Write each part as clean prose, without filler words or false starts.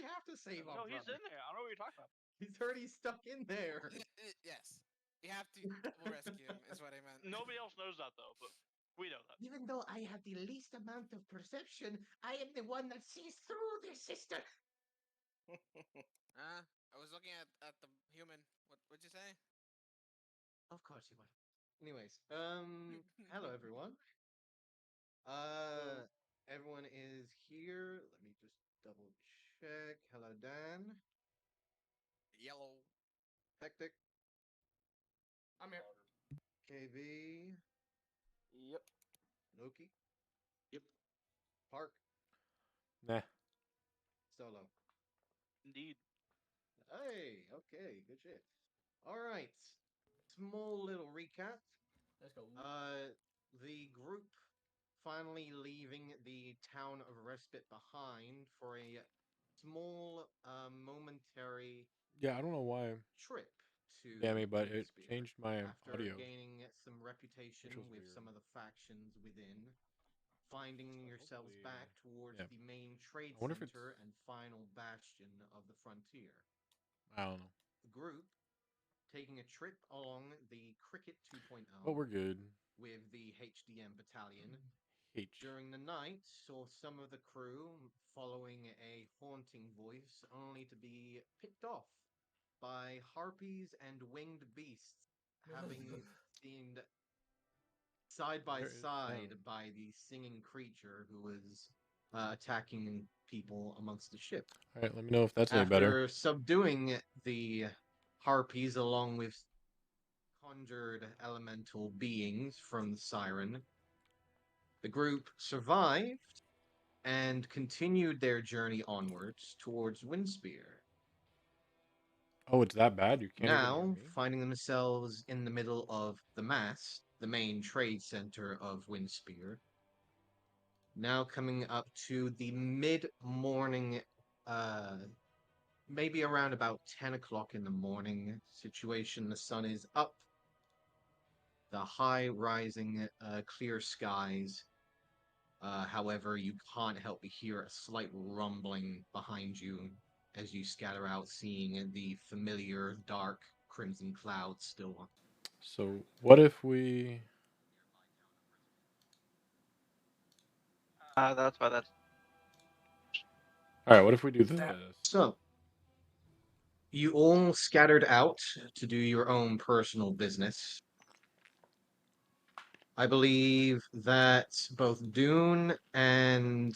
have to save our No, he's brother. in there. I don't know what you're talking about. He's already stuck in there. Yes, you have to rescue him. Is what I meant. Nobody else knows that though, but we know that. Even though I have the least amount of perception, I am the one that sees through this, sister. I was looking at the human. What'd you say? Of course you would. Anyways, hello everyone. So, Everyone is here. Let me just double check. Hello, Dan. Yellow. Hectic. I'm here. KB. Yep. Loki. Yep. Park. Nah. Solo. indeed. Hey, okay, good shit. All right. Small little recap. Let's go. The group finally leaving the town of Respite behind for a small, momentary Yeah, I don't know why. trip to Yeah, me, but it Windspear changed my after audio, gaining some reputation which was with weird. some of the factions within, finding So yourselves hopefully, back towards yeah. the main trade I wonder if it's. center and final bastion of the frontier. I don't know, The group taking a trip along the Cricket 2.0 but we're good. with the HDM battalion. H. During the night, saw some of the crew following a haunting voice, only to be picked off by harpies and winged beasts, having seemed side by There is side sound. by the singing creature who was attacking people amongst the ship. All right, let me know if that's any better. After subduing the harpies along with conjured elemental beings from the siren, the group survived and continued their journey onwards towards Windspear. Oh, it's that bad? You can't even hear Now, me? finding themselves in the middle of the mast, the main trade center of Windspear, now coming up to the mid-morning, uh, maybe around about 10 o'clock in the morning situation. The sun is up, the high rising, clear skies. However, you can't help but hear a slight rumbling behind you as you scatter out, seeing the familiar dark crimson clouds still. So what if we? That's why that's. All right, what if we do this? So, you all scattered out to do your own personal business. I believe that both Dune and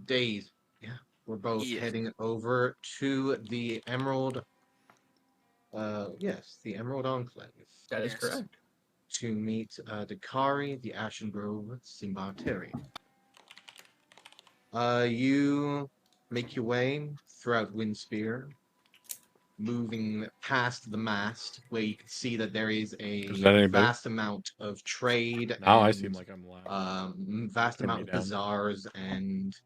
Days, yeah, we're both Yes. heading over to the Emerald. Yes, the Emerald Enclave That is Yes. correct. to meet Dakari, the Ashen Grove Simbartarian. You make your way throughout Windspear, moving past the mast, where you can see that there is Is a that any better? vast amount of trade Now I seem and like I'm loud. vast Turn amount me of down. bazaars and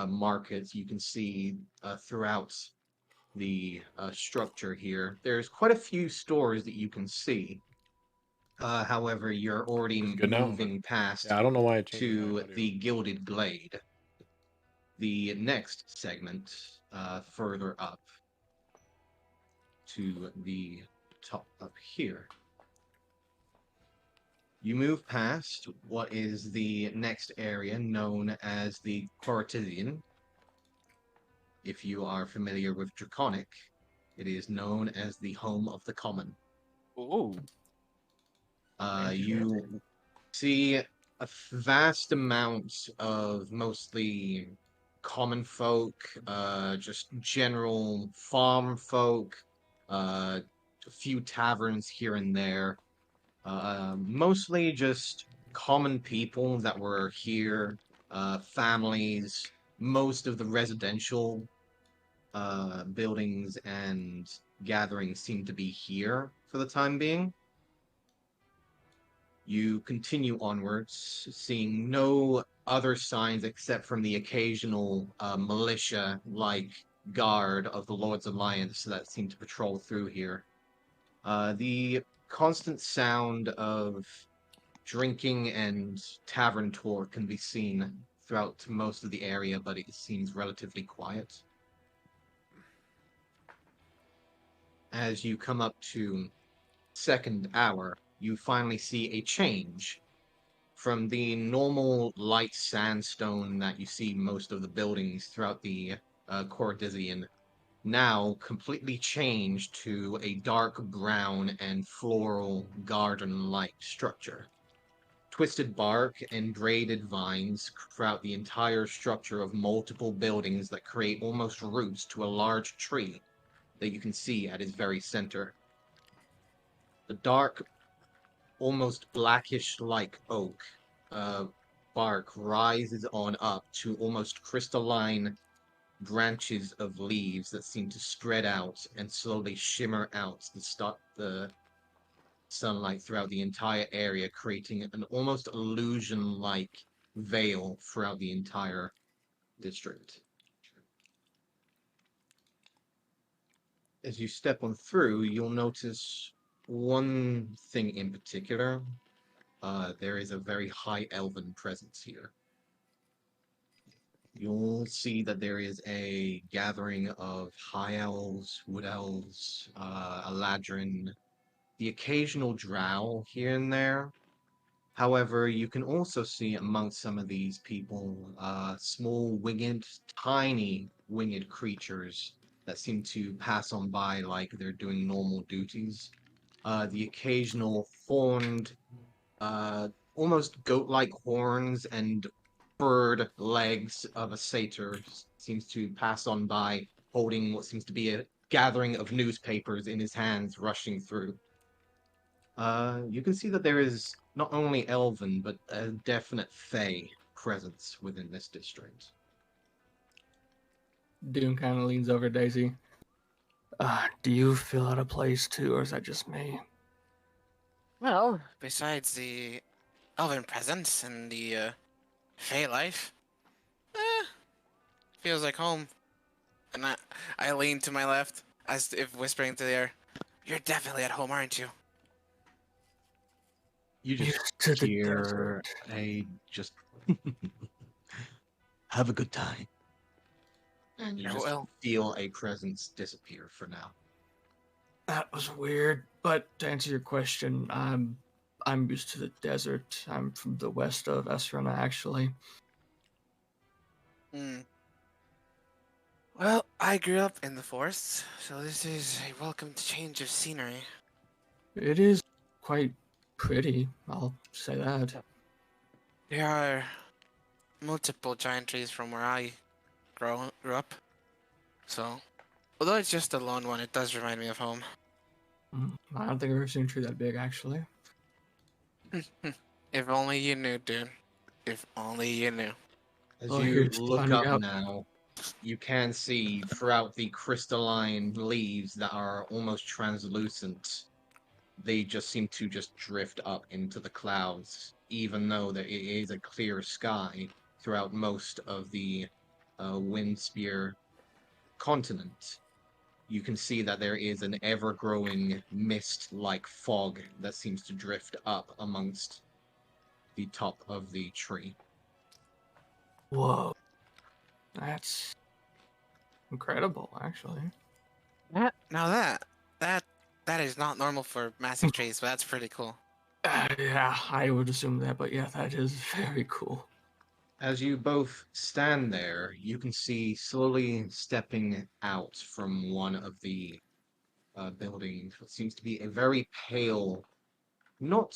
markets you can see throughout the structure here. There's quite a few stores that you can see. However, you're already Is it good now? Okay. moving past Yeah, I don't know why it changed my to audio. the Gilded Glade, the next segment further up to the top up here. You move past what is the next area known as the Cortizian. If you are familiar with Draconic, it is known as the home of the common. Ooh. You see a vast amount of mostly common folk, just general farm folk, a few taverns here and there, mostly just common people that were here, families, most of the residential buildings and gatherings seem to be here for the time being. You continue onwards, seeing no other signs except from the occasional militia like guard of the Lord's Alliance that seem to patrol through here. The constant sound of drinking and tavern talk can be seen throughout most of the area, but it seems relatively quiet. as you come up to second hour, you finally see a change from the normal light sandstone that you see most of the buildings throughout the Cordizian, now completely changed to a dark brown and floral garden-like structure. Twisted bark and braided vines throughout the entire structure of multiple buildings that create almost roots to a large tree that you can see at its very center. The dark, almost blackish like oak bark rises on up to almost crystalline branches of leaves that seem to spread out and slowly shimmer out to stop the sunlight throughout the entire area, creating an almost illusion-like veil throughout the entire district. As you step on through, you'll notice one thing in particular. There is a very high elven presence here. You'll see that there is a gathering of high elves, wood elves, Eladrin, the occasional drow here and there. However, you can also see amongst some of these people small winged, tiny winged creatures that seem to pass on by like they're doing normal duties. The occasional horned, almost goat-like horns and bird legs of a satyr seems to pass on by, holding what seems to be a gathering of newspapers in his hands, rushing through. You can see that there is not only elven, but a definite fey presence within this district. Dune kind of leans over Daisy. Do you feel out of place too, or is that just me? Well, besides the elven presence and the fey life, feels like home. And I lean to my left, as if whispering to the air, "You're definitely at home, aren't you?" You just Used to the hear desert. a just have a good time. And you just Well, feel a presence disappear for now. That was weird. But to answer your question, I'm used to the desert. I'm from the west of Essrena, actually. Well, I grew up in the forests, so this is a welcome change of scenery. It is quite pretty, I'll say that. There are multiple giant trees from where I grew up, so although it's just a lone one, it does remind me of home. I don't think I've ever seen a tree that big, actually. If only you knew, dude. If only you knew. As Well, you here's look finding up out. now, you can see throughout the crystalline leaves that are almost translucent, they just seem to just drift up into the clouds, even though there is a clear sky throughout most of the Windspear continent. You can see that there is an ever-growing mist-like fog that seems to drift up amongst the top of the tree. Whoa. That's incredible, actually. That is not normal for massive trees, but that's pretty cool. Yeah, I would assume that, but yeah, that is very cool. As you both stand there, you can see slowly stepping out from one of the buildings what seems to be a very pale, not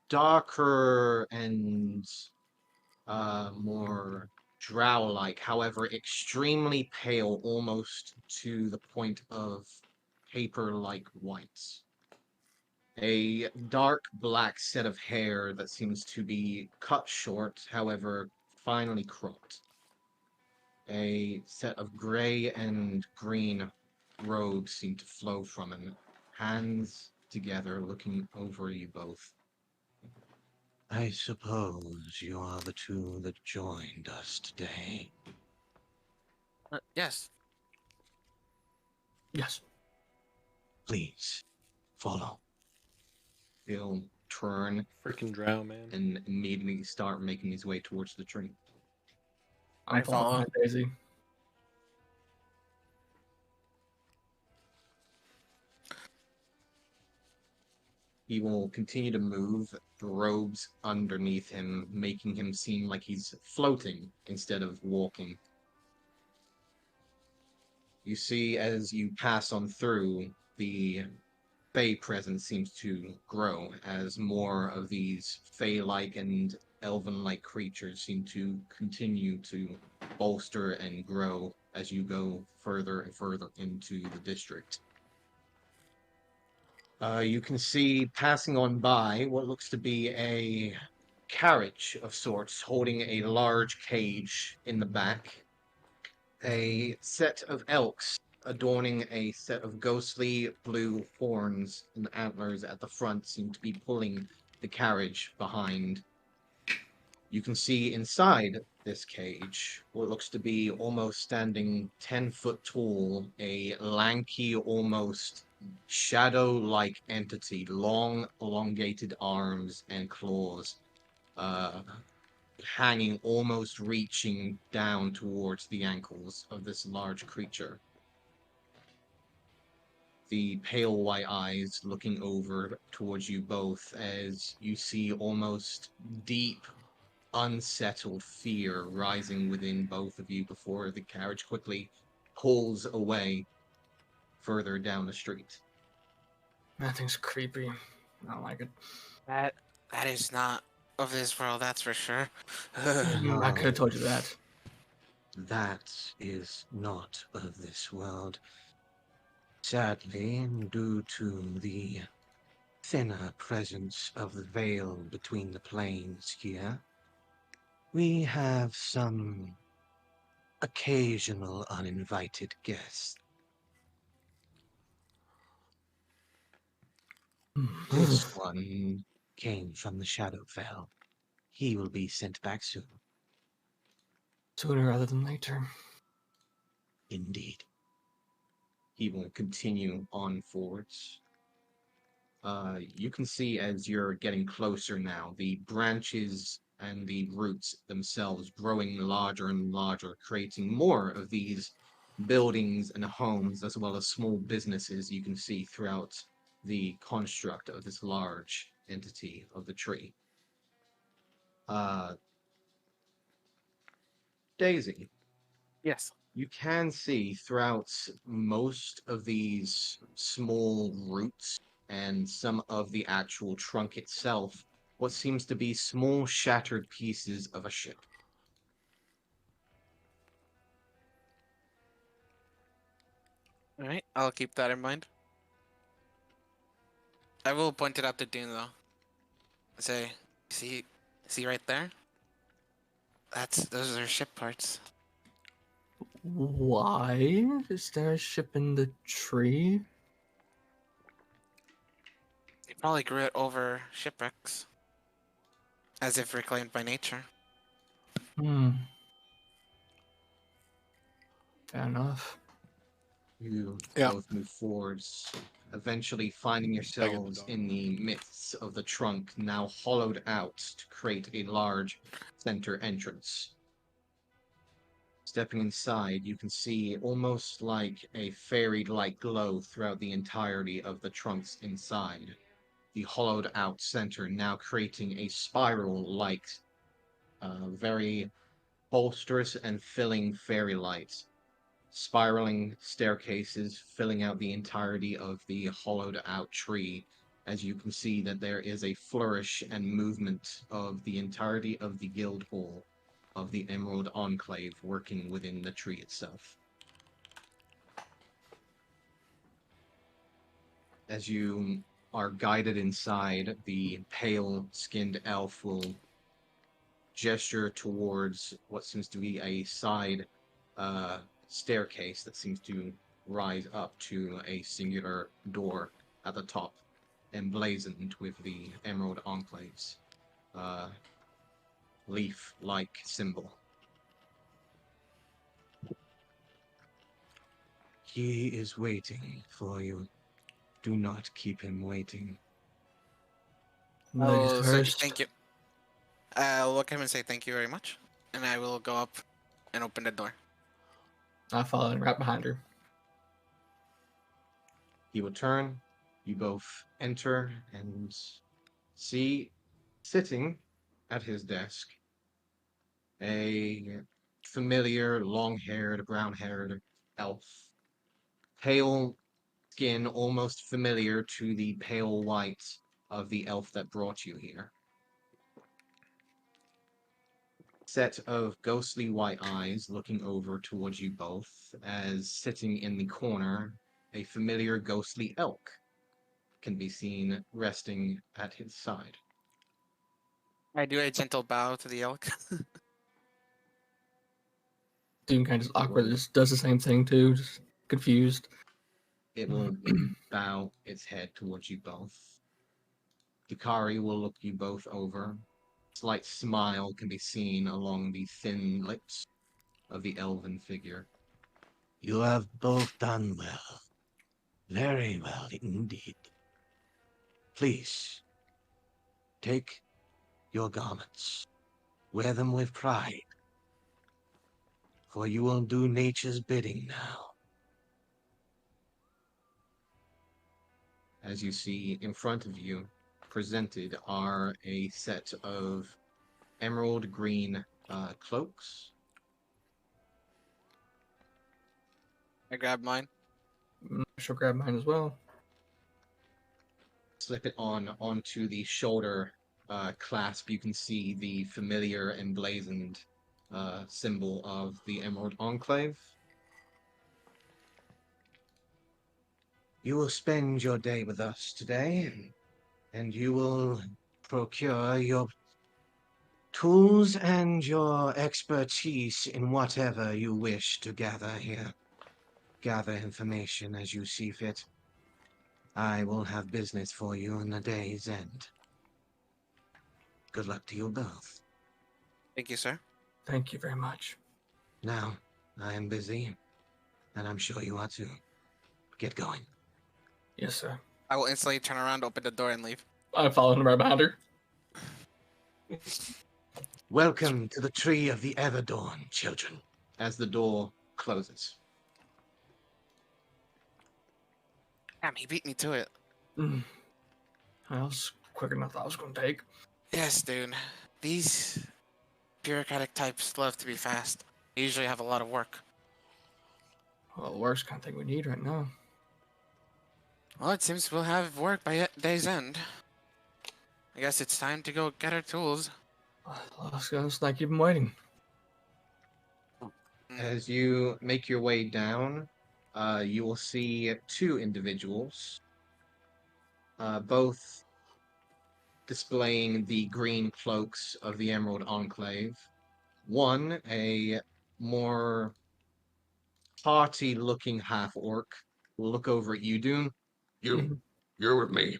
darker and more drow-like, however, extremely pale, almost to the point of paper-like white. A dark black set of hair that seems to be cut short, however, finely cropped. A set of gray and green robes seem to flow from him, hands together, looking over you both. I suppose you are the two that joined us today. Yes. Yes. Please, follow. He'll turn Freaking drow, man. and immediately start making his way towards the tree. I follow. behind Daisy. He will continue to move, the robes underneath him, making him seem like he's floating instead of walking. You see, as you pass on through, the Fey presence seems to grow as more of these Fey-like and elven-like creatures seem to continue to bolster and grow as you go further and further into the district. You can see passing on by what looks to be a carriage of sorts, holding a large cage in the back. A set of elks adorning a set of ghostly blue horns and antlers at the front seem to be pulling the carriage behind. You can see inside this cage what looks to be almost standing 10 foot tall, a lanky, almost shadow like entity, long, elongated arms and claws, uh, hanging, almost reaching down towards the ankles of this large creature. The pale white eyes looking over towards you both as you see almost deep, unsettled fear rising within both of you before the carriage quickly pulls away further down the street. That thing's creepy. I don't like it. That is not of this world, that's for sure. I could have told you that. That is not of this world. Sadly, due to the thinner presence of the veil between the planes here, we have some occasional uninvited guests. This one came from the Shadowfell. He will be sent back soon. Sooner rather than later. Indeed. He will continue on forwards. You can see as you're getting closer now, the branches and the roots themselves growing larger and larger, creating more of these buildings and homes, as well as small businesses you can see throughout the construct of this large entity of the tree. Daisy, Yes. you can see throughout most of these small roots and some of the actual trunk itself what seems to be small shattered pieces of a ship. Alright, I'll keep that in mind. I will point it out to Dune though. Say, see right there? Those are ship parts. Why is there a ship in the tree? They probably grew it over shipwrecks. As if reclaimed by nature. Hmm. Fair enough. You Yeah. both move forwards, eventually finding yourselves in the midst of the trunk, now hollowed out to create a large center entrance. Stepping inside, you can see almost like a fairy-like glow throughout the entirety of the trunks inside. The hollowed out center now creating a spiral-like, very bolsterous and filling fairy light. Spiraling staircases filling out the entirety of the hollowed out tree. As you can see that there is a flourish and movement of the entirety of the guild hall of the Emerald Enclave working within the tree itself. As you are guided inside, the pale-skinned elf will gesture towards what seems to be a side staircase that seems to rise up to a singular door at the top, emblazoned with the Emerald Enclave's leaf-like symbol. He is waiting for you. Do not keep him waiting. Ladies I'll say first. thank you. I'll look at him and say thank you very much. And I will go up and open the door. I follow right behind her. He will turn, You both enter and see sitting at his desk a familiar, long-haired, brown-haired elf. Pale skin, almost familiar to the pale white of the elf that brought you here. Set of ghostly white eyes looking over towards you both, as sitting in the corner, a familiar ghostly elk can be seen resting at his side. I do a gentle bow to the elk. Doom kind of just awkward. Just does the same thing too. Just confused. It will bow its head towards you both. Hikari will look you both over. Slight smile can be seen along the thin lips of the elven figure. You have both done well. Very well indeed. Please, take your garments. Wear them with pride. For you will do nature's bidding now. As you see in front of you, presented are a set of emerald green cloaks. I grab mine. I shall grab mine as well. Slip it onto the shoulder clasp. You can see the familiar emblazoned symbol of the Emerald Enclave. You will spend your day with us today, and you will procure your tools and your expertise in whatever you wish to gather here. Gather information as you see fit. I will have business for you in the day's end. Good luck to you both. Thank you, sir. Thank you very much. Now, I am busy, and I'm sure you are too. Get going. Yes, sir. I will instantly turn around, open the door, and leave. I'm following right behind her. Welcome to the Tree of the Everdawn, children. As the door closes. Damn, he beat me to it. That was quicker than I thought it was going to take. Yes, dude. These bureaucratic types love to be fast. They usually have a lot of work. Well, the worst kind of thing we need right now. Well, it seems we'll have work by day's end. I guess it's time to go get our tools. Let's not keep him waiting. As you make your way down, you will see two individuals, both displaying the green cloaks of the Emerald Enclave. One, a more haughty-looking half-orc, will look over at you, Dune. You're with me.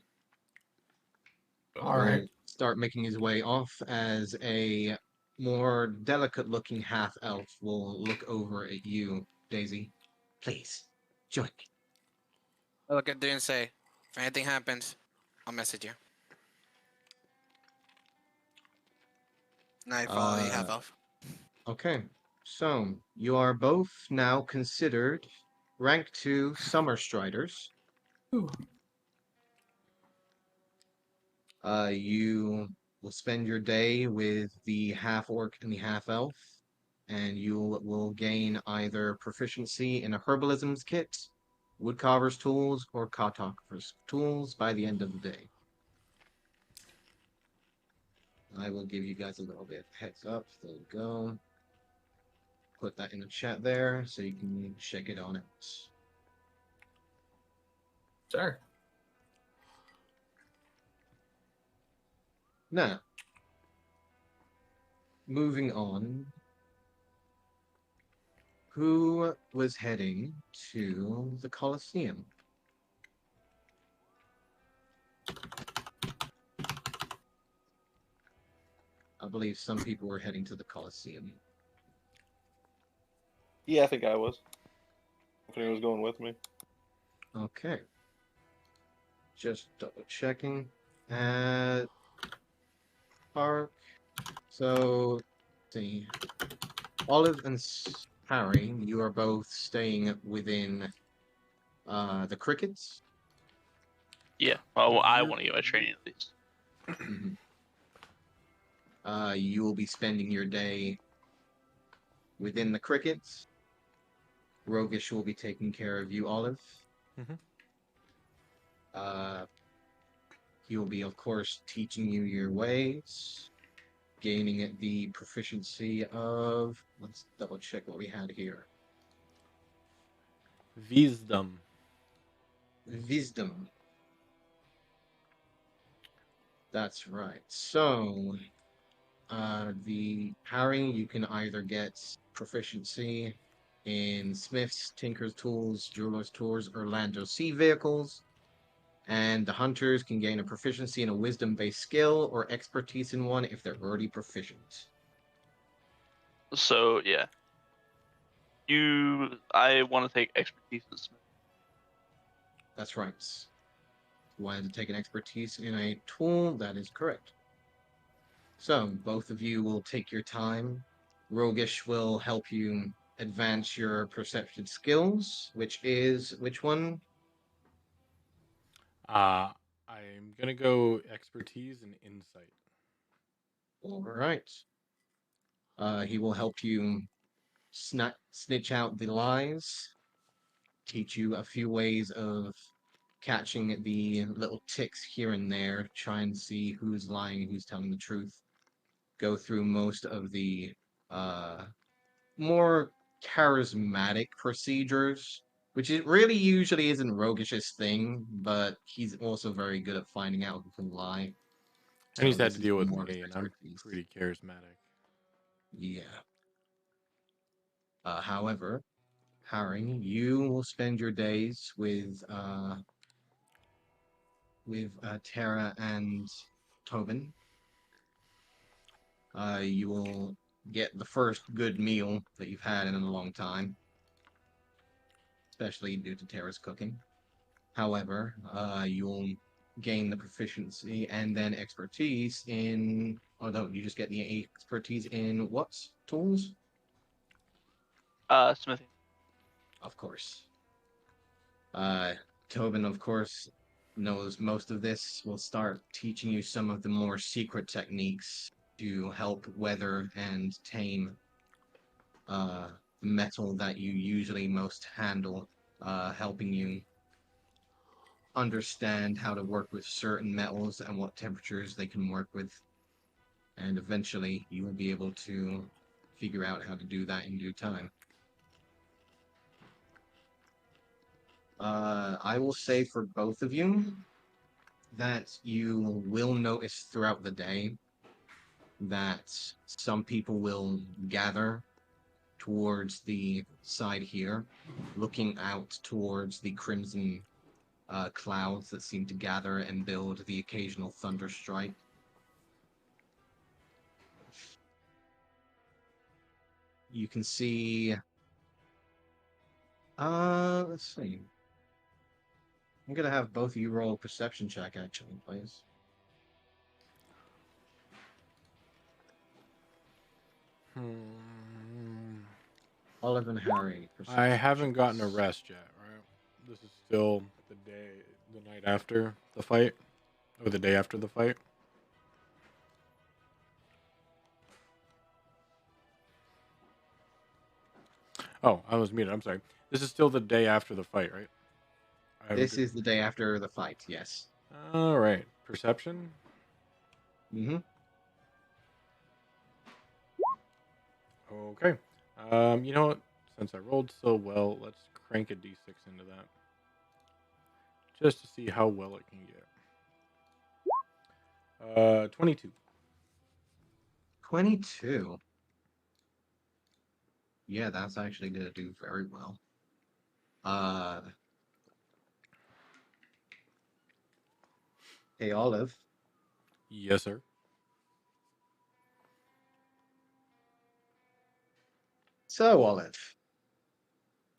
All right. Will start making his way off as a more delicate-looking half-elf will look over at you, Daisy. Please, join me. I look at dude and say, if anything happens, I'll message you. And I follow the half elf. Okay, so you are both now considered rank 2 Summer Striders. Ooh. You will spend your day with the half-orc and the half-elf, and you will gain either proficiency in a herbalism's kit, woodcarver's tools, or cartographer's tools by the end of the day. I will give you guys a little bit of heads up. There you go. Put that in the chat there so you can check it on out. Sure. Now, moving on. Who was heading to the Colosseum? I believe some people were heading to the Colosseum. Yeah, I think I was. If anyone was going with me. Okay. Just double checking. Park. So, let's see. Olive and Harry, you are both staying within the crickets. Yeah. Well, I You- want to get my training at least. Mhm. You will be spending your day within the crickets. Rogish will be taking care of you, Olive. Mhm. Uh, he will be, of course, teaching you your ways, gaining the proficiency of. Let's double check what we had here. Wisdom. Wisdom. That's right. So, the powering, you can either get proficiency in smiths, tinkers' tools, jewelers' tools, or land or sea vehicles. And the hunters can gain a proficiency in a wisdom-based skill or expertise in one if they're already proficient. So yeah, I want to take expertise in Smith. That's right. Wanted to take an expertise in a tool, that is correct. So, both of you will take your time. Rogish will help you advance your perception skills, which is which one? I'm gonna go expertise and insight. All right. He will help you snitch out the lies, teach you a few ways of catching the little ticks here and there, try and see who's lying, who's telling the truth. Go through most of the uh, more charismatic procedures, which it really usually isn't Rogish's thing, but he's also very good at finding out who can lie. And he's So had this to is deal with more of his me, and I'm expertise. pretty charismatic. Yeah. However, Harry, you will spend your days with Tara and Tobin. You will get the first good meal that you've had in a long time, especially due to Tara's cooking. However, you'll gain the proficiency and then expertise in. Oh no, you just get the expertise in what tools? Smithing. Of course. Tobin, of course, knows most of this. Will start teaching you some of the more secret techniques to help weather and tame metal that you usually most handle, helping you understand how to work with certain metals and what temperatures they can work with. And eventually, you will be able to figure out how to do that in due time. I will say for both of you that you will notice throughout the day that some people will gather towards the side here, looking out towards the crimson clouds that seem to gather and build the occasional thunder strike. You can see. Let's see. I'm gonna have both of you roll a perception check, actually, please. Olive and Harry. I Perception haven't gotten a checks. rest yet, right? This is still the night after the fight, or the day after the fight. Oh, I was muted. I'm sorry. This is still the day after the fight, right? This is the day after the fight. Yes. All right. Perception. Mm-hmm. Okay. You know what? Since I rolled so well, let's crank a d6 into that, just to see how well it can get. 22. 22. Yeah, that's actually gonna do very well. Hey, Olive. Yes, sir. So, Olive,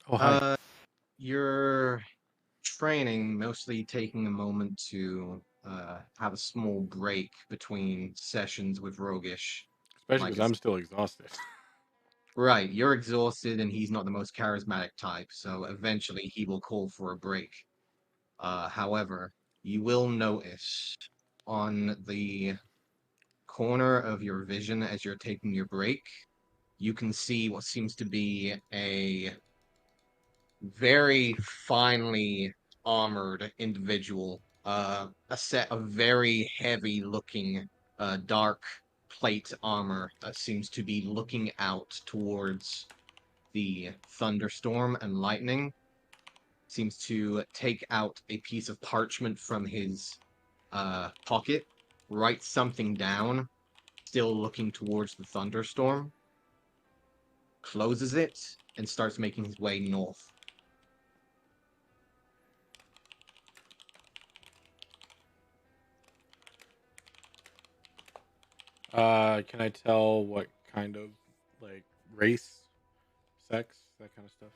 Oh, hi. you're training, mostly taking a moment to have a small break between sessions with Rogish. Especially Like because it's I'm still exhausted. right, you're exhausted and he's not the most charismatic type, so eventually he will call for a break. However, you will notice on the corner of your vision as you're taking your break, you can see what seems to be a very finely armored individual, a set of very heavy looking dark plate armor that seems to be looking out towards the thunderstorm and lightning. Seems to take out a piece of parchment from his pocket, write something down, still looking towards the thunderstorm, closes it, and starts making his way north. Can I tell what kind of like race, sex, that kind of stuff?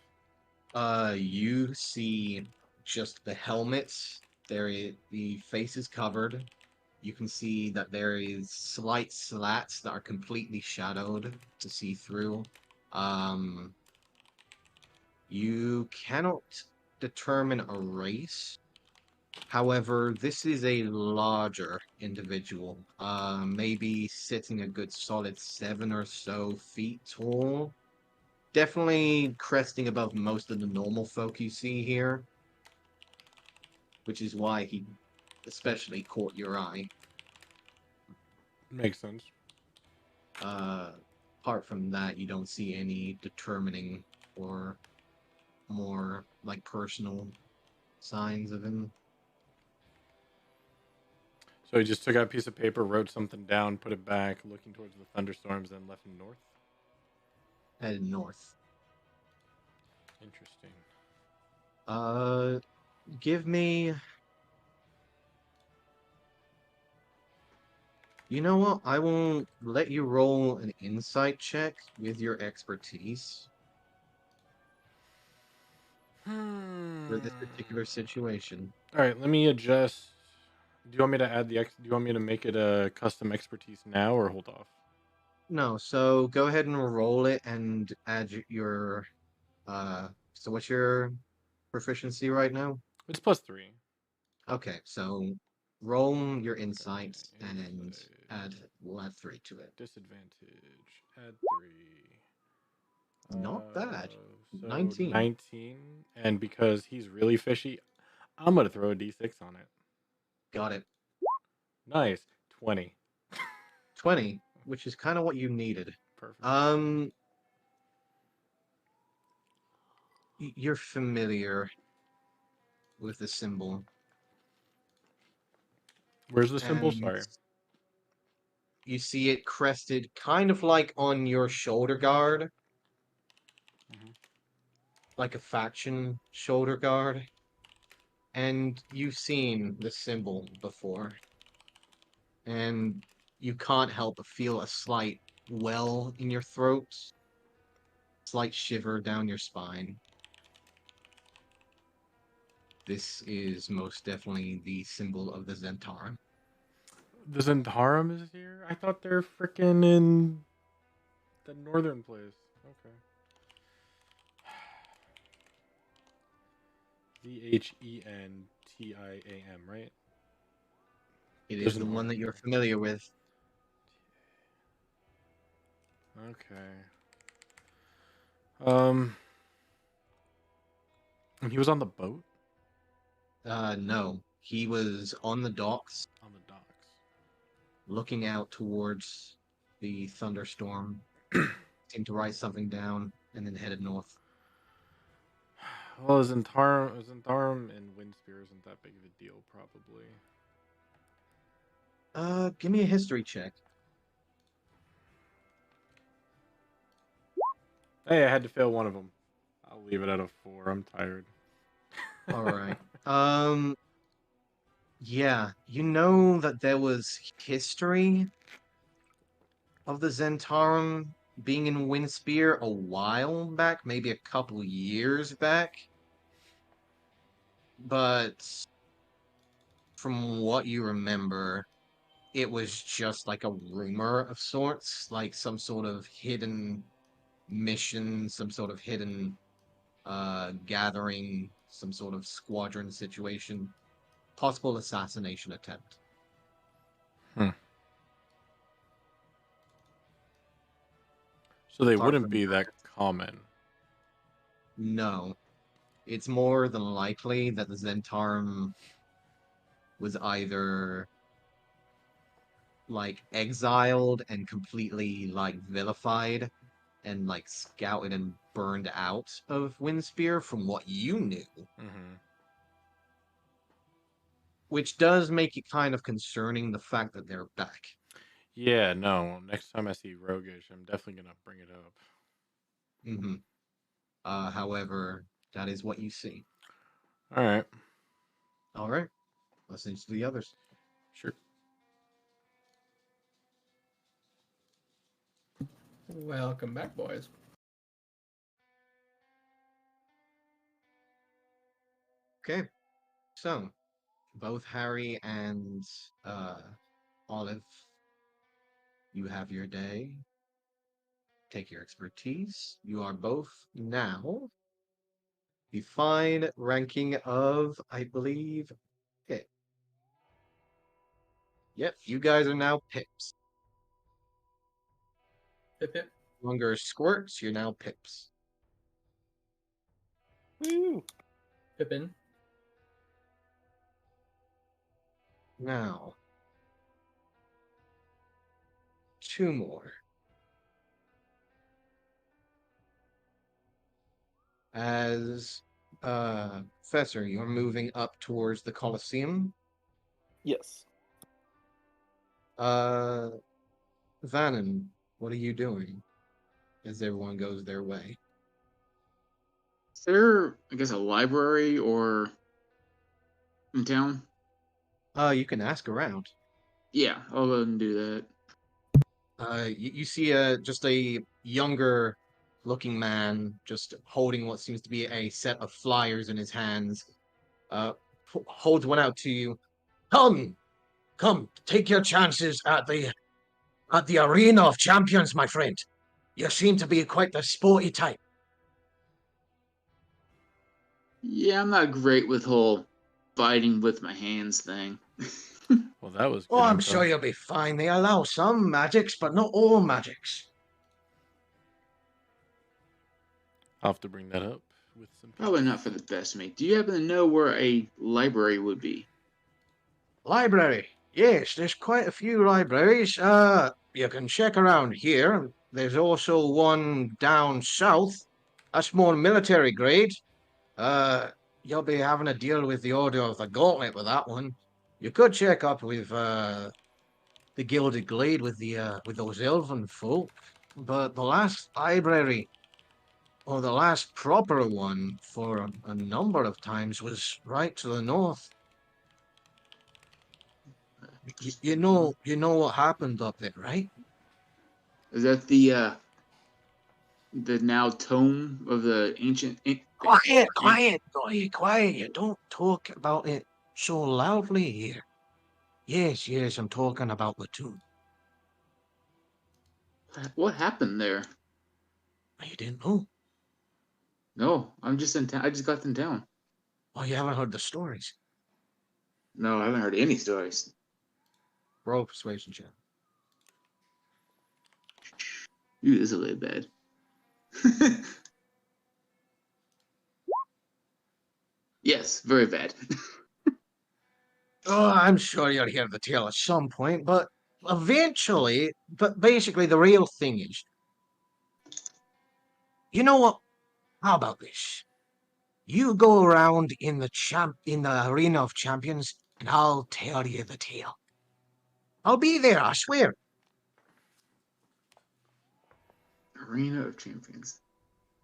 You see just the helmets. The face is covered. You can see that there is slight slats that are completely shadowed to see through. Um, you cannot determine a race. However, this is a larger individual, maybe sitting a good solid 7 or so feet tall. Definitely cresting above most of the normal folk you see here, which is why he especially caught your eye. Makes sense. Apart from that, you don't see any determining or more like personal signs of him. So he just took out a piece of paper, wrote something down, put it back, looking towards the thunderstorms, then left him north. Headed north. Interesting. Give me. You know what? I will let you roll an insight check with your expertise for this particular situation. All right, let me adjust. Do you want me to add the Do you want me to make it a custom expertise now or hold off? No, so go ahead and roll it and add your so what's your proficiency right now? It's +3. Okay, so roll your Okay, insights and insight. we'll add 3 to it. Disadvantage. Add 3. Not bad. So 19. 19. And because he's really fishy, I'm gonna throw a d6 on it. Got it. Nice. 20. 20, which is kind of what you needed. Perfect. You're familiar with the symbol. Where's the symbol? And Sorry. you see it crested kind of like on your shoulder guard. Mhm. Like a faction shoulder guard. And you've seen the symbol before. And you can't help but feel a slight well in your throat. Slight shiver down your spine. This is most definitely the symbol of the Zentarum. The Zentarum is here? I thought they're freaking in the northern place. Okay. Zhenstiam, right? It is There's the an one R that you're there. familiar with. Okay. And he was on the boat? No. He was on the docks, On the docks. looking out towards the thunderstorm. Seemed to write something down and then headed north. Well, Zentarum and Windspear isn't that big of a deal, probably. Give me a history check. Hey, I had to fail one of them. I'll leave it at a 4. I'm tired. All right. Yeah, you know that there was history of the Zentarum being in Windspear a while back, maybe a couple years back. But from what you remember, it was just like a rumor of sorts, like some sort of hidden mission, some sort of hidden gathering, some sort of squadron situation, possible assassination attempt. So they Apart wouldn't from be that. that common. No. It's more than likely that the Zentarum was either like exiled and completely like vilified and like scouted and burned out of Windspear from what you knew, Mm-hmm. which does make it kind of concerning the fact that they're back. Yeah, no. Next time I see Roguish, I'm definitely gonna bring it up. Hmm. However, that is what you see. All right, All right, let's into the others. sure. Welcome back, boys. Okay, so both Harry and Olive, you have your day. Take your expertise. You are both now the fine ranking of, I believe, Pip. Yep, you guys are now Pips. Pip pip. Longer squirts, you're now Pips. Woo! Pippin. Now, two more. As Professor, you're moving up towards the Colosseum. Yes. Vannon, what are you doing as everyone goes their way? Is there, I guess, a library or in town? You can ask around. Yeah, I'll go and do that. You see just a younger looking man just holding what seems to be a set of flyers in his hands. Holds one out to you. Come, come, take your chances at the Arena of Champions, my friend. You seem to be quite the sporty type. Yeah, I'm not great with whole fighting with my hands thing. Well, that was Oh, good I'm info. sure you'll be fine. They allow some magics, but not all magics. I'll have to bring that up with some people. Probably not for the best, mate. Do you happen to know where a library would be? Library. Yes, there's quite a few libraries. You can check around here. There's also one down south. That's more military grade. You'll be having to deal with the Order of the Gauntlet with that one. You could check up with the Gilded Glade with those elven folk. But the last library, or the last proper one for a number of times, was right to the north. You know what happened up there, right? Is that the now tome of the ancient? Quiet, quiet, quiet. You don't talk about it so loudly here. Yes, yes, I'm talking about the tomb. What happened there? You didn't know? No, I'm just in town. I just got in town. Oh, you haven't heard the stories. No, I haven't heard any stories. Roll persuasion check. Ooh, this is a little bad. Yes, very bad. Oh, I'm sure you'll hear the tale at some point, but eventually, but basically the real thing is, you know what? How about this? You go around in the Arena of Champions, and I'll tell you the tale. I'll be there, I swear. Arena of Champions.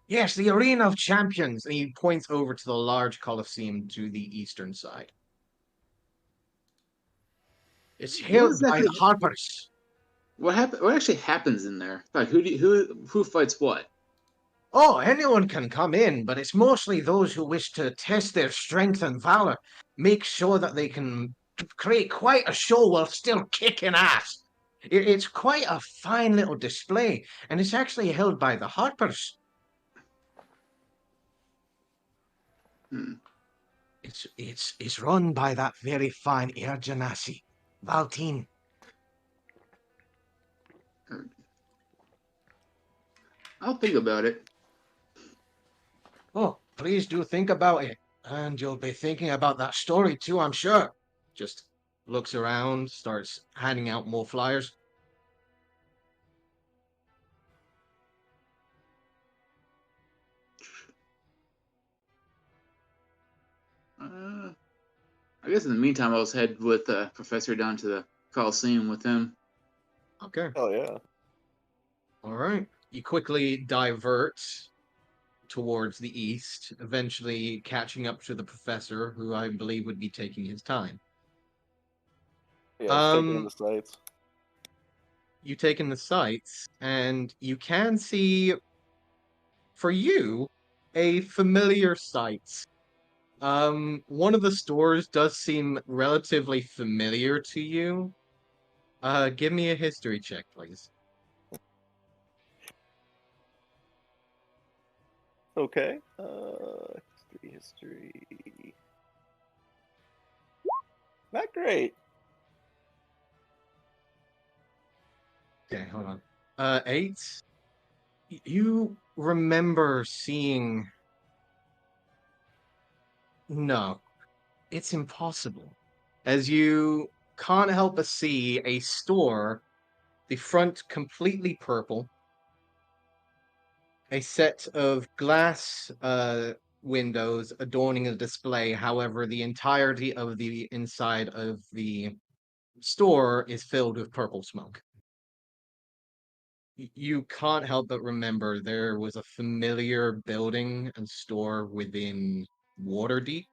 Yes, the Arena of Champions. And he points over to the large Colosseum to the eastern side. It's held by the Harpers. What happen? What actually happens in there? Like who fights what? Oh, anyone can come in, but it's mostly those who wish to test their strength and valor, make sure that they can create quite a show while still kicking ass. It's quite a fine little display, and it's actually held by the Harpers. Hmm. It's run by that very fine Air Genasi, Valtine. I'll think about it. Oh, please do think about it. And you'll be thinking about that story too, I'm sure. Just looks around, starts handing out more flyers. I guess in the meantime, I'll just head with Professor down to the Coliseum with him. Okay. Oh yeah. All right. You quickly divert towards the east, eventually catching up to the professor, who I believe would be taking his time. Yeah, it's taking in the sights. You take in the sights, and you can see, for you, a familiar sight. One of the stores does seem relatively familiar to you. Give me a history check, please. Okay. History. Not great. Okay, hold on. 8. You remember seeing... No, it's impossible. As you can't help but see a store, the front completely purple, a set of glass windows adorning a display. However, the entirety of the inside of the store is filled with purple smoke. You can't help but remember there was a familiar building and store within Waterdeep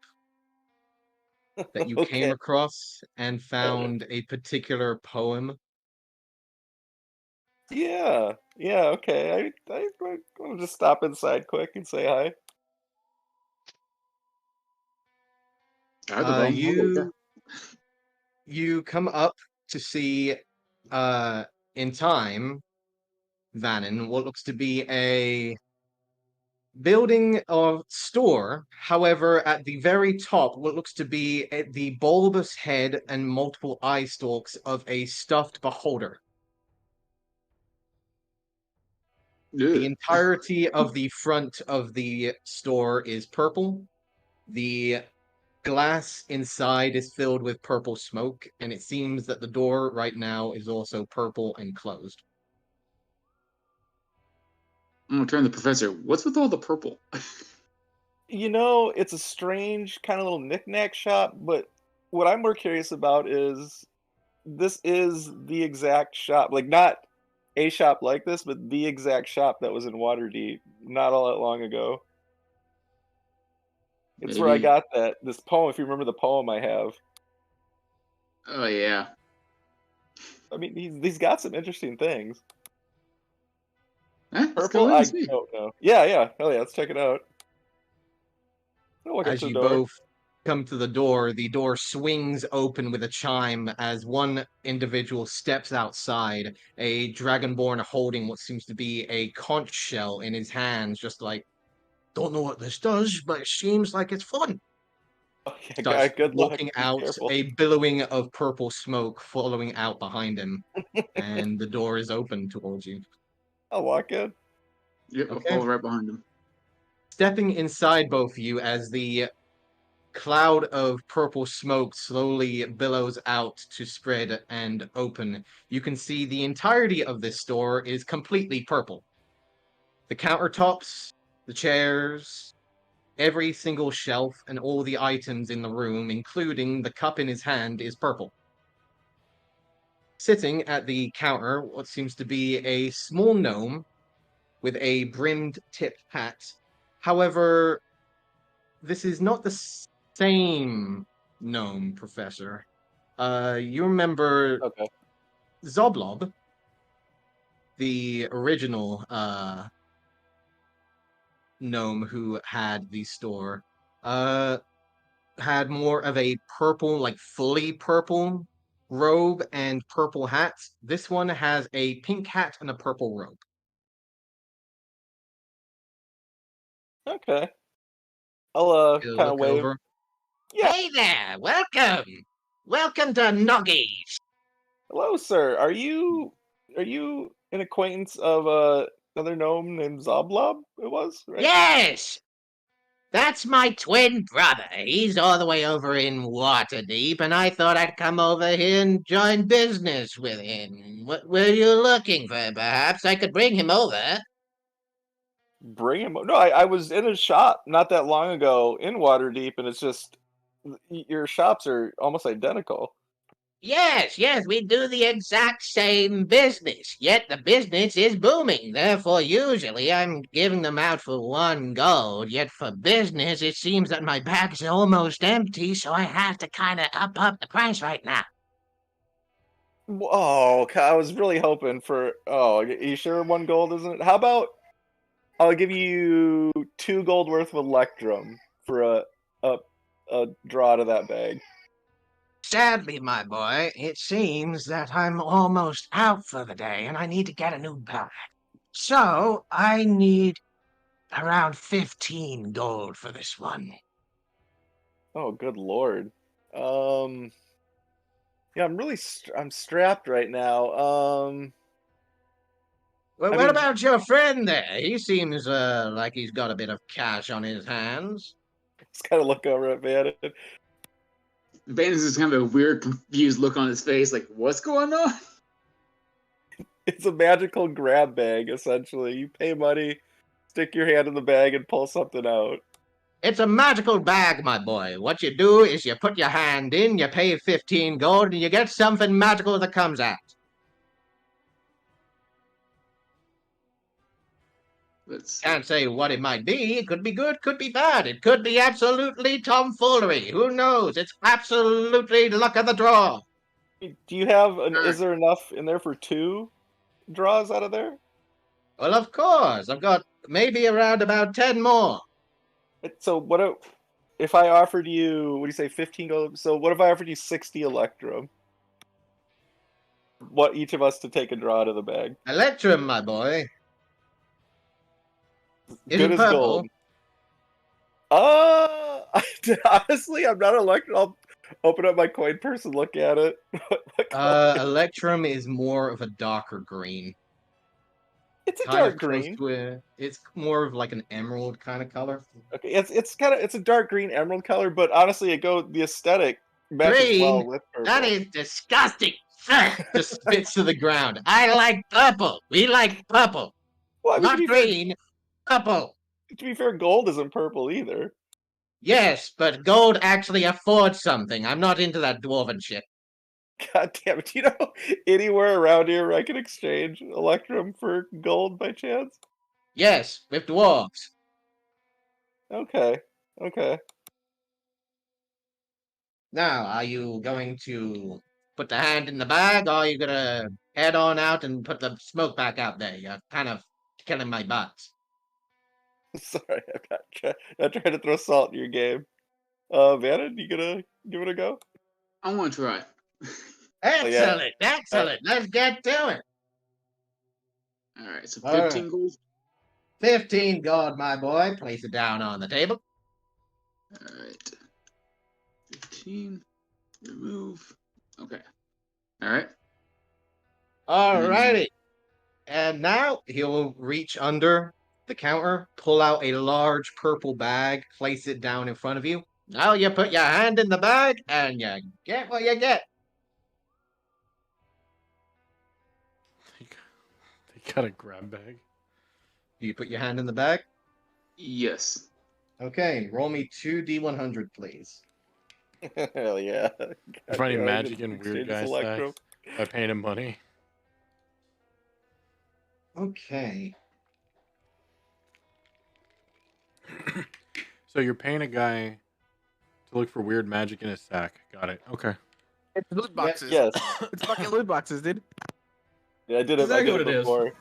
that you came Okay. across and found a particular poem. Yeah. Yeah. Okay. I'll just stop inside quick and say hi. I'll go with that. You come up to see in time, Vannon, what looks to be a building or store. However, at the very top, what looks to be the bulbous head and multiple eye stalks of a stuffed beholder. The Ugh. entirety of the front of the store is purple. The glass inside is filled with purple smoke, and it seems that the door right now is also purple and closed. I'm gonna turn to the professor. What's with all the purple? It's a strange kind of little knickknack shop, but what I'm more curious about is this is the exact shop, like not a shop like this, but the exact shop that was in Waterdeep not all that long ago. It's where I Maybe. got this poem. If you remember the poem I have, Oh yeah. I mean, he's got some interesting things. Let's Purple, go in I and see. don't know. Yeah, yeah, hell yeah, let's check it out. I'll walk up As to the you door. both come to the door swings open with a chime as one individual steps outside, a dragonborn holding what seems to be a conch shell in his hands, just like, don't know what this does, but it seems like it's fun. Oh, yeah, Starts good luck. walking Be out, careful. a billowing of purple smoke following out behind him, and the door is open towards you. I'll walk in. Yep, I'll Okay. follow right behind him. Stepping inside both of you as the cloud of purple smoke slowly billows out to spread and open, you can see the entirety of this store is completely purple. The countertops, the chairs, every single shelf, and all the items in the room, including the cup in his hand, is purple. Sitting at the counter, what seems to be a small gnome with a brimmed tip hat. However, this is not the same gnome, Professor. You remember Okay. Zoblob, the original gnome who had the store, had more of a purple, like fully purple robe and purple hat. This one has a pink hat and a purple robe. Okay. I'll Get a kind of look wave. over. Yeah. Hey there, welcome. Welcome to Noggies. Hello, sir. Are you an acquaintance of another gnome named Zoblob? It was, right? Yes, that's my twin brother. He's all the way over in Waterdeep, and I thought I'd come over here and join business with him. What were you looking for? Perhaps I could bring him over. Bring him. No, I was in his shop not that long ago in Waterdeep, and it's just your shops are almost identical. Yes, yes, we do the exact same business, yet the business is booming. Therefore, usually I'm giving them out for 1 gold, yet for business, it seems that my bag's almost empty, so I have to kind of up the price right now. Oh, I was really hoping for. Oh, you sure 1 gold isn't it? How about I'll give you 2 gold worth of Electrum for a draw to that bag. Sadly, my boy, it seems that I'm almost out for the day and I need to get a new bag. So I need around 15 gold for this one. Oh, good lord. Yeah, I'm really I'm strapped right now. Well, I what mean, about your friend there? He seems like he's got a bit of cash on his hands. just gotta look over at Bannon. Van's just kind of a weird, confused look on his face, like, what's going on? It's a magical grab bag, essentially. You pay money, stick your hand in the bag, and pull something out. It's a magical bag, my boy. What you do is you put your hand in, you pay 15 gold, and you get something magical that comes out. Let's Can't say what it might be. It could be good, could be bad. It could be absolutely tomfoolery. Who knows? It's absolutely luck of the draw. Do you have an? Sure. Is there enough in there for 2 draws out of there? Well, of course. I've got maybe around about 10 more. So if I offered you? What do you say, 15 gold? So what if I offered you 60 Electrum? What each of us to take a draw out of the bag? Electrum, my boy. Is Good it as purple? gold. Honestly, I'm not Electrum. I'll open up my coin purse and look at it. What color? Electrum is more of a darker green. It's a Kind dark of close green. to a, it's more of like an emerald kind of color. Okay, it's a dark green emerald color, but honestly, the aesthetic matches well Green? with purple. That is disgusting. Ugh. Just spits to the ground. I like purple. We like purple. Well, I mean, Not green, purple. to be fair, gold isn't purple either. Yes, but gold actually affords something. I'm not into that dwarven shit. God damn it! Do you know anywhere around here where I can exchange Electrum for gold by chance? Yes, with dwarves. Okay. Now, are you going to put the hand in the bag, or are you gonna head on out and put the smoke back out there? You're kind of killing my butt. Sorry, I'm not trying to throw salt in your game. Vanna, you gonna give it a go? I want to try. Excellent, excellent. Let's get to it. All right, so All 15 right. gold. 15 gold, my boy. Place it down on the table. All right, 15. Remove. Okay. All right. Alrighty. And now he'll reach under the counter, pull out a large purple bag, place it down in front of you. Now you put your hand in the bag and you get what you get. They got a grab bag. Do you put your hand in the bag? Yes. Okay, roll me 2d100, please. Hell yeah! Finding God, magic I'm in gonna weird exchange this guy Electrum. stacks by paying him money. Okay. So you're paying a guy to look for weird magic in his sack. Got it. Okay. It's loot boxes. Yes. It's fucking loot boxes, dude. Yeah, I did it. Exactly I what did it it is. before.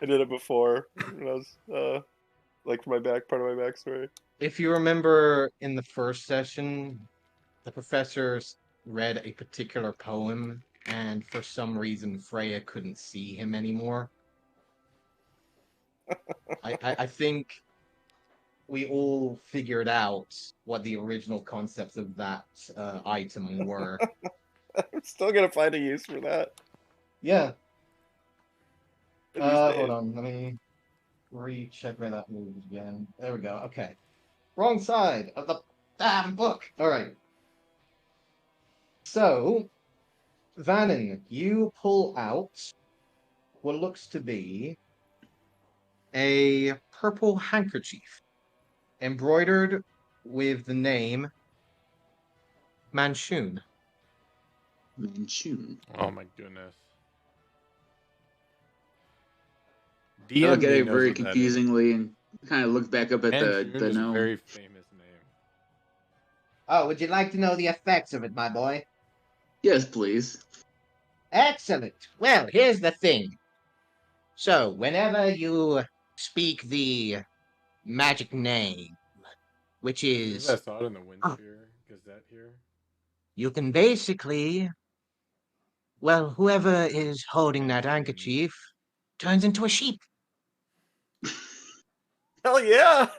I did it before when I was like for part of my backstory. If you remember in the first session, the professor read a particular poem, and for some reason Freya couldn't see him anymore. I think we all figured out what the original concepts of that item were. I'm still gonna find a use for that. Yeah. in these Hold days. on. Let me recheck where that moved again. There we go. Okay. Wrong side of the damn book. All right. So, Vannon, you pull out what looks to be a purple handkerchief embroidered with the name Manchun. Manchun. Oh my goodness. I look DM at me it knows very what that is. confusingly and kind of look back up at Manchun the is a gnome. very famous name. Oh, would you like to know the effects of it, my boy? Yes, please. Excellent. Well, here's the thing. So, whenever you speak the magic name, which As soon as is, I saw it in the Windspear Gazette here. you can basically, well, whoever is holding that Manchun. handkerchief turns into a sheep. Hell yeah!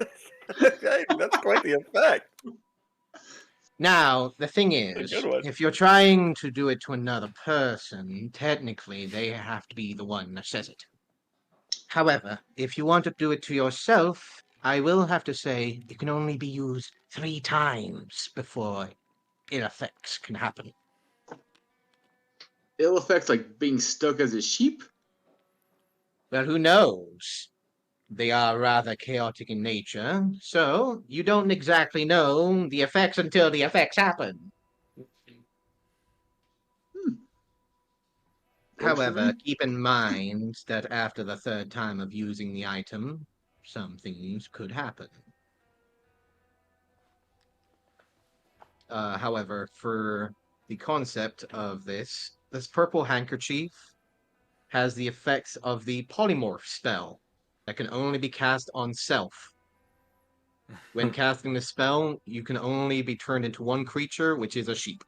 Hey, that's quite the effect. Now, the thing A is, good one. if you're trying to do it to another person, technically they have to be the one that says it. However, if you want to do it to yourself, I will have to say it can only be used 3 times before ill effects can happen. Ill effects like being stuck as a sheep? Well, who knows? They are rather chaotic in nature, so you don't exactly know the effects until the effects happen. Works for However, me. keep in mind that after the 3rd time of using the item, some things could happen. However, for the concept of this purple handkerchief has the effects of the polymorph spell that can only be cast on self. When casting the spell, you can only be turned into one creature, which is a sheep.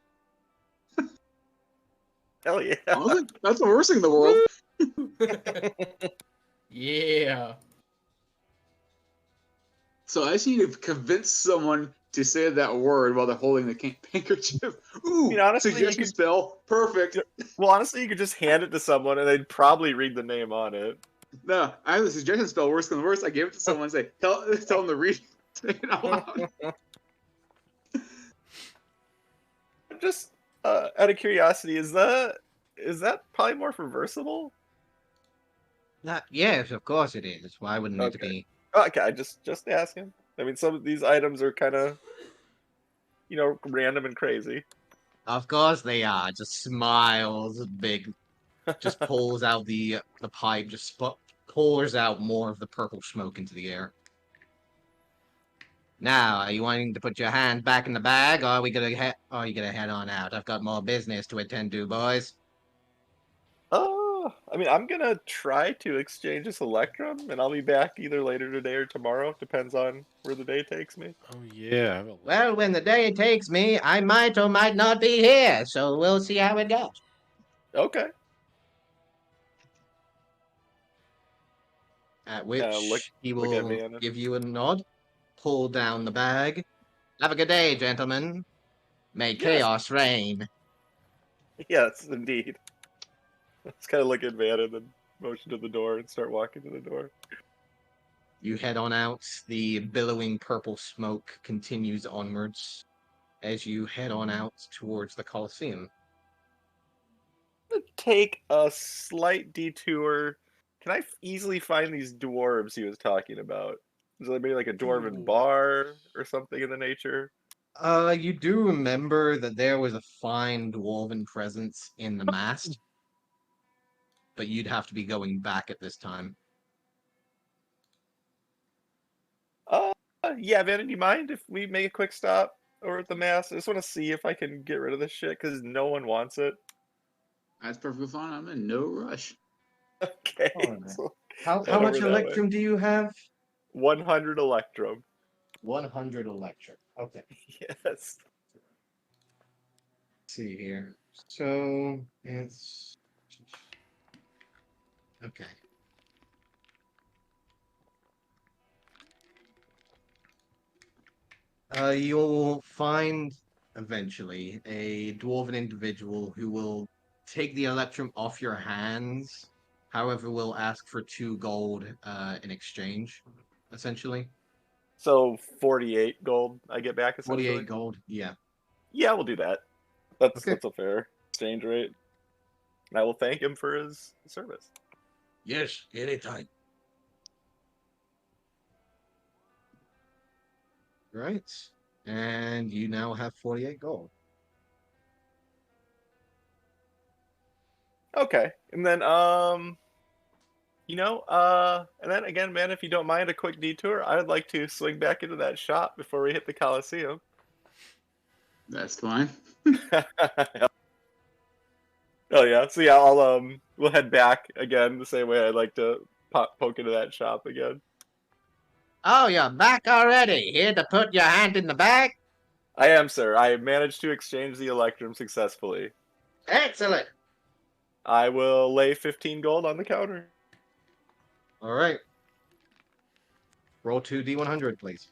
Hell yeah! Honestly, that's the worst thing in the world. Yeah. So I just need to convince someone to say that word while they're holding the handkerchief. Ooh, honestly, you suggestion could- spell. Perfect. Well, honestly, you could just hand it to someone and they'd probably read the name on it. No, I have a suggestion spell worse than the worst. I gave it to someone and say, tell them to read say it out loud. Just out of curiosity, is that polymorph reversible? Yes, of course it is. Why wouldn't it Okay. be? Okay, I just asking. I mean, some of these items are kind of, random and crazy. Of course they are. Just smiles big. Just pulls out the pipe. Just pours out more of the purple smoke into the air. Now, are you wanting to put your hand back in the bag, or are we gonna are you gonna head on out? I've got more business to attend to, boys. Oh, I mean, I'm gonna try to exchange this electrum, and I'll be back either later today or tomorrow. Depends on where the day takes me. Oh yeah. I have a Well, when the day takes me, I might or might not be here, so we'll see how it goes. Okay. At which he look at will me and give you a nod, pull down the bag. Have a good day, gentlemen. May Yes. chaos reign. yes, indeed. Let's kind of look at Van and then motion to the door and start walking to the door. You head on out. The billowing purple smoke continues onwards as you head on out towards the Colosseum. Take a slight detour. Can I easily find these dwarves he was talking about? Is there maybe like a dwarven bar or something in the nature? You do remember that there was a fine dwarven presence in the mast, but you'd have to be going back at this time. Yeah, Van, do you mind if we make a quick stop over at the mast? I just want to see if I can get rid of this shit because no one wants it. That's perfectly fine. I'm in no rush. Okay. Alright. So How head much over that way. electrum do you have? 100 electrum. 100 electric. Okay. Yes. Let's see here. So it's okay. You'll find eventually a dwarven individual who will take the electrum off your hands. However, will ask for 2 gold in exchange, essentially. So 48 gold I get back essentially. 48 gold. Yeah. Yeah, we'll do that. That's Okay. that's a fair exchange rate. And I will thank him for his service. Yes, anytime. Right. And you now have 48 gold. Okay. And then and then again, man, if you don't mind a quick detour, I would like to swing back into that shop before we hit the Coliseum. That's fine. Oh yeah. So yeah, I'll we'll head back again the same way I'd like to poke into that shop again. Oh, you're back already. Here to put your hand in the bag? I am, sir. I managed to exchange the Electrum successfully. Excellent. I will lay 15 gold on the counter. All right. Roll 2d100, please.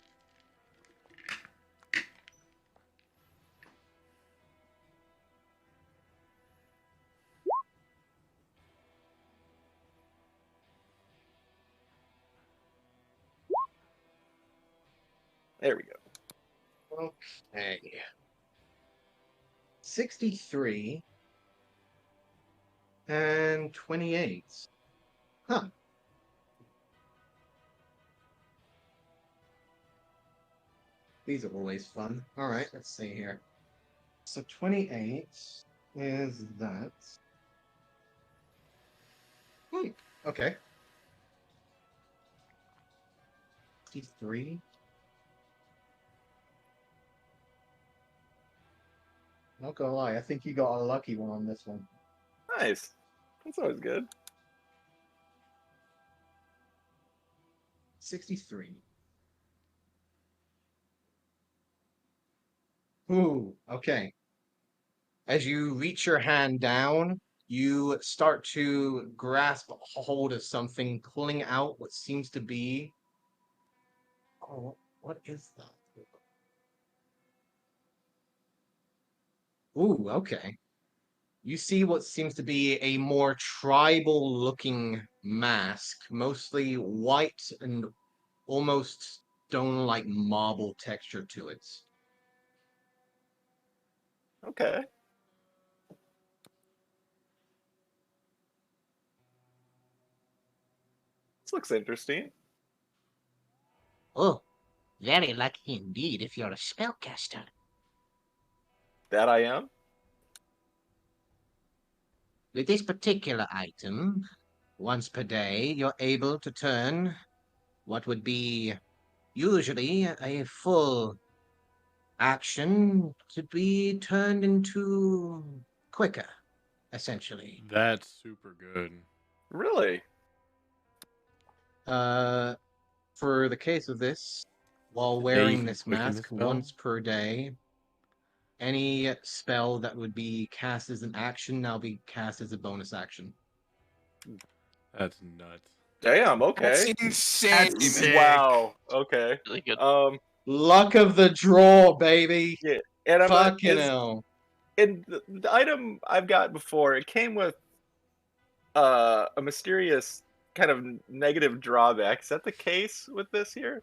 There we go. Okay. 63 and 28. Huh. These are always fun. All right, let's see here. So 28 is that. Okay. 63. Not gonna lie, I think you got a lucky one on this one. Nice. That's always good. 63. Ooh, okay. As you reach your hand down, you start to grasp hold of something, pulling out what seems to be. Oh, what is that? Ooh, okay. You see what seems to be a more tribal looking mask, mostly white and almost stone like marble texture to it. Okay. This looks interesting. Oh, very lucky indeed if you're a spellcaster. That I am. With this particular item, once per day, you're able to turn what would be usually a full action to be turned into quicker, essentially. That's super good. Really? For the case of this, while Yeah, you wearing can this quicken the mask spell. once per day, any spell that would be cast as an action now be cast as a bonus action. That's nuts. Damn, That's okay. insane. sick. Wow. Okay. Really good. Luck of the draw, baby. Yeah. And Fucking hell. and the item I've got before, it came with a mysterious kind of negative drawback. Is that the case with this here?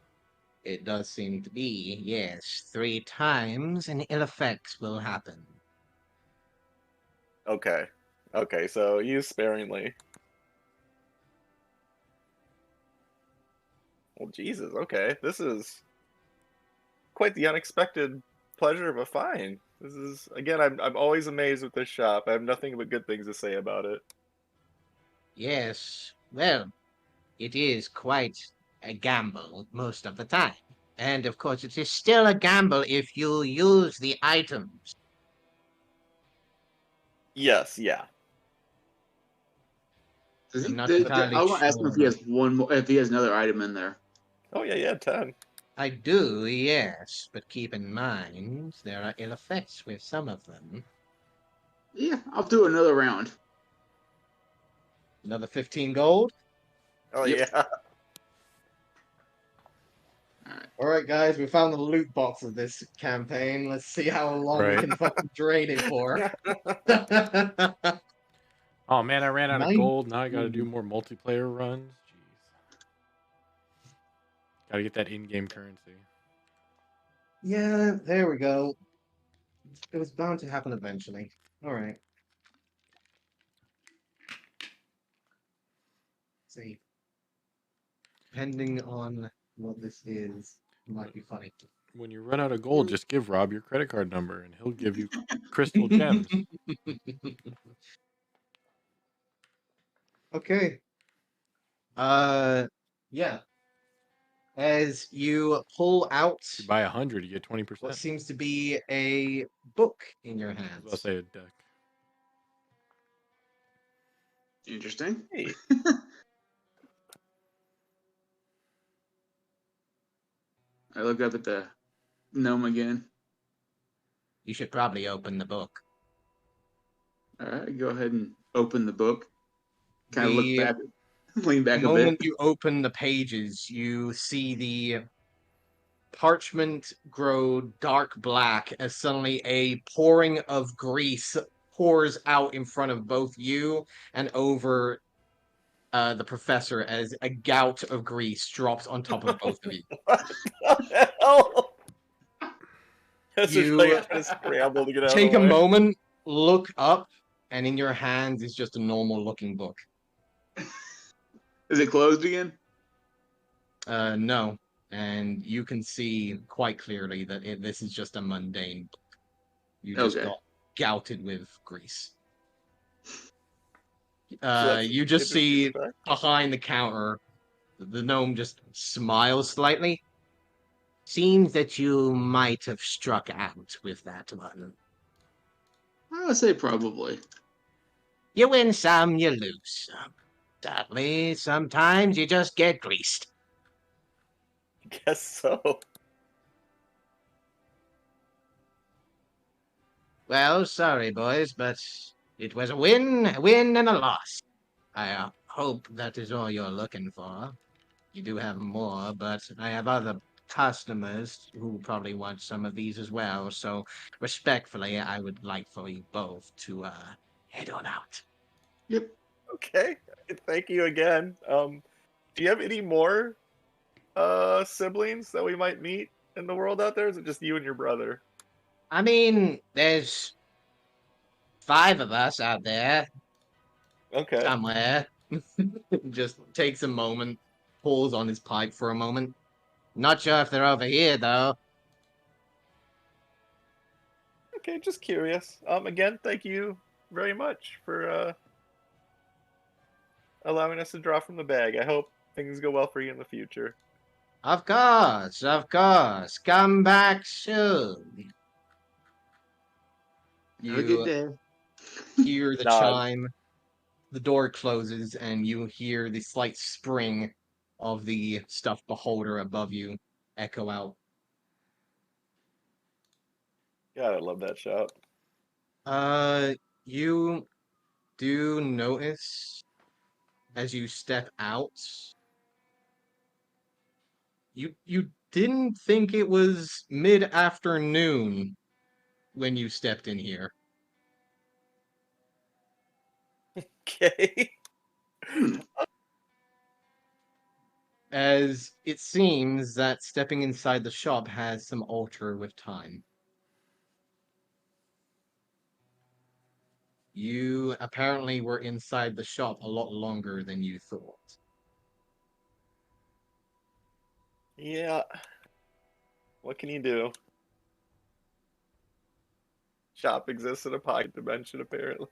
It does seem to be, yes. 3 times and ill effects will happen. Okay. Okay, so use sparingly. Well, Jesus, okay. This is quite the unexpected pleasure of a find. This is, again, I'm always amazed with this shop. I have nothing but good things to say about it. Yes, well, it is quite a gamble most of the time. And of course, it is still a gamble if you use the items. Yes, yeah. Does he, I'm not I entirely want to ask him if he sure. has one more, if he has another item in there. Oh, yeah, 10. I do, yes, but keep in mind there are ill effects with some of them. Yeah, I'll do another round. Another 15 gold. Oh, Yep. yeah. All right, guys, we found the loot box of this campaign. Let's see how long we Right. can fucking drain it for. Oh man, I ran out of Nine- gold. Now I got to do more multiplayer runs. Jeez. Got to get that in-game currency. Yeah, there we go. It was bound to happen eventually. All right. See. Depending on what this is, it might be funny. When you run out of gold, just give Rob your credit card number, and he'll give you crystal gems. Okay. Yeah. As you pull out If you buy 100, you get 20%. what seems to be a book in your I was about to hands. say a deck. Interesting. Hey. I look up at the gnome again. You should probably open the book. All right, go ahead and open the book. Kind of look The back, lean back a moment bit. you open the pages, you see the parchment grow dark black as suddenly a pouring of grease pours out in front of both you and over the professor as a gout of grease drops on top of both of you. What the hell? This is You like trying to scramble to get out take of a the way. moment, look up, and in your hands is just a normal looking book. Is it closed again? No. And you can see quite clearly that this is just a mundane book. You just Okay. got gouted with grease. that's You just interesting see fact. behind the counter, the gnome just smiles slightly. Seems that you might have struck out with that one. I would say probably. You win some, you lose some. Sadly, sometimes you just get greased. Guess so. Well, sorry, boys, but it was a win, and a loss. I hope that is all you're looking for. You do have more, but I have other customers who probably want some of these as well. So, respectfully, I would like for you both to head on out. Yep. Okay. Thank you again. Do you have any more siblings that we might meet in the world out there? Or is it just you and your brother? I mean, there's 5 of us out there Okay. somewhere. Just takes a moment, pulls on his pipe for a moment. Not sure if they're over here though. Okay, just curious. Again, thank you very much for allowing us to draw from the bag. I hope things go well for you in the future. Of course, of course. Come back soon. Have a good You day. hear the Nod. chime. The door closes, and you hear the slight spring of the stuffed beholder above you echo out. God, I love that shot. You do notice as you step out. You didn't think it was mid-afternoon when you stepped in here. Okay. Hmm. As it seems that stepping inside the shop has some alter with time. You apparently were inside the shop a lot longer than you thought. Yeah. What can you do? Shop exists in a pocket dimension, apparently.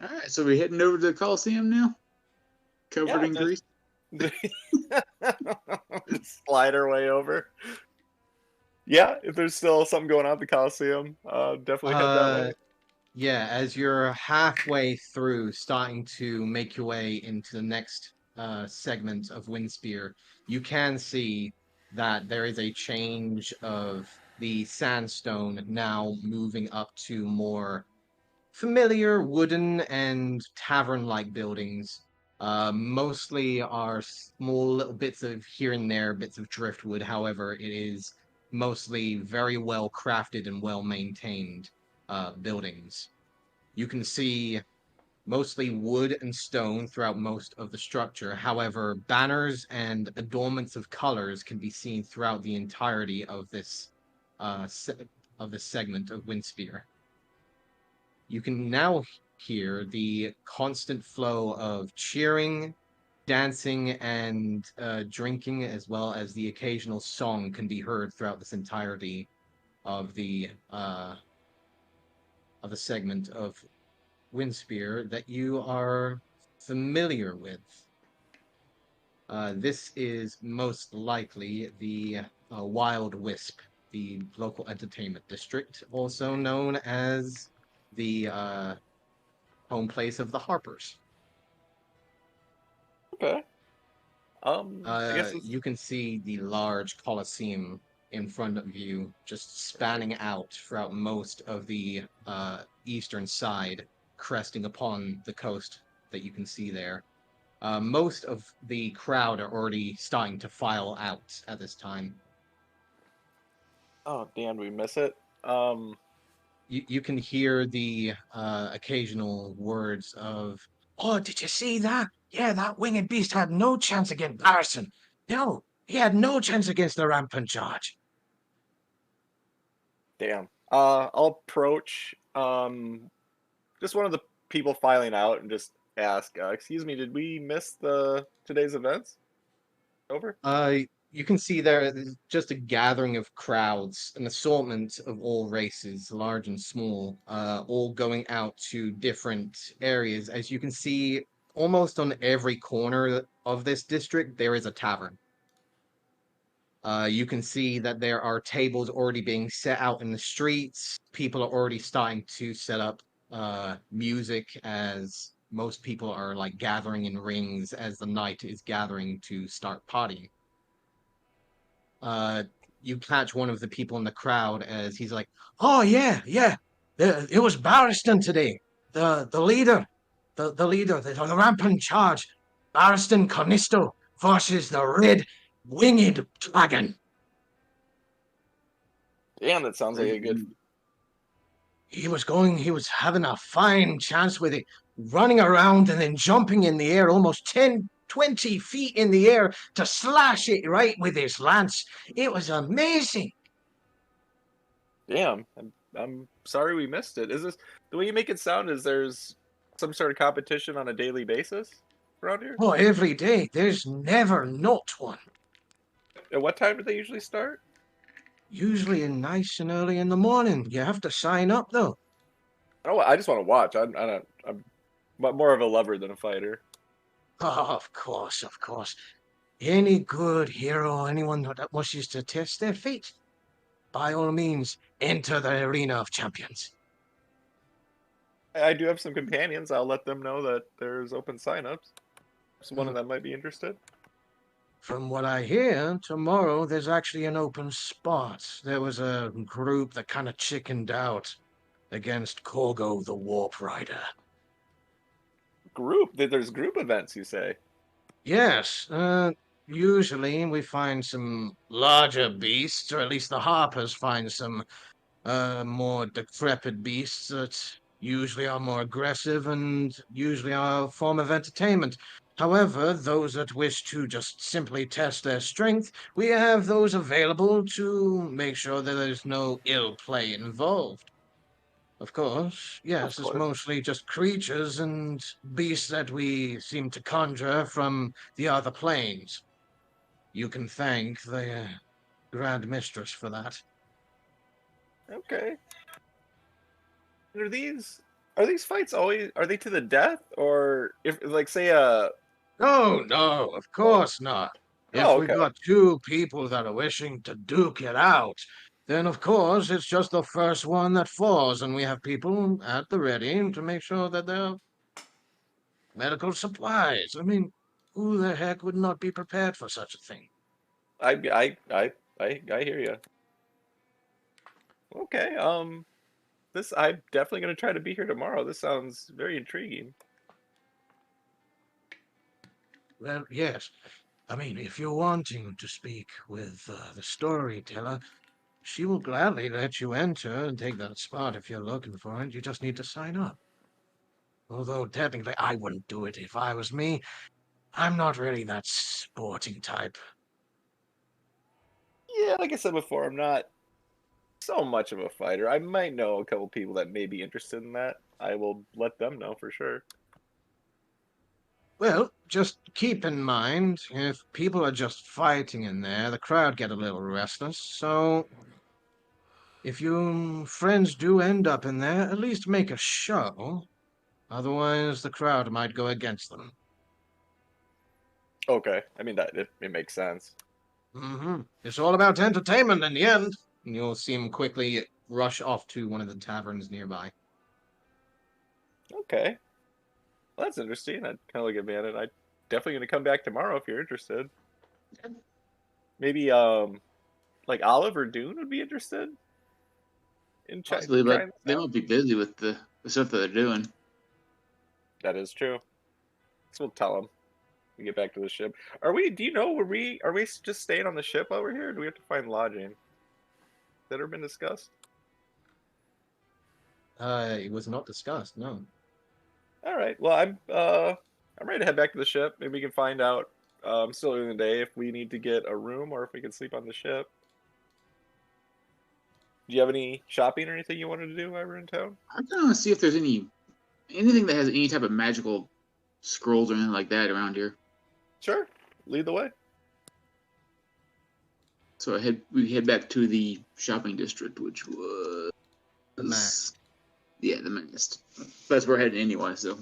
All right, so we're heading over to the Coliseum now? Covered Yeah, in grease? just slide our way over. Yeah, if there's still something going on at the Coliseum, definitely head that way. Yeah, as you're halfway through, starting to make your way into the next segment of Windspear, you can see that there is a change of the sandstone now moving up to more familiar wooden and tavern-like buildings. Mostly are small little bits of here and there, bits of driftwood. However, it is mostly very well crafted and well maintained buildings. You can see mostly wood and stone throughout most of the structure. However, banners and adornments of colors can be seen throughout the entirety of this segment of Windspear. You can now hear the constant flow of cheering, dancing, and drinking, as well as the occasional song can be heard throughout this entirety of the segment of Windspear that you are familiar with. This is most likely the Wild Wisp, the local entertainment district, also known as the home place of the Harpers. Okay. I guess it's... You can see the large Colosseum in front of you, just spanning out throughout most of the eastern side, cresting upon the coast that you can see there. Most of the crowd are already starting to file out at this time. Oh, damn, we miss it. You can hear the occasional words of, Oh, did you see that? Yeah, that winged beast had no chance against Barrison. No, he had no chance against the rampant charge. Damn. I'll approach just one of the people filing out and just ask, excuse me, did we miss today's events? Over? you can see there is just a gathering of crowds, an assortment of all races, large and small, all going out to different areas. As you can see, almost on every corner of this district, there is a tavern. You can see that there are tables already being set out in the streets. People are already starting to set up music, as most people are like gathering in rings as the night is gathering to start partying. You catch one of the people in the crowd as he's like, Oh, yeah, yeah. It was Barristan today. The leader. The leader, the rampant charge. Barristan Cornisto versus the red winged dragon. Damn, that sounds like a good... He was having a fine chance with it, running around and then jumping in the air almost 10, 20 feet in the air to slash it right with his lance. It was amazing. Damn, I'm sorry we missed it. Is this... The way you make it sound is there's some sort of competition on a daily basis around here? Oh, every day. There's never not one. At what time do they usually start? Usually nice and early in the morning. You have to sign up, though. I just want to watch. I'm more of a lover than a fighter. Oh, of course, of course. Any good hero, anyone that wishes to test their feet, by all means, enter the arena of champions. I do have some companions. I'll let them know that there's open signups. So one of them might be interested. From what I hear, tomorrow there's actually an open spot. There was a group that kind of chickened out against Korgo the Warp Rider. Group? There's group events, you say? Yes, usually we find some larger beasts, or at least the Harpers find some more decrepit beasts that usually are more aggressive and usually are a form of entertainment. However, those that wish to just simply test their strength, we have those available to make sure that there's no ill play involved. Of course, yes, it's mostly just creatures and beasts that we seem to conjure from the other planes. You can thank the Grand Mistress for that. Okay. Are these fights always, are they to the death, or if like say No, of course not. If we've got two people that are wishing to duke it out, then of course it's just the first one that falls, and we have people at the ready to make sure that they're medical supplies. I mean, who the heck would not be prepared for such a thing? I hear you. Okay. I'm definitely going to try to be here tomorrow. This sounds very intriguing. Well, yes. I mean, if you're wanting to speak with the storyteller, she will gladly let you enter and take that spot if you're looking for it. You just need to sign up. Although technically I wouldn't do it if I was me. I'm not really that sporting type. Yeah, like I said before, I'm not so much of a fighter. I might know a couple people that may be interested in that. I will let them know for sure. Well, just keep in mind, if people are just fighting in there, the crowd get a little restless, so if you friends do end up in there, at least make a show. Otherwise, the crowd might go against them. Okay, I mean that it makes sense. It's all about entertainment in the end. And you'll see him quickly rush off to one of the taverns nearby. Okay, well, that's interesting. I'd kind of look at man, and I definitely gonna come back tomorrow if you're interested. Maybe like Olive or Dune would be interested in Possibly, but trying this they out. might be busy with the stuff that they're doing. That is true. So we'll tell them. We get back to the ship. Are we? Do you know? Are we just staying on the ship while we're here? Or do we have to find lodging? Has that ever been discussed? It was not discussed, no. All right. Well, I'm ready to head back to the ship. Maybe we can find out still in the day if we need to get a room or if we can sleep on the ship. Do you have any shopping or anything you wanted to do while we're in town? I kind of want to see if there's anything that has any type of magical scrolls or anything like that around here. Sure. Lead the way. So we head back to the shopping district, which was The mast. Yeah, the mast. That's where we're heading anyway. So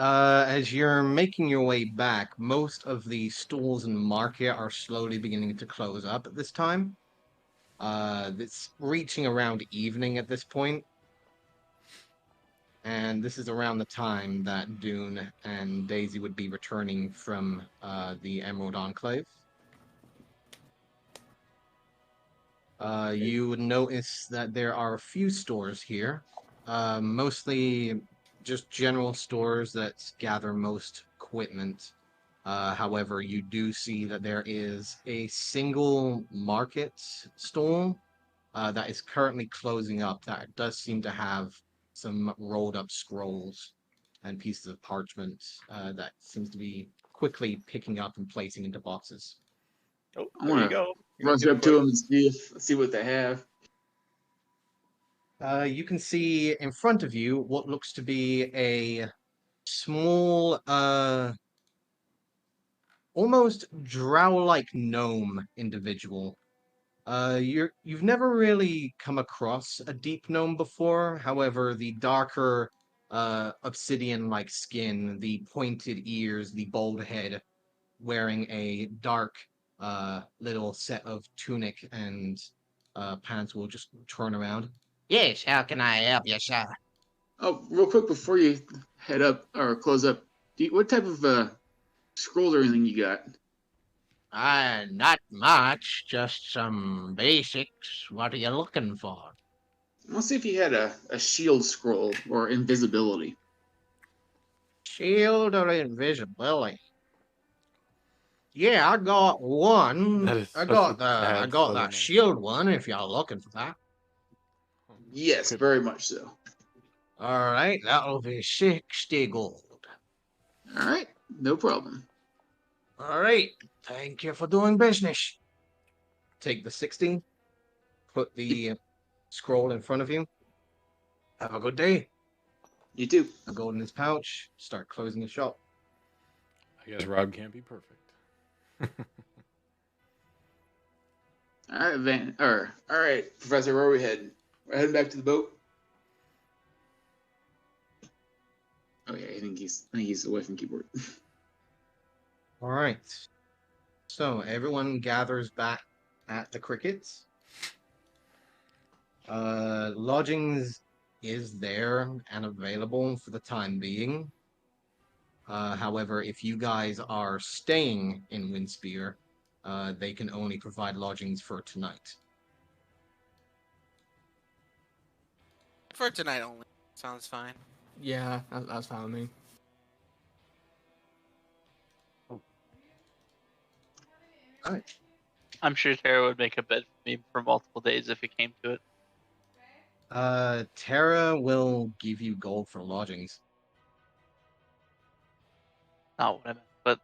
As you're making your way back, most of the stalls in the market are slowly beginning to close up at this time. It's reaching around evening at this point. And this is around the time that Dune and Daisy would be returning from the Emerald Enclave. You would notice that there are a few stores here, mostly just general stores that gather most equipment. However, you do see that there is a single market stall that is currently closing up that does seem to have some rolled up scrolls and pieces of parchment that seems to be quickly picking up and placing into boxes. Oh, I there you want to go. rush up to them and see what they have. You can see in front of you what looks to be a small, almost drow-like gnome individual. You've never really come across a deep gnome before. However, the darker, obsidian-like skin, the pointed ears, the bald head, wearing a dark, little set of tunic and pants will just turn around. Yes, how can I help you, sir? Oh, real quick before you head up or close up, what type of scrolls or anything you got? Not much, just some basics. What are you looking for? I'll see if you had a shield scroll or invisibility. Shield or invisibility? Yeah, I got one. That is I such a got I bad got southern that accent. shield one if y'all looking for that. Yes, Could- very much so. All right, that'll be 60 gold. All right, no problem. All right, thank you for doing business. Take the 60, put the scroll in front of you. Have a good day. You too. A gold in his pouch. Start closing the shop. I guess Rob can't be perfect. All right, all right, Professor. Where are we heading? We're heading back to the boat. Oh yeah, I think he's away from keyboard. All right. So everyone gathers back at the crickets. Lodgings is there and available for the time being. However, if you guys are staying in Windspear, they can only provide lodgings for tonight. For tonight only. Sounds fine. Yeah, that's fine with me. Alright. I'm sure Tara would make a bed for me for multiple days if it came to it. Tara will give you gold for lodgings. Not what I meant, but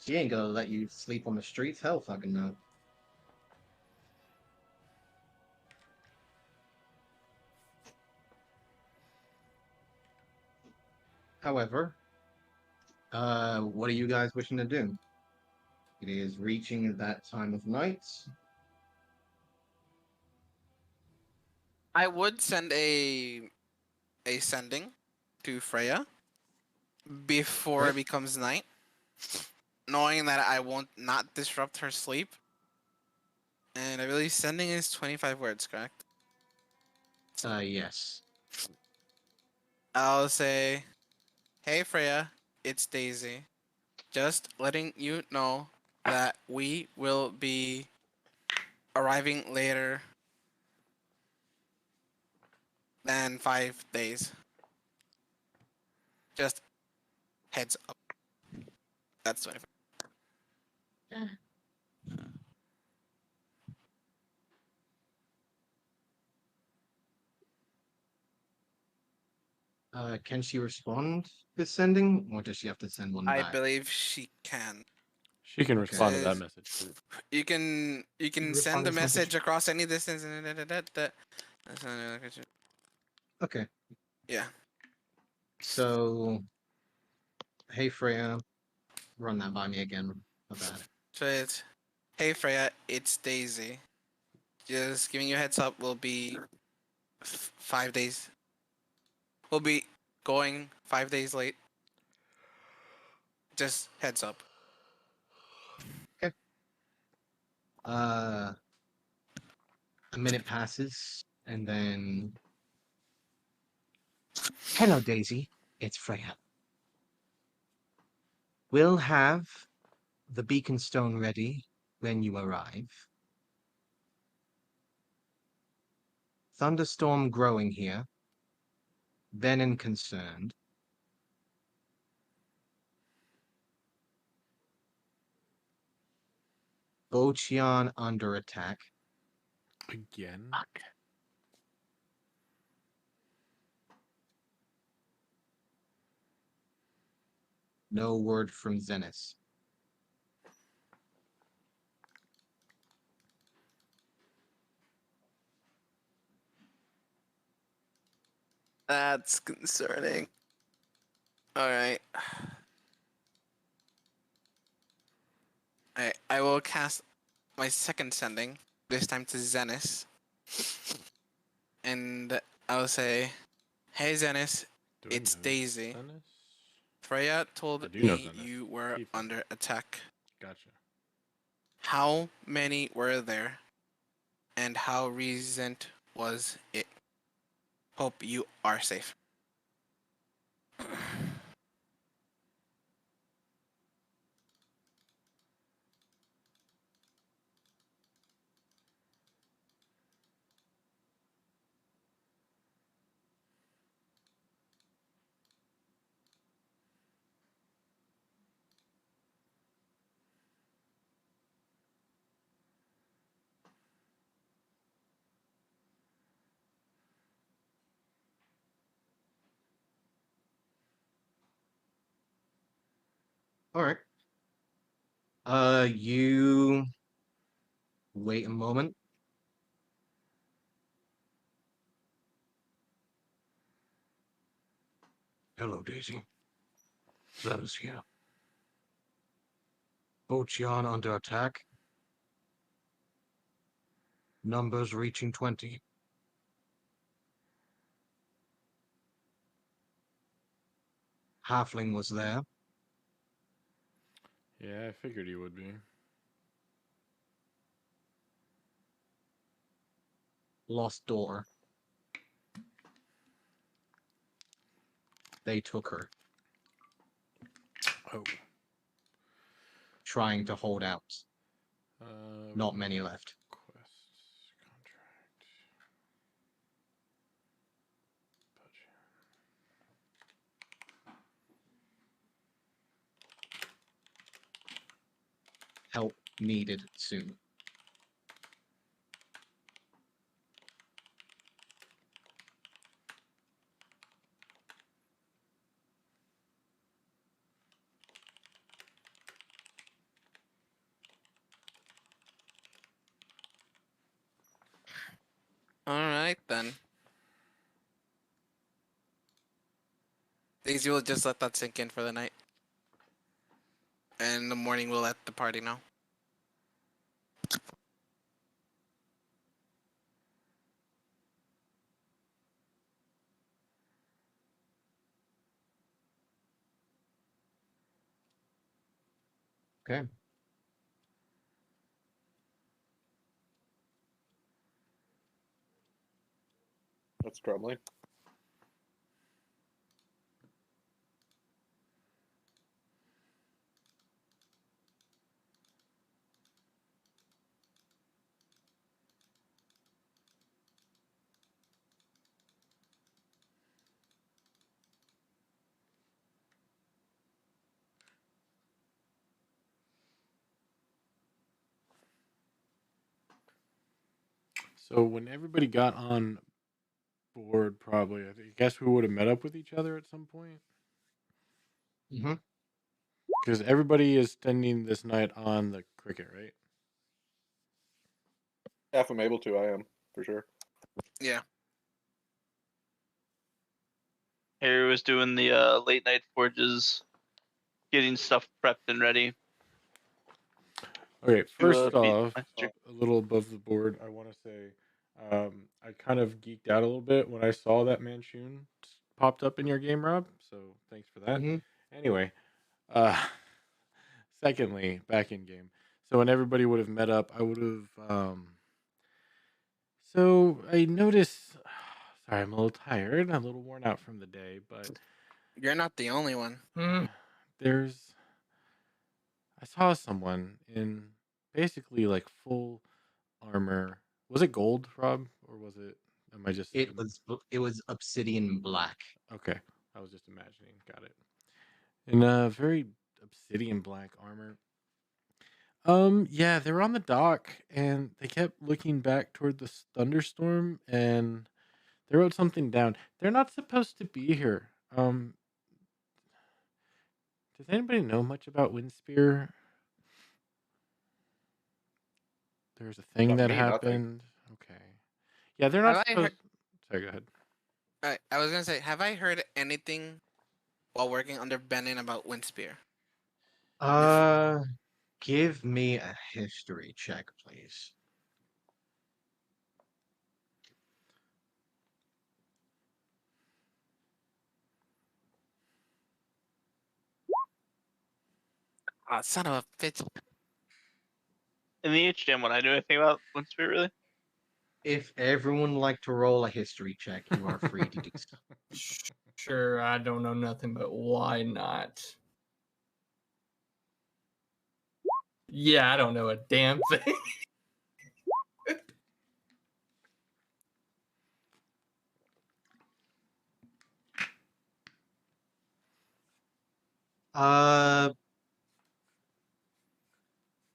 She ain't gonna let you sleep on the streets. Hell fucking no. However, what are you guys wishing to do? It is reaching that time of night. I would send a sending to Freya before Okay. it becomes night, knowing that I won't not disrupt her sleep. And I believe sending is 25 words, correct? Yes. I'll say, "Hey Freya, it's Daisy. Just letting you know that we will be arriving later than 5 days. Just heads up." That's 25. Can she respond to sending, or does she have to send one I back? believe she can. She can Okay. respond to that Says- message too. You can respond send to the this message? message across any distance. Okay. Yeah. So, hey Freya, run that by me again. My bad. So it's, "Hey Freya, it's Daisy. Just giving you a heads up. We'll be 5 days. We'll be going 5 days late. Just heads up." A minute passes, and then. Hello, Daisy. It's Freya. We'll have the beacon stone ready when you arrive. Thunderstorm growing here. Venom concerned. Ocheon under attack. Again? No word from Zenith. That's concerning. All right. I will cast my second sending, this time to Zenith. And I'll say, "Hey Zenith, Do I it's know Daisy. Zenith? Freya I told do know me Zenith. you were Tiefling. under attack. Gotcha. How many were there? And how recent was it? Hope you are safe." Alright. You wait a moment. Hello, Daisy. Zenith here. Ocheon under attack. Numbers reaching 20. Halfling was there. Yeah, I figured he would be. Lost daughter. They took her, Oh. trying to hold out. Not many left. Quests, contract, budget. Help needed soon. All right then. Daisy will just let that sink in for the night, and in the morning we'll let the party know. Okay. That's troubling. So when everybody got on board, probably, I guess we would have met up with each other at some point. Mm-hmm. Because everybody is spending this night on the cricket, right? If I'm able to, I am for sure. Yeah. Harry was doing the late night forges, getting stuff prepped and ready. Okay, first beat off, Master. a little above the board, I want to say I kind of geeked out a little bit when I saw that Manchun popped up in your game, Rob. So thanks for that. Mm-hmm. Anyway, uh, secondly, back in game. So when everybody would have met up, I would have. So I noticed. Sorry, I'm a little tired, a little worn out from the day, but You're not the only one. there's. I saw someone in basically like full armor. Was it gold, Rob, or was it? Am I just? It was obsidian black. Okay, I was just imagining. Got it. In a very obsidian black armor. Yeah, they were on the dock and they kept looking back toward the thunderstorm and they wrote something down. They're not supposed to be here. Does anybody know much about Windspear? There's a thing Not that me, nothing. happened. Okay. Yeah, they're not Have I supposed. heard? Sorry, go ahead. I was gonna say, have I heard anything while working under Benin about Windspear? Give me a history check, please. Ah, son of a bitch. In the HDM one, I knew anything about Windspear really. If everyone would like to roll a history check, you are free to do so. Sure, I don't know nothing, but why not? Yeah, I don't know a damn thing.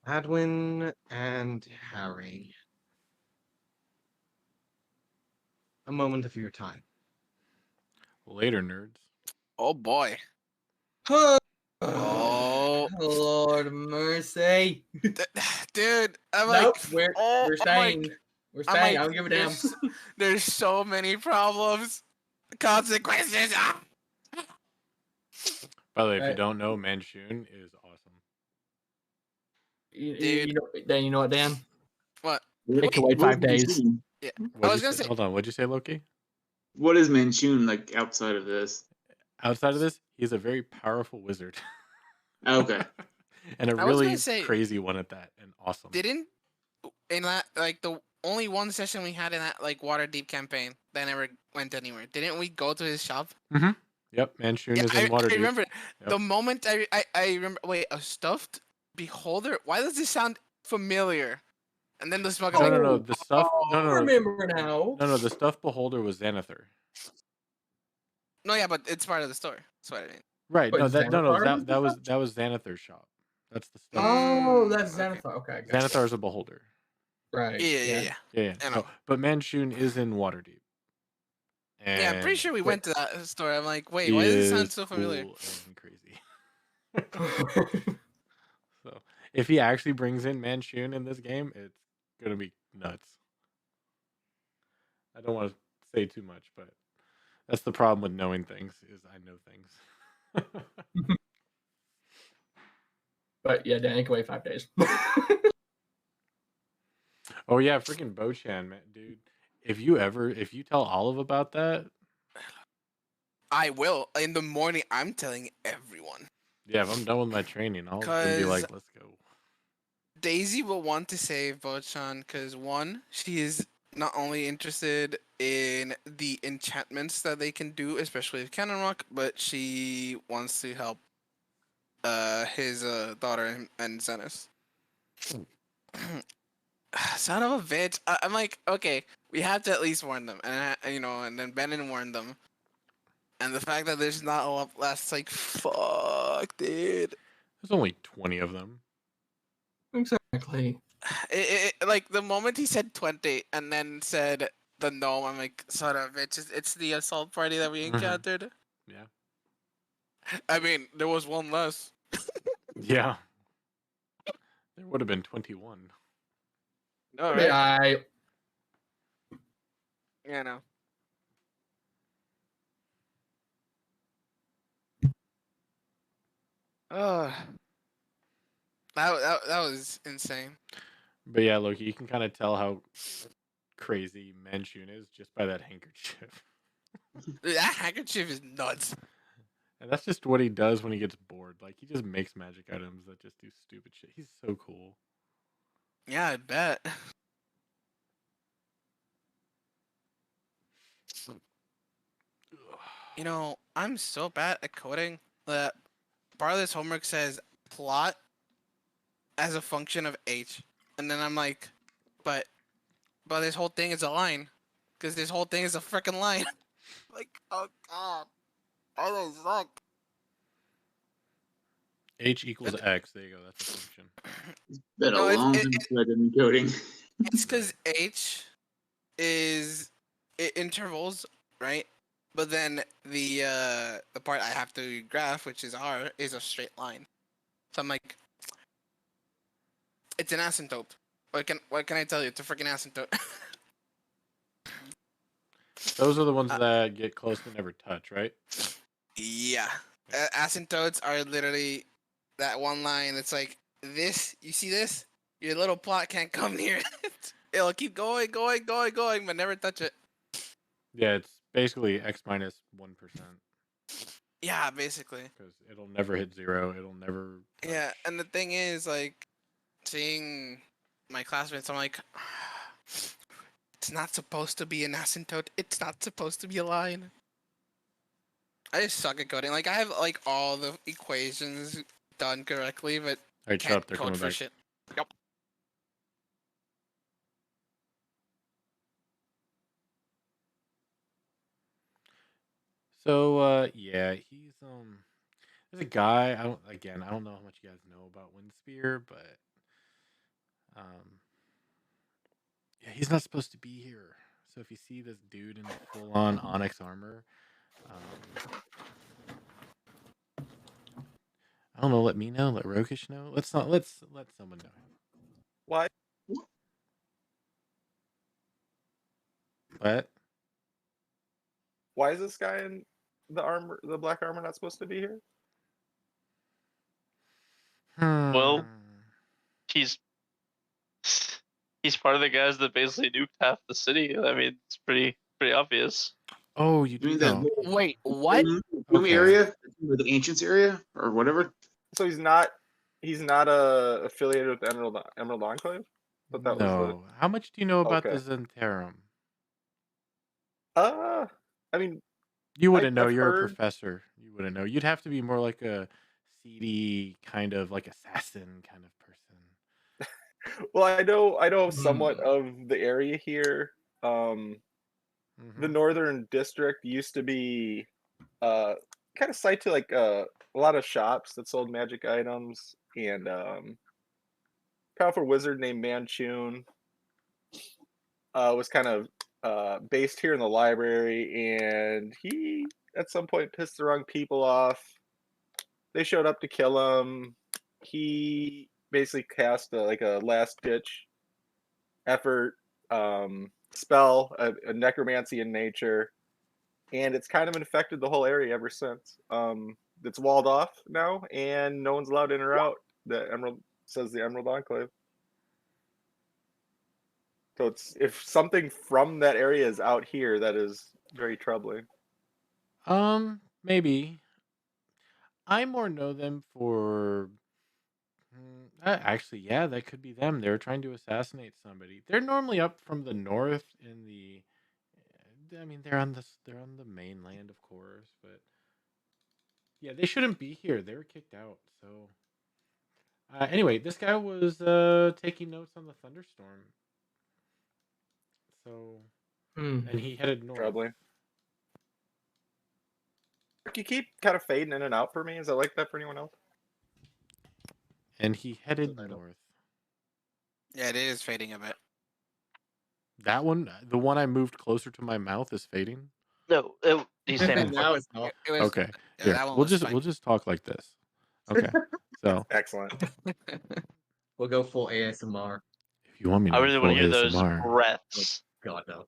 Adwin and Harry. A moment of your time. Later, nerds. Oh boy. Oh, Oh. Lord mercy. Dude, I'm Nope, like, we're oh, I'm staying. like, We're I'm staying. like, I don't give a damn. there's so many problems, consequences. Ah! By the way, if you Right. don't know, Manchun is awesome. Dude. You know what, Dan? What? It can wait What is 5 days. Manchun? Yeah. What'd was you gonna say? say- Hold on. What'd you say, Loki? What is Manchun like outside of this? Outside of this, he's a very powerful wizard. Okay. And a I was really gonna say- crazy one at that, and awesome. Didn't in that like the only one session we had in that like water deep campaign that never went anywhere? Didn't we go to his shop? Yep, Manchun Yeah, is in I Waterdeep. remember Yep. the moment I remember. Wait, a stuffed beholder? Why does this sound familiar. And then the smoke, I'm No, like, no, no. The stuff. No, I no, no, remember now. no, no. The stuff beholder was Xanathar. no, yeah, but it's part of the story. That's what I mean. Right. But No, no. Xanathar was the That was Xanathar's shop. That's the stuff. Oh, that's Okay. Xanathar. Okay, I got it. Xanathar's a beholder. Right. Yeah. Yeah, yeah. I No, know. but Manchun is in Waterdeep. And Yeah, I'm pretty sure we went to that store. I'm like, wait, he why does it is sound so familiar? cool and crazy. So if he actually brings in Manchun in this game, it's gonna be nuts. I don't want to say too much, but that's the problem with knowing things is I know things. But yeah, Dan, can wait 5 days. Oh yeah, freaking Bochan, man, dude. If you tell Olive about that, I will. In the morning, I'm telling everyone. yeah, if I'm done with my training, I'll gonna be 'Cause like, let's go. Daisy will want to save Bochan because one, she is not only interested in the enchantments that they can do, especially with Cannon Rock, but she wants to help his daughter and Zenis. Son of a bitch! I'm like, okay, we have to at least warn them, and and then Benin warned them, and the fact that there's not a lot left, like, fuck, dude. There's only 20 of them. Exactly. Like the moment he said 20 and then said the gnome, I'm like, son of a bitch, it's the assault party that we encountered. Yeah. I mean, there was one less. Yeah. There would have been 21. All I mean, right. Yeah, no. Oh, that was insane. But yeah, Loki, you can kind of tell how crazy Manchun is just by that handkerchief. Dude, that handkerchief is nuts. And that's just what he does when he gets bored. Like, he just makes magic items that just do stupid shit. He's so cool. Yeah, I bet. You know, I'm so bad at coding that part of this homework says plot as a function of H. And then I'm like, but this whole thing is a line. Because this whole thing is a freaking line. Like, oh god. Oh, that suck. H equals X. There you go. That's a function. It's been a No, long time since I've been coding. It's because H is intervals, right? But then the part I have to graph, which is R, is a straight line. So I'm like, it's an asymptote. What can I tell you? It's a freaking asymptote. Those are the ones that get close to never touch, right? Yeah. Asymptotes are literally that one line that's like, this, you see this? Your little plot can't come near it. It'll keep going, but never touch it. Yeah, it's basically X minus 1%. Yeah, basically. Because it'll never hit 0. It'll never touch. Yeah, and the thing is, like, seeing my classmates, I'm like, it's not supposed to be an asymptote. It's not supposed to be a line. I just suck at coding. Like, I have, like, all the equations done correctly, but Alright, shut can't up. They're code coming for back. shit. Yep. So, yeah, he's, there's a guy, I don't know how much you guys know about Windspear, but, yeah, he's not supposed to be here. So if you see this dude in full-on onyx armor, I don't know, let me know, let Rokish know. Let someone know. Why? What? Why is this guy in the black armor, not supposed to be here? Well, he's part of the guys that basically nuked half the city. I mean, it's pretty obvious. Oh, you You do mean that know. Wait, what? room Okay. area, the Ancients area, or whatever? So he's not affiliated with the Emerald Enclave? But that was No. How much do you know about Okay. the Zentarum? I mean, You wouldn't know. I've You're a heard- professor. You wouldn't know. You'd have to be more like a seedy kind of like assassin kind of person. Well, I know somewhat of the area here. The Mhm. Northern District used to be kind of site to like a lot of shops that sold magic items, and powerful wizard named Manchun was kind of based here in the library, and he at some point pissed the wrong people off. They showed up to kill him. He basically cast like a last ditch effort spell, a necromancy in nature, and it's kind of infected the whole area ever since. It's walled off now, and no one's allowed in or out. The Emerald says the Emerald Enclave. So it's if something from that area is out here, that is very troubling. Maybe. I more know them for. Actually, yeah, that could be them. They're trying to assassinate somebody. They're normally up from the north in the. I mean, they're on the mainland, of course, but yeah, they shouldn't be here. They were kicked out. So anyway, this guy was taking notes on the thunderstorm. So and he headed north. Troubling. You keep kind of fading in and out for me. Is that like that for anyone else? And he headed I don't- north. Yeah, it is fading a bit. That one, the one I moved closer to my mouth, is fading. No, he's saying now it's not. It was, Okay, yeah, here that one we'll was just fine. we'll just talk like this. Okay, so Excellent. We'll go full ASMR. if you want me to I do really want full to hear those ASMR, breaths. God no.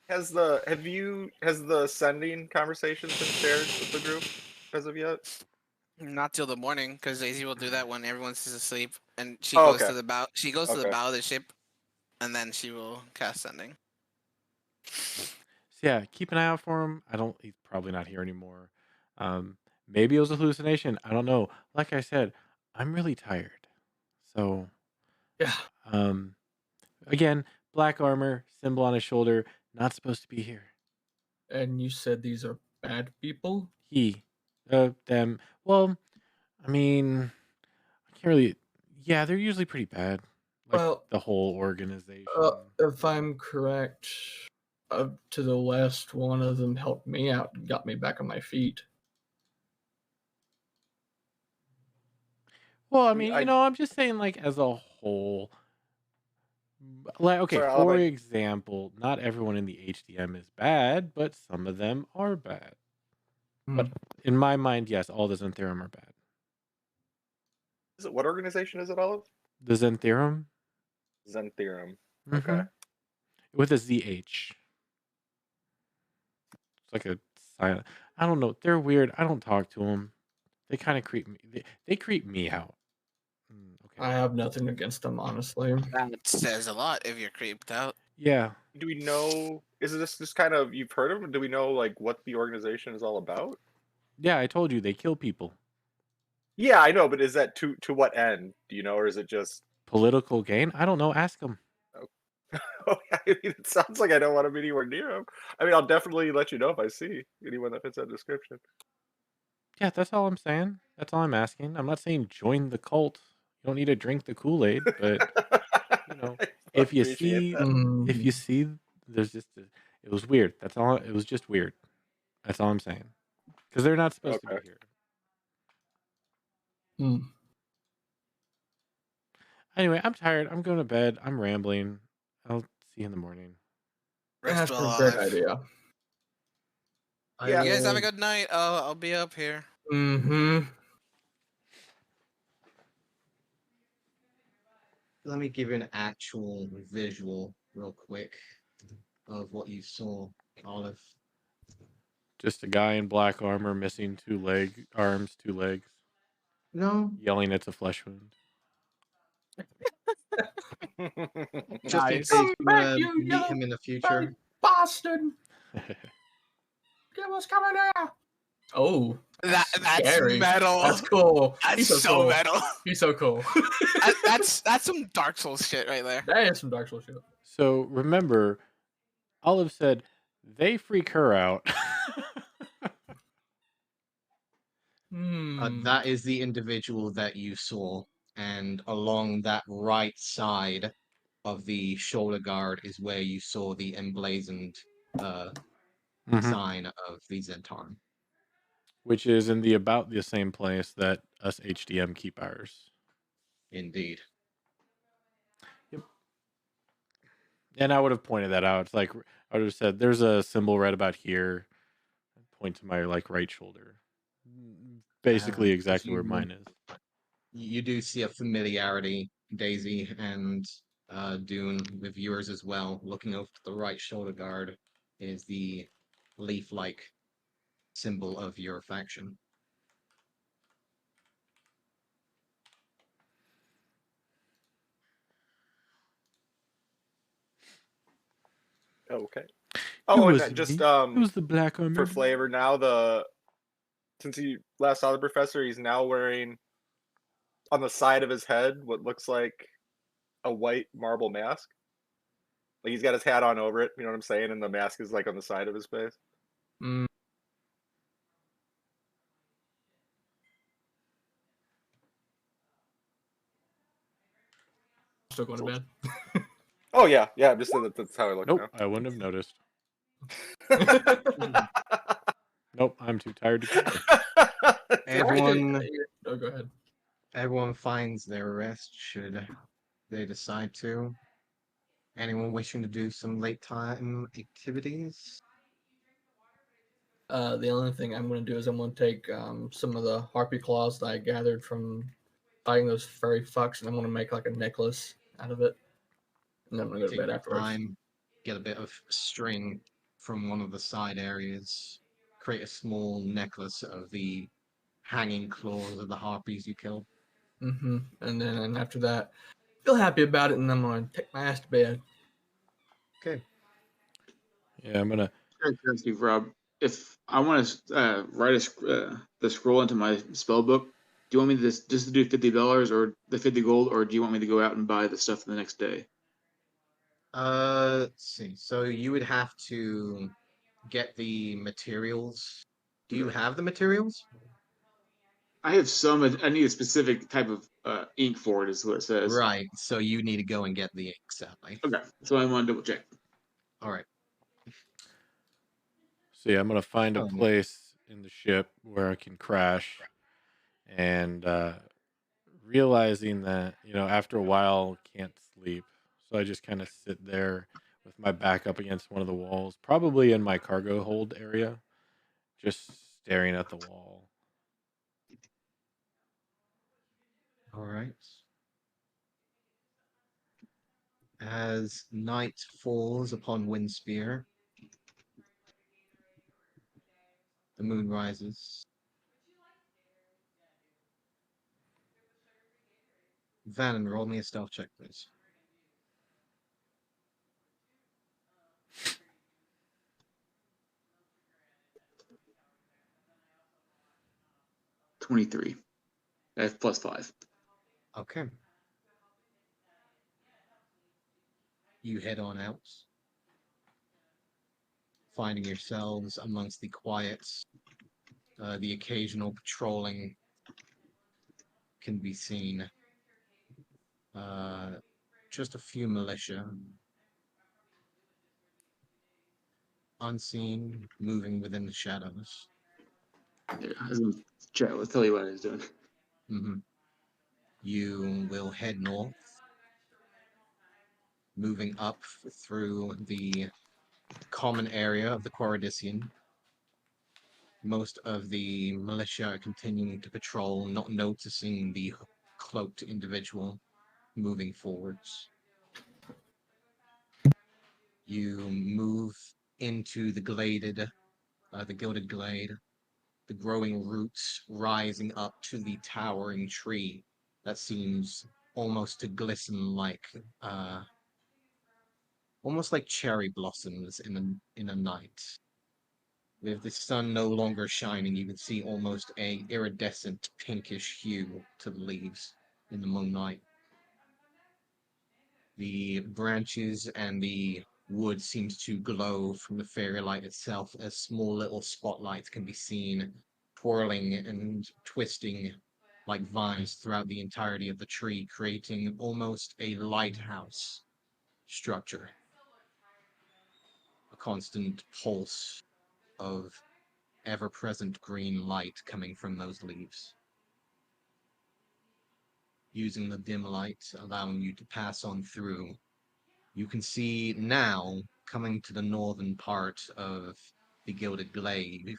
Has the sending conversations been shared with the group as of yet? Not till the morning, because Daisy will do that when everyone's asleep, and she Oh, goes okay. to the bow. She goes to the Okay. bow of the ship, and then she will cast sending. so yeah, keep an eye out for him. He's probably not here anymore. Maybe it was a hallucination. I don't know. Like I said, I'm really tired. So Yeah. again, black armor, symbol on his shoulder, not supposed to be here. And you said these are bad people? He, them. Well, I mean, I can't really. Yeah, they're usually pretty bad. Like Well, the whole organization. if I'm correct, to the last one of them helped me out and got me back on my feet. Well, I mean, I- I'm just saying, like, as a whole. Like, okay, Sorry, for example, not everyone in the HDM is bad, but some of them are bad. But in my mind, yes, all the Xantherum are bad. What organization is it, Olive? The Xantherum? Xantherum. Mhm. Okay. With a ZH. It's like a silent. I don't know. They're weird. I don't talk to them. They kind of creep me. They creep me out. I have nothing against them, honestly. That says a lot if you're creeped out. Yeah. Do we know? Is this just kind of you've heard of them? Do we know like what the organization is all about? Yeah, I told you they kill people. Yeah, I know, but is that to what end? Do you know, or is it just? Political gain? I don't know. Ask them. Oh, I mean, it sounds like I don't want to be anywhere near them. I mean, I'll definitely let you know if I see anyone that fits that description. Yeah, that's all I'm saying. That's all I'm asking. I'm not saying join the cult. You don't need to drink the Kool-Aid, but I if you appreciate see, that. if you see, there's just it was weird. That's all. It was just weird. That's all I'm saying. Because they're not supposed to be here. Anyway, I'm tired. I'm going to bed. I'm rambling. I'll see you in the morning. Rest That's well, a great Olive. idea. Yeah. You guys have a good night. I'll be up here. Let me give you an actual visual real quick of what you saw, Olive. Just a guy in black armor missing 2 arms, 2 legs, No, yelling it's a flesh wound. just in Nice. case you want to You meet yellow him in the future. bastard! Get what's coming there! Oh, That's scary. metal. That's cool. That's He's so so cool. metal. He's so cool. That's some Dark Souls shit right there. That is some Dark Souls shit. So remember, Olive said they freak her out. That is the individual that you saw. and along that right side of the shoulder guard is where you saw the emblazoned Mhm. sign of the Zentarn. Which is in the about the same place that us HDM keep ours. Indeed. Yep. And I would have pointed that out. It's like I would have said, "There's a symbol right about here." Point to my like right shoulder. Basically, exactly where mine is. You do see a familiarity, Daisy and Dune, with yours as well. Looking over to the right shoulder guard is the leaf-like symbol of your faction. Okay. It Oh, and wasn't just me. It was the black armor. for flavor, now since you last saw the professor, he's now wearing on the side of his head what looks like a white marble mask. Like he's got his hat on over it, you know what I'm saying? And the mask is like on the side of his face. Mm. Still going to bed. Oh yeah, yeah. I'm just saying that's how I look Nope, I wouldn't have noticed. now. Nope, I'm too tired to care. Everyone, Oh, go ahead. everyone finds their rest should they decide to. Anyone wishing to do some late time activities? The only thing I'm going to do is I'm going to take some of the harpy claws that I gathered from fighting those furry fucks, and I'm going to make like a necklace out of it. And then I'm going to go to Take bed your afterwards. time, get a bit of string from one of the side areas, create a small necklace of the hanging claws of the harpies you killed. Mm-hmm. And then after that, feel happy about it, and I'm going to take my ass to bed. Okay. Yeah, I'm gonna. Curiosity, Rob. If I want to write the scroll into my spell book, do you want me to just to do $50 or the 50 gold, or do you want me to go out and buy the stuff the next day? Let's see. So you would have to get the materials. Do you Okay. have the materials? I have some. I need a specific type of ink for it, is what it says. Right. So you need to go and get the ink, sadly. Okay, so I want to double check. All right. So yeah, I'm gonna find a Oh, place in the ship where I can crash, and realizing that after a while can't sleep, so I just kind of sit there with my back up against one of the walls, probably in my cargo hold area, just staring at the wall. all right. As night falls upon Windspear, the moon rises. Vannon, roll me a stealth check, please. $23. I have +5. Okay. You head on out, finding yourselves amongst the quiet. The occasional patrolling can be seen. Just a few militia, unseen, moving within the shadows. Yeah, I was in chat. Let's tell you what I was doing. Mm-hmm. You will head north, moving up through the common area of the Quaridician. Most of the militia are continuing to patrol, not noticing the cloaked individual moving forwards. You move into the gilded glade, the growing roots rising up to the towering tree that seems almost to glisten like almost like cherry blossoms in a night. With the sun no longer shining, you can see almost a iridescent pinkish hue to the leaves in the moonlight. The branches and the wood seems to glow from the fairy light itself as small little spotlights can be seen twirling and twisting like vines throughout the entirety of the tree, creating almost a lighthouse structure. A constant pulse of ever present green light coming from those leaves. Using the dim light, allowing you to pass on through, you can see now, coming to the northern part of the Gilded Glade,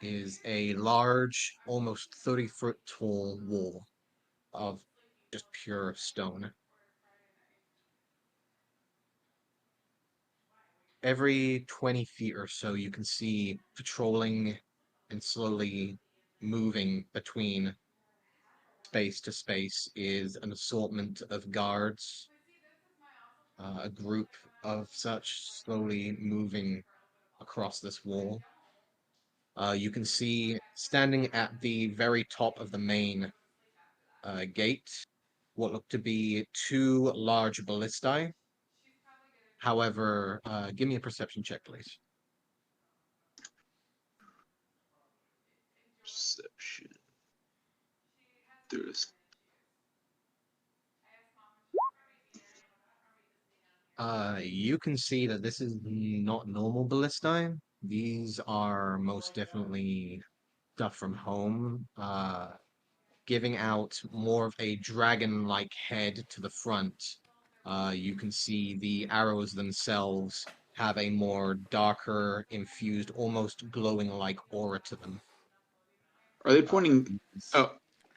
is a large, almost 30-foot tall wall of just pure stone. Every 20 feet or so, you can see patrolling and slowly moving between space to space is an assortment of guards, a group of such slowly moving across this wall. You can see standing at the very top of the main gate what look to be two large ballistae. However, give me a perception check, please. Perception. There's You can see that this is not normal ballistae. These are most definitely stuff from home, giving out more of a dragon-like head to the front. You can see the arrows themselves have a more darker, infused, almost glowing-like aura to them. Are they pointing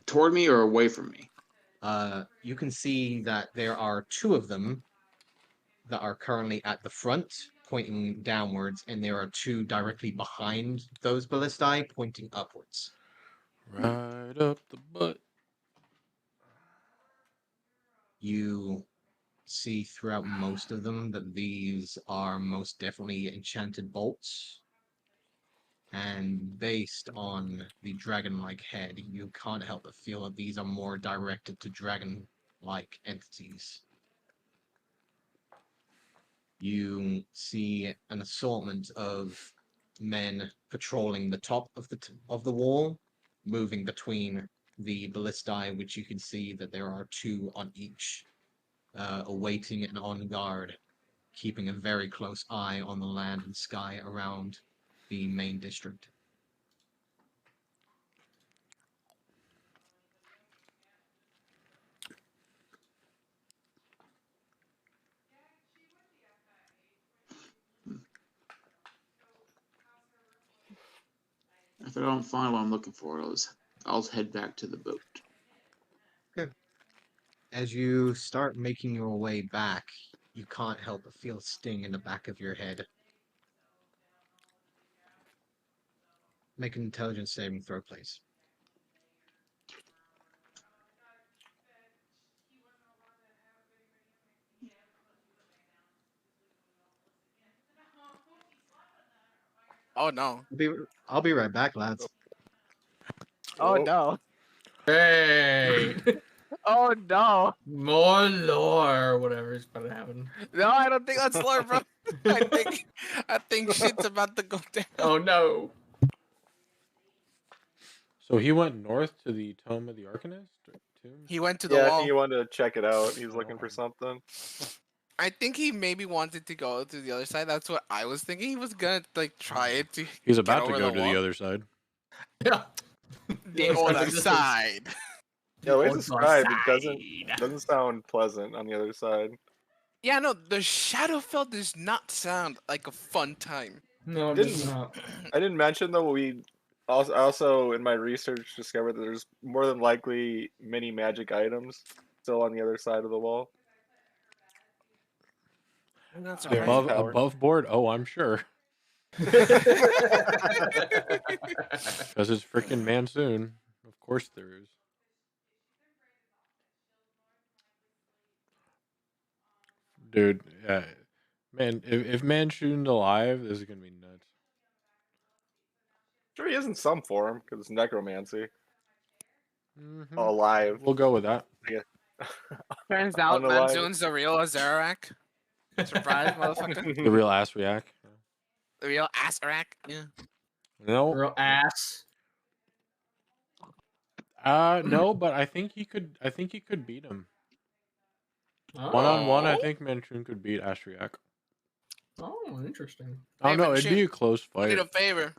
toward me or away from me? You can see that there are two of them that are currently at the front, pointing downwards, and there are two directly behind those ballistae, pointing upwards. Right up the butt. You see throughout most of them that these are most definitely enchanted bolts. And based on the dragon-like head, you can't help but feel that these are more directed to dragon-like entities. You see an assortment of men patrolling the top of the wall, moving between the ballistae, which you can see that there are two on each, awaiting and on guard, keeping a very close eye on the land and sky around the main district. If I don't find what I'm looking for, I'll head back to the boat. Okay. As you start making your way back, you can't help but feel a sting in the back of your head. Make an intelligence saving throw, please. Oh no. I'll be right back, lads. Oh Oh. no. Hey, Oh no. more lore, whatever is about to happen. No, I don't think that's lore, bro. I think shit's about to go down. Oh no. So he went north to the Tome of the Arcanist? Or tomb? He went to the Yeah, I wall. think he wanted to check it out. He was looking for something. I think he maybe wanted to go to the other side. That's what I was thinking. He was gonna like try it to. He's get about to over go to wall. the other side. Yeah. The other side. Yeah, the way it's other described, side. it doesn't sound pleasant on the other side. Yeah, no, the Shadowfell does not sound like a fun time. No, it Didn't- does not. I didn't mention though, we also in my research discovered that there's more than likely many magic items still on the other side of the wall. That's They're alright. Power. Above board? Oh, I'm sure. Because it's freaking Mansoon. Of course there is. Dude, man, if Mansoon's alive, this is going to be nuts. Sure, he is in some form because it's necromancy. Mhm. Alive. We'll go with that. Turns out Unalive. Manzoon's the real Azarak. Surprise, motherfucker. The real ass react. The real Azarak. Yeah. No, Real ass. No, but I think he could. I think he could beat him Oh, 1-on-1. I think Manchun could beat Astriak. oh, interesting. I don't know. Hey, It'd be a close You did fight. a favor.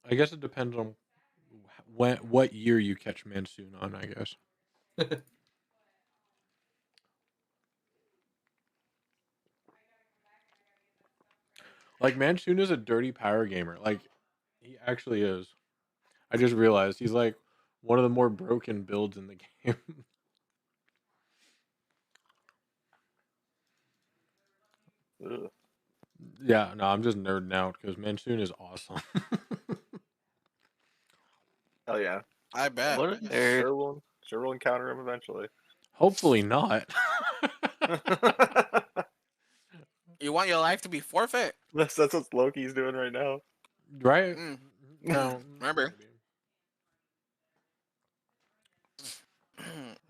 I guess it depends on what year you catch Mansoon on. I guess. Like Mansoon is a dirty power gamer. Like he actually is. I just realized he's like one of the more broken builds in the game. Ugh. Yeah, no, I'm just nerding out because Mansoon is awesome. Hell yeah. I bet. What a nerd. Sure we'll encounter him eventually. Hopefully not. You want your life to be forfeit? That's what Loki's doing right now. Right? Mm. No. Remember.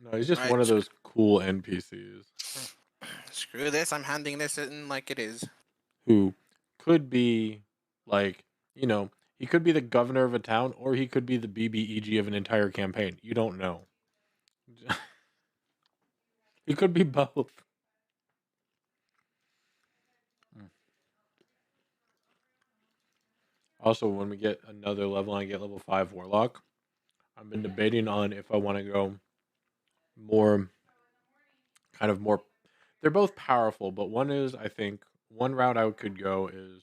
No, he's just Right. one of those cool NPCs Screw this. I'm handing this in like it is. who could be like, he could be the governor of a town or he could be the BBEG of an entire campaign. You don't know. He could be both. Also, when we get another level and I get level 5 Warlock, I've been debating on if I want to go more, kind of more. They're both powerful, but one is, I think, one route I could go is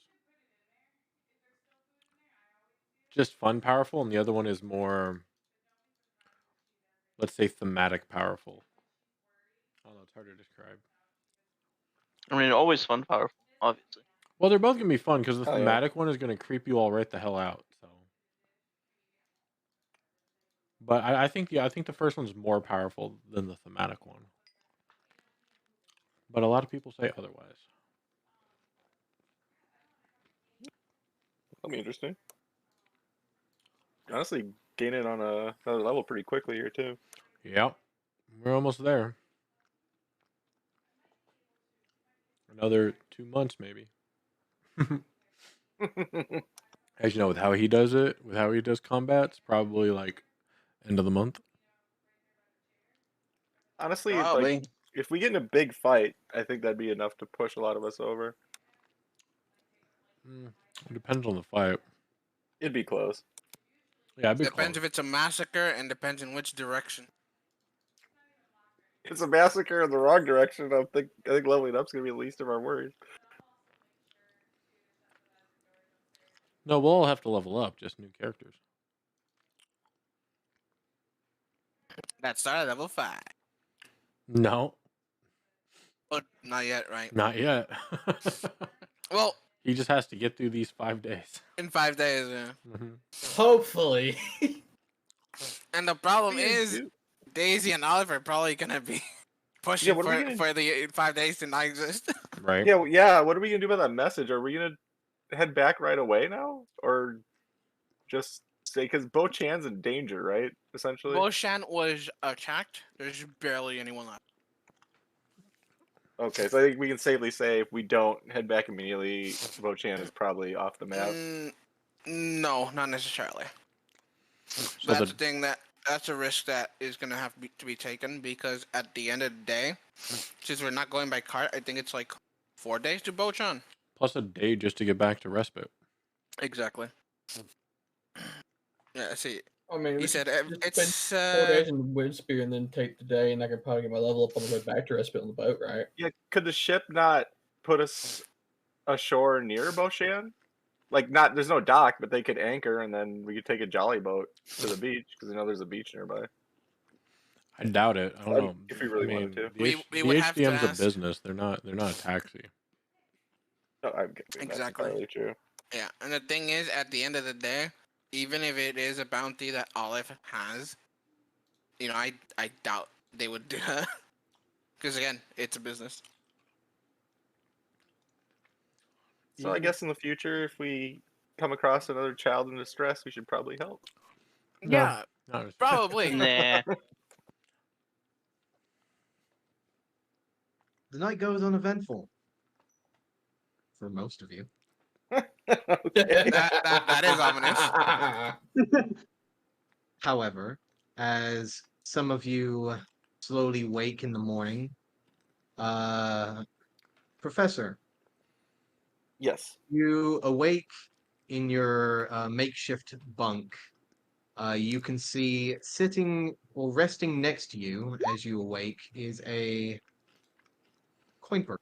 just fun powerful, and the other one is more, let's say, thematic powerful. I don't know, it's hard to describe. I mean, always fun, powerful, obviously. Well, they're both gonna be fun because the Oh, yeah. thematic one is gonna creep you all right the hell out. So, but I think the first one's more powerful than the thematic one. But a lot of people say otherwise. That'll be interesting. Honestly, gaining on another level pretty quickly here too. Yep, we're almost there. Another 2 months maybe. As you know, with how he does it, with how he does combats, probably like end of the month. Honestly, Probably. like if we get in a big fight, I think that'd be enough to push a lot of us over. It depends on the fight. It'd be close. Yeah, it'd be Depends close. if it's a massacre and depends in which direction. It's a massacre in the wrong direction. I think leveling up's gonna be the least of our worries. No, we'll all have to level up, just new characters. That started at level 5. No, Oh, not yet, right? not yet. Well, He just has to get through these 5 days. in 5 days, yeah. Hopefully. And the problem What are you gonna is, do? Daisy and Oliver are probably gonna be pushing what are we gonna- for the 5 days to not exist. Right? Yeah. What are we gonna do about that message? Are we gonna head back right away now, or just stay? Because Bo Chan's in danger, right? Essentially. Boshan was attacked. There's barely anyone left. Okay, so I think we can safely say if we don't head back immediately, Bo Chan is probably off the map. No, not necessarily. So That's the thing that's a risk that is gonna have to be taken because at the end of the day, since we're not going by cart, I think it's like 4 days to Bochan. plus a day just to get back to respite. Exactly. Yeah, see, I mean, he we said could just it's spend 4 days in Windspear and then take the day, and I could probably get my level up on the way back to respite on the boat, right? Yeah, could the ship not put us ashore near Bo Chan? Like, not there's no dock, but they could anchor, and then we could take a jolly boat to the beach because I know there's a beach nearby. I doubt it. I don't know. If we really I mean, wanted to. We would have to HDM's ask- a business. They're not a taxi. No, I'm guessing that's Exactly. entirely true. Yeah, and the thing is, at the end of the day, even if it is a bounty that Olive has, I doubt they would do that. Because again, it's a business. So I guess in the future, if we come across another child in distress, we should probably help. No, Yeah, not as- probably. Nah. The night goes uneventful for most of you. Okay. That is ominous. However, as some of you slowly wake in the morning, uh, Professor, Yes. you awake in your makeshift bunk. You can see sitting or resting next to you as you awake is a coin purse.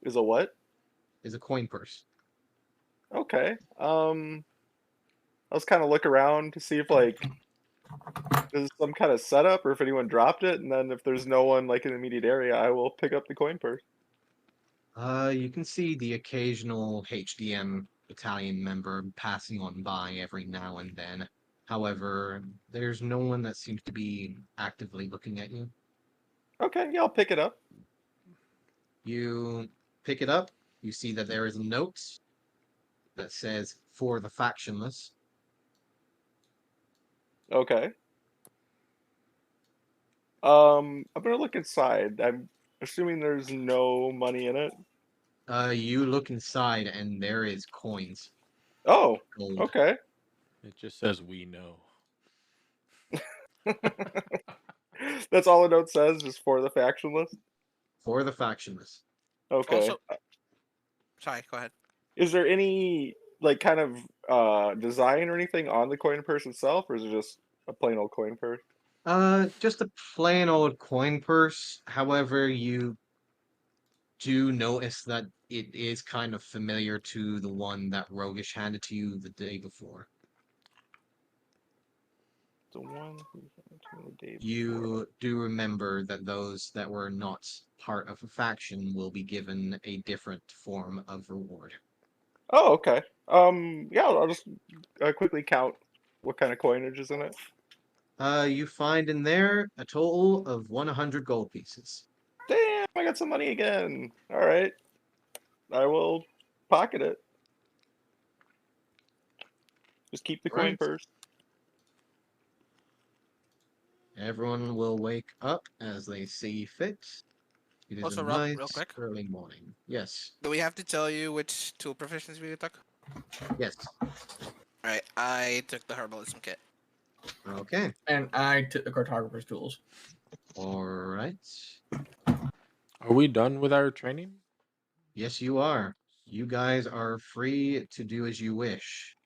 Is a what? Is a coin purse. Okay. Let's kind of look around to see if like there's some kind of setup or if anyone dropped it, and then if there's no one like in the immediate area, I will pick up the coin purse. You can see the occasional HDM battalion member passing on by every now and then. However, there's no one that seems to be actively looking at you. Okay, yeah, I'll pick it up. You pick it up, you see that there is a note that says, "For the factionless." Okay. I'm gonna look inside. I'm assuming there's no money in it. You look inside and there is coins, Oh, gold. okay. It just says we know. That's all the note says, just for the factionless. For the factionless. Okay. Also, sorry, go ahead. Is there any like kind of design or anything on the coin purse itself, or is it just a plain old coin purse? Just a plain old coin purse. However, you do notice that it is kind of familiar to the one that Roguish handed to you the day before. The one who sent it to me the day before. You do remember that those that were not part of a faction will be given a different form of reward. Oh, okay. Yeah, I'll just quickly count what kind of coinage is in it. You find in there a total of 100 gold pieces. Damn, I got some money again. All right, I will pocket it. Just keep the coin Right. purse. Everyone will wake up as they see fit. It is Also, a Rob, nice real quick, early morning. Yes. do we have to tell you which tool proficiency we took? Yes. Alright, I took the herbalism kit. Okay. And I took the cartographer's tools. All right. Are we done with our training? Yes, you are. You guys are free to do as you wish.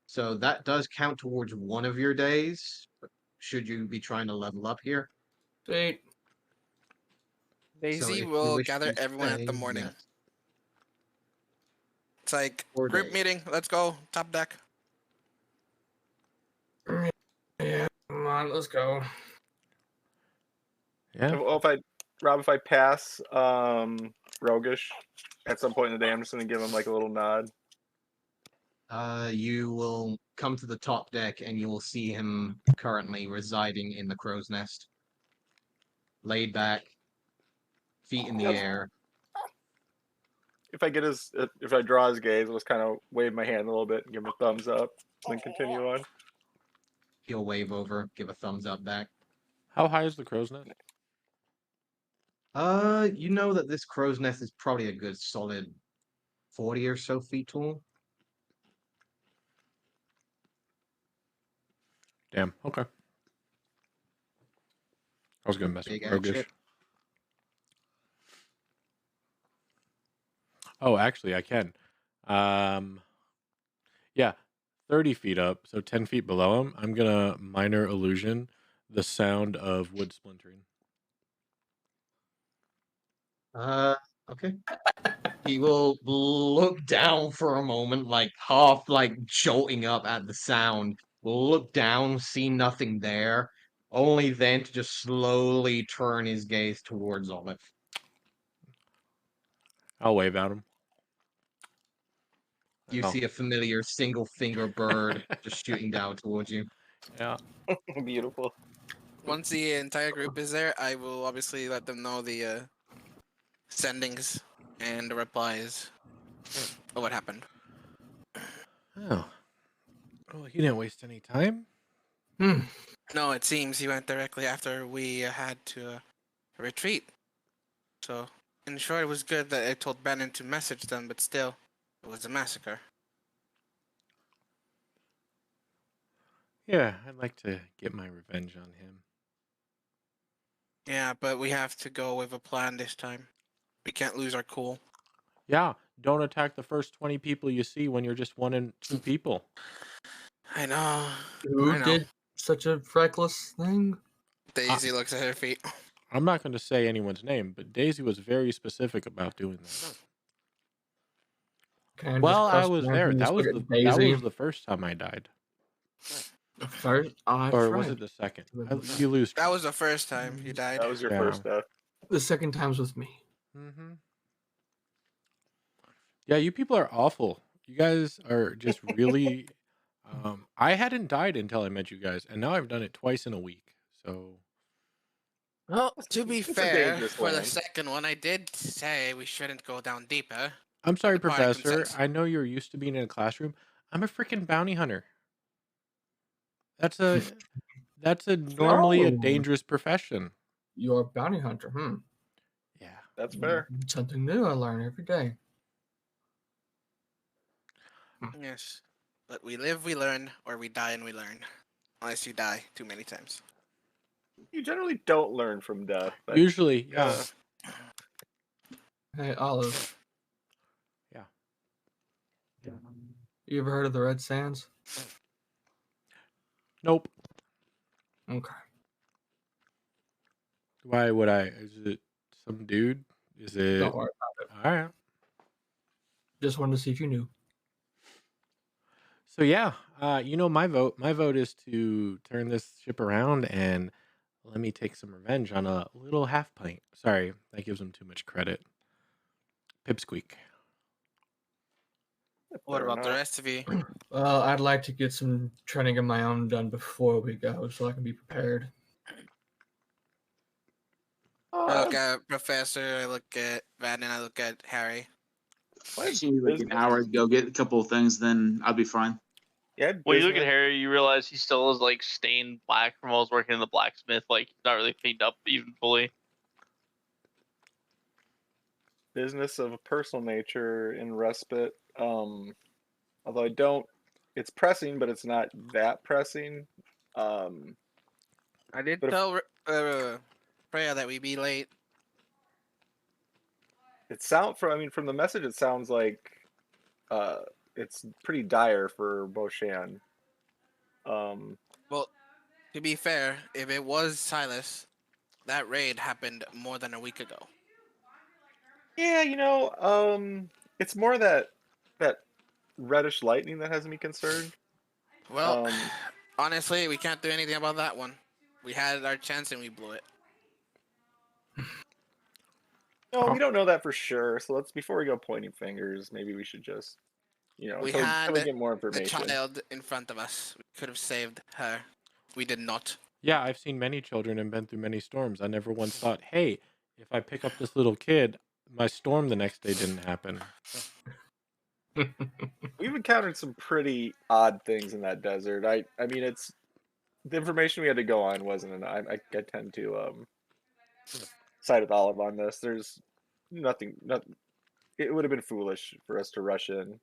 So that does count towards one of your days. Should you be trying to level up here? Sweet. So Daisy if you will wish gather to everyone at the stay, morning. yes. It's like, 4 group days. meeting, let's go, top deck. Yeah, come on, let's go. Yeah. If I pass Roguish at some point in the day, I'm just gonna give him like a little nod. You will come to the top deck and you will see him currently residing in the crow's nest. Laid back, feet in the Yep. air. If I draw his gaze, I'll just kind of wave my hand a little bit and give him a thumbs up, then continue on. He'll wave over, give a thumbs up back. How high is the crow's nest? You know that this crow's nest is probably a good solid 40 or so feet tall. Damn. Okay. I was gonna mess with Big ass Roguish. ship. Oh, actually, I can. Yeah, 30 feet up, so 10 feet below him. I'm gonna minor illusion the sound of wood splintering. Okay. He will look down for a moment, like half like jolting up at the sound. Will look down, see nothing there, only then to just slowly turn his gaze towards Olive. I'll wave at him. You Oh. see a familiar single finger bird just shooting down towards you. Yeah. Beautiful. Once the entire group is there, I will obviously let them know the sendings and the replies of what happened. Oh. Well, he didn't waste any time. No, it seems he went directly after we had to retreat. So, in short, it was good that I told Bannon to message them, but still, it was a massacre. Yeah, I'd like to get my revenge on him. Yeah, but we have to go with a plan this time. We can't lose our cool. Yeah, don't attack the first 20 people you see when you're just 1 and 2 people. I know. Who I know. did such a reckless thing? Daisy looks at her feet. I'm not going to say anyone's name, but Daisy was very specific about doing that. Can I just Well, I cross was my there. fingers, That was look at the Daisy? first time I died, First, oh, that's or right. was it the second? You lose. That was the first time you died. That was your Yeah. first death. The second time's with me. Mm-hmm. Yeah, you people are awful. You guys are just really. I hadn't died until I met you guys, and now I've done it twice in a week. So Well, to be It's a fair, dangerous for the land. second one, I did say we shouldn't go down deeper. I'm sorry, By Professor. consensus. I know you're used to being in a classroom. I'm a freaking bounty hunter. That's a normally a Oh. dangerous profession. You're a bounty hunter. Yeah. That's fair. Something new I learn every day. Yes. But we live, we learn, or we die and we learn. Unless you die too many times. You generally don't learn from death. Usually, yeah. Hey, Olive. Yeah. You ever heard of the Red Sands? Nope. Okay. Why would I? Is it some dude? Is it? Don't worry about it. All right. Just wanted to see if you knew. So yeah, my vote. My vote is to turn this ship around and let me take some revenge on a little half pint. Sorry, that gives him too much credit. Pipsqueak. What Fair about the enough. rest of you? Well, I'd like to get some training of my own done before we go, so I can be prepared. I look at Professor, I look at Van, and I look at Harry. I just need like an hour to go get a couple of things, then I'll be fine. Yeah. When you look at business- Harry, you realize he still is like stained black from while he's working in the blacksmith. Like he's not really cleaned up even fully. business of a personal nature in respite. Although I don't, it's pressing, but it's not that pressing. I did But if- tell Freya that we be late. from the message, it sounds like it's pretty dire for Boshan. Well, to be fair, if it was Silas, that raid happened more than a week ago. Yeah, it's more that reddish lightning that has me concerned. Well, honestly, we can't do anything about that one. We had our chance and we blew it. No, we don't know that for sure. So before we go pointing fingers, maybe we should just, We until had we get more the information. child in front of us. We could have saved her. We did not. Yeah, I've seen many children and been through many storms. I never once thought, hey, if I pick up this little kid, my storm the next day didn't happen. We've encountered some pretty odd things in that desert. I mean, it's the information we had to go on wasn't enough. I tend to side with Olive on this. There's nothing. It would have been foolish for us to rush in.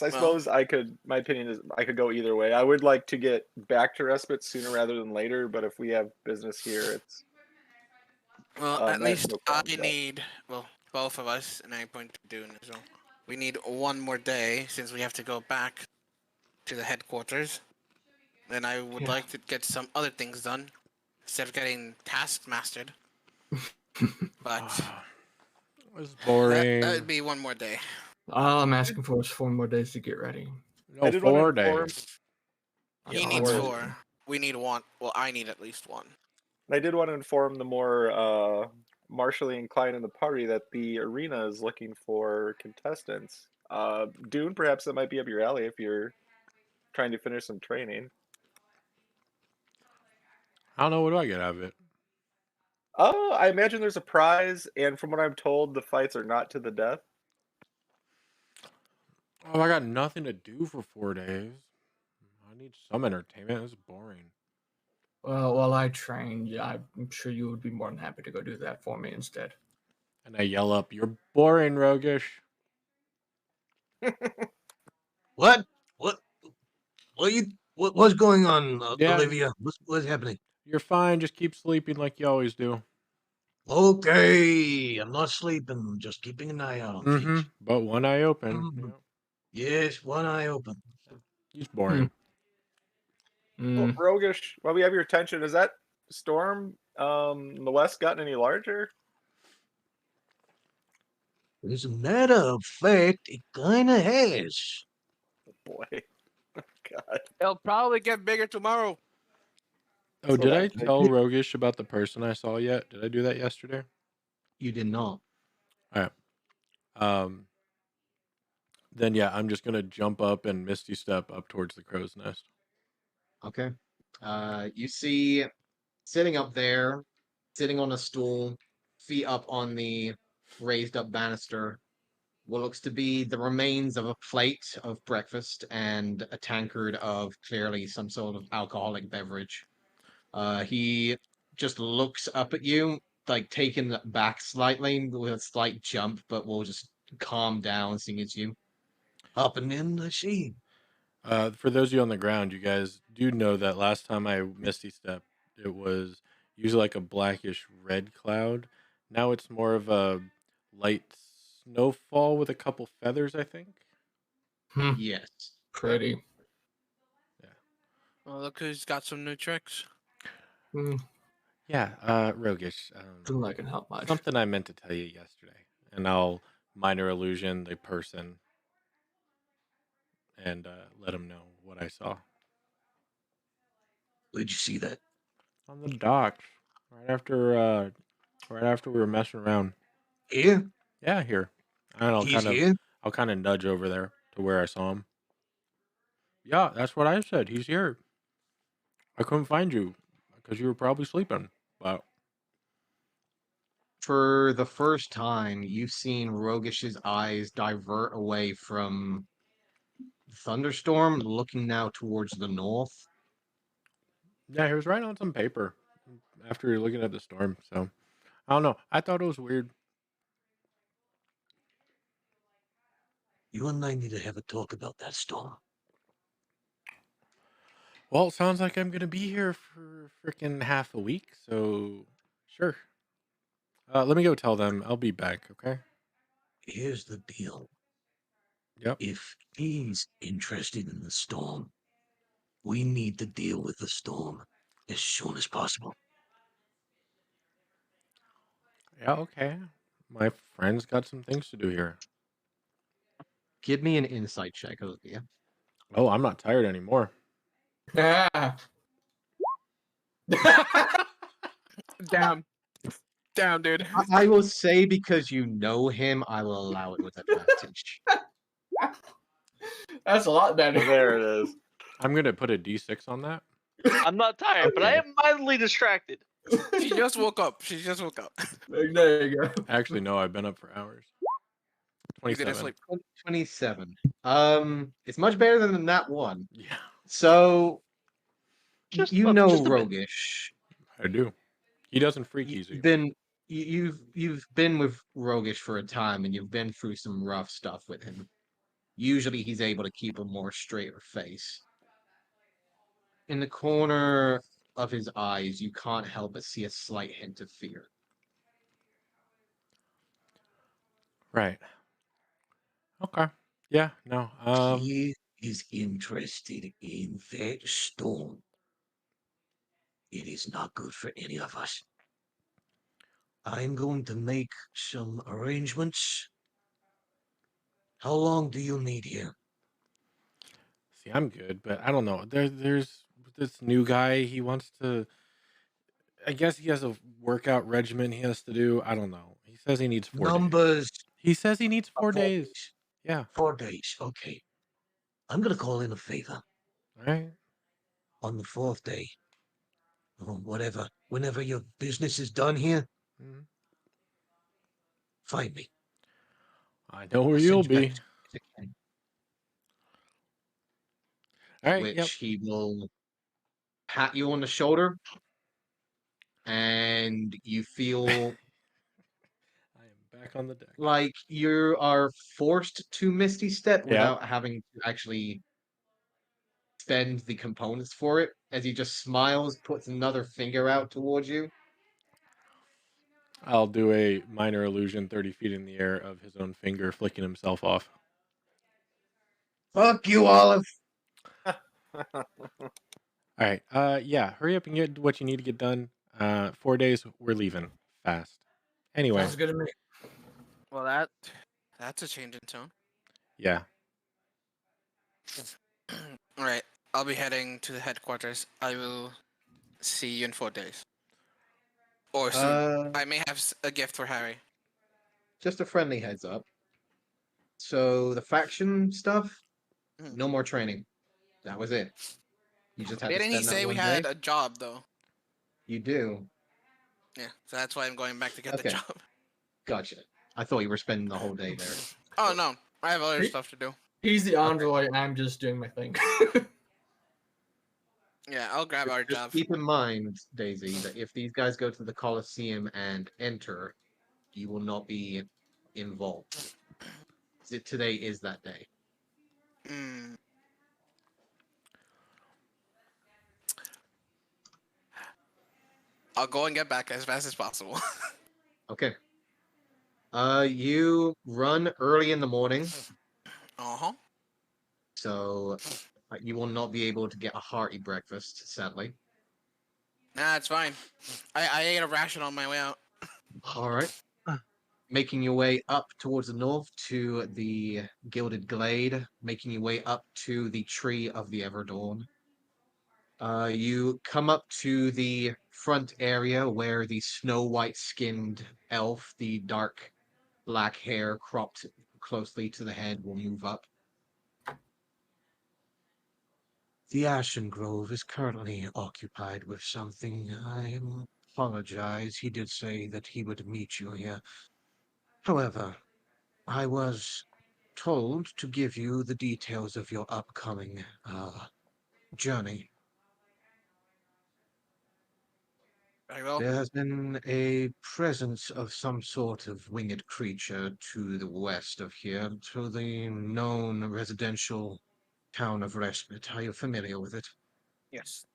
I suppose my opinion is I could go either way. I would like to get back to respite sooner rather than later, but if we have business here, it's Well, at least no I problem with that. need, well, both of us, and I point to Dune as well. We need one more day since we have to go back to the headquarters. Then I would like to get some other things done instead of getting task mastered. But It was boring. that would be one more day. All I'm asking for is 4 more days to get ready. No, did wanna 4 inform- days. He Yeah, needs I'll- 4. We need 1. Well, I need at least 1. I did want to inform the more martially inclined in the party that the arena is looking for contestants. Dune, perhaps that might be up your alley if you're trying to finish some training. I don't know. What do I get out of it? Oh, I imagine there's a prize, and from what I'm told, the fights are not to the death. Oh, I got nothing to do for 4 days. I need some entertainment. It's boring. Well, while I trained, yeah, I'm sure you would be more than happy to go do that for me instead. And I yell up, "You're boring, roguish." What? What? What's going on, Yeah, Olivia? What's happening? you're fine. Just keep sleeping like you always do. Okay, I'm not sleeping. Just keeping an eye out on things. But one eye open. Mhm. Yeah. Yes, one eye open. He's boring. Well, Mm. Roguish, while we have your attention, has that storm in the west gotten any larger? As a matter of fact, it kind of has. Boy, God. It'll probably get bigger tomorrow. Oh, So did I that- tell Rogish about the person I saw yet? Did I do that yesterday? You did not. All right. Then yeah, I'm just gonna jump up and misty step up towards the crow's nest. Okay. You see sitting up there, sitting on a stool, feet up on the raised up banister, what looks to be the remains of a plate of breakfast and a tankard of clearly some sort of alcoholic beverage. He just looks up at you, like taken back slightly with a slight jump, but will just calm down seeing it's you. Hopping in, I see. For those of you on the ground, you guys do know that last time I misty step, it was usually like a blackish red cloud. Now it's more of a light snowfall with a couple feathers, I think. Hmm. Yes. Pretty. Yeah. Well, look who's got some new tricks. Mm. Yeah, Rogish. Doesn't that can help much. Something I meant to tell you yesterday, and I'll minor illusion the person and let him know what I saw Where'd you see that? on the docks right after we were messing around. Here? Yeah, here. And He's here? I'll kind of nudge over there to where I saw him. Yeah, that's what I said. He's here. I couldn't find you because you were probably sleeping. But For the first time, you've seen Rogish's eyes divert away from the thunderstorm, looking now towards the north. yeah, he was writing on some paper after you're looking at the storm. So I don't know. I thought it was weird. You and I need to have a talk about that storm. Well, it sounds like I'm gonna be here for freaking half a week. So sure. Let me go tell them I'll be back. Okay. Here's the deal. Yep. If he's interested in the storm, we need to deal with the storm as soon as possible. Yeah. Okay. My friend's got some things to do here. Give me an insight check, Olivia. Oh, I'm not tired anymore. Ah. Damn. Damn, dude. I will say because you know him, I will allow it with advantage. That's a lot better. There it is. I'm gonna put a D6 on that. I'm not tired, but I Okay. am mildly distracted. She just woke up. She just woke up. There you go. Actually, no, I've been up for hours. You didn't 27. sleep. 27. It's much better than that one. Yeah, So Just you a- know just a bit. Rogish. I do. He doesn't freak easy. You've been with Rogish for a time and you've been through some rough stuff with him. Usually he's able to keep a more straighter face. In the corner of his eyes, you can't help but see a slight hint of fear. Right. Okay. Yeah. No. He is interested in that storm. It is not good for any of us. I'm going to make some arrangements. How long do you need here? See, I'm good, but I don't know. There's this new guy. He wants to. I guess he has a workout regimen he has to do. I don't know. He says he needs 4 days. Numbers. He says he needs 4 days. Yeah. 4 days. Okay. I'm going to call in a favor. All right. On the 4th day, or whenever your business is done here, Mhm. find me. I know where I'll you'll send you back be. to the king. All right. Which Yep. he will pat you on the shoulder, and you feel I am back back on the deck. like you are forced to Misty Step Yep. without having to actually spend the components for it, as he just smiles, puts another finger out towards you. I'll do a minor illusion 30 feet in the air of his own finger flicking himself off. Fuck you, Olive. All right. Yeah. Hurry up and get what you need to get done. 4 days. We're leaving fast. Anyway. Sounds good to me. Well, that's a change in tone. Yeah. All right, I'll be heading to the headquarters. I will see you in 4 days. Or soon. I may have a gift for Harry. Just a friendly heads up. So the faction stuff, Hmm. no more training. That was it. You just had to Didn't he spend that say we one had day. a job though? You do. Yeah, so that's why I'm going back to get the Okay. job. Gotcha. I thought you were spending the whole day there. Oh no, I have other Hey. stuff to do. He's the envoy, and I'm just doing my thing. Yeah, I'll grab our Just job. keep in mind, Daisy, that if these guys go to the Coliseum and enter, you will not be involved. Today is that day. Hmm. I'll go and get back as fast as possible. Okay. You run early in the morning, Uh-huh. so you will not be able to get a hearty breakfast, sadly. Nah, it's fine. I ate a ration on my way out. All right. Making your way up towards the north to the Gilded Glade, making your way up to the Tree of the Everdawn. You come up to the front area where the snow white skinned elf, the dark black hair cropped closely to the head, will move up. The Ashen Grove is currently occupied with something. I apologize. He did say that he would meet you here. However, I was told to give you the details of your upcoming journey. Very well. There has been a presence of some sort of winged creature to the west of here, to the known residential town of Respite. Are you familiar with it? Yes.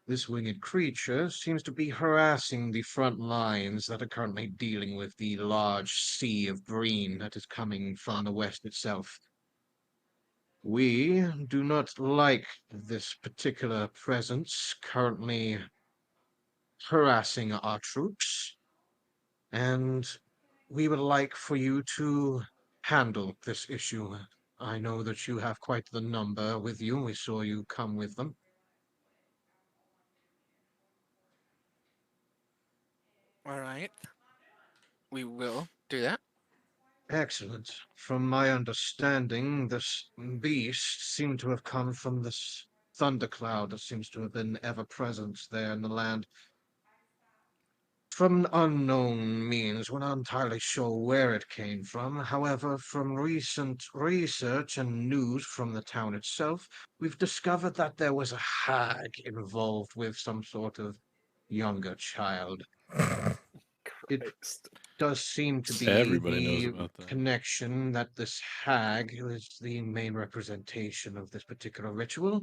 This winged creature seems to be harassing the front lines that are currently dealing with the large sea of green that is coming from the west itself. We do not like this particular presence currently harassing our troops, and we would like for you to handle this issue. I know that you have quite the number with you. We saw you come with them. All right. We will do that. Excellent. From my understanding, this beast seemed to have come from this thundercloud that seems to have been ever present there in the land. From unknown means, we're not entirely sure where it came from. However, from recent research and news from the town itself, we've discovered that there was a hag involved with some sort of younger child. It Christ. does seem to be Everybody knows the about that. connection that this hag is the main representation of this particular ritual.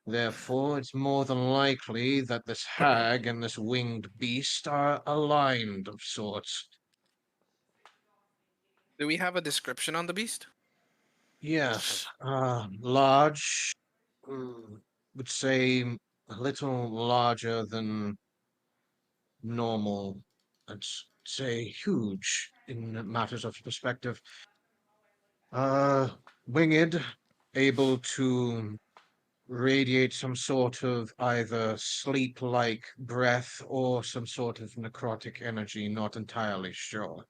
Therefore, it's more than likely that this hag and this winged beast are aligned of sorts. Do we have a description on the beast? Yes, large, would say a little larger than normal. I'd say huge in matters of perspective. Winged, able to radiate some sort of either sleep-like breath or some sort of necrotic energy, not entirely sure.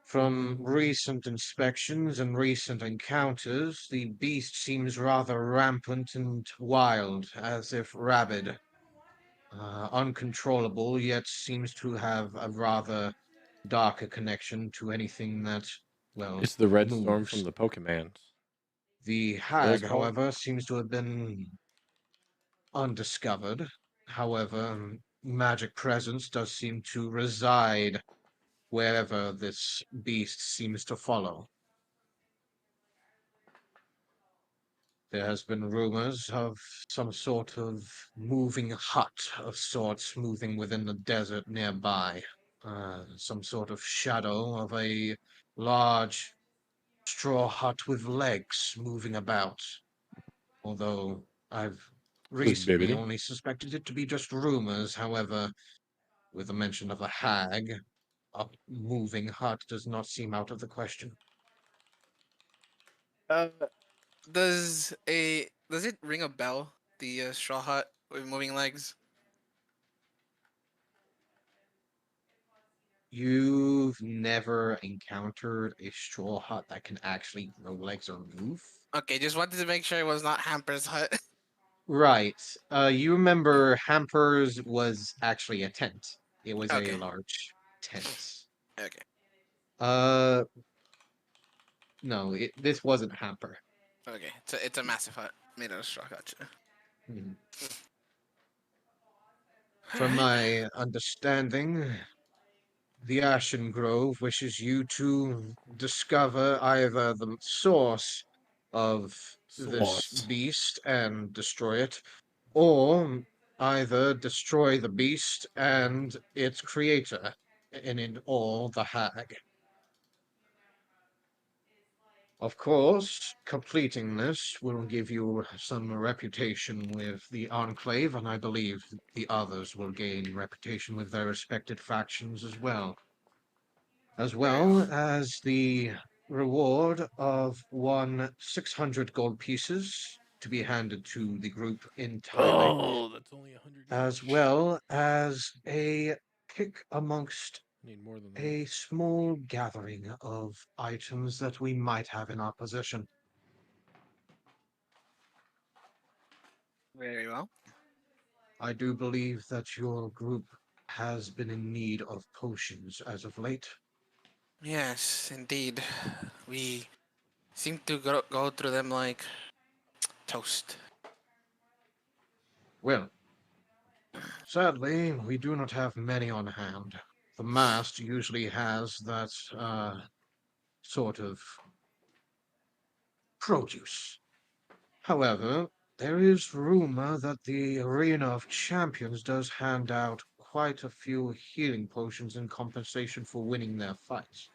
From recent inspections and recent encounters, the beast seems rather rampant and wild, as if rabid. Uncontrollable, yet seems to have a rather darker connection to anything that, well, It's the red storm from moves. the Pokemans. The Those hag, call- however, seems to have been undiscovered. However, magic presence does seem to reside wherever this beast seems to follow. There has been rumors of some sort of moving hut of sorts moving within the desert nearby. Some sort of shadow of a large straw hut with legs moving about. Although I've recently Bibbidi. only suspected it to be just rumors, however, with the mention of a hag, a moving hut does not seem out of the question. Does it ring a bell? The straw hut with moving legs. You've never encountered a straw hut that can actually grow legs or move? Okay, just wanted to make sure it was not Hamper's hut. Right. You remember Hampers was actually a tent. It was a Okay. large tent. Okay. Uh, no, this wasn't Hamper. Okay. It's a massive hut made out of straw. Gotcha. Hmm. From my understanding, the Ashen Grove wishes you to discover either the source of this Source. beast and destroy it, or either destroy the beast and its creator, and in all the hag. Of course, completing this will give you some reputation with the Enclave, and I believe the others will gain reputation with their respected factions as well as the reward of 600 gold pieces to be handed to the group entirely, Oh, that's only 100 as each. well as a pick amongst I need more than that. a small gathering of items that we might have in our possession. Very well. I do believe that your group has been in need of potions as of late. Yes, indeed. We seem to go through them like toast. Well, sadly, we do not have many on hand. The mast usually has that sort of produce. However, there is rumor that the Arena of Champions does hand out quite a few healing potions in compensation for winning their fights.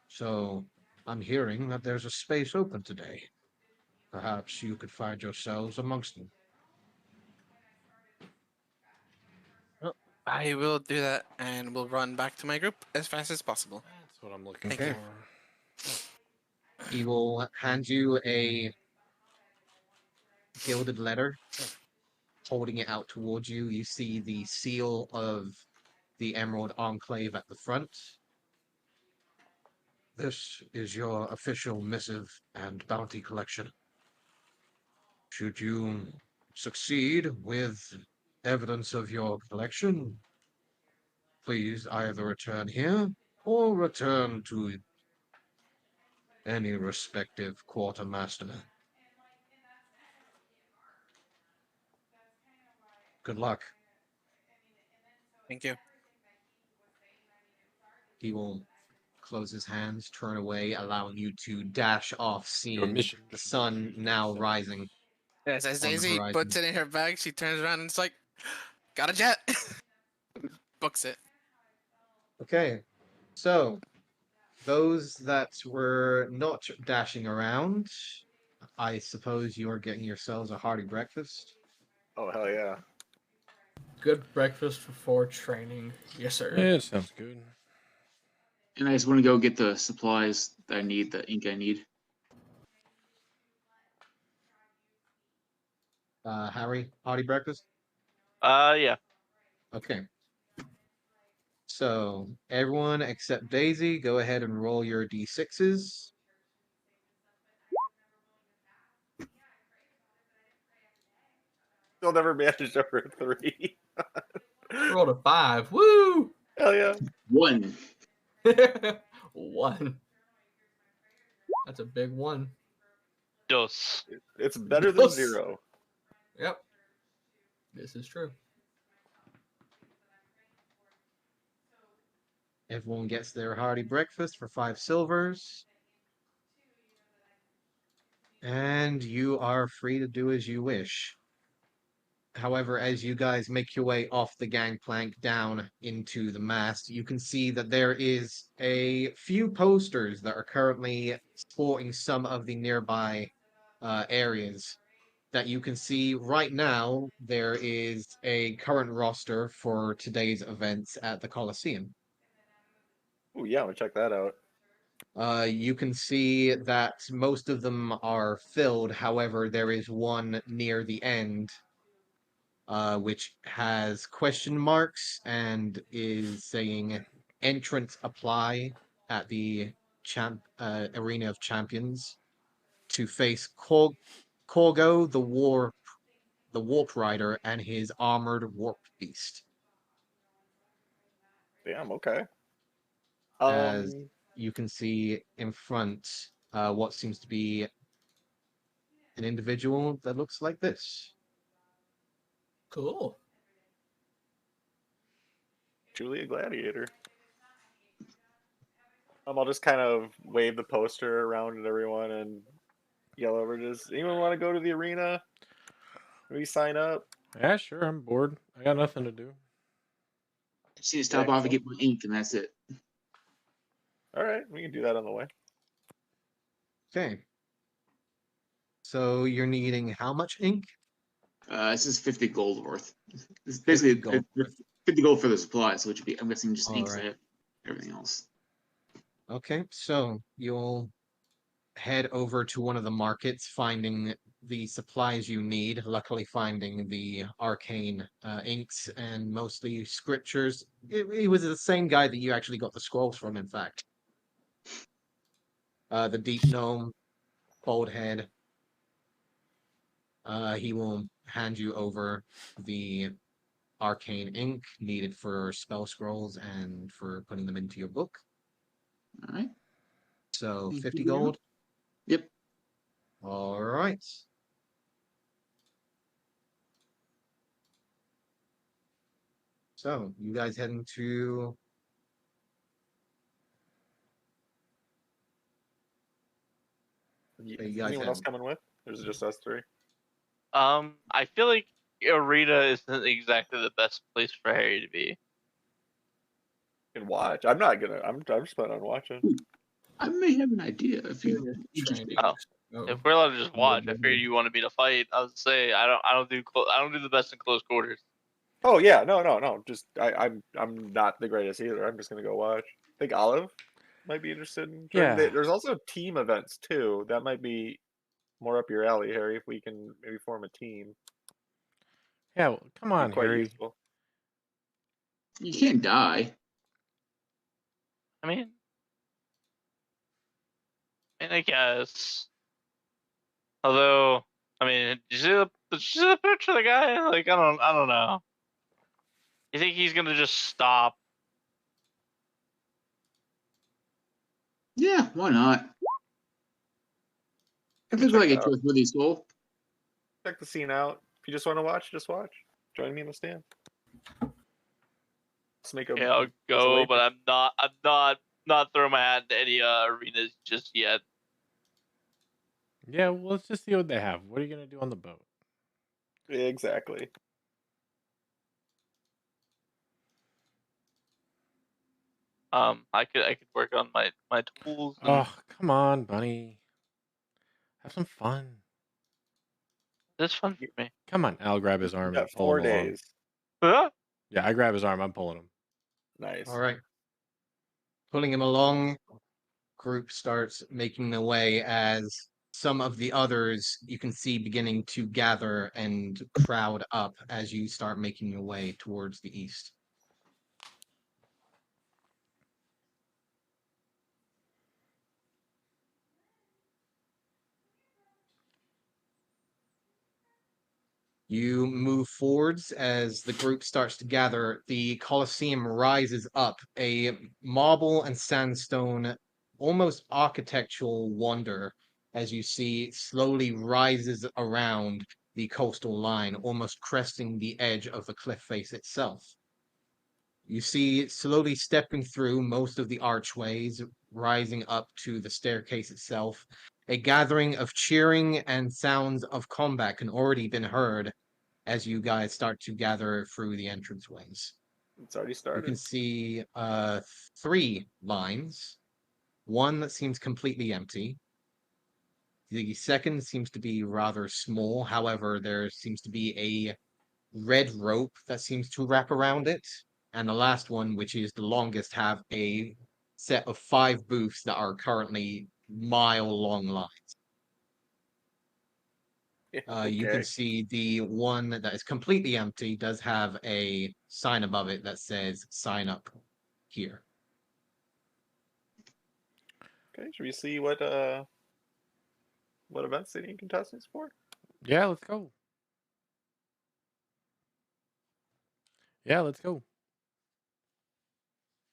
So, I'm hearing that there's a space open today. Perhaps you could find yourselves amongst them. Well, I will do that, and we'll run back to my group as fast as possible. That's what I'm looking Thank you. for. He will hand you a gilded letter, holding it out towards you. You see the seal of the Emerald Enclave at the front. This is your official missive and bounty collection. Should you succeed with evidence of your collection, please either return here or return to any respective quartermaster. Good luck. Thank you. He will close his hands, turn away, allowing you to dash off, Your seeing mission the should be sun defeat now yourself. rising Yes, as on the Daisy puts horizon. it in her bag, she turns around and it's like, got a jet. Books it. Okay, so those that were not dashing around, I suppose you are getting yourselves a hearty breakfast. Oh hell yeah! Good breakfast before training. Yes, sir. Yeah, it sounds good. And I just want to go get the supplies that I need, the ink I need. Harry, hearty breakfast? Yeah. Okay. So, everyone except Daisy, go ahead and roll your d6s. Still never managed over 3. Rolled a 5. Woo! Hell yeah! 1. 1. That's a big one. Dos. It's better than Yes. 0. Yep. This is true. Everyone gets their hearty breakfast for 5 silvers. And you are free to do as you wish. However, as you guys make your way off the gangplank down into the mast, you can see that there is a few posters that are currently sporting some of the nearby areas. That you can see right now, there is a current roster for today's events at the Coliseum. Oh yeah, I'm gonna check that out. You can see that most of them are filled. However, there is one near the end, which has question marks and is saying entrance apply at the Arena of Champions to face Korgo, the Warp Rider, and his armored Warp Beast. Damn. Okay. As you can see in front, what seems to be an individual that looks like this. Cool. Truly a gladiator. I'll just kind of wave the poster around at everyone and yell over. Does anyone want to go to the arena? Maybe sign up. Yeah, sure. I'm bored. I got nothing to do. I just need to stop off and get my ink, and that's it. All right, we can do that on the way. Okay. So you're needing how much ink? This is 50 gold worth. It's basically 50 gold worth. 50 gold for the supplies, which would be, I'm guessing, just All ink right. set, everything else. Okay, so you'll head over to one of the markets, finding the supplies you need. Luckily, finding the arcane inks and mostly scriptures. It was the same guy that you actually got the scrolls from, in fact. The Deep Gnome, Bald Head. He will hand you over the arcane ink needed for spell scrolls and for putting them into your book. All right. So Thank 50 you very much. gold. Yep. All right. So you guys heading to you guys Anyone else heading? coming with? Or is it just us three? I feel like Arena isn't exactly the best place for Harry to be. You can watch. I'm not gonna. I'm just planning on watching. I may have an idea if you're interested. Oh. If we're allowed to just watch, I figured you wanted me to fight. I was say I don't do the best in close quarters. Oh yeah, no. Just I'm not the greatest either. I'm just gonna go watch. I think Olive might be interested in joining. Yeah. There's also team events too. That might be more up your alley, Harry. If we can maybe form a team, Yeah, well, come be on, quite Harry. useful. You can't die. I I guess. Although, did you see the picture of the guy? Like, I don't know. You think he's gonna just stop? Yeah, why not? If it's Check like it a out. trustworthy soul. Check the scene out. If you just want to watch, just watch. Join me in the stand. Let's make a. Yeah, I'll go, but I'm not throwing my hat into any arenas just yet. Yeah, well, let's just see what they have. What are you gonna do on the boat? Exactly. I could work on my tools. Oh, come on, Bunny. Have some fun. It's fun for me. Come on, I'll grab his You arm got and pull 4 him along. days. Huh? Yeah, I grab his arm. I'm pulling him. Nice. All right. Pulling him along, group starts making their way as some of the others you can see beginning to gather and crowd up as you start making your way towards the east. You move forwards as the group starts to gather. The Colosseum rises up, a marble and sandstone, almost architectural wonder, as you see slowly rises around the coastal line, almost cresting the edge of the cliff face itself. You see, slowly stepping through most of the archways, rising up to the staircase itself, a gathering of cheering and sounds of combat can already been heard as you guys start to gather through the entranceways. It's already You can started. see 3 lines. One that seems completely empty. The second seems to be rather small. However, there seems to be a red rope that seems to wrap around it. And the last one, which is the longest, have a set of 5 booths that are currently mile-long lines. You can Okay. see the one that is completely empty does have a sign above it that says "Sign up here." Okay. Should we see what events they need contestants for? Yeah, let's go. Yeah, let's go.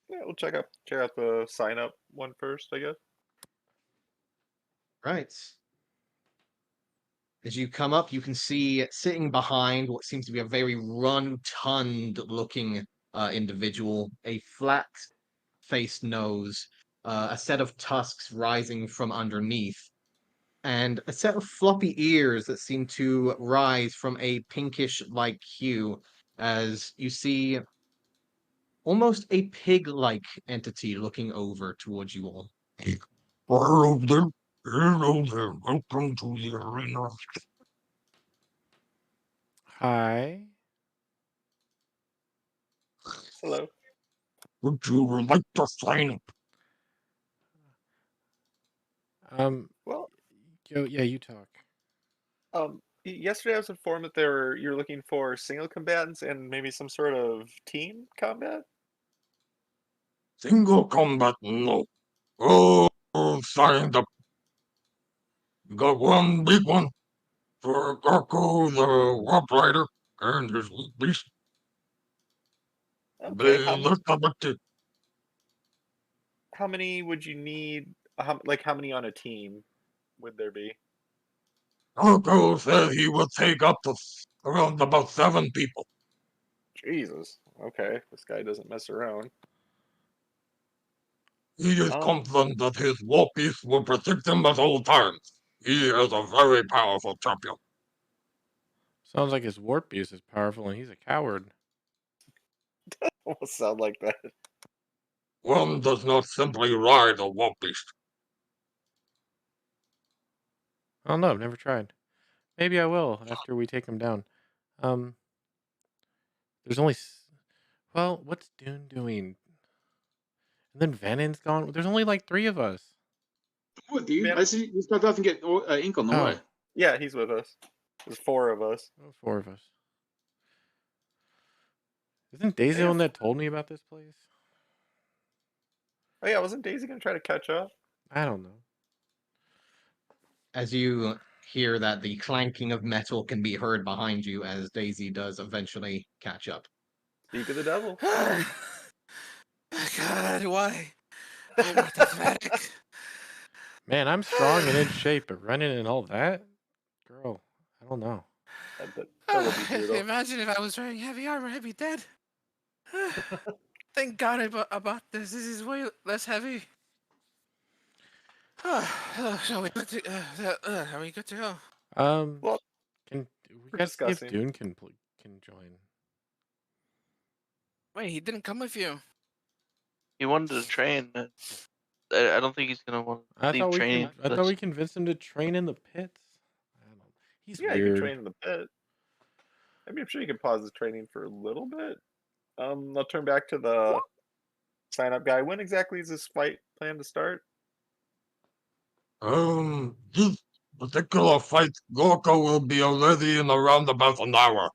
Yeah, we'll check out the sign up one first, I guess. Right. As you come up, you can see sitting behind what seems to be a very rotund looking individual, a flat faced nose, a set of tusks rising from underneath, and a set of floppy ears that seem to rise from a pinkish like hue as you see almost a pig like entity looking over towards you all. Hello there. Hello there. Welcome to the arena. Hi. Hello. Would you like to sign up? Well, Yeah, you talk. yesterday I was informed that you're looking for single combatants and maybe some sort of team combat. Single combat, no. Oh, signed up. You got one big one for Garko the Warp Rider and his beast. Okay. They look up to How many would you need? How many on a team would there be? Garko said he would take up to around about 7 people. Jesus. Okay, this guy doesn't mess around. He is Um, confident that his war piece will protect him at all times. He is a very powerful champion. Sounds like his warp beast is powerful and he's a coward. almost sound like that. One does not simply ride a war beast. I don't know. I've never tried. Maybe I will after we take him down. Um, there's only. Well, what's Dune doing? And then Vanon's gone. There's only like 3 of us. What, dude? Man. I see you start off and get ink on the Oh. way. Yeah, he's with us. There's 4 of us. 4 of us. Isn't Daisy the one that told me about this place? Oh yeah, wasn't Daisy gonna try to catch up? I don't know. As you hear that the clanking of metal can be heard behind you as Daisy does eventually catch up. Speak of the devil. God, why? I'm not pathetic. Man, I'm strong and in shape, but running and all that? Girl, I don't know. That would be brutal. Imagine if I was wearing heavy armor, I'd be dead. Thank God about this. This is way less heavy. So we good to, are we good to go? Well, we we're gotta see if discussing. Dune can join. Wait, he didn't come with you. He wanted to train. I don't think he's gonna want to leave training. I thought we convinced him to train in the pits. I don't know. He's Yeah, weird. you can train in the pit. I mean, I'm sure you can pause the training for a little bit. I'll turn back to the sign up guy. When exactly is this fight planned to start? This particular fight, Gorka will be already in around about an hour.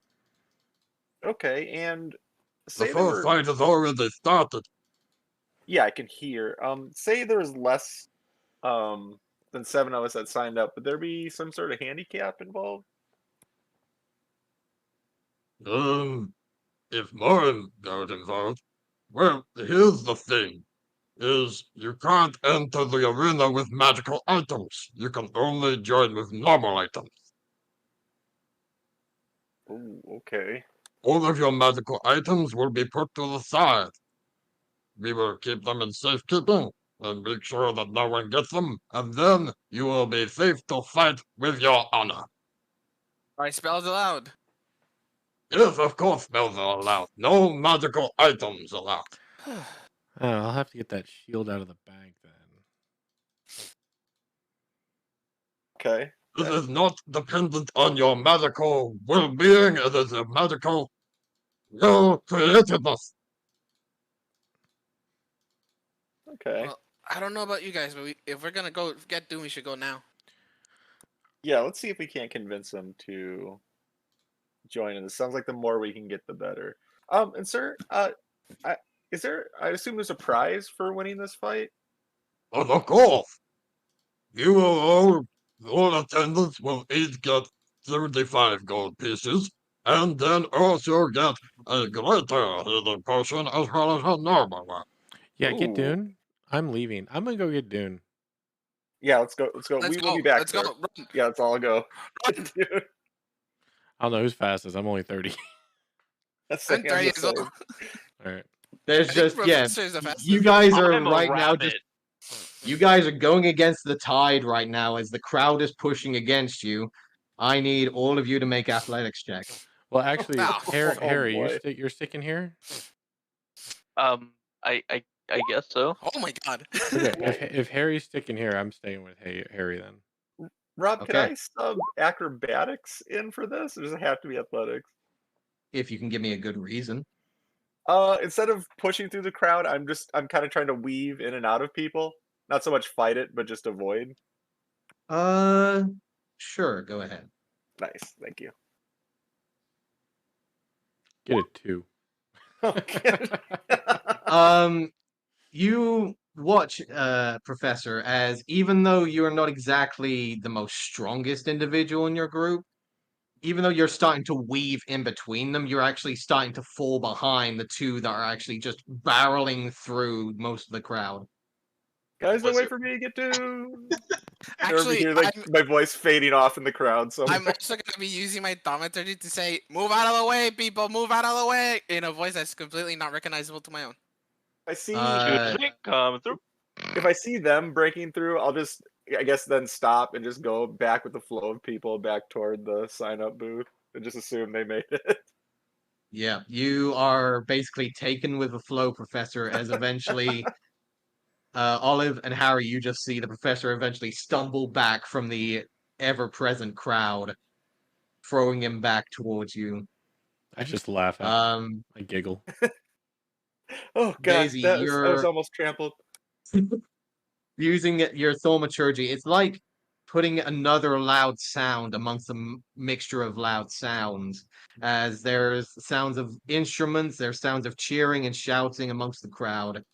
Okay, and The say there first were. fight has already started. Yeah, I can hear. Say there was less than 7 of us that signed up. Would there be some sort of handicap involved? If more got involved, well, here's the thing. Is you can't enter the arena with magical items. You can only join with normal items. Ooh, okay. all of your magical items will be put to the side. We will keep them in safekeeping and make sure that no one gets them, and then you will be safe to fight with your honor. I spells aloud. Yes, of course, spells are allowed. No magical items allowed. Oh, I'll have to get that shield out of the bag then. Okay. This is not dependent on your magical well-being. It is a magical well-createdness. Okay. Well, I don't know about you guys, but if we're gonna go get Doom, we should go now. Yeah, let's see if we can't convince him to join in. This sounds like the more we can get, the better. And sir, is there? I assume there's a prize for winning this fight. But of course, you will all attendants will each get 35 gold pieces, and then also get a greater healing potion as well as a normal one. Yeah, get Ooh. Dune. I'm leaving. I'm gonna go get Dune. Yeah, let's go. Let's go. Let's We will go. be back. Let's Sir. go. Run. Yeah, let's all go. Run. Dude, I don't know who's fastest. I'm only 30. that's I'm the 30 same. as well. All right. There's I think just yeah. Professor is the fastest. You guys are I'm a right now rabbit. just. You guys are going against the tide right now as the crowd is pushing against you. I need all of you to make athletics checks. Well, actually, Oh, Harry, boy. you're sticking here. I guess so. Oh my god. Okay, if Harry's sticking here, I'm staying with Harry then. Rob, can Okay. I sub acrobatics in for this, or does it have to be athletics? If you can give me a good reason. Instead of pushing through the crowd, I'm kind of trying to weave in and out of people. Not so much fight it, but just avoid. Sure, go ahead. Nice, thank you. Get a 2. You watch, Professor, as even though you're not exactly the most strongest individual in your group, even though you're starting to weave in between them, you're actually starting to fall behind the two that are actually just barreling through most of the crowd. Guys, don't Was wait it- for me to get to. Actually, hear like my voice fading off in the crowd. So I'm also gonna be using my thaumaturgy to say, "Move out of the way, people! Move out of the way!" in a voice that's completely not recognizable to my own. I see. Excuse me, coming through. If I see them breaking through, I'll just, I guess, then stop and just go back with the flow of people back toward the sign-up booth and just assume they made it. Yeah, you are basically taken with the flow, Professor, as eventually Olive and Harry, you just see the Professor eventually stumble back from the ever-present crowd, throwing him back towards you. I just laugh at Um, I giggle. Oh god, Daisy, I was you're almost trampled. using your thaumaturgy. It's like putting another loud sound amongst a mixture of loud sounds, as there's sounds of instruments, there's sounds of cheering and shouting amongst the crowd.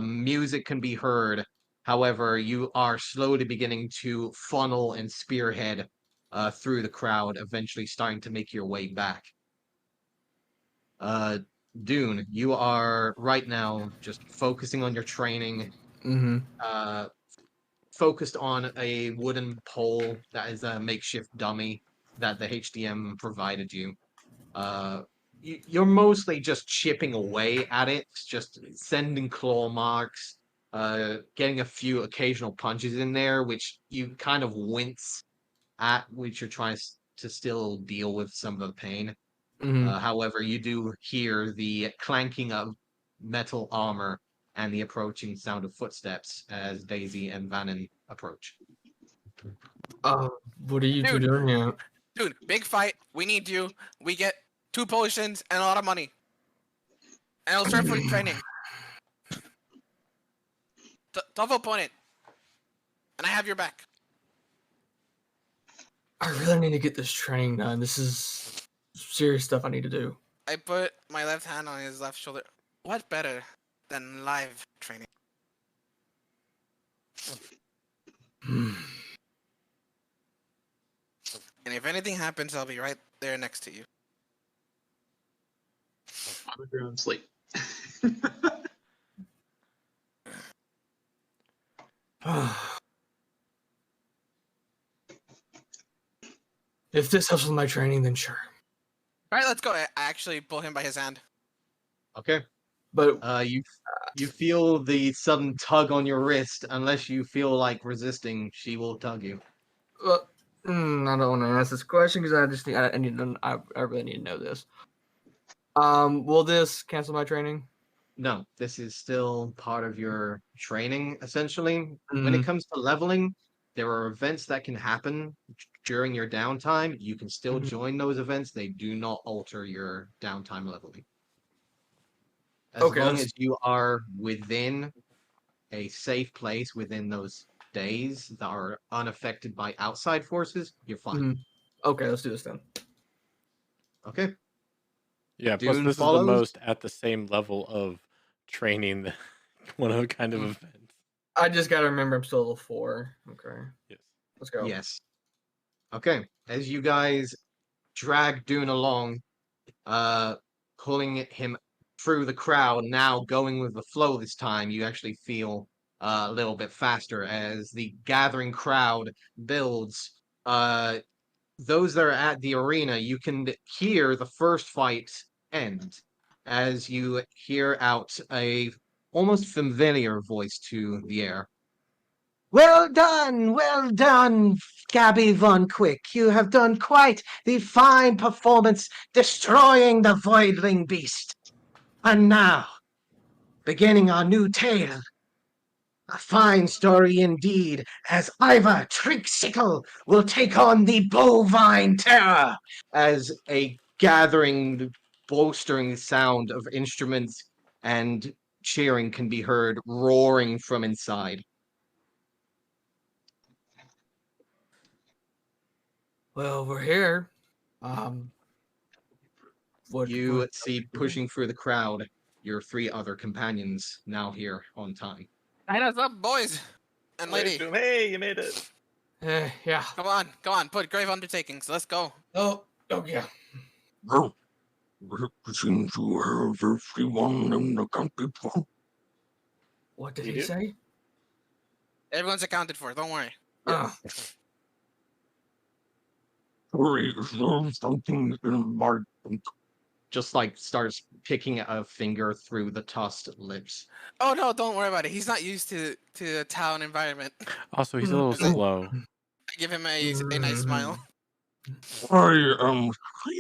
Music can be heard. However, you are slowly beginning to funnel and spearhead through the crowd, eventually starting to make your way back. Dune, you are right now just focusing on your training, Mm-hmm. focused on a wooden pole that is a makeshift dummy that the HDM provided you. You're mostly just chipping away at it, just sending claw marks, getting a few occasional punches in there, which you kind of wince at, which you're trying to still deal with some of the pain. Mm-hmm. However, you do hear the clanking of metal armor and the approaching sound of footsteps as Daisy and Vannon approach. What are you two Dude. doing here? Dude, big fight. We need you. We get 2 potions and a lot of money. And I'll start for training. Tough opponent. And I have your back. I really need to get this training done. This is serious stuff I need to do. I put my left hand on his left shoulder. What better than live training? And if anything happens, I'll be right there next to you. On the ground, sleep. If this helps with my training, then sure. All right, let's go. I actually pull him by his hand. Okay. But You feel the sudden tug on your wrist. Unless you feel like resisting, she will tug you. I don't want to ask this question because I just need. I need. I really need to know this. Will this cancel my training? No, this is still part of your training, essentially. When it Mm, comes to leveling, there are events that can happen during your downtime. You can still Mhm. join those events. They do not alter your downtime leveling. As Okay, long let's. as you are within a safe place within those days that are unaffected by outside forces, you're fine. Okay, let's do this then. Okay. Yeah. Plus, Dune this is the follows. most at the same level of training that one of kind of events. I just gotta remember I'm still level 4. Okay, Yes. let's go. Yes. Okay. As you guys drag Dune along, uh, pulling him through the crowd, now going with the flow this time, you actually feel a little bit faster as the gathering crowd builds. Those that are at the arena, you can hear the first fight end as you hear out a almost familiar voice to the air. Well done, Gabby Von Quick. You have done quite the fine performance destroying the Voidling beast. And now, beginning our new tale. A fine story indeed, as Iva Trinksickle will take on the bovine terror. As a gathering, bolstering sound of instruments and cheering can be heard roaring from inside. Well, we're here. What? You see pushing through the crowd your 3 other companions now here on time. Light us up, boys and Wave lady. to him, hey, you made it. Yeah. Come on. Put grave undertakings. Let's go. Oh, yeah. Well, it seems to have everyone in the country for. What did We he do? say? Everyone's accounted for. Don't worry. Oh, Sorry, is there something in my Just like starts picking a finger through the tussed lips. Oh no, don't worry about it. He's not used to the town environment. Also, he's a little Mm. slow. I give him a nice smile. I am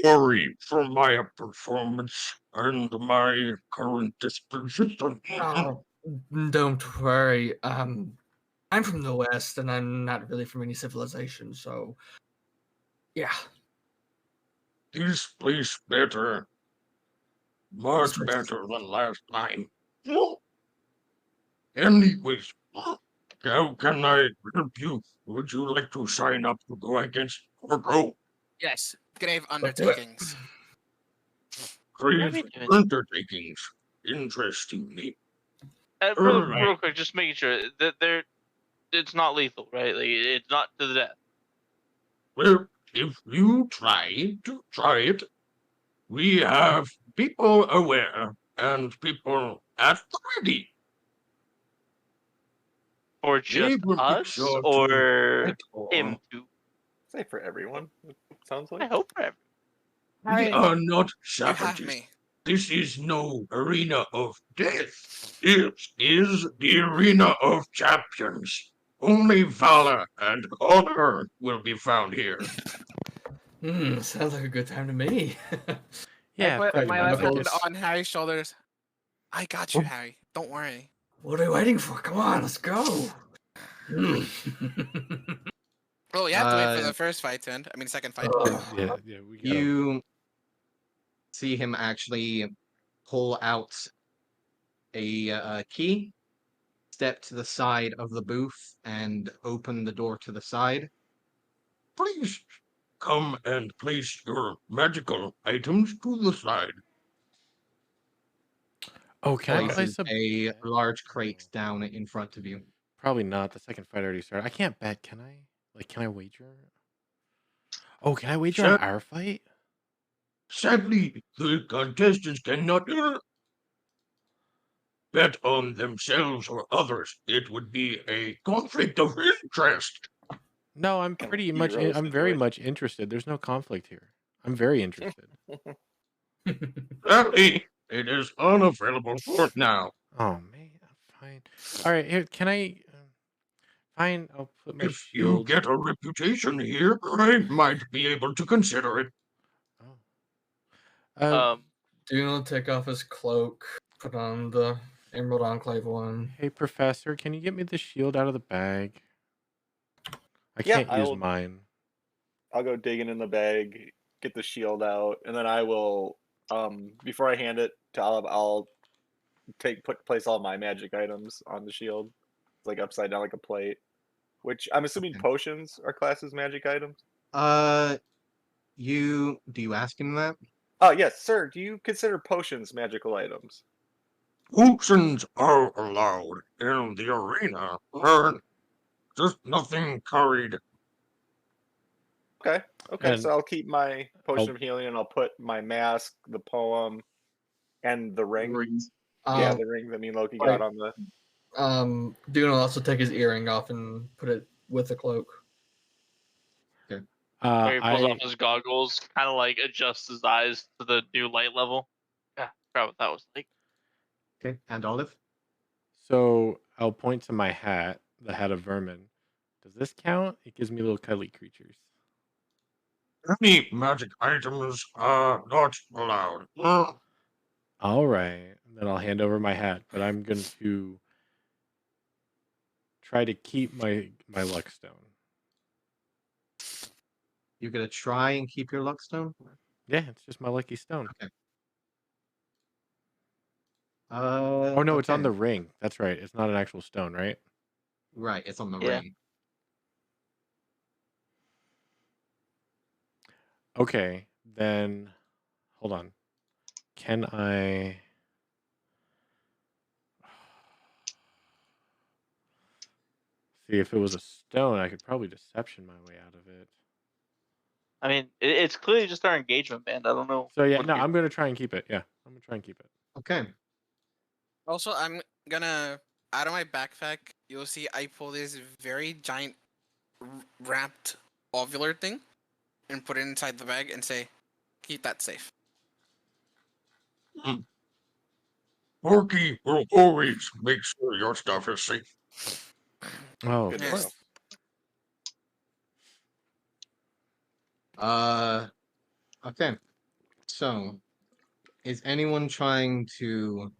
sorry for my performance and my current disposition. Oh, don't worry. I'm from the West, and I'm not really from any civilization, so yeah. This place better. Much place- better than last time. Anyways, how can I help you? Would you like to sign up to go against Orgo? Yes, grave Let's do it. undertakings. Grave we doing? undertakings. Interesting me. Real quick, just making sure that it's not lethal, right? Like it's not to the death. Well, if you try it, we have people aware and people at the ready. Or We just will be us, sure to or fight on. him too. Say for everyone, it sounds I like. hope for everyone. We are not You have savages. me. This is no arena of death. It is the arena of champions. Only valor and honor will be found here. Sounds like a good time to me. Yeah, I put pretty my much. left hand Knuckles. on Harry's shoulders. I got you, Harry. Don't worry. What are we waiting for? Come on, let's go. Oh, you have to wait for the first fight to end. I mean, second fight. Yeah, we got You see him actually pull out a key, step to the side of the booth, and open the door to the side. Please come and place your magical items to the side. Oh, can I Places place a bet? large crate down in front of you. Probably not. The second fight already started. I can't bet. Can I? Like, can I wager? Oh, can I wager on Sure. our fight? Sadly, the contestants cannot bet on themselves or others. It would be a conflict of interest. No, I'm Kind of pretty much. hero I'm very situation. much interested. There's no conflict here. I'm very interested. Sadly, it is unavailable for now. Oh man, fine. All right, here. Can I? Fine. I'll put my If you shield. get a reputation here, I might be able to consider it. Oh. Dune will take off his cloak, put on the Emerald Enclave one. Hey, Professor, can you get me the shield out of the bag? I Yeah, can't use mine. I'll go digging in the bag, get the shield out, and then I will. Before I hand it to Olive, I'll place all my magic items on the shield, like upside down, like a plate. Which I'm assuming potions are classed as magic items. Do you ask him that? Oh yes, sir. Do you consider potions magical items? Potions are allowed in the arena, and just nothing carried. Okay. And So I'll keep my potion of healing, and I'll put my mask, the poem, and the ring. Rings. Yeah, the ring that me and Loki got on the. Dune will also take his earring off and put it with the cloak. Okay. Where he pulls off his goggles, kind of like adjusts his eyes to the new light level. Yeah, forgot what that was like. Okay, and Olive? So I'll point to my hat, the hat of vermin. Does this count? It gives me little cuddly creatures. Any magic items are not allowed. All right. And then I'll hand over my hat, but I'm going to try to keep my luck stone. You're gonna try and keep your luck stone? Yeah, it's just my lucky stone. Okay. Oh no, it's on the ring. That's right. It's not an actual stone, right? Right, it's on the ring. Okay, then hold on. Can I see if it was a stone? I could probably deception my way out of it. I mean, it's clearly just our engagement band. I don't know. So yeah, no, I'm gonna try and keep it. Yeah, I'm gonna try and keep it. Okay. Also, I'm gonna out of my backpack. You'll see I pull this very giant wrapped ovular thing and put it inside the bag and say, "Keep that safe." Porky will always make sure your stuff is safe. Oh, Good Yes. Okay. So, is anyone trying to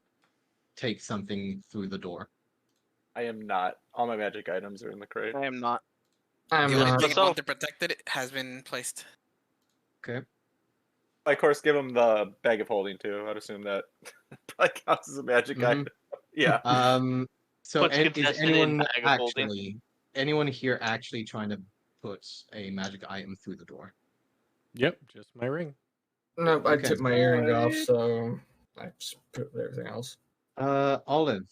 take something through the door? I am not. All my magic items are in the crate. I am not. I'm The only not. thing I want to protect it has been placed. Okay. I, of course, give him the bag of holding too. I'd assume that probably counts as a magic item. Yeah. So Puts is contestant in anyone bag of holding. anyone here actually trying to put a magic item through the door? Yep, just my ring. No, I Okay. took my earring off, so I just put everything else. Olive,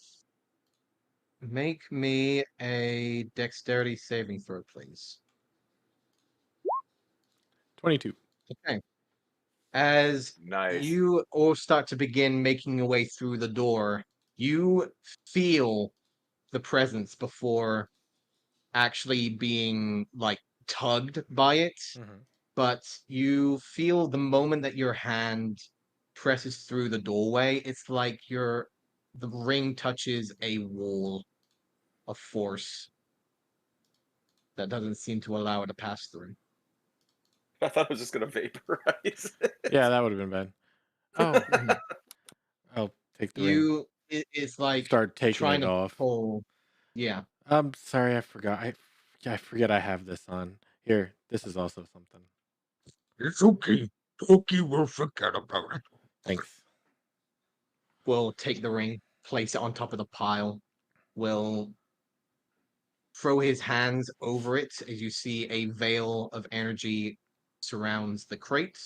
make me a dexterity saving throw, please. 22. Okay. As Nice. you all start to begin making your way through the door, you feel the presence before actually being like tugged by it. But you feel the moment that your hand presses through the doorway, it's like the ring touches a wall of force that doesn't seem to allow it to pass through. I thought it was just gonna vaporize. Yeah, that would have been bad. Oh, I'll take the ring. It's like Start taking trying it to off. pull. Yeah. I'm sorry, I forgot. I forget I have this on. Here, this is also something. It's okay. Porky will forget about it. Thanks. Will take the ring, place it on top of the pile, will throw his hands over it as you see a veil of energy surrounds the crate,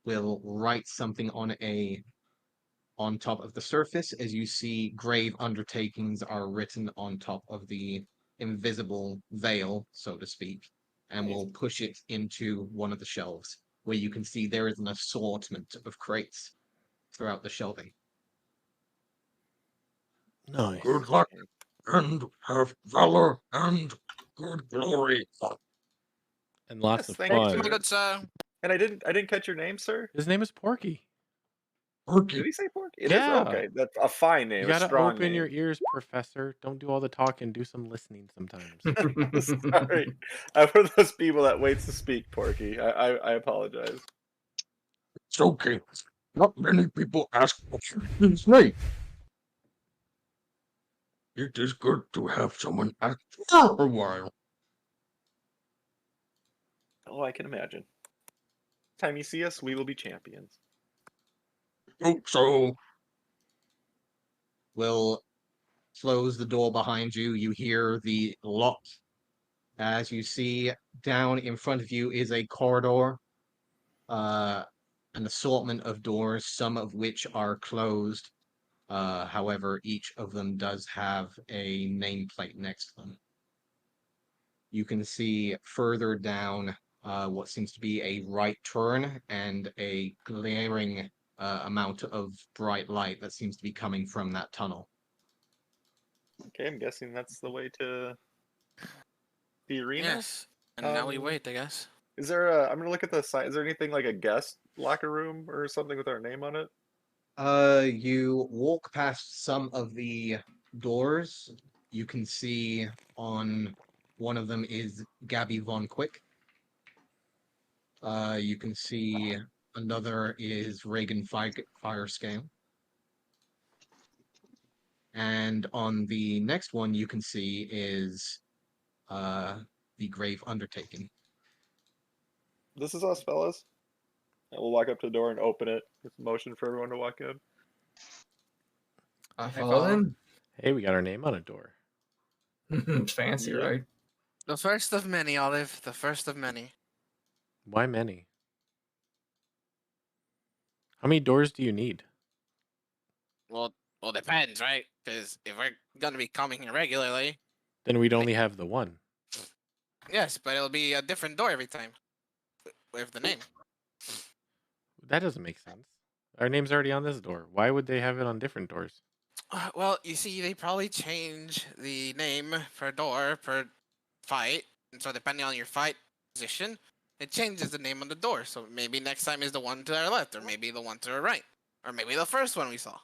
will write something on top of the surface as you see grave undertakings are written on top of the invisible veil, so to speak, and will push it into one of the shelves where you can see there is an assortment of crates throughout the shelving. Nice. Good luck and have valor and good glory. And lots of thank you, fun. My good sir. And I didn't catch your name, sir. His name is Porky. Did he say Porky? It is Yeah. okay. That's a fine name. You A gotta strong open your name. ears, Professor. Don't do all the talking. Do some listening sometimes. Sorry, I'm one of those people that waits to speak, Porky. I apologize. It's okay. Not many people ask what's his name. It is good to have someone ask for a while. Oh, I can imagine. Time you see us, we will be champions. Hope so. Will close the door behind you. You hear the lock. As you see down in front of you is a corridor, an assortment of doors, some of which are closed. However, each of them does have a nameplate next to them. You can see further down what seems to be a right turn and a glaring amount of bright light that seems to be coming from that tunnel. Okay, I'm guessing that's the way to the arena. Yes. And now we Um, wait, I guess. Is there a? I'm gonna look at the site. Is there anything like a guest locker room or something with our name on it? You walk past some of the doors. You can see on one of them is Gabby Von Quick. You can see another is Reagan Firescale. And on the next one you can see is the Grave Undertaking. This is us, fellas. And we'll walk up to the door and open it with motion for everyone to walk in. I follow. follow them. Hey, we got our name on a door. It's fancy, Yep. right? The first of many, Olive. The first of many. Why many? How many doors do you need? Well, depends, right? Because if we're gonna be coming here regularly, Then we'd only have the one. yes, but it'll be a different door every time. With the name. That doesn't make sense. Our name's already on this door. Why would they have it on different doors? Well, you see, they probably change the name per door per fight, and so depending on your fight position, it changes the name on the door. So maybe next time is the one to our left, or maybe the one to our right, or maybe the first one we saw.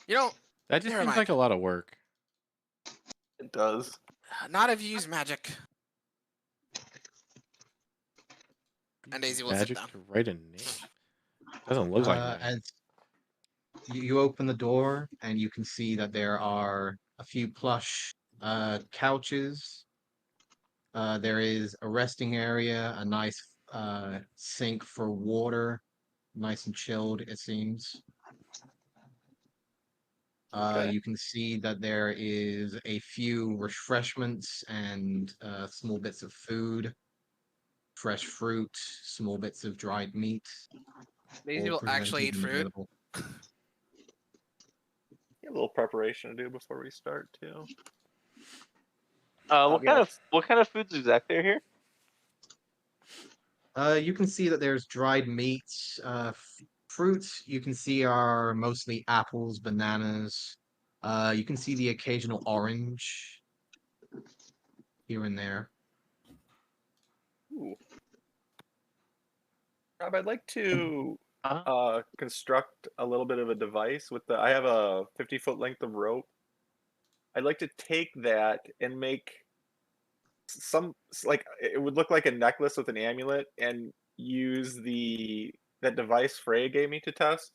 You know, That just never seems mind. like a lot of work. It does. Not if you use magic. And Daisy will sit Magic down. to write a name. Doesn't look like that. As you open the door and you can see that there are a few plush couches. There is a resting area, a nice sink for water, nice and chilled, it seems. Okay. You can see that there is a few refreshments and small bits of food, fresh fruit, small bits of dried meat. Daisy all will actually eat presented and fruit. available. A little preparation to do before we start too. What Yes. kind of foods exactly are here? You can see that there's dried meats, fruits. You can see are mostly apples, bananas. You can see the occasional orange here and there. Ooh. Rob, I'd like to Uh-huh. construct a little bit of a device with the. I have a 50-foot length of rope. I'd like to take that and make some like it would look like a necklace with an amulet, and use that device Freya gave me to test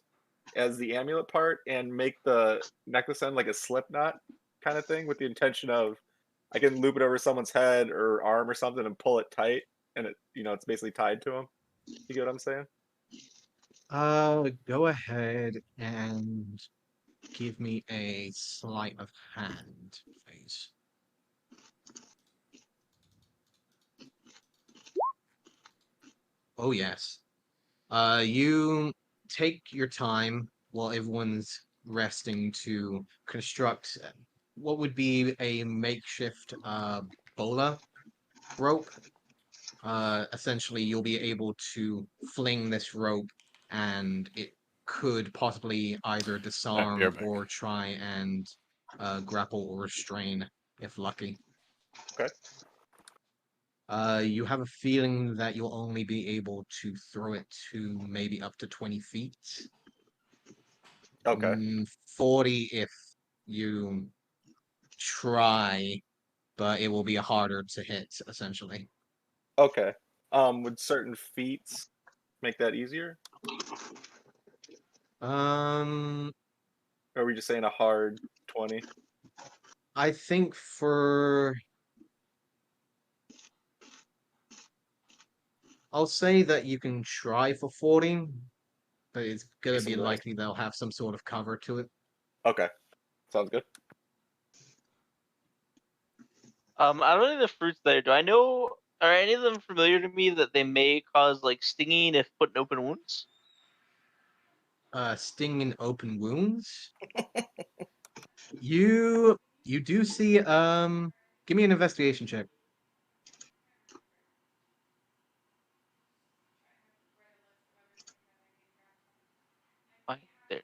as the amulet part, and make the necklace end like a slip knot kind of thing, with the intention of I can loop it over someone's head or arm or something and pull it tight, and it's basically tied to them. You get what I'm saying? Go ahead and give me a sleight of hand, please. Oh yes. You take your time while everyone's resting to construct what would be a makeshift bola rope. Essentially, you'll be able to fling this rope, and it could possibly either disarm back. or try and grapple or restrain if lucky. Okay. You have a feeling that you'll only be able to throw it to maybe up to 20 feet. Okay. 40 if you try, but it will be harder to hit, essentially. Okay. Would certain feats make that easier? Um, Or are we just saying a hard 20? I think for I'll say that you can try for 40, but it's gonna be Decent risk. likely they'll have some sort of cover to it. Okay. Sounds good. Out of any of the fruits there, do I know? Are any of them familiar to me that they may cause like stinging if put in open wounds? Sting and open wounds. You do see give me an investigation check. Fine, there.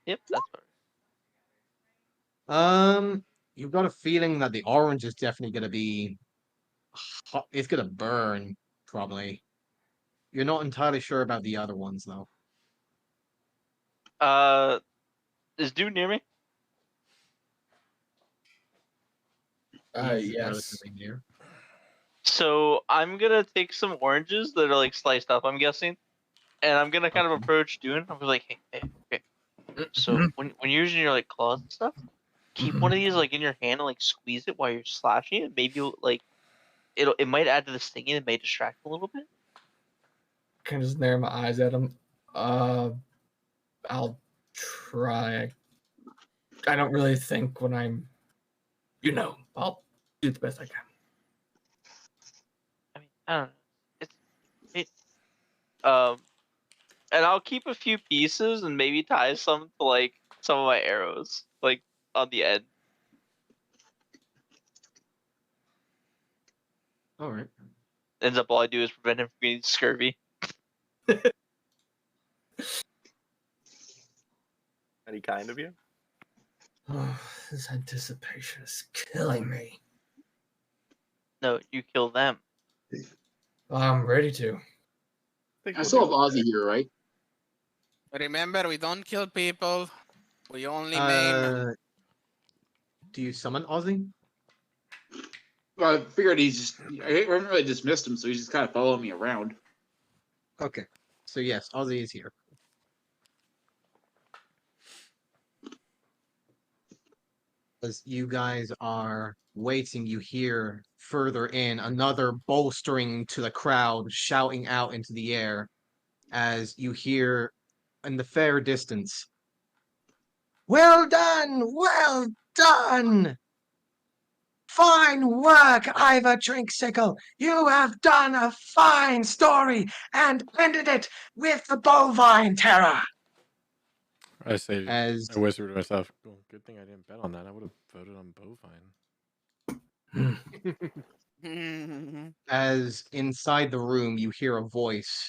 Yep, that's better. You've got a feeling that the orange is definitely gonna be hot. It's gonna burn, probably. You're not entirely sure about the other ones though. Is dude near me? He's Yes. relatively near. So I'm gonna take some oranges that are like sliced up, I'm guessing, and I'm gonna kind of Okay. approach Dune. I'm like, hey, okay. So when you're using your like claws and stuff, keep one of these like in your hand and like squeeze it while you're slashing it. Maybe you'll, like it might add to the stinging. It may distract a little bit. Kind of just narrow my eyes at him. I'll try. I don't really think when I'm, I'll do the best I can. I mean, I don't know. And I'll keep a few pieces and maybe tie some to like some of my arrows, like on the end. All right. Ends up all I do is prevent him from getting scurvy. Any kind of you? Oh, this anticipation is killing me. No, you kill them. I'm ready to. I still have Ozzy here, right? Remember, we don't kill people. We only maim. Do you summon Ozzy? Well, I figured I haven't really dismissed him, so he's just kind of following me around. Okay. So yes, Ozzy is here. As you guys are waiting, you hear further in another bolstering to the crowd, shouting out into the air as you hear in the fair distance, "Well done! Well done! Fine work, Ivor Drinksickle! You have done a fine story and ended it with the bovine terror!" I say, As I whisper to myself, well, good thing I didn't bet on that. I would have voted on bovine. as inside the room you hear a voice,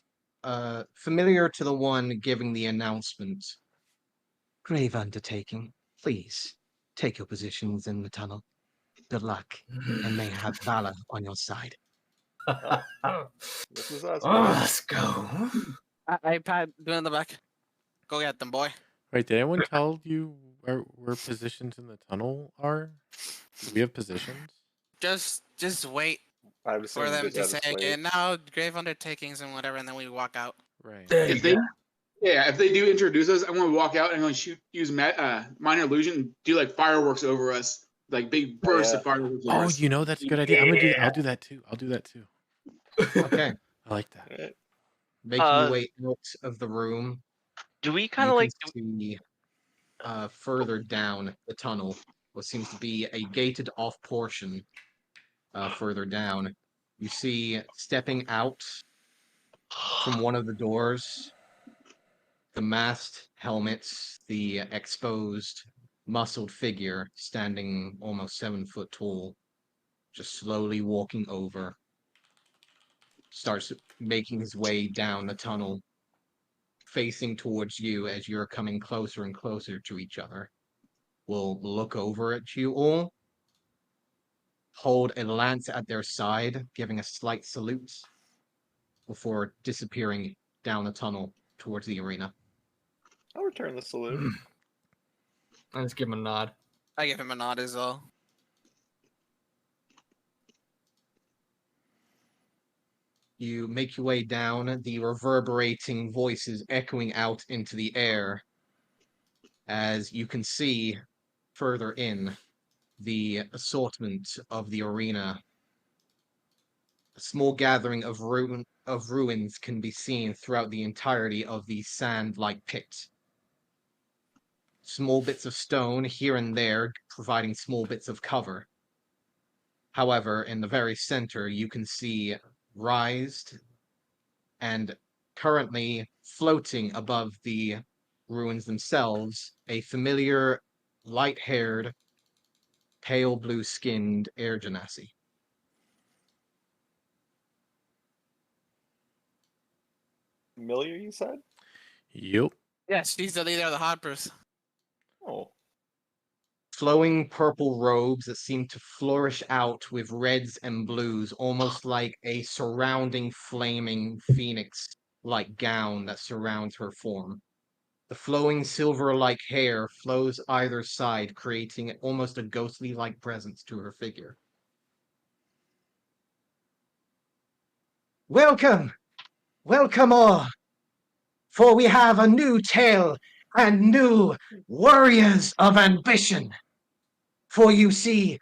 familiar to the one giving the announcement. "Grave undertaking, please take your positions in the tunnel. Good luck, and may have valor on your side." This is us. Let's go. iPad, do in the back. Go get them, boy. Wait, did anyone tell you where positions in the tunnel are? Do we have positions? Just wait I would for assume them just to have say, a slave. okay, now grave undertakings and whatever, and then we walk out. Right. There If you they, go. if they do introduce us, I want to walk out and use minor illusion, and do like fireworks over us, like big bursts yeah. of fireworks over Oh, us. you know that's a good idea. I'm gonna do. I'll do that too. I'll do that too. Okay, I like that. Alright. making your way out of the room, Do we kind you of can like? see further down the tunnel what seems to be a gated off portion. Further down, you see stepping out from one of the doors, the masked helmets, the exposed, muscled figure standing almost 7 foot tall, just slowly walking over, starts making his way down the tunnel, facing towards you as you're coming closer and closer to each other. Will look over at you all hold a lance at their side, giving a slight salute before disappearing down the tunnel towards the arena. I'll return the salute. I just give him a nod. I give him a nod as well. You make your way down, the reverberating voices echoing out into the air as you can see further in the assortment of the arena. A small gathering of ruins can be seen throughout the entirety of the sand-like pit. Small bits of stone here and there providing small bits of cover. However, in the very center, you can see raised and currently floating above the ruins themselves, a familiar, light-haired, pale blue-skinned air genasi. Familiar, you said? Yep. Yes, she's the leader of the Hoppers. Oh. Flowing purple robes that seem to flourish out with reds and blues, almost like a surrounding flaming phoenix-like gown that surrounds her form. The flowing silver-like hair flows either side, creating almost a ghostly-like presence to her figure. Welcome! Welcome all! For we have a new tale and new warriors of ambition. For you see,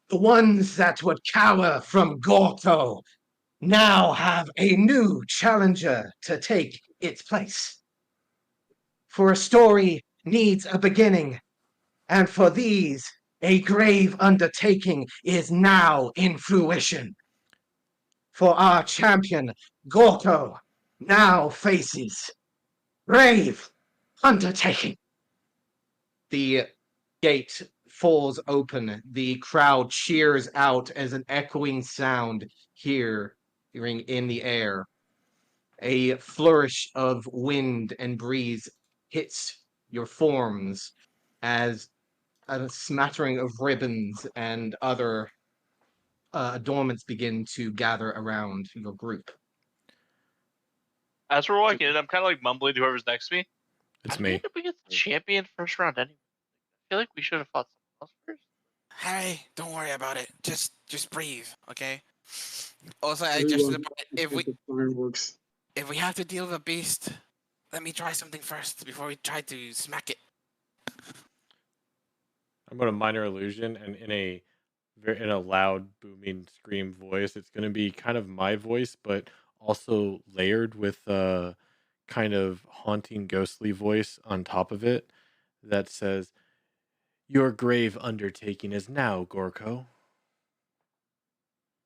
the ones that would cower from Gorto now have a new challenger to take its place. For a story needs a beginning, and for these, a grave undertaking is now in fruition. For our champion, Gorto, now faces grave undertaking. The gate falls open. The crowd cheers out as an echoing sound hearing in the air. A flourish of wind and breeze hits your forms as a smattering of ribbons and other adornments begin to gather around your group. As we're walking in, I'm kind of like mumbling to whoever's next to me. It's How did we me. end up against the champion first round anyway? I feel like we should have fought someone else first. Hey, don't worry about it. Just breathe, okay? Also, Everyone, if we the fireworks. if we have to deal with a beast, let me try something first before we try to smack it. I'm going to minor illusion, and in a loud, booming, scream voice, it's going to be kind of my voice, but also layered with a kind of haunting, ghostly voice on top of it that says, "Your grave undertaking is now, Gorko."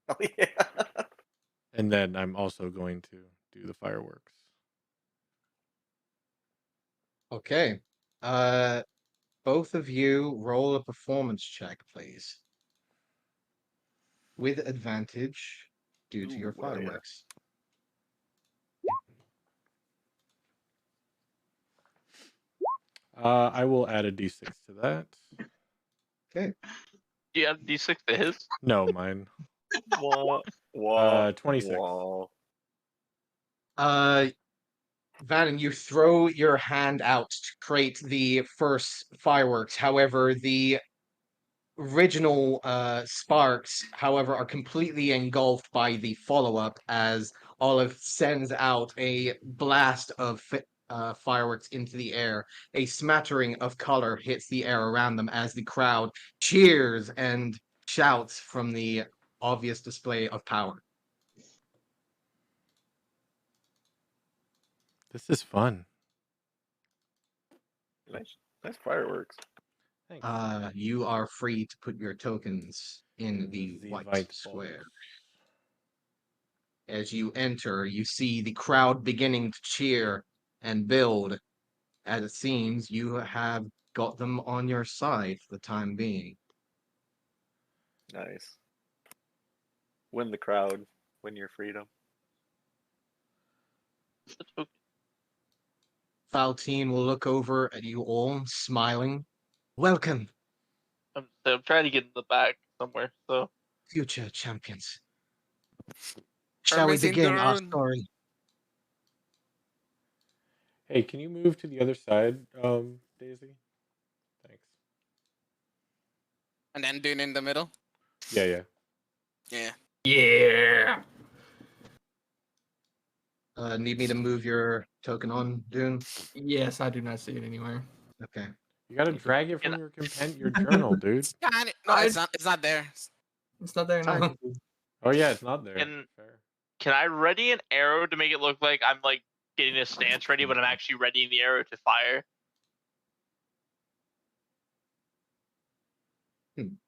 Oh, yeah. And then I'm also going to do the fireworks. Okay. Both of you roll a performance check, please. With advantage due to Ooh, your oh, yeah. fireworks. I will add a d6 to that. Okay. Do you have D6 to his? No, mine. Wah, 26. wah. Vanin, you throw your hand out to create the first fireworks. However, the original sparks, however, are completely engulfed by the follow-up as Olive sends out a blast of fireworks into the air. A smattering of color hits the air around them as the crowd cheers and shouts from the obvious display of power. This is fun. Nice fireworks. Thanks. You are free to put your tokens in the white white square. As you enter, you see the crowd beginning to cheer and build. As it seems, you have got them on your side for the time being. Nice. Win the crowd. Win your freedom. Faltine will look over at you all, smiling. Welcome. I'm trying to get in the back somewhere, so future champions. Shall we missing begin our Darun. story? Hey, can you move to the other side, Daisy? Thanks. And then Dune in the middle. Yeah, yeah. Yeah. Yeah. Need me to move your token on, Dune? Yes, I do not see it anywhere. Okay. You gotta drag it from your journal, dude. No, it's not. It's not there. It's not there now. Technically. Oh yeah, it's not there. Can Fair. can I ready an arrow to make it look like I'm like getting a stance ready, but I'm actually readying the arrow to fire?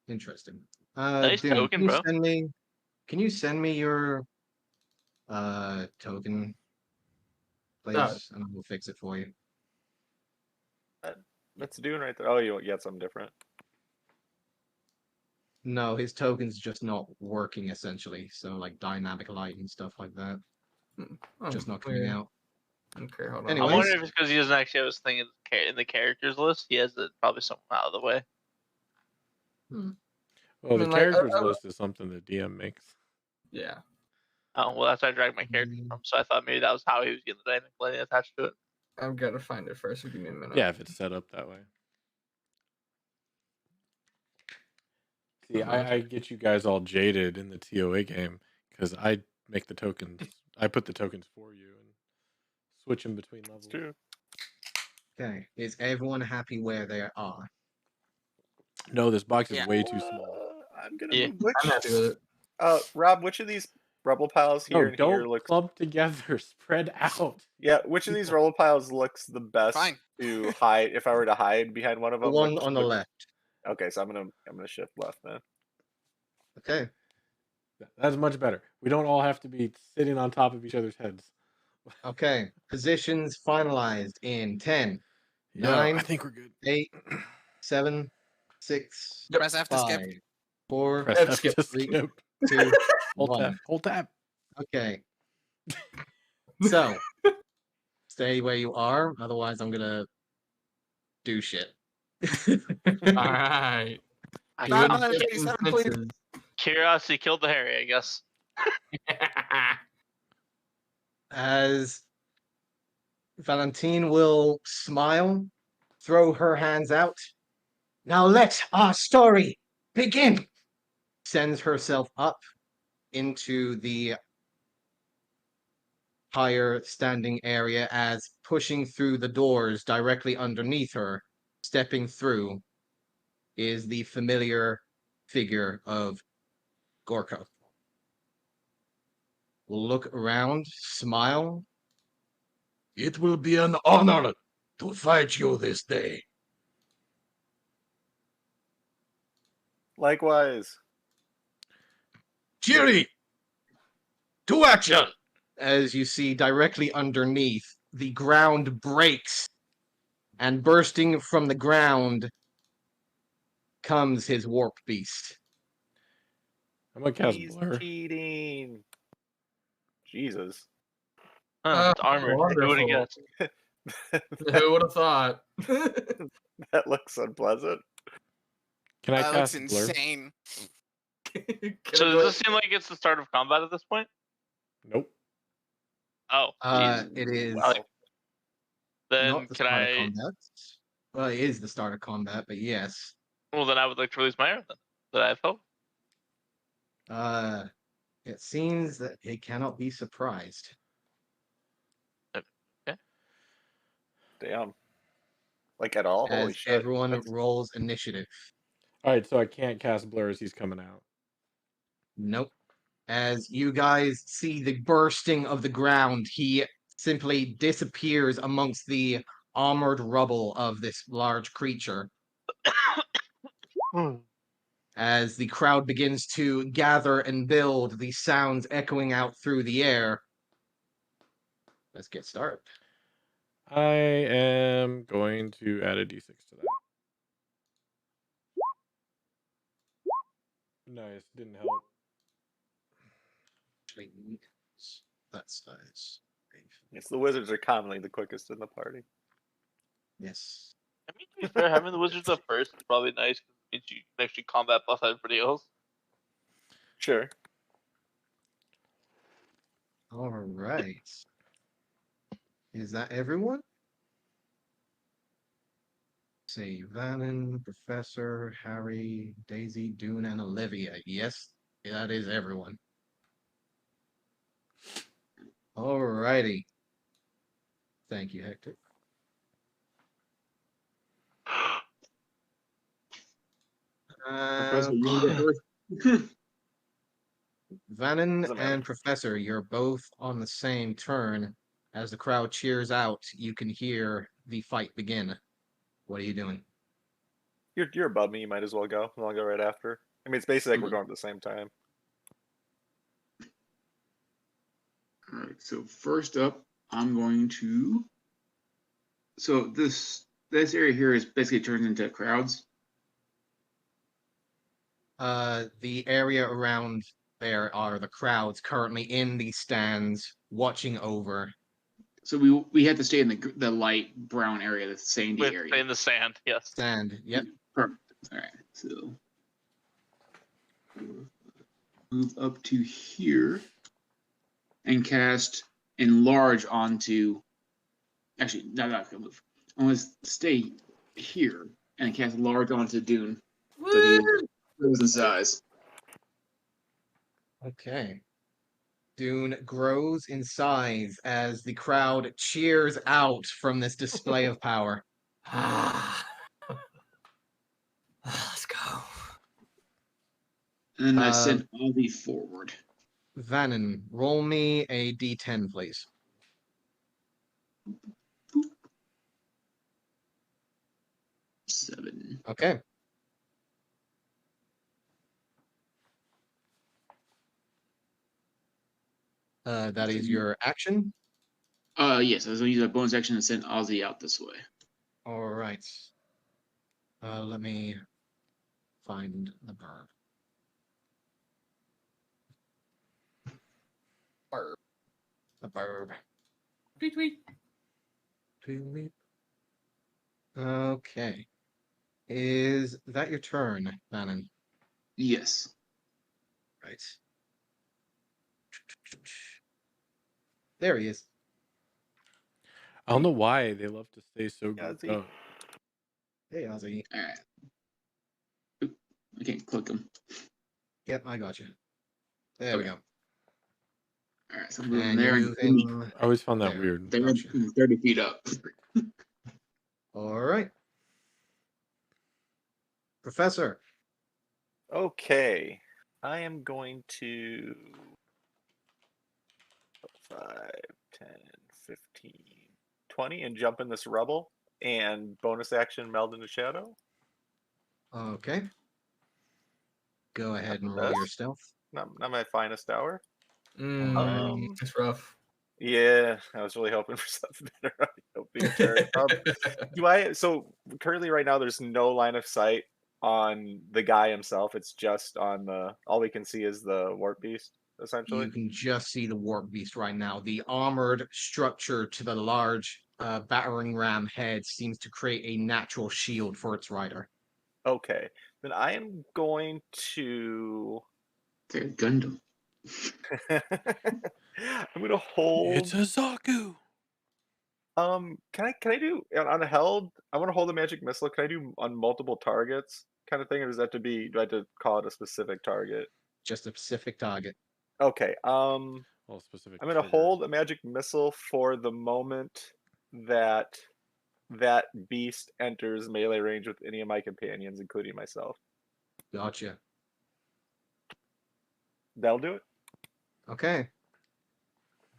Interesting. Nice Dune, token, can you bro. send me your token, please? And we'll fix it for you. That's Dune right there. Oh, you get something different. No, his token's just not working essentially. So like dynamic light and stuff like that. Oh, Just not coming weird. out. Okay, hold on. Anyway. I'm wondering if it's because he doesn't actually have his thing in the characters list. He has it probably somewhere out of the way. Well, I the mean, like, characters list is something the DM makes. Yeah. Oh, well, that's where I dragged my character from. So I thought maybe that was how he was getting the dynamic lighting attached to it. I've got to find it first. So give me a minute. Yeah, if it's set up that way. See, I get you guys all jaded in the TOA game because I make the tokens. I put the tokens for you and switch them between levels. It's true. Okay. Is everyone happy where they are? No, this box is Yeah. way too small. I'm gonna Yeah. move. Which, I'm happy with it. Rob, which of these rubble piles here No, and here don't looks? clump together. Spread out. Yeah, which of these rubble piles looks the best Fine. to hide? If I were to hide behind one of The them, one which on the would- left. Okay, so I'm gonna shift left then. Okay. That's much better. We don't all have to be sitting on top of each other's heads. Okay. Positions finalized in 10, Yeah, 9, I think we're good. 8, 7, 6, Press F to 5, skip. 4, Press F skip. to 3, skip. 2, Hold 1. tab. Hold tab. Okay. So, stay where you are. Otherwise, I'm gonna do shit. All right. I No, can't- no, 37, please. Curiosity killed the Harry, I guess. As Valentine will smile, throw her hands out. Now let our story begin. Sends herself up into the higher standing area as pushing through the doors directly underneath her, stepping through, is the familiar figure of Gorko. Will look around, smile. It will be an honor to fight you this day. Likewise. Chiri, to action! As you see directly underneath, the ground breaks, and bursting from the ground comes his warp beast. I'm gonna cast He's blur. cheating. Jesus. It's armored. Who would wonderful. have guessed? Who would have thought? That looks unpleasant. Can I That looks cast blur? insane. So does this seem like it's the start of combat at this point? Nope. Oh, jeez. It is Wow. Then not the can start of I? combat. Well, it is the start of combat, but yes. Well, then I would like to release my arrow. Then that I have hope. It seems that it cannot be surprised. Damn. Like at all? Holy As shit. everyone That's- rolls initiative. All right, so I can't cast blur as he's coming out. Nope. As you guys see the bursting of the ground, he simply disappears amongst the armored rubble of this large creature. As the crowd begins to gather and build, the sounds echoing out through the air. Let's get started. I am going to add a d6 to that. Nice, didn't help. Actually, that size. Yes, the wizards are commonly the quickest in the party. Yes. I mean, to be fair, having the wizards up first is probably nice because it means you can actually combat buff everybody else. Sure. All right. Is that everyone? Say Vannon, Professor, Harry, Daisy, Dune, and Olivia. Yes, that is everyone. All righty. Thank you, Hector. Professor, you want to go first? Vannon Doesn't matter. and Professor, you're both on the same turn. As the crowd cheers out, you can hear the fight begin. What are you doing? You're above me. You might as well go. I'll go right after. I mean, it's basically like we're Okay. going at the same time. All right. So first up, I'm going to. So this area here is basically turned into crowds. The area around there are the crowds currently in the stands watching over. So we have to stay in the light brown area, the sandy area. In the sand, yes. Stand. Yep. Perfect. All right. So move up to here and cast enlarge onto. Actually, no, not gonna move. I'm gonna stay here and cast large onto Dune, so he grows in size. Okay. Dune grows in size as the crowd cheers out from this display of power. Let's go. And then I send Ozzy forward. Vannon, roll me a d10, please. Boop. 7. Okay. That is your action. Yes, I was gonna use a bonus action to send Ozzy out this way. All right. Let me find the verb. Burp. The verb. Tweet, tweet. Tweet. Okay. Is that your turn, Vannon? Yes. Right. There he is. I don't know why they love to stay so Yeah, grouped see. up. Hey, Ozzy. All right. Oop, I can't click them. Yep, I got you. There we Okay. go. All right, so I'm moving And there you're and moving. I always found that There. weird. they're Gotcha. 30 feet up. All right. Professor. Okay. I am going to 5, 10, 15, 20 and jump in this rubble and bonus action meld into shadow. Okay. Go ahead and the roll your best. stealth. Not my finest hour. Alrighty. It's rough. Yeah, I was really hoping for something better on the opening turn. So currently right now there's no line of sight on the guy himself. It's just on all we can see is the warp beast, essentially. You can just see the warp beast right now. The armored structure to the large battering ram head seems to create a natural shield for its rider. Okay. Then I am going to They're Gundam. I'm gonna hold It's a Zaku. can I do on a held? I want to hold a magic missile. Can I do on multiple targets kind of thing, or does that do I have to call it a specific target? Just a specific target. Okay. All specific. I'm gonna trigger. hold a magic missile for the moment that that beast enters melee range with any of my companions, including myself. Gotcha. That'll do it. Okay.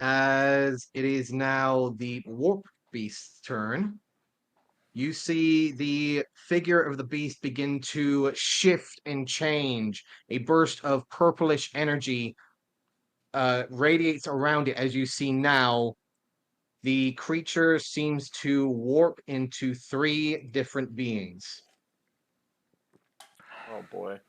As it is now the warp beast's turn, you see the figure of the beast begin to shift and change. A burst of purplish energy radiates around it as you see now. The creature seems to warp into 3 different beings. Oh boy.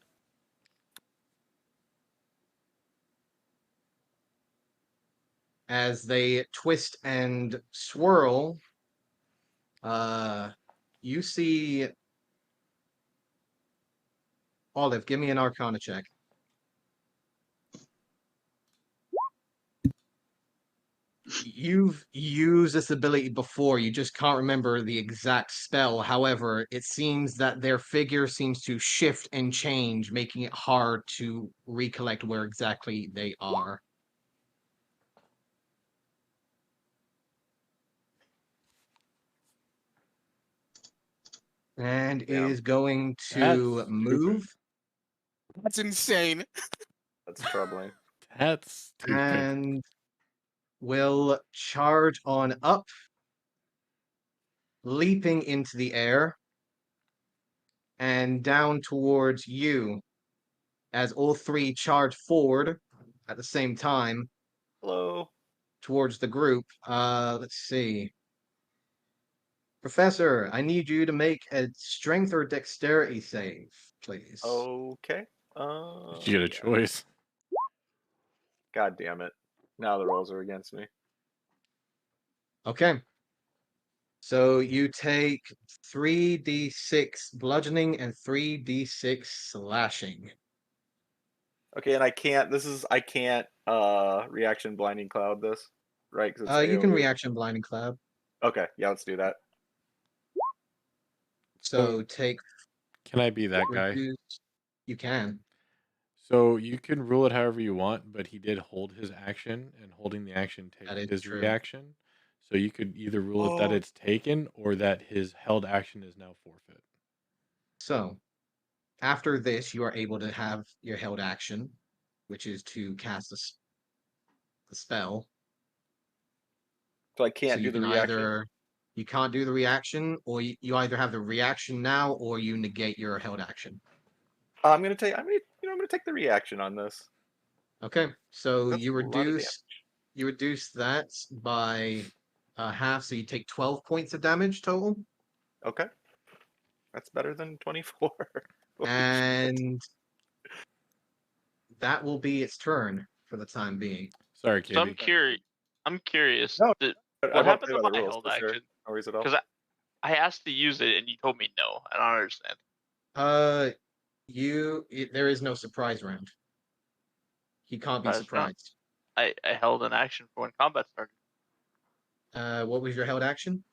As they twist and swirl, you see Olive, give me an Arcana check. You've used this ability before, you just can't remember the exact spell. However, it seems that their figure seems to shift and change, making it hard to recollect where exactly they are. And it Damn. is going to That's move stupid. That's insane. That's troubling. That's stupid. and will charge on up, leaping into the air and down towards you as all three charge forward at the same time Hello. towards the group. Let's see. Professor, I need you to make a strength or dexterity save, please. Okay. You get a Yeah. choice. God damn it. Now the rolls are against me. Okay. So you take 3d6 bludgeoning and 3d6 slashing. Okay, and I can't reaction blinding cloud this, right? Because it's You can AoE. reaction blinding cloud. Okay, yeah, let's do that. So take Can I be that guy? reduce. You can. So you can rule it however you want, but he did hold his action, and holding the action That takes is his true. reaction. So you could either rule it that Oh. it's taken or that his held action is now forfeit. So after this, you are able to have your held action, which is to cast the spell. So I So can't do you the can reaction. either you can't do the reaction, or you either have the reaction now, or you negate your held action. I'm gonna take the reaction on this. Okay, so That's you a lot of reduce that by half, so you take 12 points of damage total, Okay, that's better than 24. Holy shit. and that will be its turn for the time being. Sorry, So I'm KB. curious. I'm curious. No, Did, I what want to happened play to by the my rules held for sure. action? No worries at all. Because I asked to use it and you told me no. I don't understand. There is no surprise round. He can't be Surprise round. surprised. I held an action for when combat started. What was your held action?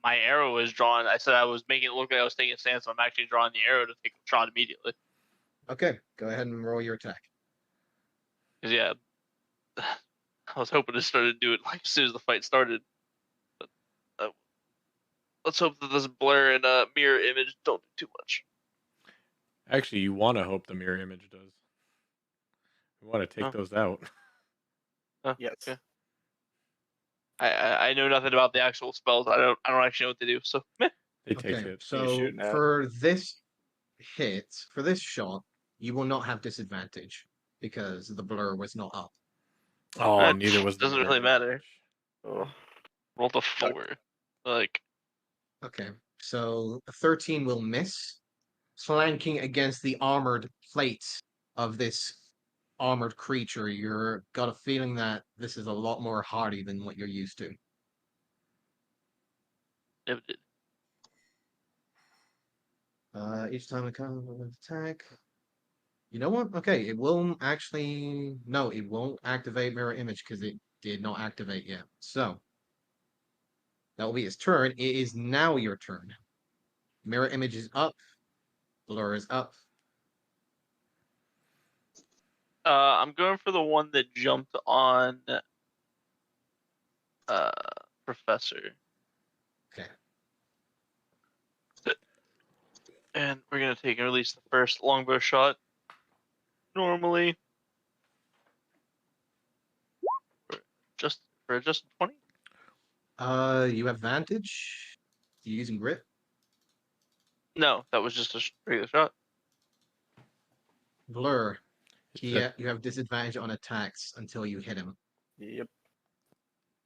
My arrow was drawn. I said I was making it look like I was taking a stance, so I'm actually drawing the arrow to take a shot immediately. Okay, go ahead and roll your attack. Because yeah, I was hoping to start to do it like as soon as the fight started. But let's hope that this blur and mirror image don't do too much. Actually, you want to hope the mirror image does. You want to take those out. Yes. Okay. I know nothing about the actual spells. I don't actually know what they do. So meh. They take Okay, hits. Who you so shooting at? for this shot, you will not have disadvantage because the blur was not up. Oh, neither was the Doesn't mirror really matter. image. Oh. Rolled a 4. Like Okay, so a 13 will miss, flanking against the armored plate of this armored creature. You're got a feeling that this is a lot more hardy than what you're used to. it, Each time it comes with an attack. You know what? Okay, it will actually no, it won't activate mirror image because it did not activate yet. So that will be its turn. It is now your turn. Mirror image is up. Blur is up. I'm going for the one that jumped on Professor. Okay. And we're gonna take and release the first longbow shot. Normally. For just 20? You have advantage. You using grip? No, that was just a regular shot. Blur. It's a- You have disadvantage on attacks until you hit him. Yep.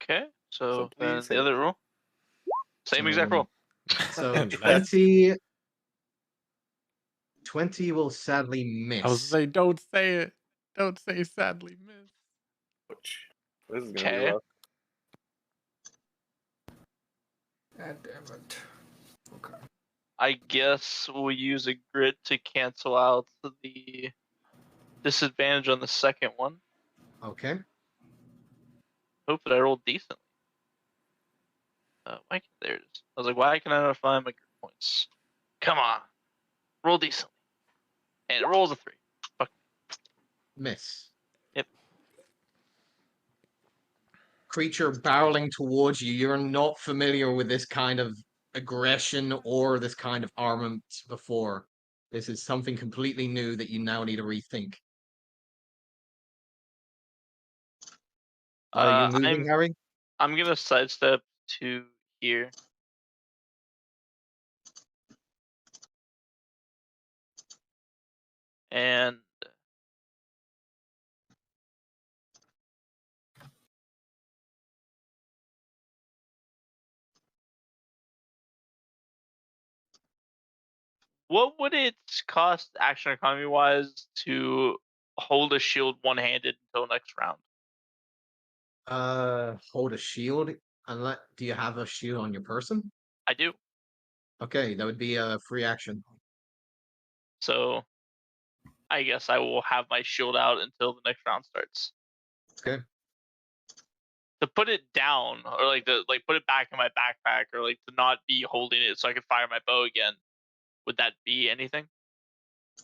Okay, so then please the hit other me. roll. Same exact roll. So Nice. 20 will sadly miss. I was say, don't say it. Don't say sadly miss. Ouch. This is gonna be Okay. rough. God damn it. Okay. I guess we'll use a grit to cancel out the disadvantage on the second one. Okay. hope that I rolled decently. There it is. I was like, why can I not find my group points? Come on, roll decently, and it rolls a 3. Fuck. Miss. Yep. Creature barreling towards you. You're not familiar with this kind of aggression or this kind of armament before. This is something completely new that you now need to rethink. Are you moving, Harry? I'm gonna sidestep to here. And what would it cost action economy wise to hold a shield one-handed until next round? Hold a shield. Do you have a shield on your person? I do. Okay, that would be a free action. So I guess I will have my shield out until the next round starts. Okay. To put it down, or put it back in my backpack, or like to not be holding it so I can fire my bow again. Would that be anything?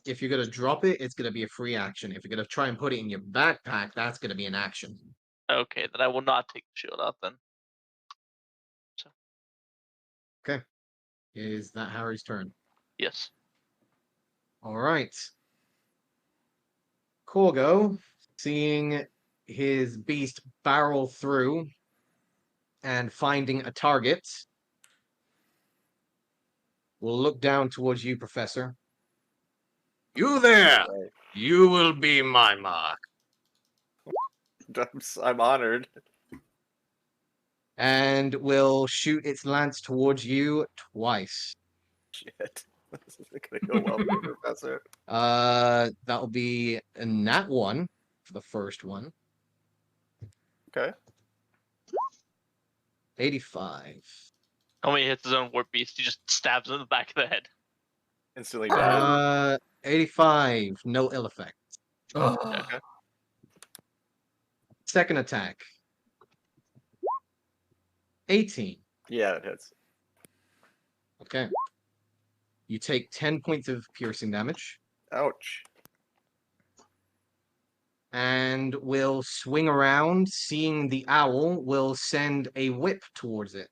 If you're gonna drop it, it's gonna be a free action. If you're gonna try and put it in your backpack, that's gonna be an action. Okay, then I will not take the shield out then. So. Okay. Is that Harry's turn? Yes. All right. Corgo, seeing his beast barrel through and finding a target, will look down towards you, Professor. You there! You will be my mark. I'm honored. And will shoot its lance towards you twice. Shit. This isn't gonna go well for the Professor. That'll be a nat 1 for the first one. Okay. 85. How many hits his own warp beast? He just stabs him in the back of the head. Instantly dead. 85. No ill effect. Okay. Second attack. 18. Yeah, it hits. Okay. You take 10 points of piercing damage. Ouch. And will swing around, seeing the owl, will send a whip towards it.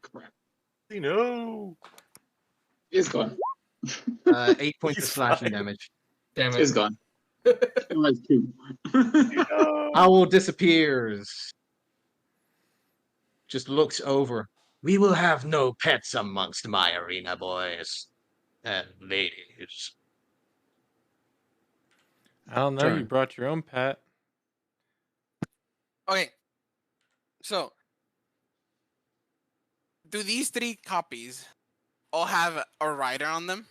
Crap. No. It's gone. 8 points of He's slashing fine. damage. Damn it. It's gone. It was 2. No. Owl disappears. Just looks over. We will have no pets amongst my arena boys and ladies. I don't know. You Turn. brought your own pet. Okay. So, do these 3 copies all have a rider on them?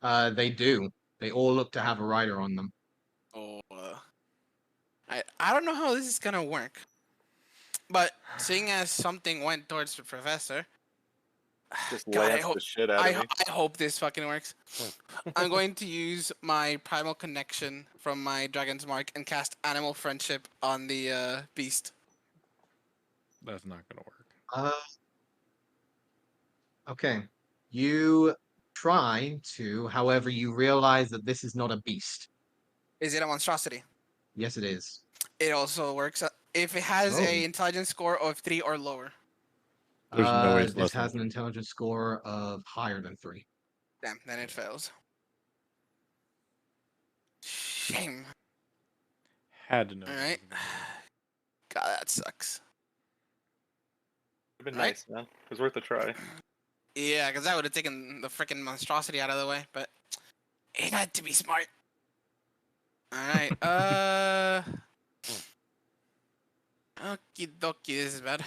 They do. They all look to have a rider on them. Oh, I don't know how this is gonna work. But seeing as something went towards the professor, Just God, lance the shit out of me. I hope this fucking works. I'm going to use my primal connection from my dragon's mark and cast animal friendship on the beast. That's not gonna work. Okay. You try to, however, you realize that this is not a beast. Is it a monstrosity? Yes, it is. It also works if it has Oh. a intelligence score of 3 or lower. There's no way it's less This than has an 3. intelligence score of higher than 3. Damn, then it fails. Shame. Had to know. All that right. was gonna happen. God, that sucks. It'd been Right. nice, man. It was worth a try. Yeah, because that would have taken the freaking monstrosity out of the way, but it had to be smart. Alright, Okie dokie, this is bad.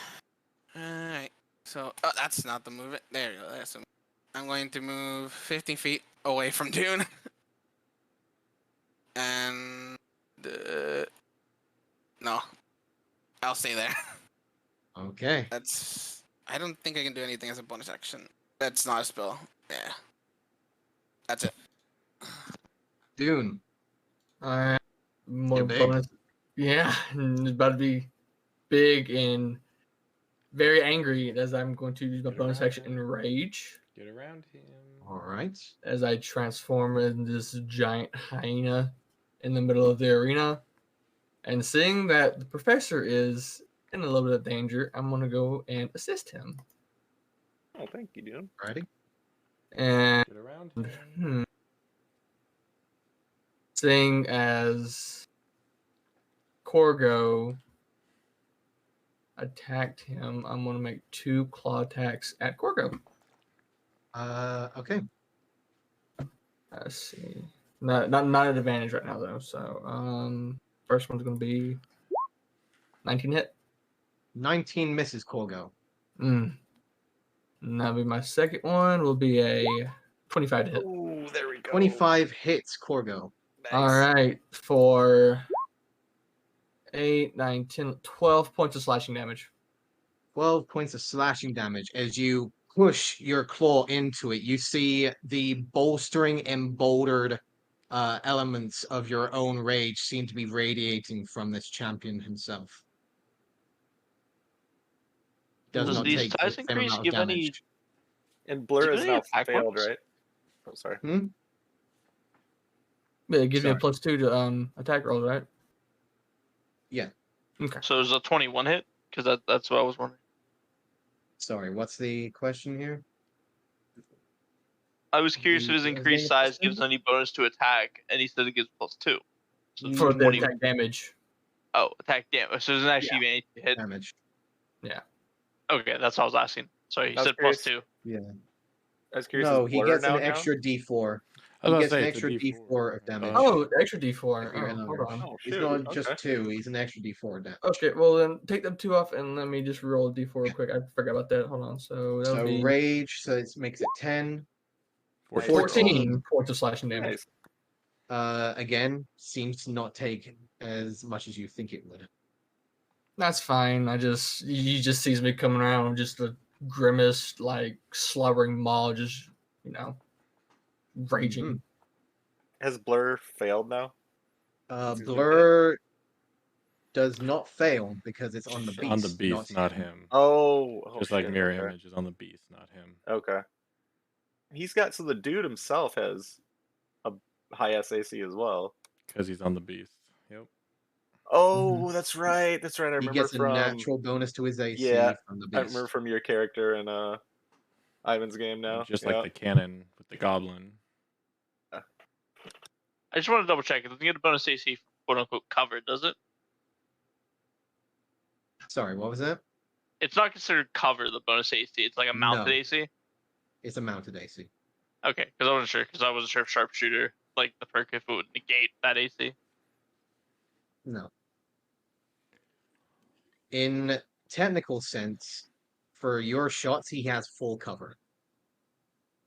Alright, so, oh, that's not the move. There you go, that's the move. I'm going to move 15 feet away from Dune. And, no, I'll stay there. Okay. I don't think I can do anything as a bonus action. That's not a spell. Yeah. That's it. Dune. Alright. More big. bonus. Yeah, and it's about to be big and very angry as I'm going to use my Get bonus around action him. Enrage Get around him. All right. as I transform into this giant hyena in the middle of the arena. And seeing that the professor is in a little bit of danger, I'm going to go and assist him. Oh, thank you, dude. Ready? And Get around him. seeing as Corgo attacked him, I'm going to make 2 claw attacks at Corgo. Okay. Let's see. Not at advantage right now though. So first one's gonna be 19 hit. 19 misses Corgo. And that'll be my second one. Will be a 25 to hit. Oh, there we go. 25 hits Corgo. Nice. All right, for 8, 9, 10, 12 points of slashing damage. 12 points of slashing damage as you push your claw into it. You see the bolstering, emboldened elements of your own rage seem to be radiating from this champion himself. Does Does not these take the size same increase amount of give any? damage. And Blur Does is it give now any attack failed, bonus? right? Oh, sorry. Yeah, it gives you a Sorry. +2 to attack rolls, right? Yeah. Okay. So is a 21 hit? Because that's what I was wondering. Sorry, what's the question here? I was curious if his What was increased the size question? gives any bonus to attack, and he said it gives +2. So For the 20. attack damage. Oh, attack damage. So it doesn't actually give any hit. Damage. Okay, that's what I was asking. Sorry, he I was said curious- +2. Yeah. I was curious. No, is he Blur gets an now down? extra D4. I He was gets about an to say extra it's a D4 of damage. Oh, extra D4. If you're Oh, hold enlarged. on. Oh, He's shoot. not just Okay. 2, he's an extra D4 damage. Okay, well then take them 2 off and let me just roll a D4 real quick. I forgot about that. Hold on. So that would So be rage, so it makes it 10. 14 points of slashing damage. Nice. Again, seems to not take as much as you think it would. That's fine. He just sees me coming around with just a grimace, like slobbering maw, just raging. Mhm. Has Blur failed now? Since he's been hit? Blur does not fail because it's on the Shit. beast. on the beast, not him. him. Oh, Just like shit, mirror okay. image is on the beast, not him. Okay. He's got so the dude himself has a high SAC as well. Because he's on the beast. Yep. Oh, that's right. That's right. I He remember gets a from natural bonus to his AC yeah, from the I beast. remember from your character in Ivan's game now. Just yeah. like the cannon with the goblin. I just want to double check. It doesn't get a bonus AC for quote unquote cover, does it? Sorry, what was that? It's not considered cover, the bonus AC. It's like a mounted No. AC. It's a mounted AC. Okay, because I wasn't sure. Because I wasn't sure if sharpshooter, like the perk, if it would negate that AC. No. In technical sense, for your shots, he has full cover.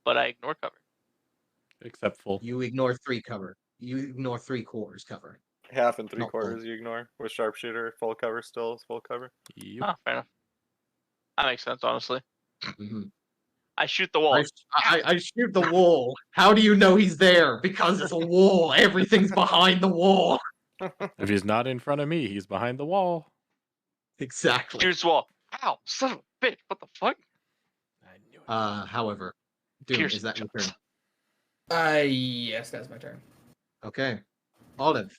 But I ignore cover. Except full. You ignore 3 cover. You ignore 3/4 cover. Half and Not full. 3/4 you ignore with sharpshooter. Full cover still is full cover. Yep. Ah, fair enough. That makes sense, honestly. Mhm. I shoot the wall. I shoot the wall. How do you know he's there? Because it's a wall. Everything's behind the wall. If he's not in front of me, he's behind the wall. Exactly. Shoots the wall. Ow, son of a bitch! What the fuck? I knew it. However, Doom, Pierce is that your turn? Yes, that's my turn. Okay. Olive.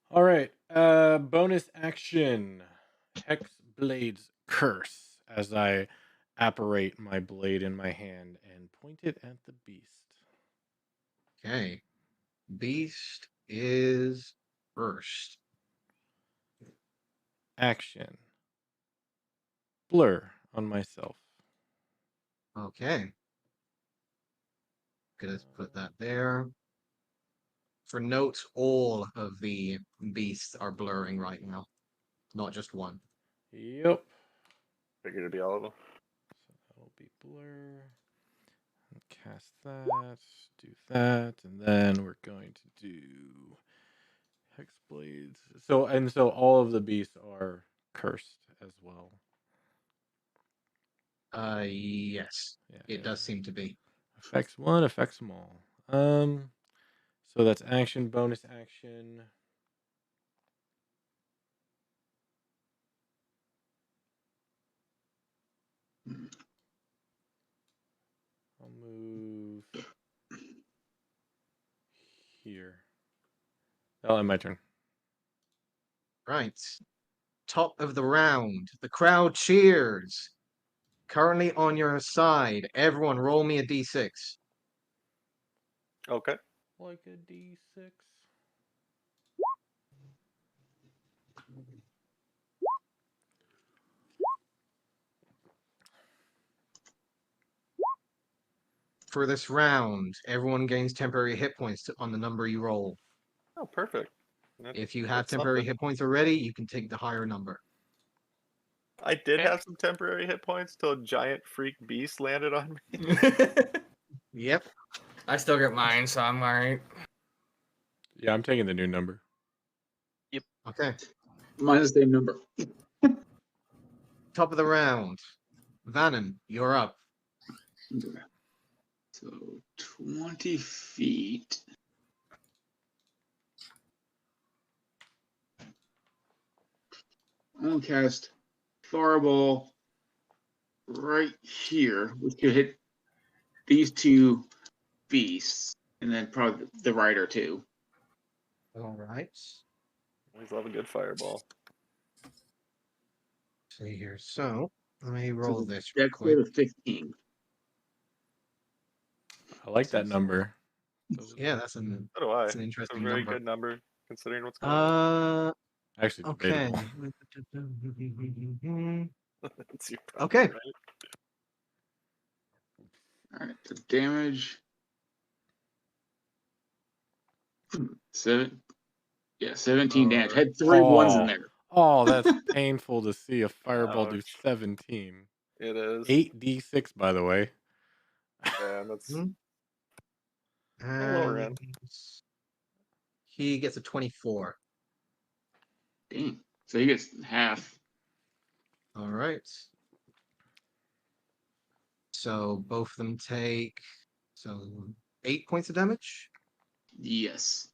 All right. Bonus action. Hex Blade's Curse as I apparate my blade in my hand and point it at the beast. Okay. Beast is first. Action. Blur on myself. Okay. Gonna put that there. For note, all of the beasts are blurring right now, not just one. Yep. Figured it'd be all of them. So that'll be blur. Cast that. Do that. And then we're going to do Hexblades. So all of the beasts are cursed as well. Yes, Yeah. it does seem to be. Affects one, affects them all. So that's action, bonus action. I'll move here. I'll end my turn. Right. Top of the round. The crowd cheers. Currently on your side. Everyone roll me a d6. Okay. Like a D6. For this round, everyone gains temporary hit points on the number you roll. Oh, perfect. If you have That's temporary something. hit points already, you can take the higher number. I did Okay. have some temporary hit points till a giant freak beast landed on me. Yep. I still get mine, so I'm alright. Yeah, I'm taking the new number. Okay. Mine's the same number. Top of the round. Vannon, you're up. So 20 feet. I'm gonna cast Fireball right here, which could hit these two beasts, and then probably the rider too. All right. Always love a good fireball. See here. So let me roll this real That's quick. for the 15. I like that number. Yeah, that's an So do I. that's an It's a interesting very number. good number considering what's going on. Actually, Okay. debatable. It's your problem, Okay. right? All right, the damage. 17 damage. Alright. Had three ones in there. Oh, that's painful to see a fireball do Ouch. 17. It is. 8d6, by the way. Yeah, that's Hmm. a lower end. He gets a 24. Dang. So he gets half. All right. So both of them take 8 points of damage. Yes.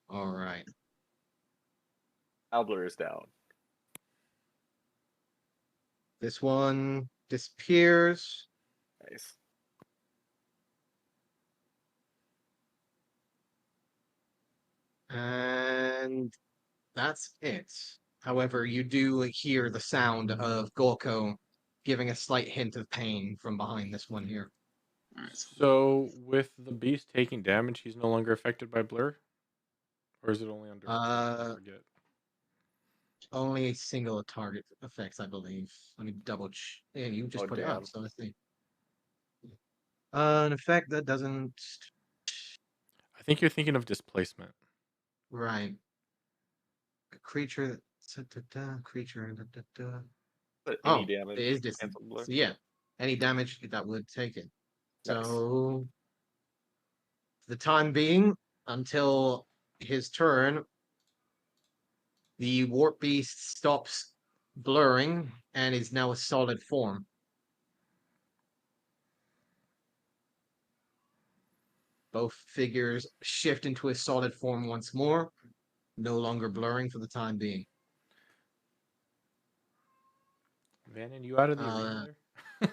All right. Albler is down. This one disappears. Nice. And that's it. However, you do hear the sound of Gorko giving a slight hint of pain from behind this one here. All right. So, with the beast taking damage, he's no longer affected by blur? Or is it only under Uh, target? Only a single target effects, I believe. Let me double check. Yeah, you just Oh, put it damn. up, so let's see. An effect that doesn't. I think you're thinking of displacement. Right. A creature. Creature. But Oh, any damage. it is this. cancel blur. So yeah, any damage that would take it. Nice. So, for the time being, until his turn, the warp beast stops blurring and is now a solid form. Both figures shift into a solid form once more, no longer blurring for the time being. Vannon, you out of the arena there?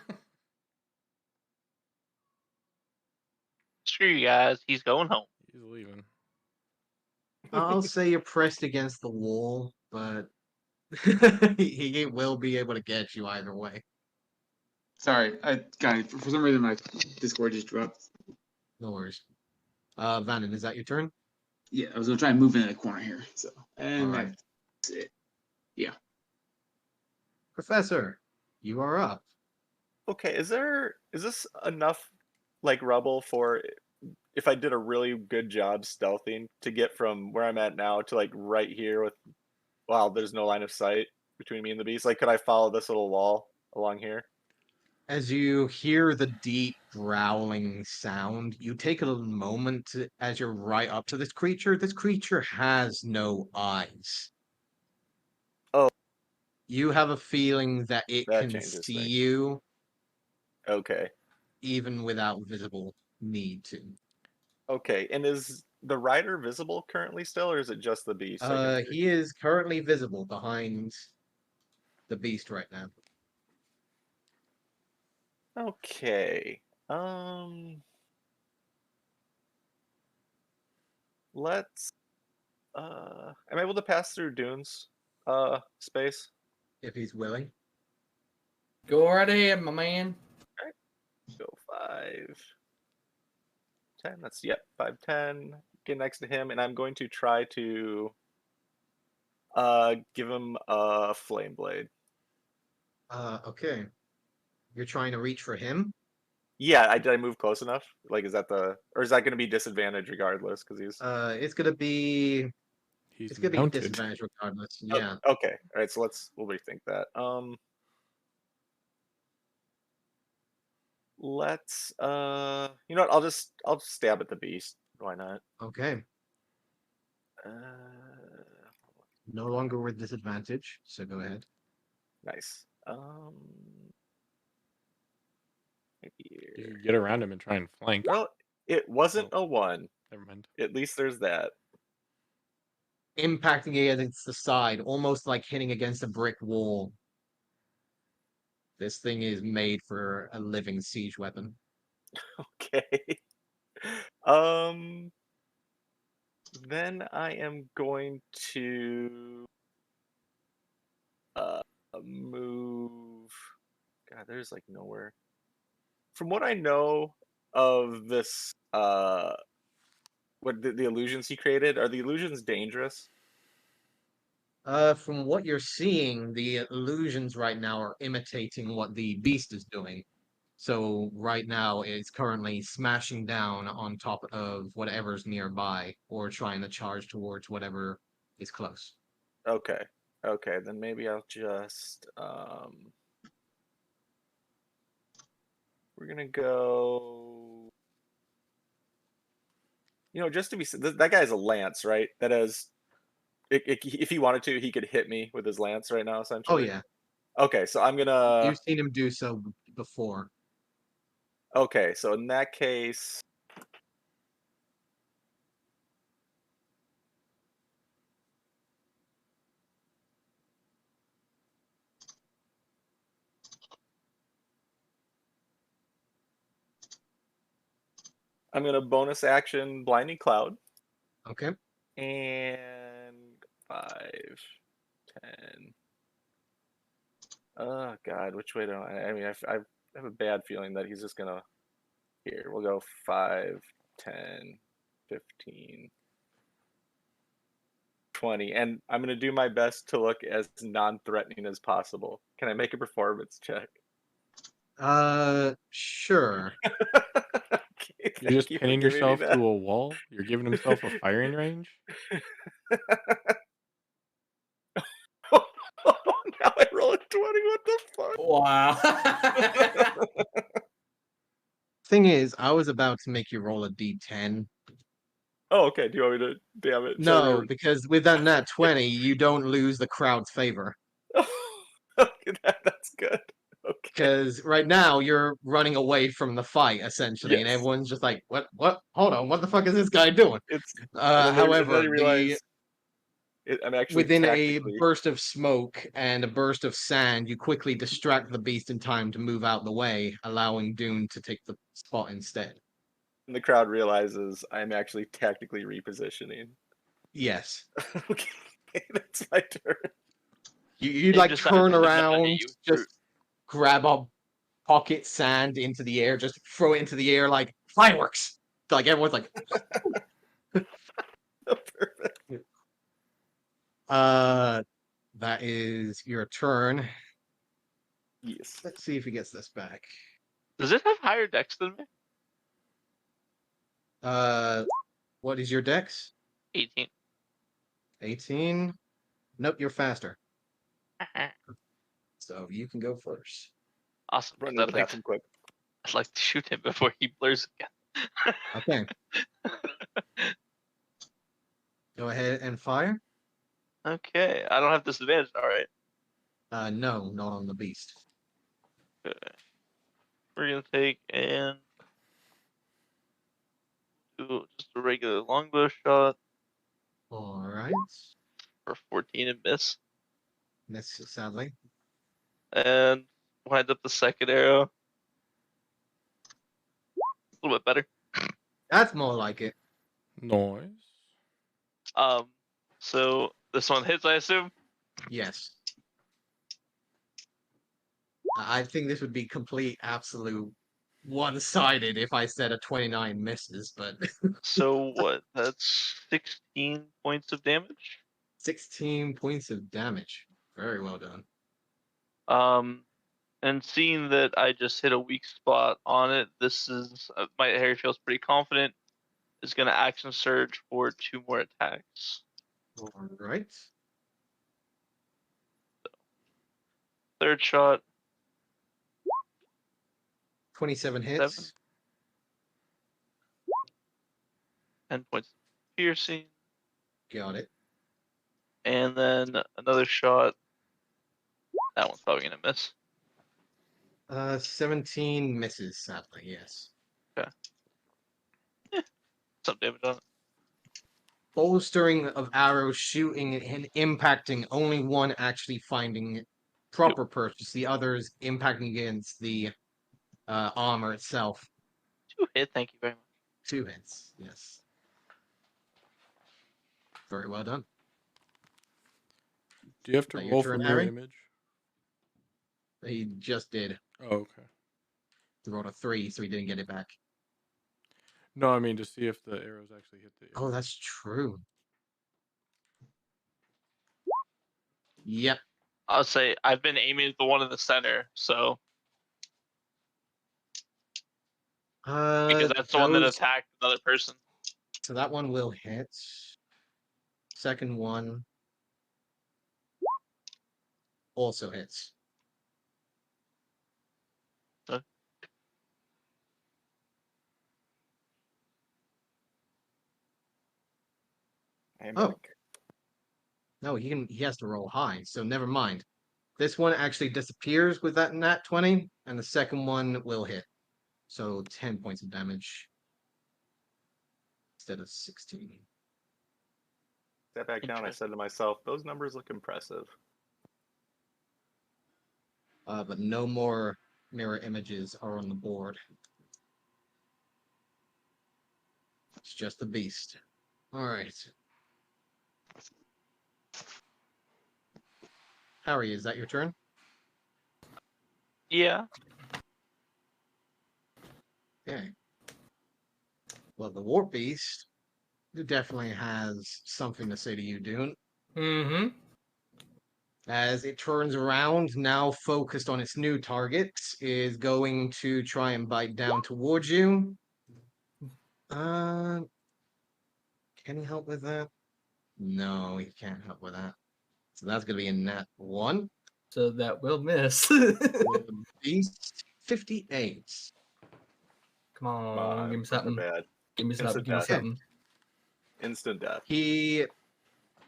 Screw you guys. He's going home. He's leaving. I'll say you're pressed against the wall, but he will be able to get you either way. Sorry, I got it. For some reason my Discord just dropped. No worries. Vannon, is that your turn? Yeah, I was gonna try and move into the corner here. So and All right. that's it. Yeah. Professor, you are up. Okay, is this enough like rubble for if I did a really good job stealthing to get from where I'm at now to like right here with wow, there's no line of sight between me and the beast. Like could I follow this little wall along here? As you hear the deep growling sound, you take a little moment as you're right up to this creature. This creature has no eyes. Oh. You have a feeling that it That can changes see things. you Okay. even without visible need to. Okay. And is the rider visible currently still, or is it just the beast? I can see? He is currently visible behind the beast right now. Okay. Let's. Am I able to pass through Dune's space? If he's willing. Go right ahead, my man. Go 5, 10. That's 5, 10. Get next to him, and I'm going to try to give him a flame blade. Okay. You're trying to reach for him? Yeah, did I move close enough? Like, is that or is that going to be disadvantage regardless? Because he's. It's gonna be He's it's gonna be mounted. disadvantage regardless. Yeah. Okay. All right. So we'll rethink that. Let's. You know what? I'll stab at the beast. Why not? Okay. Uh, No longer with disadvantage, so go ahead. nice. You Here. could get around him and try and flank. Well, it wasn't a 1. Never mind. At least there's that. Impacting it against the side, almost like hitting against a brick wall. This thing is made for a living siege weapon. Okay. Then I am going to move. God, there's like nowhere. From what I know of this, what the illusions he created, are the illusions dangerous? From what you're seeing, the illusions right now are imitating what the beast is doing. So right now it's currently smashing down on top of whatever's nearby or trying to charge towards whatever is close. Okay. Okay, then maybe I'll just we're gonna go. Just to be that guy has a lance, right? That is, if he wanted to, he could hit me with his lance right now, Oh essentially. yeah, Okay, so I'm gonna. you've seen him do so before. Okay, so in that case, I'm gonna bonus action Blinding Cloud Okay. and 5, 10. Oh God, which way do I mean, I have a bad feeling that he's just gonna. Here, we'll go 5, 10, 15, 20, and I'm gonna do my best to look as non-threatening as possible. Can I make a performance check? Sure. Okay, You're just thank you for pinning giving me yourself that. to a wall. You're giving himself a firing range. Now I roll a 20. What the fuck? Wow. Thing is, I was about to make you roll a d10. Oh, okay. Do you want me to? Damn it. Should I No, because with that nat 20, you don't lose the crowd's favor. Okay, that's good. Okay. Because right now you're running away from the fight essentially, and Yes. everyone's just like, "What? What? Hold on! What the fuck is this guy doing?" It's and then However, they realize I'm actually within a tactically. burst of smoke and a burst of sand, you quickly distract the beast in time to move out the way, allowing Dune to take the spot instead. And the crowd realizes I'm actually tactically repositioning. Yes, Okay, that's my turn. you They've like decided turn to not hit around, you, just grab a pocket sand into the air, just throw it into the air like fireworks. Like everyone's like, Perfect. that is your turn. Yes. Let's see if he gets this back. Does it have higher dex than me? What is your dex? 18. 18. Nope, you're faster. So you can go first. Awesome. Run 'cause to the bathroom quick. I'd like to shoot him before he blurs again. Okay. Go ahead and fire. Okay, I don't have disadvantage. All right. No, not on the beast. Okay. We're gonna take and do just a regular longbow shot All right. for 14 and miss, Miss, sadly. and wind up the second arrow little bit better. That's more like it. Noise. So this one hits, I assume. Yes. I think this would be complete, absolute one-sided if I said a 29 misses, but So what? That's 16 points of damage. 16 points of damage. Very well done. And seeing that I just hit a weak spot on it, this is my Harry feels pretty confident. Is going to action surge for 2 more attacks. All right. Third shot, 27 hits. 7. 10 points of piercing, Got it. and then another shot. That one's probably gonna miss. 17 misses, sadly, yes. Okay. Some damage on it. Bolstering of arrows shooting and impacting, only one actually finding proper purchase, the others impacting against the armor itself. 2 hit, thank you very much. 2 hits, yes. Very well done. Do you have to Is that your roll turn, for mirror Harry? image? He just did. Oh, okay. He rolled a 3, so he didn't get it back. No, I mean to see if the arrows actually hit the. Oh, that's true. Yep. I'll say I've been aiming at the one in the center, so because that's the one that attacked another person. So that one will hit. Second one also hits. Okay. Oh. No, he has to roll high, so never mind. This one actually disappears with that nat 20, and the second one will hit. So 10 points of damage instead of 16. Step back down. I said to myself, those numbers look impressive. But no more mirror images are on the board. It's just the beast. All right. Harry, is that your turn? Yeah. Okay. Well, the Warp Beast definitely has something to say to you, Dune. Mm-hmm. As it turns around, now focused on its new target, is going to try and bite down towards you. Can he help with that? No, he can't help with that. So that's going to be a nat 1. So that will miss. The Beast, 58. Come on, give me Not something. bad. Give me something. Instant Give me death. something. Instant death. He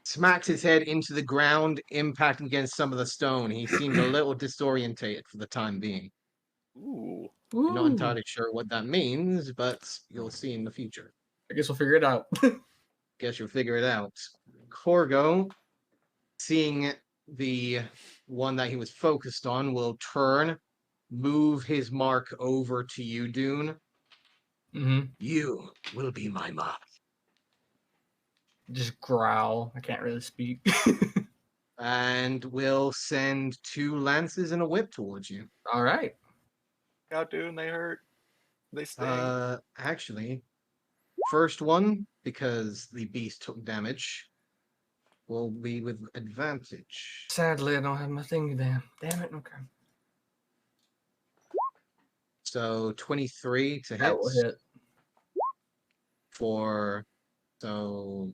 smacks his head into the ground, impacting against some of the stone. He seemed a little disorientated for the time being. Ooh. I'm not Ooh. entirely sure what that means, but you'll see in the future. I guess we'll figure it out. Guess you'll figure it out. Corgo, seeing the one that he was focused on, will turn, move his mark over to you, Dune. Mm-hmm. You will be my mark. Just growl. I can't really speak. And will send 2 lances and a whip towards you. All right. Out, dude, they hurt. They sting. Actually, first one, because the beast took damage, will be with advantage. Sadly, I don't have my thing there. Damn it. Okay. So 23 to hit. That will hit. For, so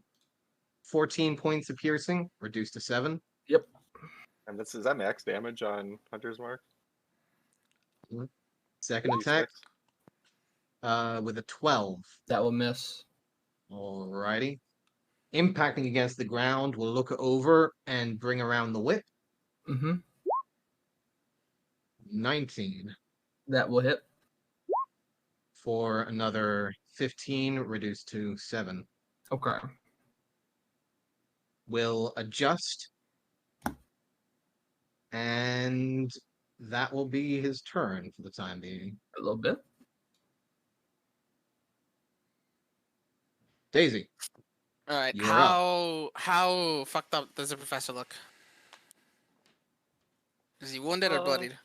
14 points of piercing, reduced to 7. Yep. And is that max damage on Hunter's Mark? Second attack, with a 12. That will miss. Alrighty. Impacting against the ground, will look over and bring around the whip. Mm-hmm. 19 That will hit. for another 15, reduced to 7. Okay. Will adjust, and that will be his turn for the time being. A little bit. Daisy, All right. you are up. How fucked up does the professor look? Is he wounded or bloodied?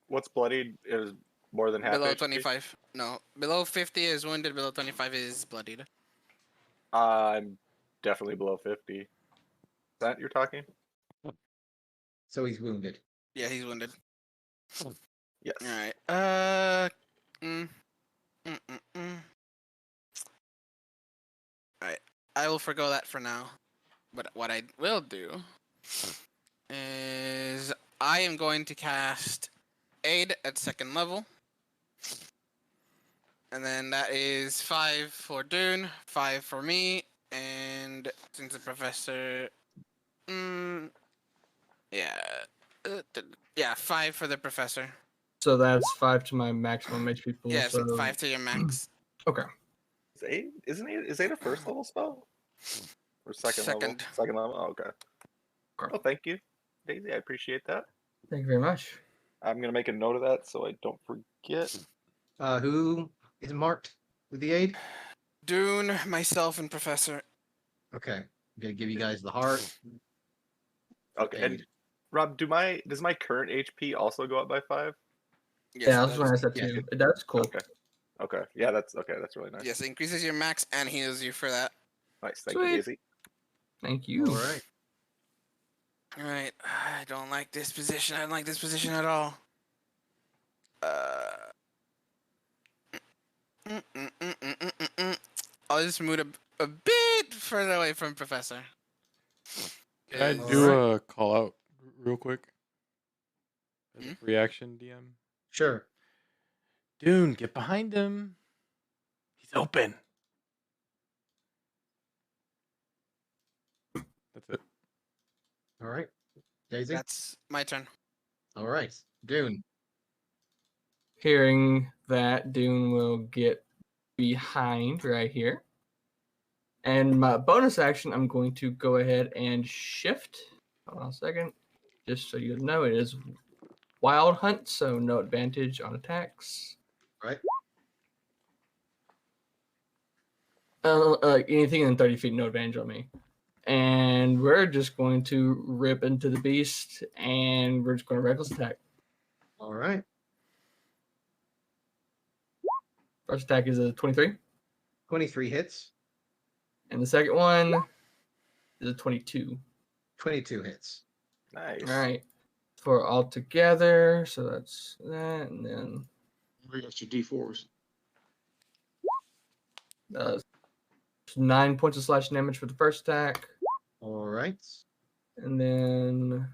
What's bloodied is more than half Below HP. 25. No, below 50 is wounded. Below 25 is bloodied. I'm definitely below 50. Is that you're talking? So he's wounded. Yeah, he's wounded. Yes. All right. All right. I will forgo that for now. But what I will do is I am going to cast Aid at 2nd level. And then that is 5 for Dune, 5 for me, and since the professor, yeah, yeah, 5 for the professor. So that's 5 to my maximum HP pool. Yes, so 5 to your max. Okay. Is eight a first level spell? Or second level? Second. Second level. Oh, okay. Oh, thank you, Daisy. I appreciate that. Thank you very much. I'm gonna make a note of that so I don't forget. Who is marked with the aid? Dune, myself, and professor. Okay, I'm gonna give you guys the heart. Okay, and Aid. Rob, does my current HP also go up by 5? Yes, Yeah, I it was going to does. ask that Yes, too. That's cool. Okay. Okay. Yeah, that's okay. That's really nice. Yes, it increases your max and heals you for that. Nice. Thank you, Sweet. Daisy. Thank you. All right. All right, I don't like this position. I don't like this position at all. I'll just move a bit further away from Professor. Can I Is- do Alright. a call out real quick? As a free action, DM? Sure. Dune, get behind him. He's open. That's it. All right. Daisy. That's my turn. All right. Dune. Hearing that, Dune will get behind right here. And my bonus action, I'm going to go ahead and shift. Hold on a second. Just so you know, it is Wild Hunt, so no advantage on attacks. Right. Anything in 30 feet, no advantage on me. And we're just going to rip into the beast, and we're just going to reckless attack. All right. First attack is a 23, 23 hits. and the second one is a 22. 22 hits. Nice. All right, for all together, so that's that, and then We got your D4s. 9 points of slash damage for the first attack, All right. and then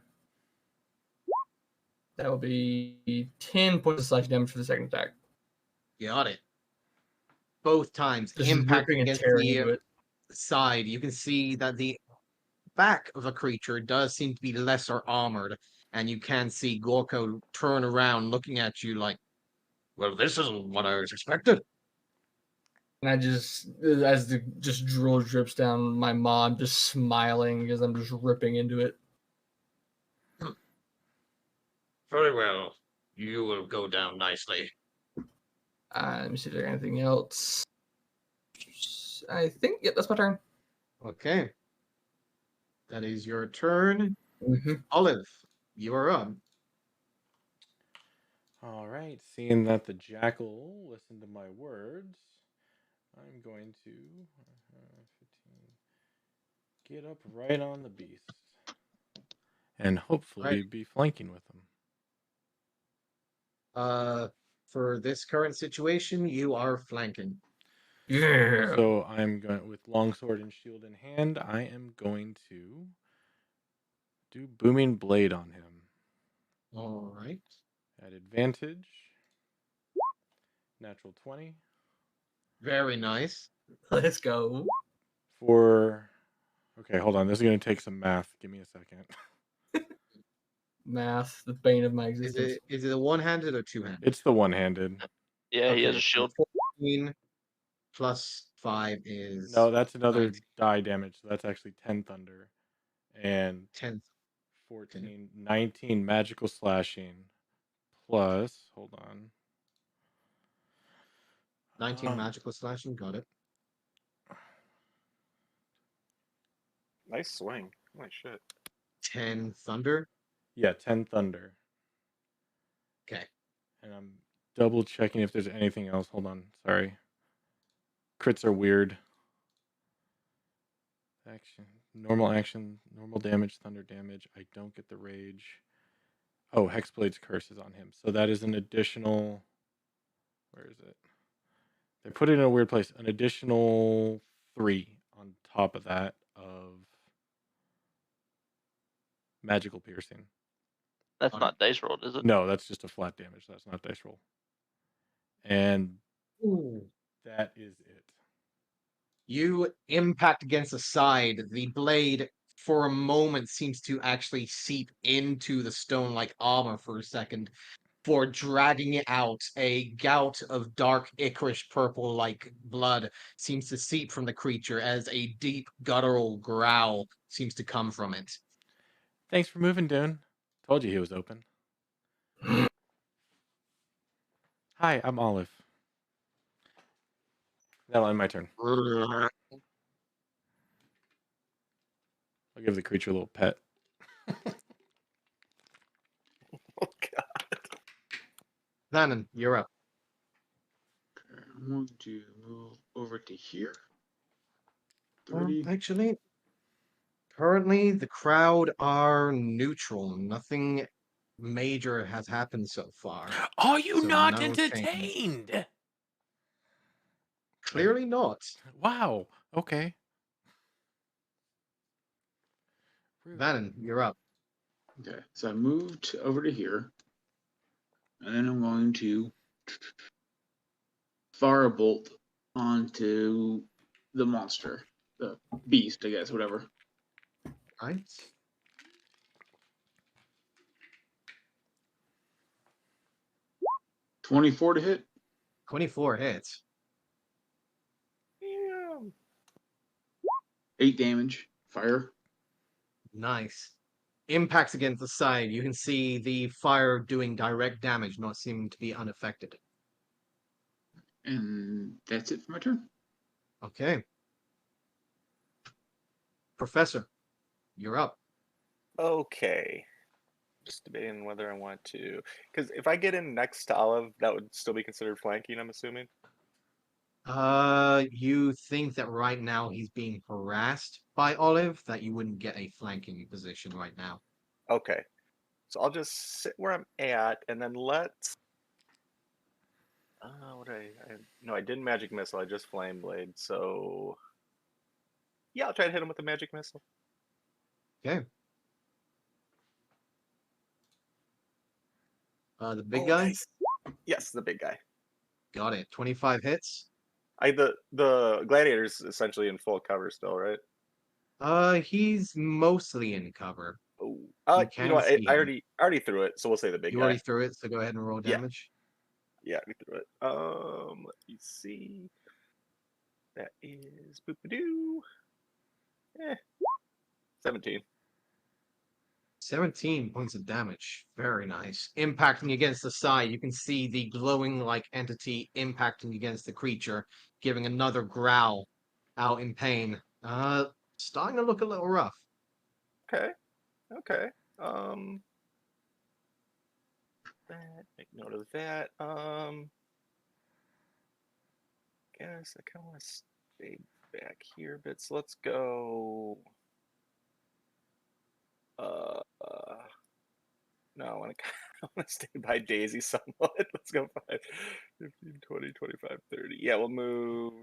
that will be 10 points of slash damage for the second attack. Got it. Both times Just impacting ripping and against tearing the into it. side. You can see that the back of a creature does seem to be lesser armored, and you can see Gorko turn around looking at you like, Well, this isn't what I was expected. And I just, as the just drool drips down my maw, I'm just smiling as I'm just ripping into it. Very well. You will go down nicely. Let me see if there's anything else. I think, yep, that's my turn. okay. That is your turn. Mm-hmm. Olive, you are up. All right. Seeing that the jackal listened to my words, I'm going to 15, get up right on the beast and hopefully be flanking with him. For this current situation, you are flanking. Yeah. So I'm going with longsword and shield in hand. I am going to do booming blade on him All right. at advantage. Natural 20 Very nice. Let's go. for. Okay, hold on. This is going to take some math. Give me a second. Math, the bane of my Is existence. it a one-handed or two-handed? It's the one-handed. Yeah, he has Okay, a so shield. 14 plus 5 is No, that's another 19. die damage. So that's actually 10 thunder. And 10. 14, 19 magical slashing plus, hold on. 19 magical slashing, got it. Nice swing. Holy shit. 10 thunder. Yeah, 10 thunder. Okay. And I'm double checking if there's anything else. Hold on. Sorry. Crits are weird. Action, normal damage, thunder damage. I don't get the rage. Oh, Hexblade's curse is on him. So that is an additional. Where is it? They put it in a weird place. An additional 3 on top of that of magical piercing. That's not dice rolled, is it? No, that's just a flat damage. That's not dice roll. And Ooh. that is it. You impact against the side. The blade, for a moment, seems to actually seep into the stone-like armor for a second, for dragging it out. A gout of dark ichorish purple-like blood seems to seep from the creature as a deep guttural growl seems to come from it. Thanks for moving, Dune. Told you he was open. Hi, I'm Olive. That'll end my turn. I'll give the creature a little pet. Oh god. Vannon, you're up. Okay, I'm going to move over to here. 30. Actually, currently the crowd are neutral. Nothing major has happened so far. Are you So not no change. entertained? Clearly not. Wow. Okay. Vannon, you're up. Okay, so I moved over to here. And then I'm going to fire a bolt onto the monster. The beast, I guess, whatever. Right. 24 to hit. 24 hits. Damn. 8 damage. Fire. Nice. Impacts against the side. You can see the fire doing direct damage, not seeming to be unaffected. And that's it for my turn. Okay. Professor, you're up. Okay. Just debating whether I want to, because if I get in next to Olive, that would still be considered flanking, I'm assuming. You think that right now he's being harassed by Olive, that you wouldn't get a flanking position right now. Okay. So I'll just sit where I'm at and then let's. What did no, I didn't magic missile. I just flame blade. So yeah, I'll try to hit him with the magic missile. Okay. The big guy? Nice. Yes, the big guy. Got it. 25 hits. The gladiator's essentially in full cover still, right? He's mostly in cover. Oh, You you know what? can see I him. already threw it, so we'll say the big You guy. already threw it, so go ahead and roll Yeah. damage. Yeah, we threw it. Let me see. That is boop-a-doo. 17. 17 points of damage. Very nice. Impacting against the side, you can see the glowing like entity impacting against the creature, giving another growl out in pain. Starting to look a little rough. Okay. Make note of that. Guess I kind of want to stay back here a bit. So let's go. No, I want to stay by Daisy somewhat. Let's go 5, 15, 20, 25, 30. Yeah, we'll move.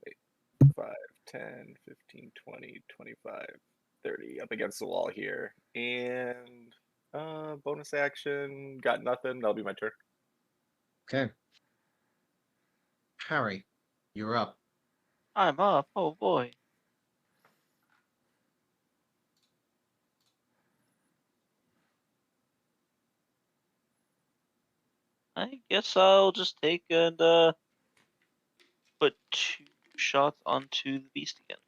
Wait, 5, 10, 15, 20, 25, 30 up against the wall here. And bonus action, got nothing. That'll be my turn. Okay. Harry, you're up. I'm up. Oh boy. I guess I'll just take and put 2 shots onto the beast again.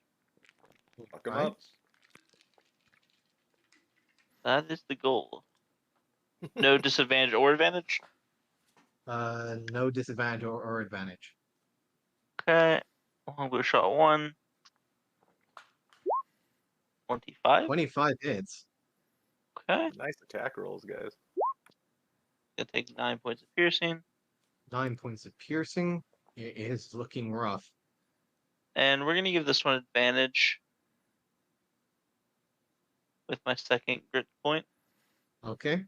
Fuck him Right? up. That is the goal. No disadvantage or advantage. No disadvantage or advantage. Okay. I'll go shot 1. 25. 25 hits. Okay. Nice attack rolls, guys. Gonna take 9 points of piercing. 9 points of piercing. It is looking rough. And we're gonna give this one advantage with my second grit point. Okay.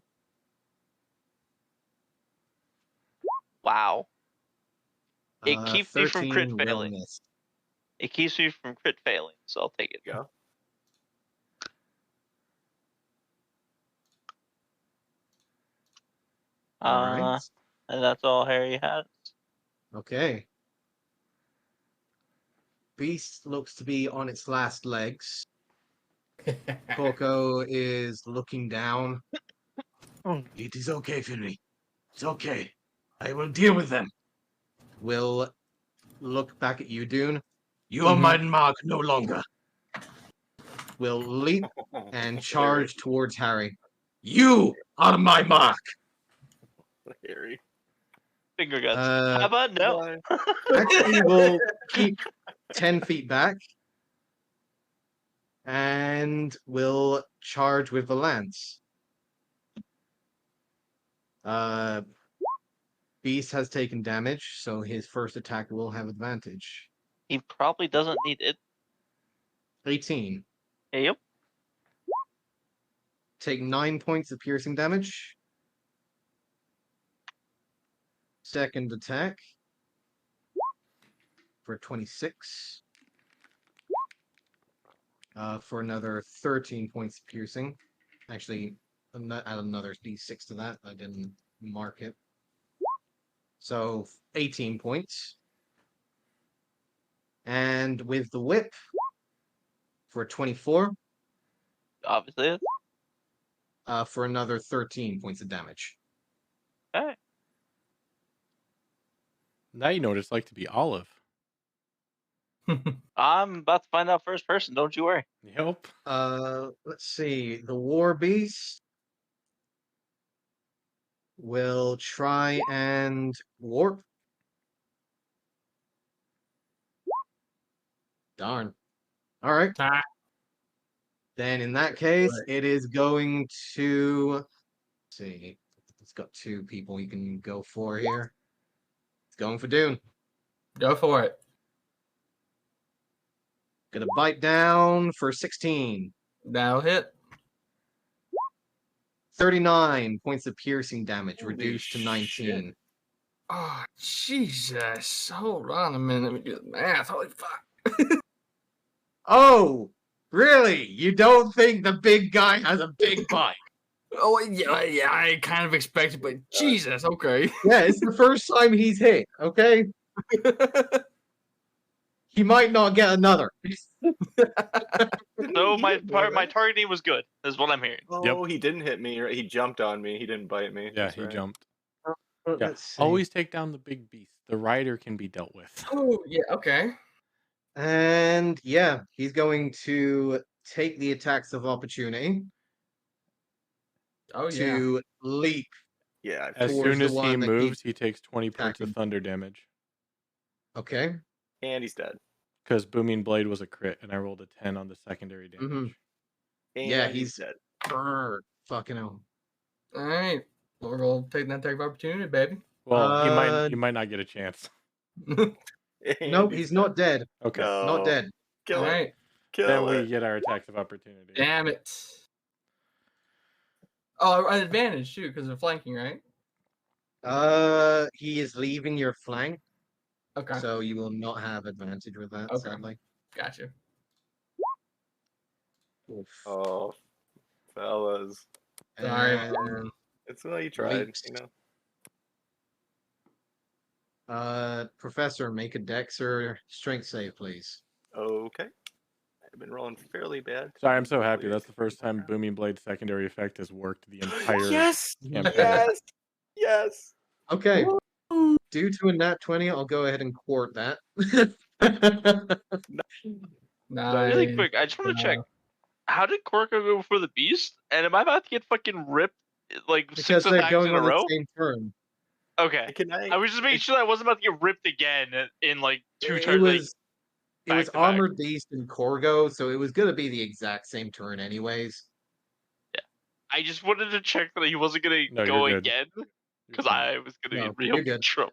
Wow. It keeps me from 13 crit will failing. miss. It keeps me from crit failing, so I'll take it. Yeah. All right. And that's all Harry has. Okay. Beast looks to be on its last legs. Coco is looking down. It is okay, Finley. It's okay. I will deal with them. Will look back at you, Dune. You are my mark no longer. Will leap and Harry. charge towards Harry. You are my mark. Harry. Finger guns. How about no? Actually, we'll keep 10 feet back. And will charge with the lance. Beast has taken damage, so his first attack will have advantage. He probably doesn't need it. 18. Yep. Take 9 points of piercing damage. Second attack for 26. For another 13 points of piercing. Actually, add another d6 to that. I didn't mark it. So 18 points. And with the whip for 24. Obviously. For another 13 points of damage. Okay. Now you know what it's like to be Olive. I'm about to find out first person. Don't you worry. Yep. Let's see. The War Beast will try and warp. Darn. All right. Ah. Then in that case, it is going to. Let's see. It's got 2 people you can go for here. It's going for Dune. Go for it. Gonna bite down for 16. That'll hit. 39 points of piercing damage, Holy reduced to shit. 19. Oh, Jesus. Hold on a minute. Let me do the math. Holy fuck. Oh, really? You don't think the big guy has a big bite? Oh, yeah, I kind of expected, but Jesus, okay. Yeah, it's the first time he's hit, okay? He might not get another. So my targeting was good, is what I'm hearing. Oh, he didn't hit me. Right? He jumped on me. He didn't bite me. Yeah, That's he right. jumped. Yeah. Let's see. Always take down the big beast. The rider can be dealt with. Oh, yeah, okay. And yeah, he's going to take the attacks of opportunity Oh, yeah. to leap. Yeah. As towards soon the as he one that moves, keeps he takes 20 points of attacking. thunder damage. Okay. And he's dead. Because Booming Blade was a crit, and I rolled a 10 on the secondary damage. Mhm. And Yeah, he's he's dead. brr, fucking hell. All right. We'll take that attack of opportunity, baby. Well, Uh, he might not get a chance. And Nope, he's not dead. Okay. No. Not dead. Kill All it. right. Kill Then it. we get our attacks of opportunity. Damn it. Oh, an advantage, too, because of flanking, right? He is leaving your flank, Okay. so you will not have advantage with that, Okay. sadly. Gotcha. Oof. Oh, fellas. Sorry, And, man. It's well, you tried, leaps. you know. Professor, make a dex or strength save, please. Okay. I've been rolling fairly bad. Sorry, I'm so happy. That's the first time Booming Blade's secondary effect has worked the entire Yes! campaign. Yes! Yes! Okay. Due to a nat 20, I'll go ahead and quart that. Nice. Really quick, I just want to check. How did Korka go before the beast? And am I about to get fucking ripped like Because 6 they're attacks going in a on the row? same turn. Okay. Can I was just making sure that I wasn't about to get ripped again in like 2 It turns. Like, was It was back to back. Armored Beast and Corgo, so it was gonna be the exact same turn anyways. I just wanted to check that he wasn't gonna No, go you're good. again, You're because fine. I was gonna No, be in you're real good. trouble.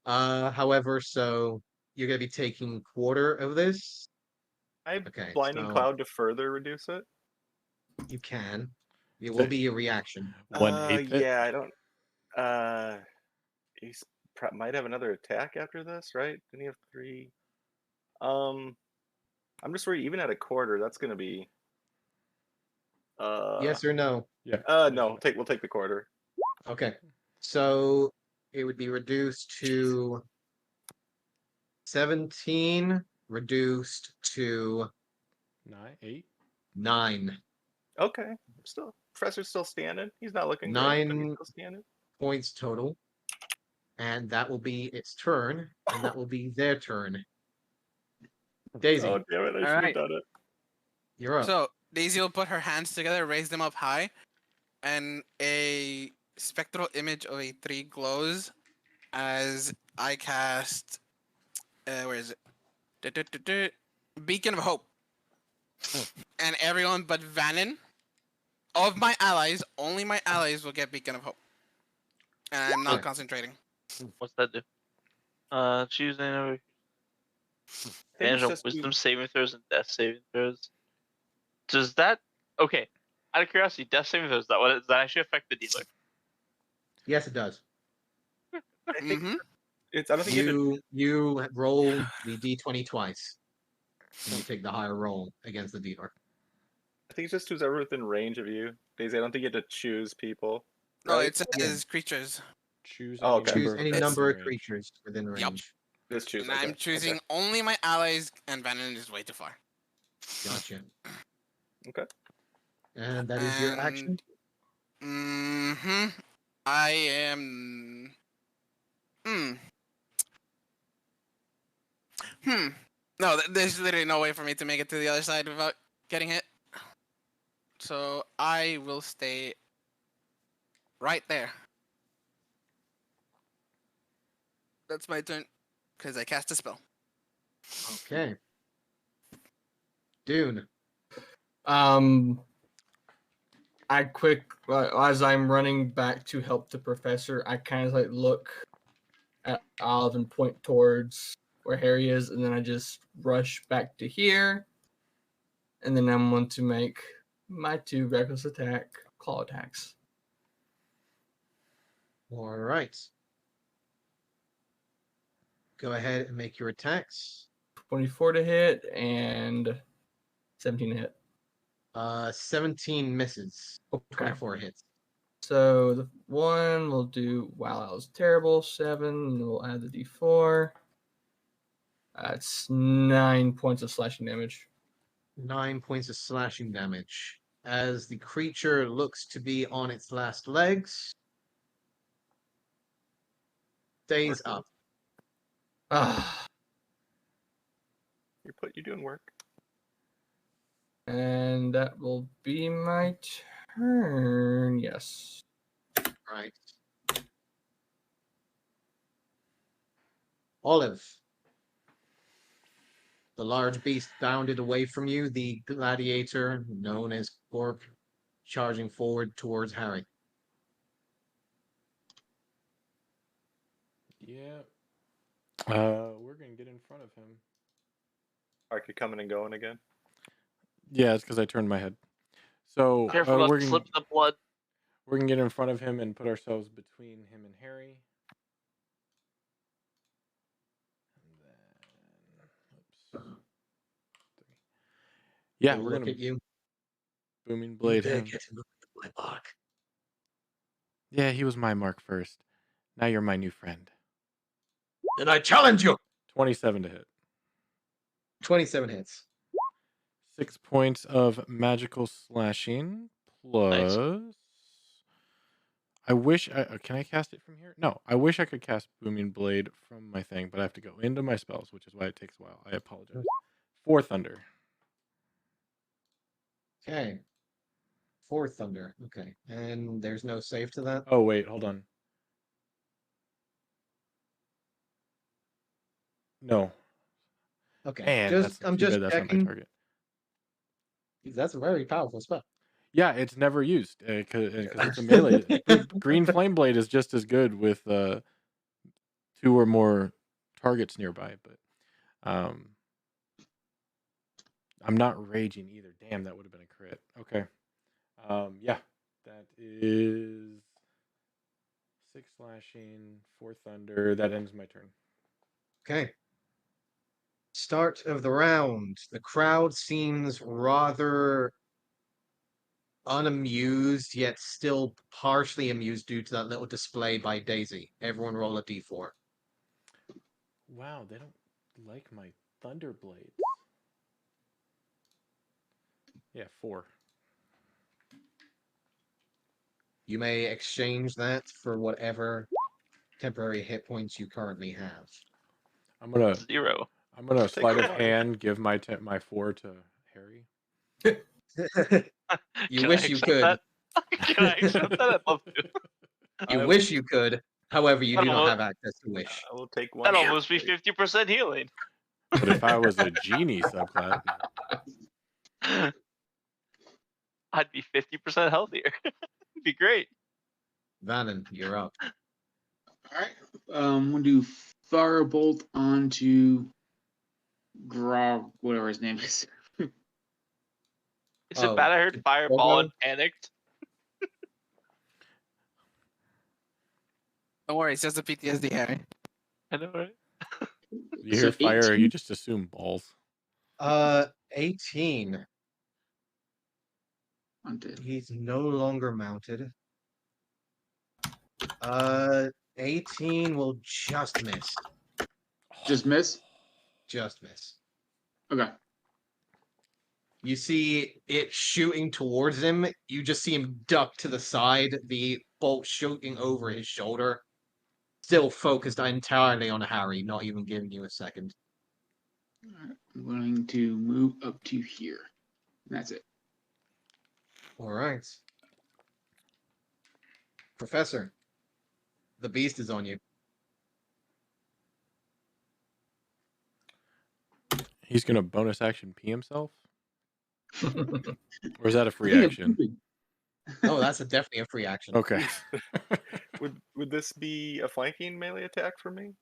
However, so you're gonna be taking quarter of this. I have Okay, Blinding so Cloud to further reduce it. you can. It will be a reaction. 1/8 it. Yeah, I don't. He might have another attack after this, right? Didn't he have 3? I'm just worried. Even at a quarter, that's gonna be. Yes or no? Yeah. No. We'll take the quarter. Okay. So it would be reduced to 17, reduced to 9, 8. 9. Okay, Professor's still standing. He's not looking great, but he's 9 still standing. points total. And that will be its turn, and that will be their turn. Daisy, Oh damn it! I should have Alright. done it. you're up. So Daisy will put her hands together, raise them up high, and a spectral image of a 3 glows as I cast. Where is it? Du-du-du-du. Beacon of Hope. And everyone but Vannon, of my allies, only my allies will get Beacon of Hope. And I'm not Okay. concentrating. What's that do? Choose another. I think Advantage it's on just wisdom saving throws and death saving throws. Does that okay? Out of curiosity, death saving throws. Does that actually affect the dealer? Yes, it does. I think Mm-hmm. it's. I don't think you. You roll the d20 twice, and you take the higher roll against the dealer. I think it's just who's ever within range of you, Daisy. I don't think you have to choose people. No, Right? it says creatures. Choose Oh, any okay. Choose number any of creatures number in of range. creatures within Yup. range. Just choose. And Okay. I'm choosing Okay. only my allies, and Vannon is way too far. Gotcha. Okay. And that is your action. Mm-hmm. I am. No, there's literally no way for me to make it to the other side without getting hit. So I will stay right there. That's my turn, because I cast a spell. Okay. Dune. I as I'm running back to help the professor, I kind of like look at Olive and point towards where Harry is, and then I just rush back to here, and then I'm going to make my 2 reckless attack claw attacks. All right. Go ahead and make your attacks. 24 to hit and 17 to hit. 17 misses. Okay. 24 hits. So the one we'll do, wow, that was terrible, 7, and then we'll add the d4. That's 9 points of slashing damage. 9 points of slashing damage. As the creature looks to be on its last legs, stays up. Ah, You're doing work. and that will be my turn. Yes. Right. Olive. The large beast bounded away from you, the gladiator, known as Gork, charging forward towards Harry. Yeah. We're gonna get in front of him. Ark, you coming and going again? Yeah, it's because I turned my head. So Careful not we're to gonna slip in the blood. we're gonna get in front of him and put ourselves between him and Harry. And then, oops. 3. Yeah, He'll we're look gonna at you. booming You blade dare him. get to look at my mark. Yeah, he was my mark first. Now you're my new friend. Then I challenge you. 27 to hit. 27 hits. 6 points of magical slashing plus. I wish can I cast it from here? No, I wish I could cast Booming Blade from my thing, but I have to go into my spells, which is why it takes a while. I apologize. 4 thunder. Okay. 4 thunder. Okay. And there's no save to that? Oh wait, hold on. No, Okay, Man, I'm too just bad that's not my checking. target. That's a very powerful spell. Yeah, it's never used because it's a melee. Green Flame Blade is just as good with 2 or more targets nearby, but um, I'm not raging either. Damn, that would have been a crit. Okay. Yeah, that is 6 slashing, 4 thunder. That ends my turn. Okay. Start of the round. The crowd seems rather unamused, yet still partially amused due to that little display by Daisy. Everyone roll a d4. Wow, they don't like my thunder blades. Yeah, 4. You may exchange that for whatever temporary hit points you currently have. I'm gonna 0. sleight of one. hand give my 4 to Harry. You Can I wish you accept could. that? Can I accept that? I'd love to. You I wish you could. However, you That do not almost, have access to wish. I will take one. that'd hit, almost be please. 50% healing. But if I was a genie subclass, I'd be 50% healthier. It'd be great. Vannon, you're up. All right. I'm gonna do firebolt onto Grog, whatever his name is. Is it Oh, bad I heard fireball Bogo? and panicked? Don't worry, it's just a PTSD, Harry. I know, right? you So hear fire, 18? you just assume balls. 18. Onto He's no longer mounted. 18 will just miss. just miss. Just miss. Okay. You see it shooting towards him. You just see him duck to the side, the bolt shooting over his shoulder. Still focused entirely on Harry, not even giving you a second. All right. I'm going to move up to here. And that's it. All right. Professor, the beast is on you. He's gonna bonus action pee himself, or is that a free Yeah, action? Oh, that's definitely a free action. Okay. Would this be a flanking melee attack for me?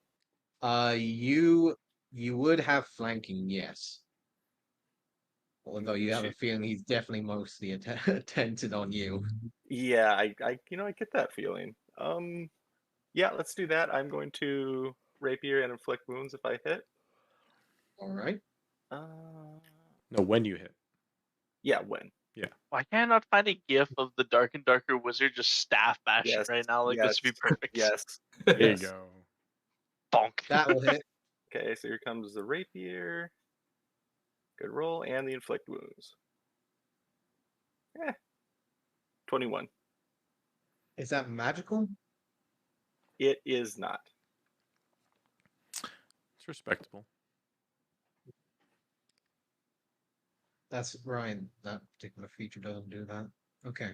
You would have flanking, yes. Although you have a feeling he's definitely mostly attented on you. Yeah, I get that feeling. Yeah, let's do that. I'm going to rapier and inflict wounds if I hit. All right. No, when you hit. Yeah, when? Why can I not find a gif of the Dark and Darker Wizard just staff bashing Yes, right now? Like, yes, this would be perfect. Yes. There you Yes. go. Bonk. That will hit. Okay, so here comes the rapier. Good roll, and the inflict wounds. 21. Is that magical? It is not. It's respectable. That's Ryan. That particular feature doesn't do that. Okay.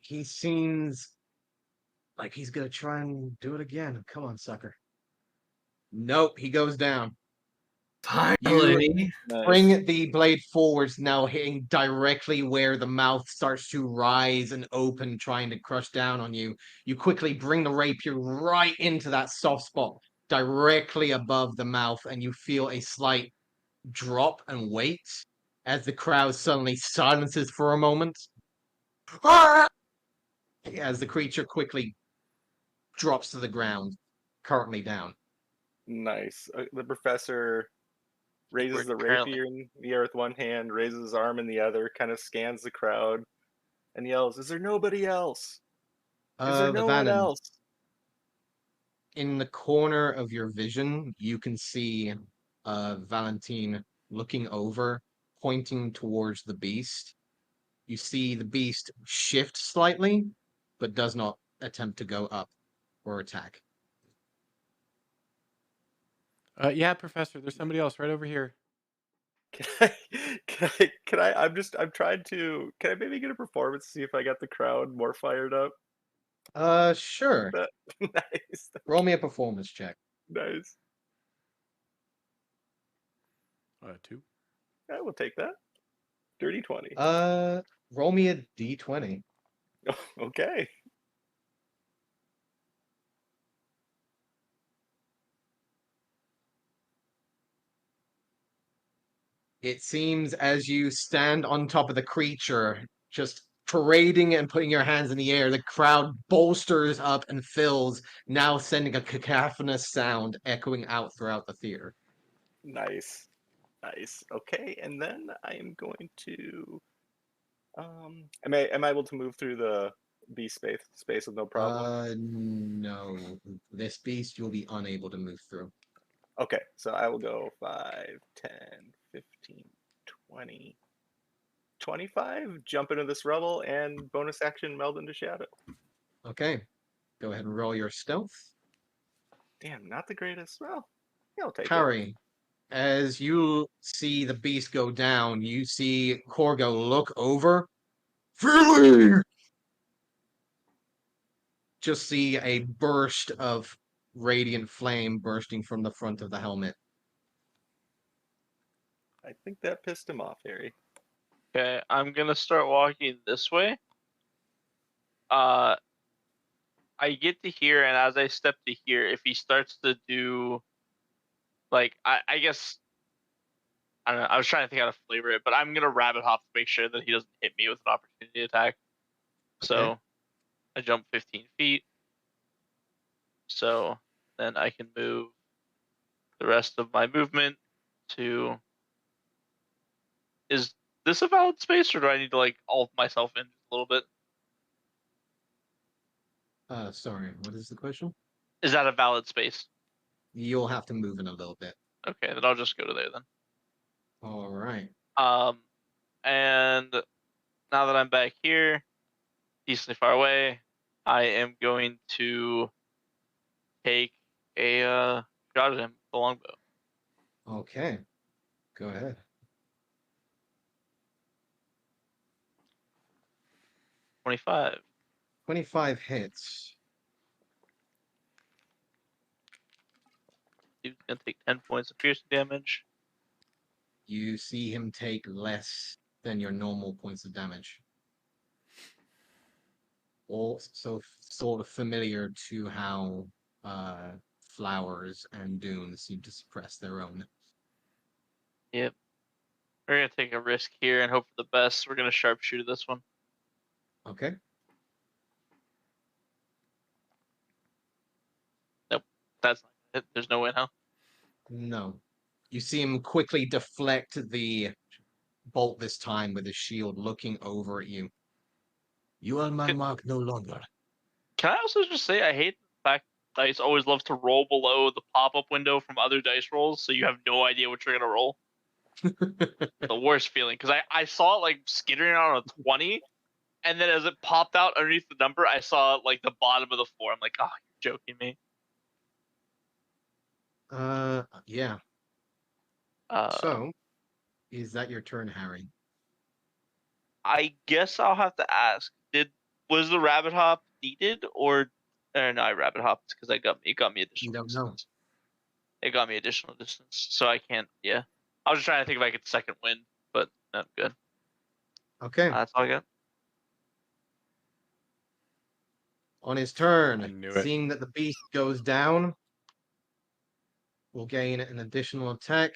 He seems like he's gonna try and do it again. Come on, sucker. Nope, he goes down. Finally. Nice. Bring the blade forwards, now hitting directly where the mouth starts to rise and open, trying to crush down on you. You quickly bring the rapier right into that soft spot, directly above the mouth, and you feel a slight drop and wait as the crowd suddenly silences for a moment. As the creature quickly drops to the ground, currently down. Nice. The professor raises the Currently. rapier in the air with one hand, raises his arm in the other, kind of scans the crowd, and yells, "Is there nobody else? Is there no one Vannon, else?" in the corner of your vision, you can see Valentine looking over, pointing towards the beast. You see the beast shift slightly, but does not attempt to go up or attack. Yeah, Professor, there's somebody else right over here. I'm trying to, can I maybe get a performance to see if I got the crowd more fired up? Sure. Nice. Roll me a performance check. Nice. 2. I will take that. Dirty 20. Roll me a d20. Okay. It seems as you stand on top of the creature, just parading and putting your hands in the air, the crowd bolsters up and fills, now sending a cacophonous sound echoing out throughout the theater. Nice. Nice. Okay, and then I am going to am I able to move through the beast space with no problem? No. This beast you'll be unable to move through. Okay, so I will go 5, 10, 15, 20, 25, jump into this rubble, and bonus action meld into shadow. Okay. Go ahead and roll your stealth. Damn, not the greatest. Well, yeah, I'll take it. Harry, as you see the beast go down, you see Corgo look over. Feeling! Just see a burst of radiant flame bursting from the front of the helmet. I think that pissed him off, Harry. Okay, I'm gonna start walking this way. I get to here, and as I step to here, if he starts to do, like, I guess, I don't know. I was trying to think how to flavor it, but I'm gonna rabbit hop to make sure that he doesn't hit me with an opportunity attack. So I jump 15 feet. So then I can move the rest of my movement to. Is this a valid space, or do I need to like alt myself in just a little bit? Sorry, what is the question? Is that a valid space? You'll have to move in a little bit. Okay, then I'll just go to there then. All right. And now that I'm back here, decently far away, I am going to take a shot at him with the longbow. Okay. Go ahead. 25. 25 hits. He's gonna take 10 points of piercing damage. You see him take less than your normal points of damage. Also, sort of familiar to how flowers and dunes seem to suppress their own. Yep. We're gonna take a risk here and hope for the best. We're gonna sharpshoot this one. Okay. Nope. That's not it. There's no win, huh? No. You see him quickly deflect the bolt this time with his shield, looking over at you. You are my Good. mark no longer. Can I also just say I hate the fact dice always love to roll below the pop-up window from other dice rolls, so you have no idea what you're gonna roll. The worst feeling, because I saw it like skittering on a 20, and then as it popped out underneath the number, I saw like the bottom of the 4. I'm like, oh, you're joking me. Yeah. So, is that your turn, Harry? I guess I'll have to ask. Was the rabbit hop needed, or no? I rabbit hopped because it got me additional. You don't distance. know. It got me additional distance, so I can't. Yeah, I was just trying to think if I could second win, but no, good. Okay. That's all I got. On his I turn, knew it. seeing that the beast goes down, will gain an additional attack,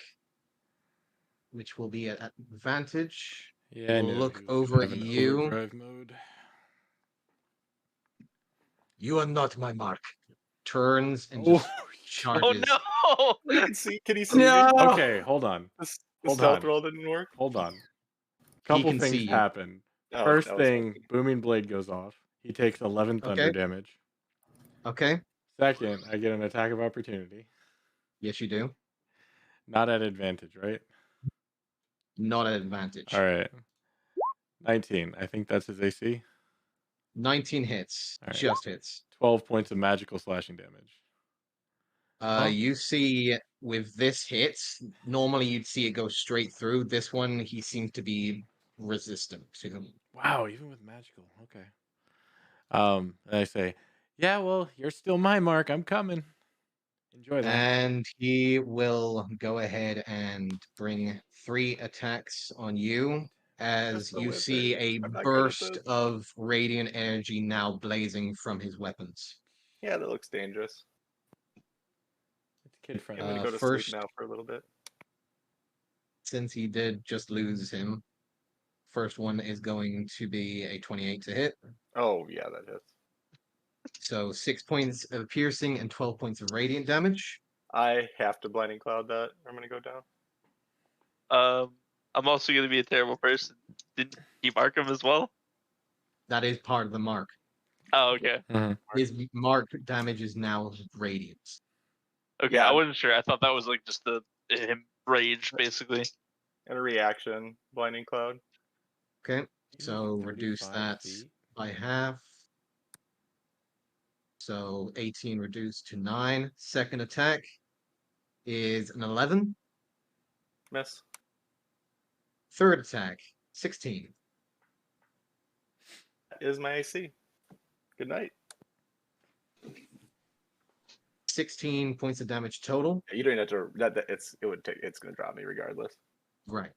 which will be at advantage. Yeah, I We'll knew look he was over gonna at have an you. overdrive mode. You are not my mark. Turns and Oh, just Oh charges. no! Can he see me? Okay, hold on. The Hold stealth on. roll didn't work. Hold on. He Couple can see things you. happen. Oh, First that was thing, lucky. booming blade goes off. He takes 11 thunder Okay. damage. Okay. Second, I get an attack of opportunity. Yes, you do. Not at advantage, right? Not at advantage. All right. 19. I think that's his AC. 19 hits. All right. Just hits. 12 points of magical slashing damage. Oh. You see with this hit, normally you'd see it go straight through. This one, he seems to be resistant to him. Wow, even with magical. Okay. And I say, yeah, well, you're still my mark. I'm coming. Enjoy that. And he will go ahead and bring 3 attacks on you as the you see wizard. a I'm not good at burst this. of radiant energy now blazing from his weapons. Yeah, that looks dangerous. It's kid I'm friendly. gonna go to First, sleep now for a little bit. since he did just lose him, first one is going to be a 28 to hit. Oh yeah, that hits. So 6 points of piercing and 12 points of radiant damage. I have to blinding cloud that. I'm gonna go down. I'm also gonna be a terrible person. Did you mark him as well? That is part of the mark. Oh, okay. His mark damage is now radiant. Okay, Yeah. I wasn't sure. I thought that was like just the him rage, basically. And a reaction, blinding cloud. Okay, You so move reduce 35 that feet. by half. So 18 reduced to 9. Second attack is an 11. Miss. Third attack, 16. That is my AC. Good night. 16 points of damage total. You don't have to. It's gonna drop me regardless. Right.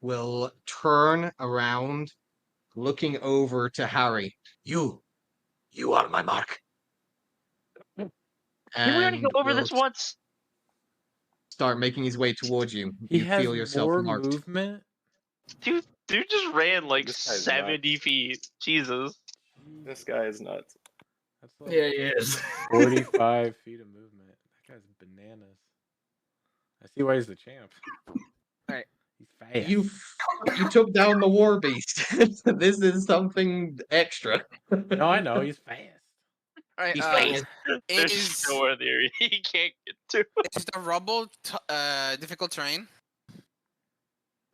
Will turn around, looking over to Harry. You are my mark. Did we already go And over will this once? start making his way towards you. He You has feel yourself more marked. movement. Dude just ran like This guy's 70 feet. Jesus. This guy is nuts. That's like Yeah, he is. 45 feet of movement. That guy's bananas. I see why he's the champ. Alright. He's fast. You took down the war beast. This is something extra. No, I know he's fast. Alright, He's fast. There's is nowhere there he can't get to. is the rubble difficult terrain?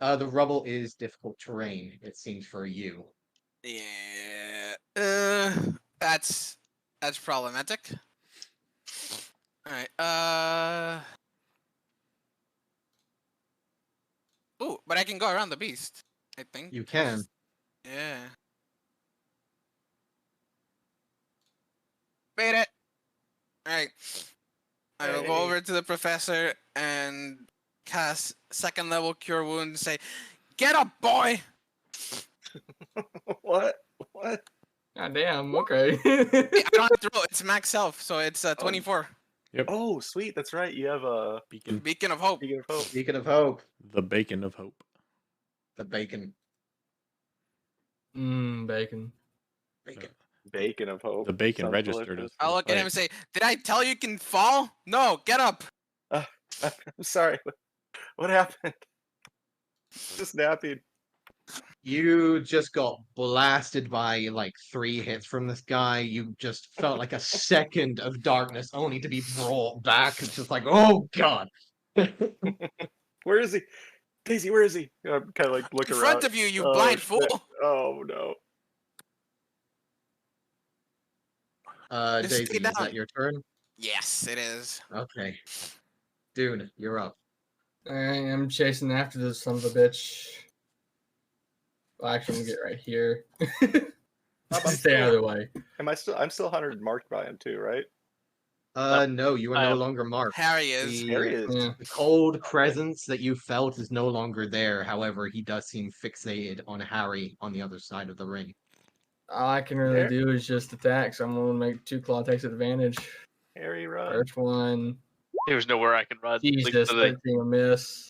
The rubble is difficult terrain, it seems, for you. Yeah. That's problematic. Alright, ooh, but I can go around the beast, I think. You can. Yeah. Made it! Alright. I will go Hey. over to the professor and cast second level cure wound and say, "Get up, boy!" What? God damn. Okay. I don't have to roll, it's max health, so it's 24. Oh, sweet. That's right. You have a Beacon. Beacon of Hope. beacon of hope. Beacon of Hope. The bacon of hope. The bacon. Bacon. Bacon. Bacon of hope. The bacon Sounds registered delicious. us. I'll look at him and say, "Did I tell you can fall? No, get up!" I'm sorry. What happened? Just napping. You just got blasted by like 3 hits from this guy. You just felt like a second of darkness only to be brought back. It's just like, oh god. Where is he? Daisy, where is he? I'm kind of like look In around. front of you, you Oh, blind shit. fool! Oh no. Just Daisy, stay is that down. your turn? Yes, it is. Okay. Dune, you're up. I am chasing after this son of a bitch. Well, actually, I'm gonna get right here. Stay out of the way. I'm still 100 marked by him too, right? No, you are no longer marked. Harry is. Harry is. Yeah. The cold presence that you felt is no longer there. However, he does seem fixated on Harry on the other side of the ring. All I can really There. do is just attack, so I'm gonna make 2 claw takes advantage. Harry, run. First one. There's nowhere I can run. Jesus, Literally. 13 will miss.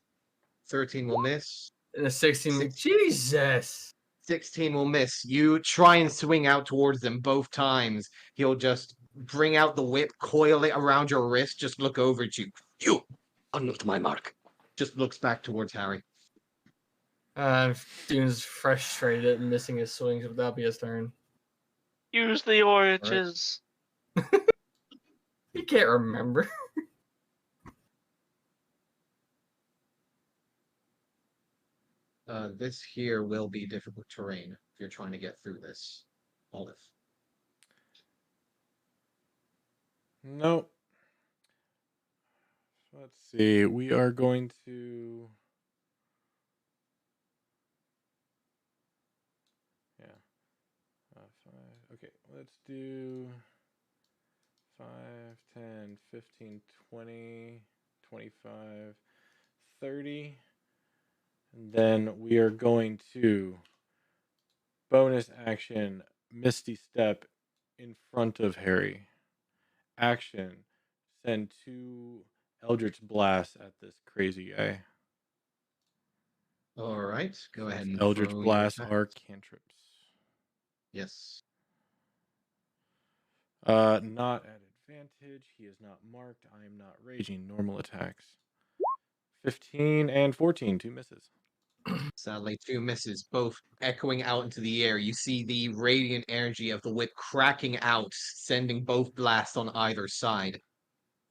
13 will miss. And a 16. Jesus. 16 will miss. You try and swing out towards them both times. He'll just bring out the whip, coil it around your wrist, just look over at you. You are not my mark. Just looks back towards Harry. Dune's frustrated at missing his swings, but that'll be his turn. Use the oranges. He can't remember. This here will be difficult terrain if you're trying to get through this. Olive. Nope. Let's see. We are going to. Yeah. 5. Okay. Let's do 5, 10, 15, 20, 25, 30. And then we are going to bonus action Misty Step in front of Harry. Action, send 2 Eldritch Blasts at this crazy guy. All right, go ahead and Eldritch throw your Blasts attack. are cantrips. Yes. Not at advantage. He is not marked. I am not raging. Normal attacks. 15 and 14, 2 misses. Sadly, 2 misses, both echoing out into the air. You see the radiant energy of the whip cracking out, sending both blasts on either side.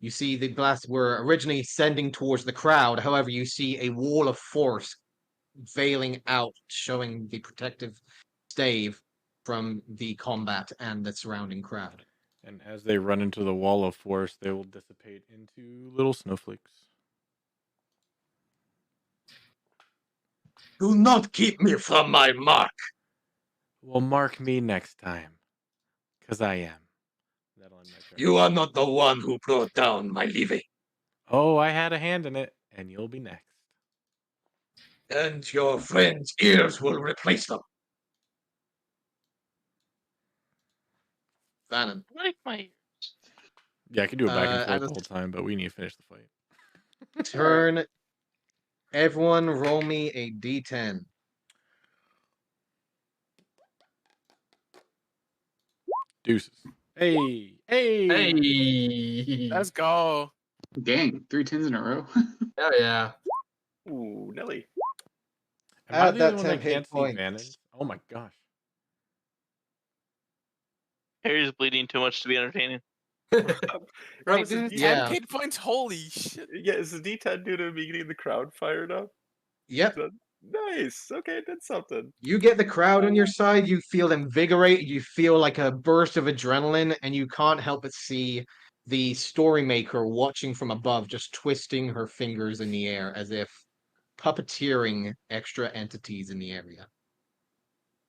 You see the blasts were originally sending towards the crowd. However, you see a wall of force veiling out, showing the protective stave from the combat and the surrounding crowd. And as they run into the wall of force, they will dissipate into little snowflakes. Do not keep me from my mark. Well, mark me next time. Because I am. That'll end my turn. You are not the one who brought down my levy. Oh, I had a hand in it, and you'll be next. And your friend's ears will replace them. Vannon. I like my Yeah, I can do it back and At forth the the whole time, but we need to finish the fight. turn, everyone roll me a d10. Deuces. Hey! Hey! Hey. Let's go. Dang, 3 10s in a row. Hell yeah. Ooh, Nelly. Am I Add the that only one 10 that hit can't see points. Vannon's? Oh my gosh. Harry's bleeding too much to be entertaining. Rob, Wait, is the dude, D- 10 Yeah. hit points? Holy shit. yeah, is the D10 due to me getting the crowd fired up? Yep. Nice. Okay, did something. You get the crowd on your side, you feel invigorated, you feel like a burst of adrenaline, and you can't help but see the story maker watching from above, just twisting her fingers in the air as if puppeteering extra entities in the area.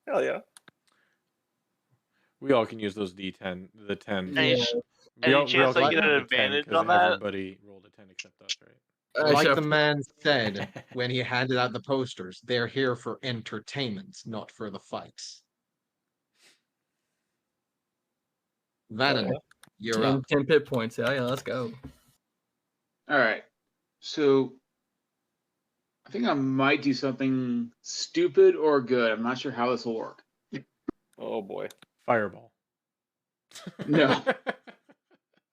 Hell yeah. We all can use those D10, the 10s. Any, Yeah. ch- We any all chance I can get use an the 10 advantage 'cause on that? everybody rolled a 10 except us, right? Like the Chef, man said when he handed out the posters, they're here for entertainment, not for the fights. Vannon, yeah. you're 10, up. 10 pit points. Hell yeah, let's go. All right. So I think I might do something stupid or good. I'm not sure how this will work. Oh boy. Fireball. No.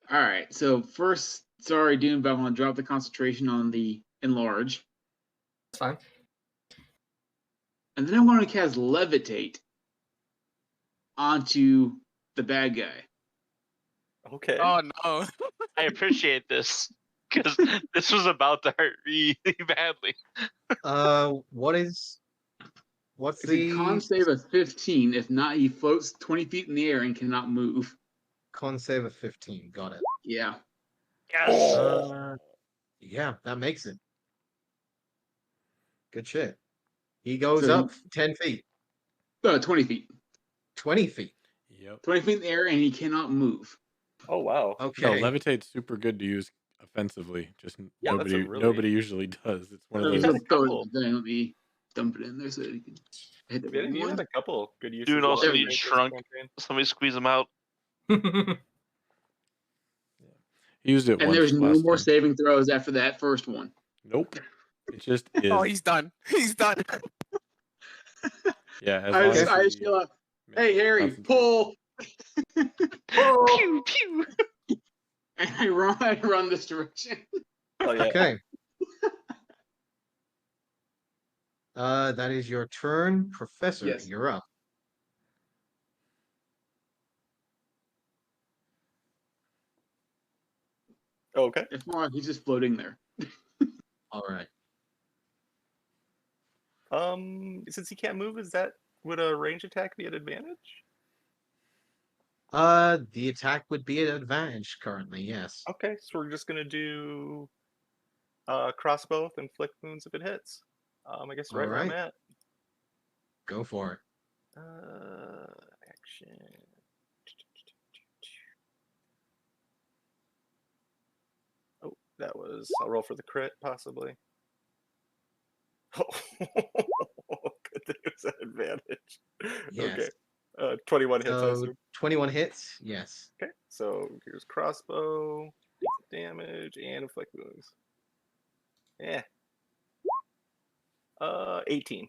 All right. So first, sorry, Doom, but I want to drop the concentration on the enlarge. That's fine. And then I'm going to cast Levitate onto the bad guy. Okay. Oh no. I appreciate this because this was about to hurt really badly. What's It's a con the save of 15. If not, he floats 20 feet in the air and cannot move. con save of 15? Got it. Yeah. Yes. Yeah, that makes it. Good shit. He goes So- up 10 feet, 20 feet. 20 feet. Yep. 20 feet in the air and he cannot move. Oh wow. No, Okay. levitate's super good to use offensively. Just Yeah, that's a nobody really- usually does. It's one of He's those. had a Throw it couple. in the thing. Let me dump it in there so that he can hit the Yeah, you one. had a couple good uses. Dude also of needs this shrunk. campaign. Somebody squeeze him out. He used it And once there's no last more time. saving throws after that first one. Nope. It just is. Oh, he's done. He's done. Yeah, as I long just, as I he just yell out, makes hey, Harry, concentration. pull! Pew pew. And I run this direction. Oh yeah. Okay. That is your turn. Professor, Yes. you're up. Okay. If not, he's just floating there. All right. Since he can't move, would a range attack be an advantage? The attack would be an advantage currently, yes. Okay, so we're just gonna do crossbow, inflict wounds if it hits. I guess right where I'm Alright. at. Go for it. Action. is. I'll roll for the crit, possibly. Oh, good thing it was an advantage. Yes. Okay. 21 hits, I So assume. 21 hits. Yes. Okay, so here's crossbow, decent damage, and inflict wounds. Yeah. 18.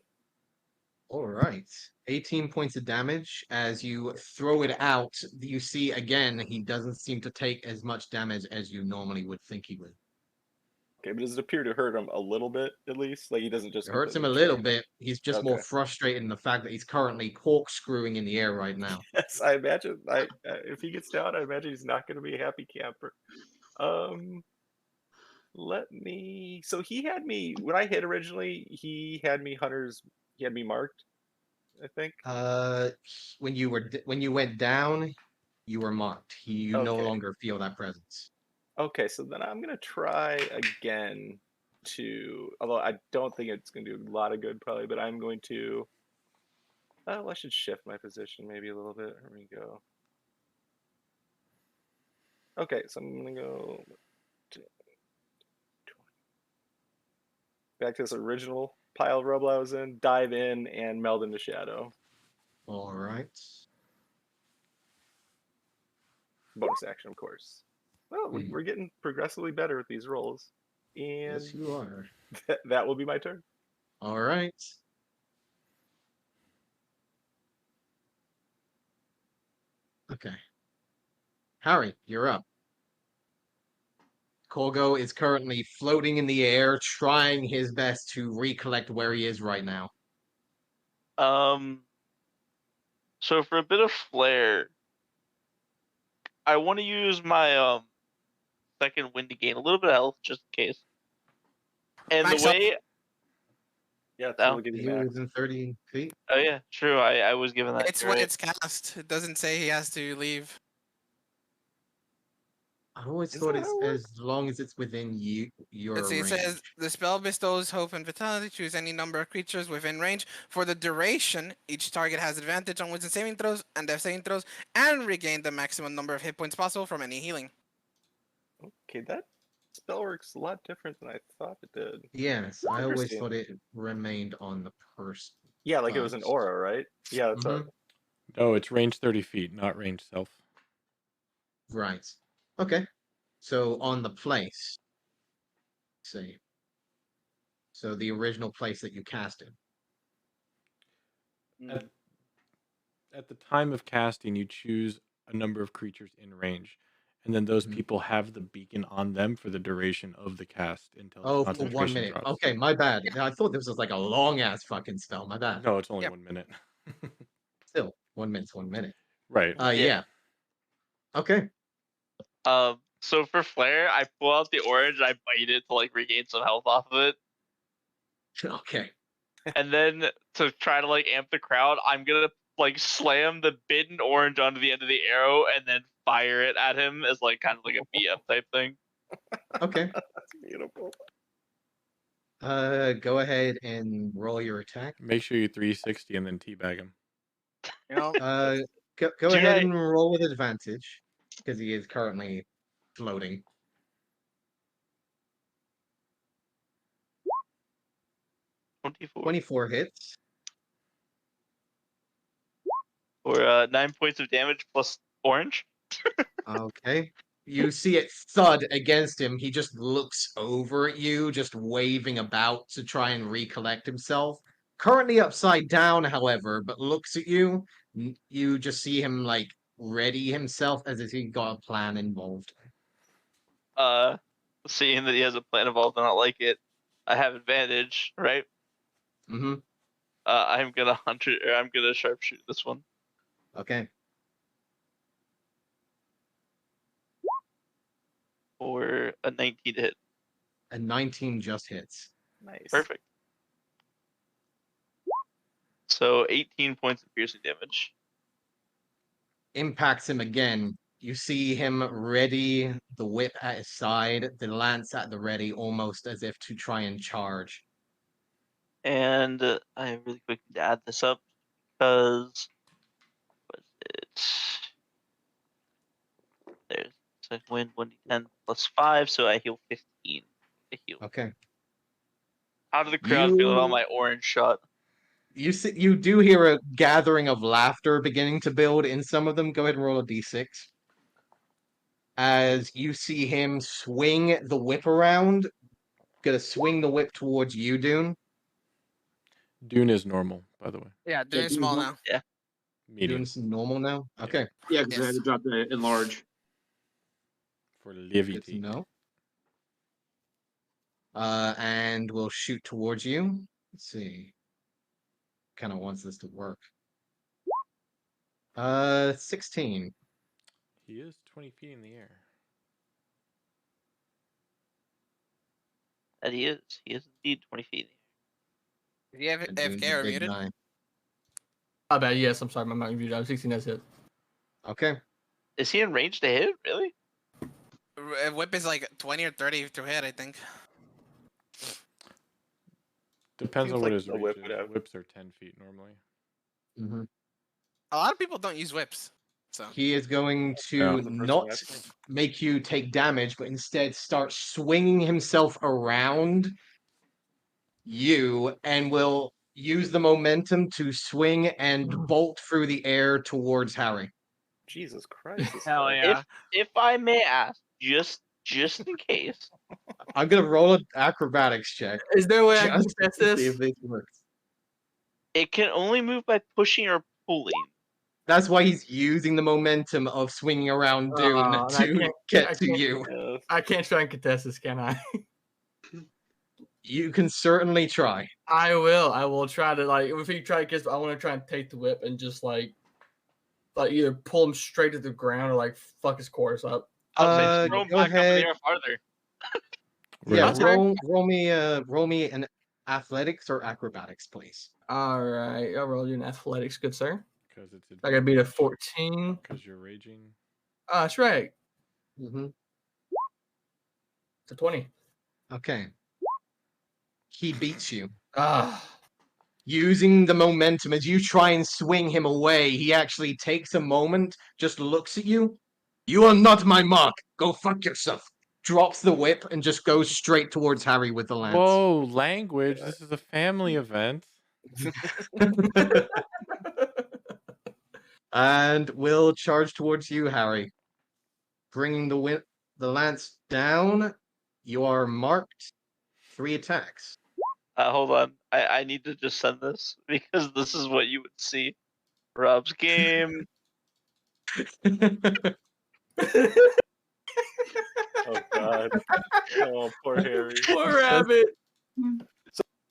All right. 18 points of damage. As you throw it out, you see again, he doesn't seem to take as much damage as you normally would think he would. Okay, but does it appear to hurt him a little bit, at least? Like, he doesn't just It hurts him a completely little shred? bit. He's just more Okay. frustrated in the fact that he's currently corkscrewing in the air right now. Yes, I imagine. If he gets down, I imagine he's not going to be a happy camper. Let me. So he had me when I hit originally. He had me hunters. He had me marked, I think. When you went down, you were marked. You no Okay. longer feel that presence. Okay, so then I'm gonna try again to. Although I don't think it's gonna do a lot of good, probably, but I'm going to. Oh, I should shift my position maybe a little bit. Here we go. Okay, so I'm gonna go back to this original pile of rubble I was in, dive in, and meld into shadow. All right. Bonus action, of course. Well, we're getting progressively better with these rolls. And Yes, you are. that will be my turn. All right. Okay. Harry, you're up. Kolgo is currently floating in the air, trying his best to recollect where he is right now. So for a bit of flair, I want to use my second wind to gain a little bit of health just in case. And Max the health. way, Yeah, No. we'll give you He max. was in 30 feet. oh yeah, true. I was given that. It's You're when right. it's cast. It doesn't say he has to leave. I always Is thought that it's how it works? as long as it's within your Let's see, it range. says the spell bestows hope and vitality. Choose any number of creatures within range. For the duration, each target has advantage on wisdom saving throws and death saving throws, and regain the maximum number of hit points possible from any healing. Okay, that spell works a lot different than I thought it did. Yes, I always Interesting. thought it remained on the person. Yeah, like it was an first. aura, right? Yeah, that's Mhm. No, it's range 30 feet, not range self. Right. Okay. So on the place. Let's see. So the original place that you cast it. Mm. At the time of casting, you choose a number of creatures in range, and then those Mhm. people have the beacon on them for the duration of the cast until the Oh, for concentration 1 minute. drops. Okay, my bad. I thought this was like a long ass fucking spell. My bad. No, it's only Yep. 1 minute. Still, 1 minute's 1 minute. Right. Yeah. Okay. So for flair, I pull out the orange, I bite it to like regain some health off of it, Okay. and then to try to like amp the crowd, I'm gonna like slam the bitten orange onto the end of the arrow and then fire it at him as like kind of like a BF type thing. Okay. That's beautiful. Go ahead and roll your attack. Make sure you 360 and then teabag him. You know, Go Dude, ahead and roll with advantage because he is currently floating. 24 24 hits. or 9 points of damage plus orange. Okay. You see it thud against him. He just looks over at you, just waving about to try and recollect himself. Currently upside down, however, but looks at you. You just see him like ready himself as if he got a plan involved. Seeing that he has a plan involved and I like it, I have advantage, right? Mm-hmm. I'm gonna I'm gonna sharpshoot this one. Okay. For a 19 to hit. A 19 just hits. Nice. Perfect. So 18 points of piercing damage. Impacts him again. You see him ready, the whip at his side, the lance at the ready, almost as if to try and charge. And I really quick need to add this up because was it? There's so win 1d10 plus 5, so I heal 15. A heal. Okay. How did the crowd feel about You my orange shot? you do hear a gathering of laughter beginning to build in some of them. Go ahead and roll a d6. As you see him swing the whip around, gonna swing the whip towards you, Dune. Dune is normal, by the way. Yeah, Yeah, doing small now. Medium Dune's normal now. Okay, Yeah, because I had Yes. to drop the enlarge. for good to levitate. know. And we'll shoot towards you. Let's see. Kind of wants this to work. 16. He is 20 feet in the air. That he is. He is indeed 20 feet. Do you have And Dune's AFK a or big muted? 9. My bad. Yes, I'm sorry. My mic muted. I was 16. That's it. Okay. Is he in range to hit? Really? Whip is like 20 or 30 to hit, I think. Depends Seems on what like his a reach whip is. would have- Whips are 10 feet normally. hmm A lot of people don't use whips. So He is going Yeah. to The person not asking. make you take damage, but instead start swinging himself around you and will use the momentum to swing and bolt through the air towards Harry. Jesus Christ. this hell guy. yeah. If I may ask, just in case, I'm gonna roll an acrobatics check Is there a way I can just test to see this? if this works. it can only move by pushing or pulling. That's why he's using the momentum of swinging around Dune I to can't- get I to can't- you. Yeah, I can't try and contest this, can I? You can certainly try. I will. I will try to if he try to get. I want to try and take the whip and just either pull him straight to the ground or fuck his course up. I'll say just throw him Go back up in ahead. the air farther. Yeah, Really? roll me an athletics or acrobatics, please. All right, I'll roll you an athletics, good sir. Because it's I gotta beat a 14. Because you're raging. That's right. Mm-hmm. It's a 20. Okay. He beats you. Ah. Using the momentum as you try and swing him away, he actually takes a moment, just looks at you. You are not my mark. Go fuck yourself. Drops the whip and just goes straight towards Harry with the lance. Whoa, language. This is a family event. And will charge towards you, Harry. Bringing the lance down. You are marked 3 attacks. Hold on. I need to just send this because this is what you would see. Rob's game. Oh God. Oh, poor Harry. Poor rabbit.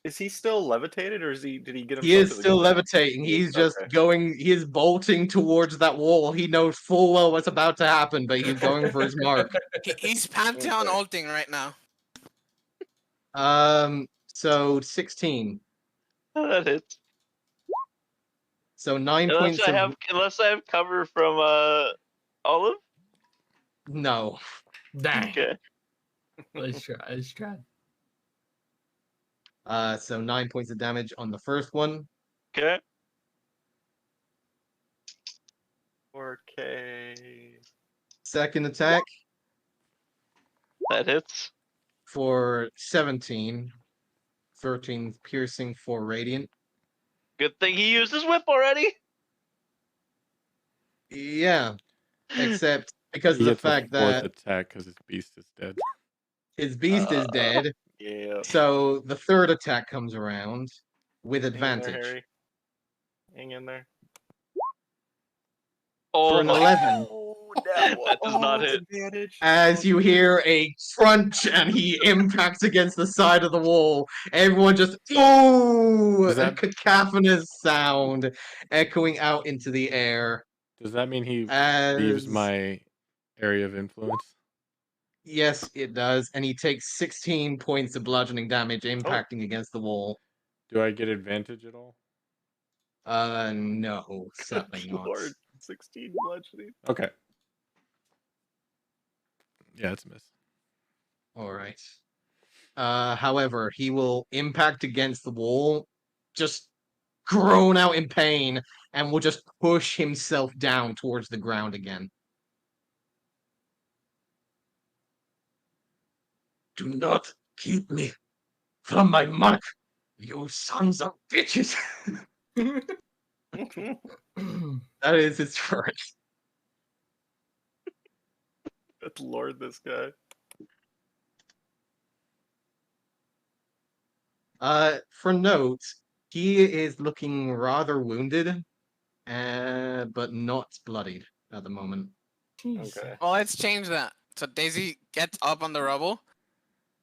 Is he still levitated, or did he get himself? He is to the still ground? levitating. He is? He's just Okay. going. He is bolting towards that wall. He knows full well what's about to happen, but he's going for his mark. He's Pantheon Okay. ulting right now. So 16. That hits. So 9 points of Unless I have cover from Olive. no. Dang. Okay. Let's try. So 9 points of damage on the first one. Okay. 4K. Second attack That hits. for 17. 13 piercing for radiant. Good thing he used his whip already. Yeah, except because He of the gets a fact fourth that attack because his beast is dead. his beast is dead. Yeah. So the third attack comes around with Hang in there, advantage Harry. Hang in there. for Oh an my 11. That does not hit. Advantage. As you hear a crunch and he impacts against the side of the wall, everyone just ooh, Does a that- cacophonous sound echoing out into the air. Does that mean he As leaves my area of influence? yes, it does, and he takes 16 points of bludgeoning damage impacting against the wall. Do I get advantage at all? No, sadly Good not. Lord. 16 bludgeoning. Okay. Yeah, it's a miss. All right. However, he will impact against the wall, just groan out in pain, and will just push himself down towards the ground again. Do not Keep me from my mark, you sons of bitches. That is his turn. Good lord, this guy. For note, he is looking rather wounded, but not bloodied at the moment. Okay. Well, let's change that. So Daisy gets up on the rubble.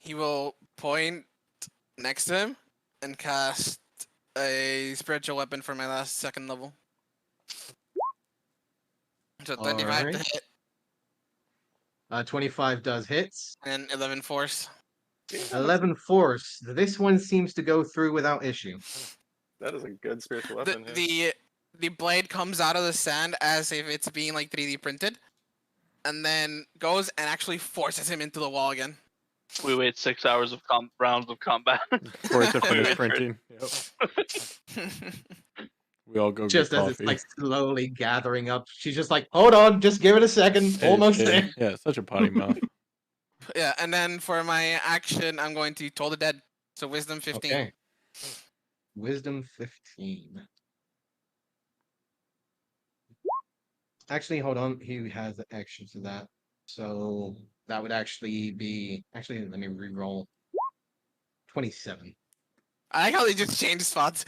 He will point next to him and cast a spiritual weapon for my last second level. So 25 to Alright. hit 25 does hits. and 11 force. 11 force. This one seems to go through without issue. That is a good spiritual The, weapon. Here. the blade comes out of the sand as if it's being like 3D printed, and then goes and actually forces him into the wall again. We wait 6 hours of rounds of combat. For it to finish Wait for it. printing. Yep. We all go Just get as coffee. it's like slowly gathering up. She's just like, hold on, just give it a second. Almost there. Yeah, such a potty mouth. Yeah, and then for my action, I'm going to Toll the Dead. So Wisdom 15. Okay. Wisdom 15. Actually, hold on. He has an extra to that. So that would actually be. Actually, let me re-roll. 27. I like how they just changed spots.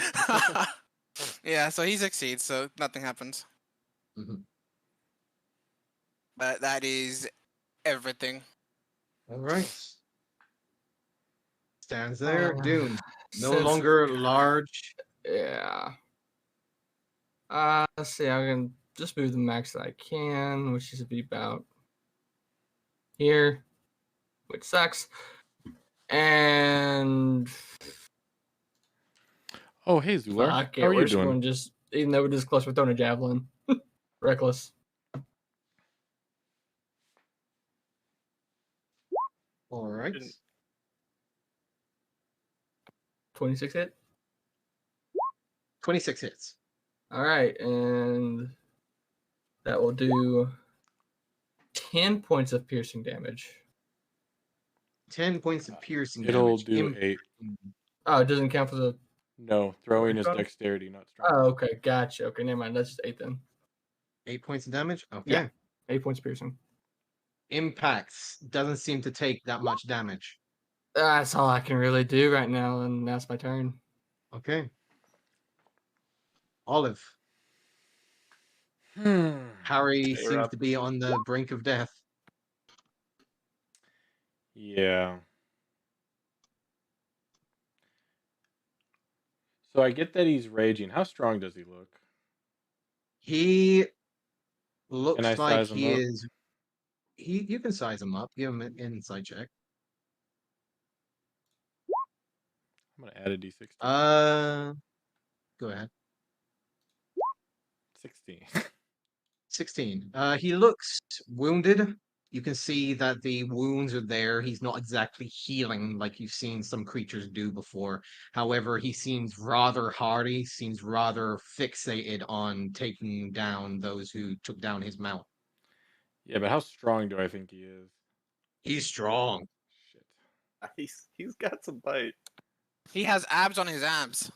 Yeah, so he succeeds, so nothing happens. Mhm. But that is everything. All right. Stands there, doomed. No Since- longer large. Yeah. Let's see. I can just move the max that I can, which is be about here, which sucks. And Oh, hey, Zular. fuck it, How are we're you just doing? going even though we're this close, we're throwing a javelin. Reckless. All right. 26 hit. 26 hits. All right, and that will do 10 points of piercing damage. 10 points of piercing It'll damage. do 8. Oh, it doesn't count for the. No, throwing is Strong? dexterity, not strength. Oh, okay, gotcha. Okay, never mind. That's just 8 then. 8 points of damage? Okay. Yeah. 8 points piercing. Impacts. Doesn't seem to take that much damage. That's all I can really do right now, and that's my turn. Okay. Olive. Harry You're seems up. to be on the brink of death. Yeah. So I get that he's raging. How strong does he look? He Can I looks like size him he up? is. You can size him up. Give him an insight check. I'm gonna add a d6. Go ahead. 16. 16. He looks wounded. You can see that the wounds are there. He's not exactly healing like you've seen some creatures do before. However, he seems rather hardy, seems rather fixated on taking down those who took down his mount. Yeah, but how strong do I think he is? He's strong. Shit. He's got some bite. He has abs on his abs.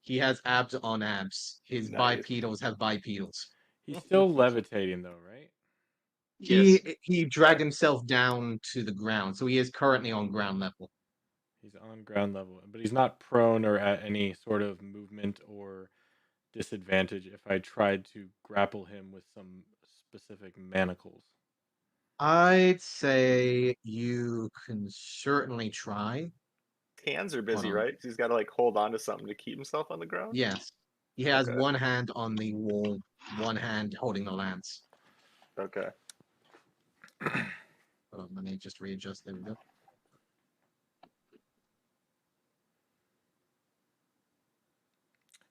He has abs on abs. His Nice. bipedals have bipedals. He's still levitating though, right? He dragged himself down to the ground, so he is currently on ground level. He's on ground level, but he's not prone or at any sort of movement or disadvantage if I tried to grapple him with some specific manacles. I'd say you can certainly try. Hands are busy, on. right? 'Cause he's got to like hold on to something to keep himself on the ground. Yes. He has Okay. one hand on the wall, one hand holding the lance. Okay. Hold on, let me just readjust. There we go.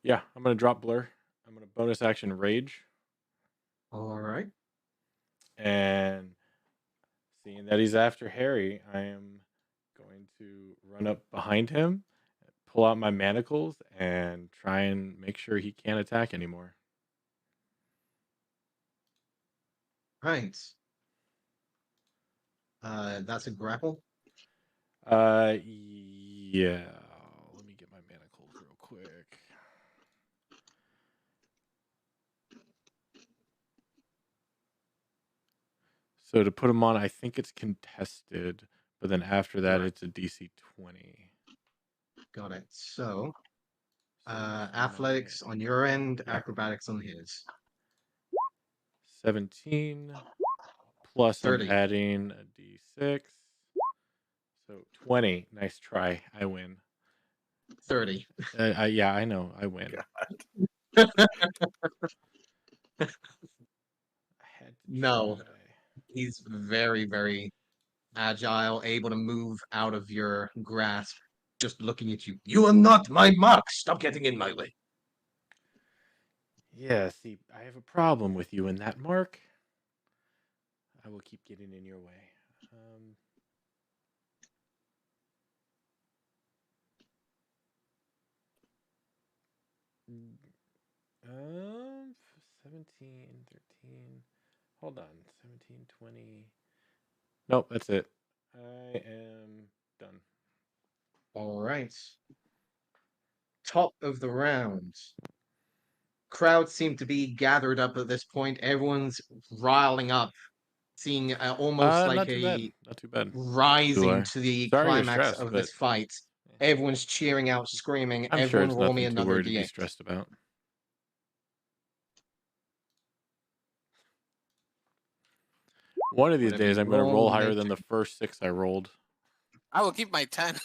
Yeah, I'm gonna drop blur. I'm gonna bonus action rage, All right. and seeing that he's after Harry, I am going to run up behind him, pull out my manacles, and try and make sure he can't attack anymore. Right. That's a grapple. Yeah. Let me get my manacles real quick. So to put them on, I think it's contested, but then after that, Right. it's a DC 20. Got it. So, So athletics on your end, acrobatics on his. 17 plus I'm 30. adding a D6. So 20. Nice try. I win. 30. Yeah, I know. I win. God. I had to No. try. He's very, very agile, able to move out of your grasp, just looking at you. You are not my mark. Stop getting in my way. Yeah, see, I have a problem with you in that, Mark. I will keep getting in your way. 17, 13. Hold on. 17, 20. Nope, that's it. I am done. All right. Top of the round. Crowds seem to be gathered up at this point. Everyone's riling up, seeing almost like Not too bad. a Not too bad. rising to the Sorry you're climax stressed, of but this fight. Everyone's cheering out, screaming. I'm sure Everyone it's roll me nothing too another worried to be D8. stressed about. One of these Whatever days, you I'm going to roll, roll you higher may than the first 6 I rolled. I will keep my 10.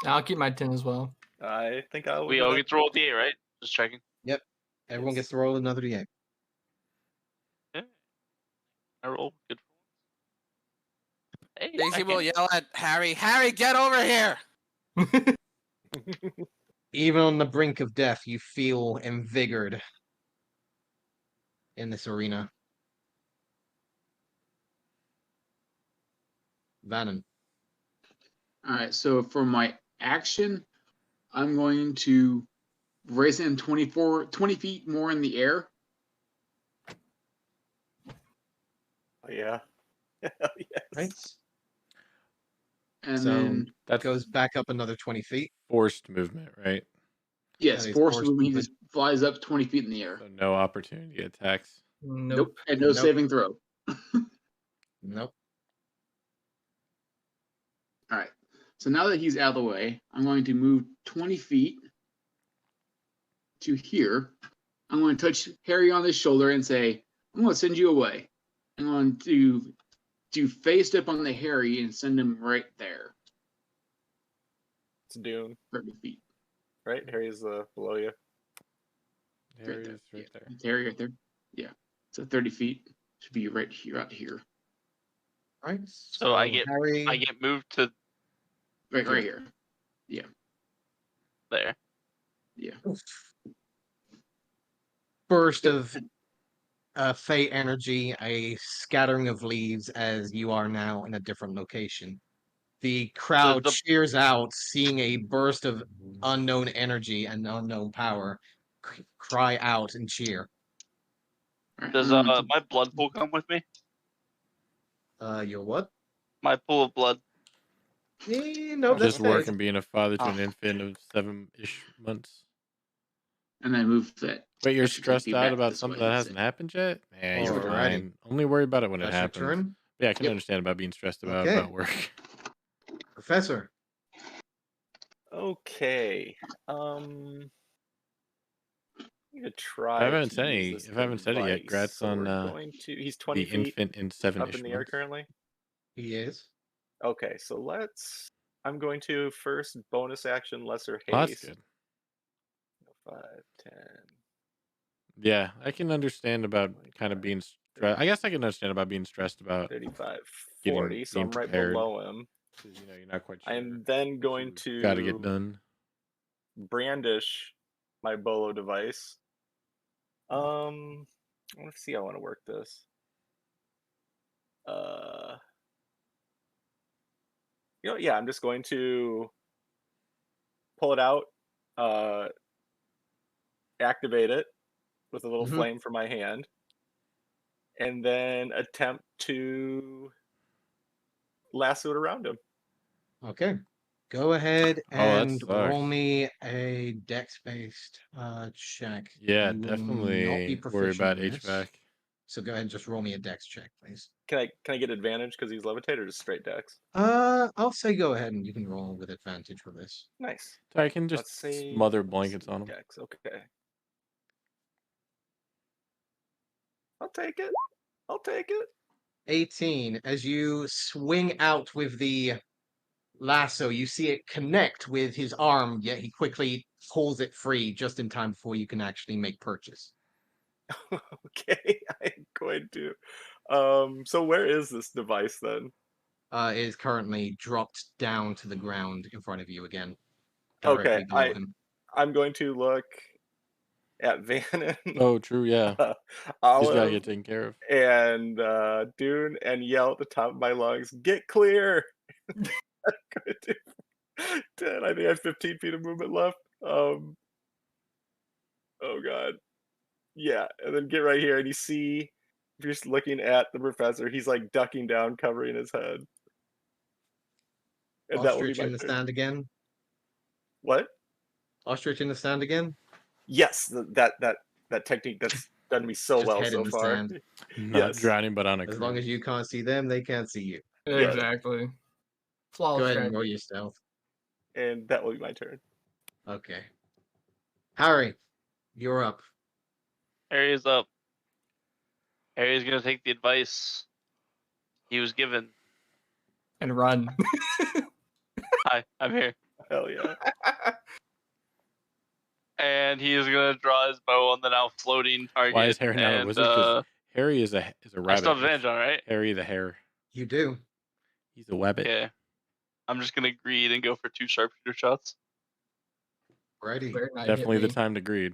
I'll keep my 10 as well. I think I will. We do all that. get to roll D8, right? Just checking. Yep. Everyone Yes. gets to roll another D8. Yeah. I roll good. Hey, Daisy second. will yell at Harry, Harry, get over here! Even on the brink of death, you feel invigorated in this arena. Vannon. All right, so for my action, I'm going to raise him 20 feet more in the air. Oh, yeah. Hell yes. Right? And So then, that goes back up another 20 feet. Forced movement, right? yes, That is force forced movement, he movement. just flies up 20 feet in the air. So no opportunity attacks. Nope. And no Nope. saving throw. Nope. All right, so now that he's out of the way, I'm going to move 20 feet to here. I'm going to touch Harry on the shoulder and say, I'm going to send you away. I'm going to do face step on the Harry and send him right there, It's Dune, 30 feet. right? Harry's below you. Harry's there. right Yeah. there. Harry right there. Yeah. So 30 feet should be right here, out here. Right. So I get Harry. I get moved to Right here. Yeah. there. Yeah. Burst of fey energy, a scattering of leaves as you are now in a different location. The crowd the- cheers out, seeing a burst of unknown energy and unknown power. Cry out and cheer. All right, Does I'm going to- my blood pool come with me? Your what? My pool of blood. No, that's Just fey. working being a father to an Oh. infant of 7-ish months. and then move that. Wait, you're extra 10 stressed feet out back about this something way, that that's hasn't it. happened yet? Man, you're Alrighty. fine. Only worry about it when it That's your happens. turn. Yeah, I can Yep. understand about being stressed about Okay. work. Professor. Okay. I'm gonna try. If I haven't to said use any- this if I haven't said it yet, device. congrats So on, we're going to. He's 20 The feet infant in up 7-ish in the air months. currently. He is. Okay, so let's. I'm going to first bonus action lesser haste. Well, that's good. 5, 10. Yeah, I can understand about kind of being stressed. I guess I can understand about being stressed about 35, Getting- 40. So being I'm right prepared. below him. because you're not quite sure. I am then going Got to get to done. brandish my bolo device. I want to see how I want to work this. Yeah, I'm just going to pull it out, activate it with a little Mhm. flame from my hand, and then attempt to lasso it around him. Okay. Go ahead Oh, that and roll sucks. me a dex-based check. Yeah, You will not be definitely worry proficient about in this. HVAC. So go ahead and just roll me a dex check, please. Can I get advantage because he's levitated, or just straight dex? I'll say go ahead and you can roll with advantage for this. Nice. So I can Let's just say smother blankets on him. dex. Okay. I'll take it. I'll take it. 18. As you swing out with the lasso, you see it connect with his arm, yet he quickly pulls it free just in time before you can actually make purchase. Okay, I'm going to. So where is this device then? It is currently dropped down to the ground in front of you again, Okay, directly below him. I'm going to look at Vannon, Oh, true, yeah. He's gotta Olive, get taken care of. and Dune, and yell at the top of my lungs, "Get clear!" I'm going to 10. I think I have 15 feet of movement left. Oh god. Yeah, and then get right here, and you see, if you're just looking at the professor, he's like ducking down, covering his head. And that will be Ostrich my in the turn. stand again. What? Ostrich in the stand again. Yes, that technique that's done me so Just well head so in the far. sand. Not Yes. drowning, but on a As long as cruise. you can't see them, they can't see you. Yeah. Exactly. Go Flawless ahead and strategy. roll your stealth. And that will be my turn. Okay. Harry, you're up. Harry's up. Harry's gonna take the advice he was given. And run. Hi, I'm here. Hell yeah. And he is gonna draw his bow on the now floating target. Why is Harry not a and, wizard? Because Harry is a rabbit. I still have advantage on, right? Harry the hare. You do. He's a wabbit. Okay. I'm just gonna greed and go for 2 sharpshooter shots. Ready. Better not Definitely hit the me. time to greed.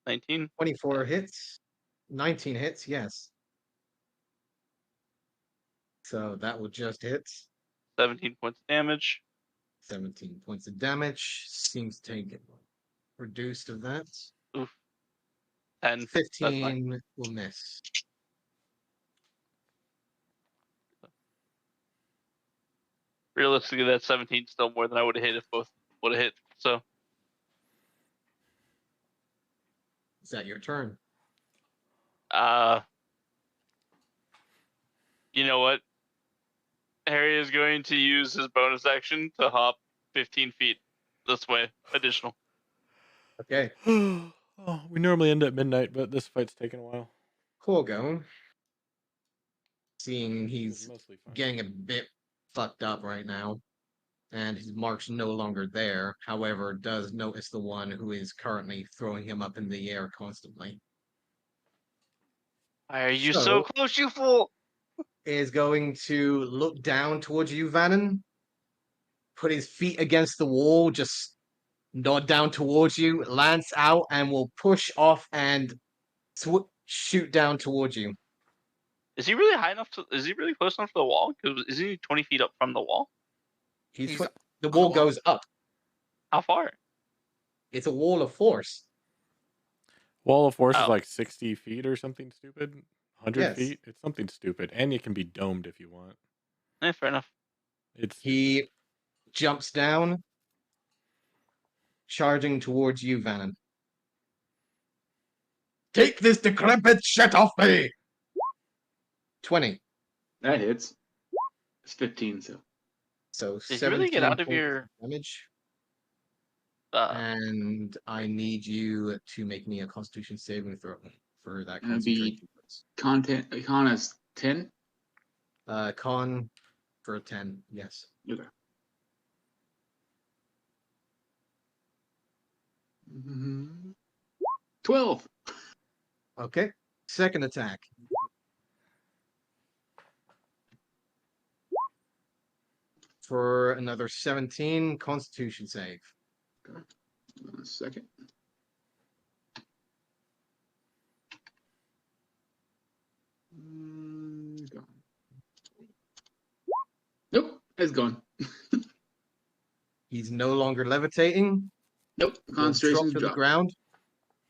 19. 24 hits. 19 hits, yes. So that will just hit. 17 points of damage. 17 points of damage. Seems to take it reduced of that. Oof. 10. That's fine. 15 will miss. Realistically, that 17 is still more than I would have hit if both would have hit. So Is that your turn? You know what? Harry is going to use his bonus action to hop 15 feet this way, additional. Okay. Oh, we normally end at midnight, but this fight's taking a while. Corgo, seeing It was he's mostly fun. getting a bit fucked up right now, and his mark's no longer there, however, does notice the one who is currently throwing him up in the air constantly. Why are you So- so close, you fool? Is going to look down towards you, Vannon, put his feet against the wall, just nod down towards you, lance out, and will push off and shoot down towards you. Is he really high enough to? Is he really close enough to the wall? Because isn't he 20 feet up from the wall? He's He's the on the wall wall. goes up. How far? It's a wall of force. Wall of Force is Oh. like 60 feet or something stupid. 100 Yes. feet? It's something stupid. And it can be domed if you want. Fair enough. It's He jumps down, charging towards you, Vannon. Take this decrepit shit off me! 20. That hits. It's 15, so. So Did you 17 really get out of points your- damage. Uh, And I need you to make me a Constitution saving throw for that And it'd be- concentration. Con is 10? Con for a 10, yes. Okay. Mm-hmm. 12. Okay. Second attack. For another 17 Constitution save. A second. Gone. Nope, it's gone. He's no longer levitating. Nope, He'll concentration's drop to the dropped. ground.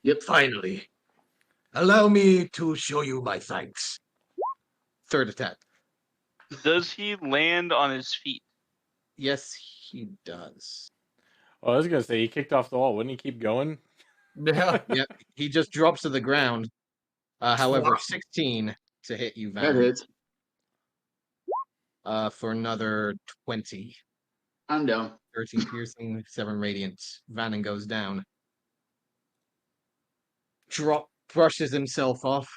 Yep. Finally. Allow me to show you my thanks. third attack. Does he land on his feet? Yes, he does. Oh, I was gonna say he kicked off the wall. Wouldn't he keep going? Yeah. Yep, he just drops to the ground. However, 16 to hit you, That Van. hits. For another 20. I'm down. 13 piercing, 7 radiant. Vannon goes down. Brushes himself off.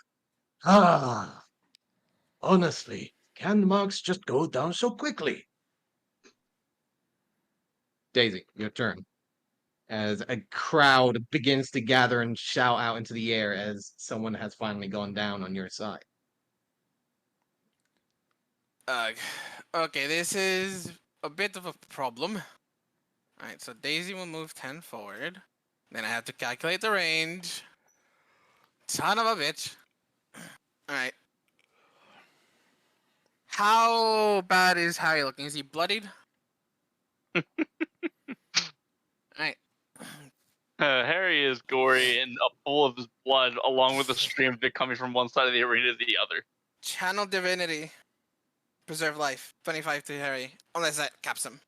Ah, honestly, can marks just go down so quickly? Daisy, your turn. As a crowd begins to gather and shout out into the air as someone has finally gone down on your side. Okay, this is a bit of a problem. Alright, so Daisy will move 10 forward. Then I have to calculate the range. Son of a bitch. Alright. How bad is Harry looking? Is he bloodied? Alright. Harry is gory and a pool of his blood, along with a stream of it coming from one side of the arena to the other. Channel Divinity. Preserve life. 25 to Harry. Unless that caps him.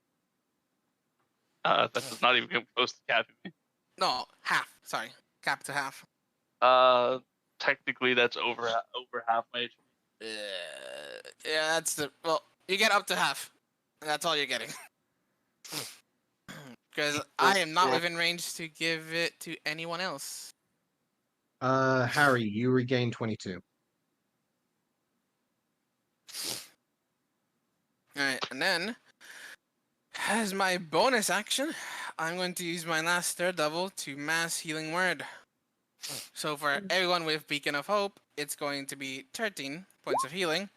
That does not even come close to capping me. No, half. Sorry. Cap to half. Technically that's over half my HP. Yeah, that's the... Well, you get up to half. That's all you're getting. Because I am not within range to give it to anyone else. Harry, you regain 22. Alright, and then, as my bonus action, I'm going to use my last third level to mass healing word. So for everyone with Beacon of Hope, it's going to be 13 points of healing.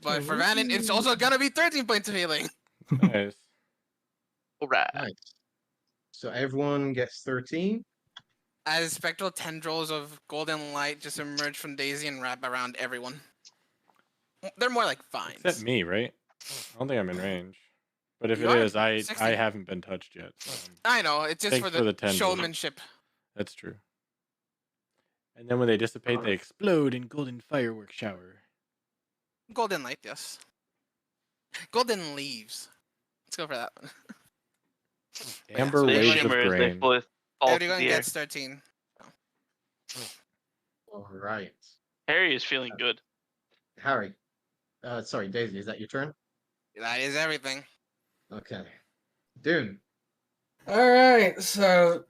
But for Vannon, it's also going to be 13 points of healing. Nice. Alright. Nice. So everyone gets 13. As spectral tendrils of golden light just emerge from Daisy and wrap around everyone. They're more like vines. Except me, right? I don't think I'm in range. But if You it are is, I 60. haven't been touched yet. So I know, it's just Thanks for for the the tendrils. showmanship. that's true. And then when they dissipate, they explode in golden firework shower. Golden light, yes. Golden leaves. Let's go for that one. Amber They They waves shimmer of as they grain. fall through Everyone the air. gets 13. All right. Harry is feeling good. Harry. Sorry, Daisy, is that your turn? That is everything. Okay. Dune. Alright, so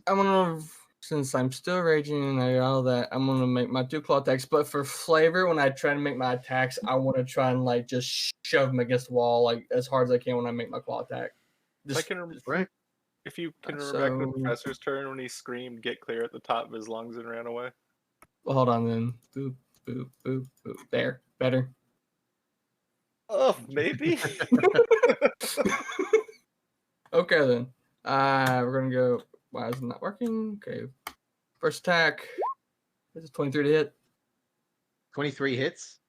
I'm gonna, since I'm still raging and I got all that, I'm gonna make my 2 claw attacks. But for flavor, when I try to make my attacks, I want to try and like just shove them against the wall like as hard as I can when I make my claw attack. If I can Right. If you can remember back to the So- professor's turn when he screamed, "Get clear" at the top of his lungs and ran away. Well, hold on then. Boop, boop, boop, boop. There, better. Oh, maybe. Okay then. We're gonna go. Why is it not working? Okay. First attack. This is 23 to hit. 23 hits.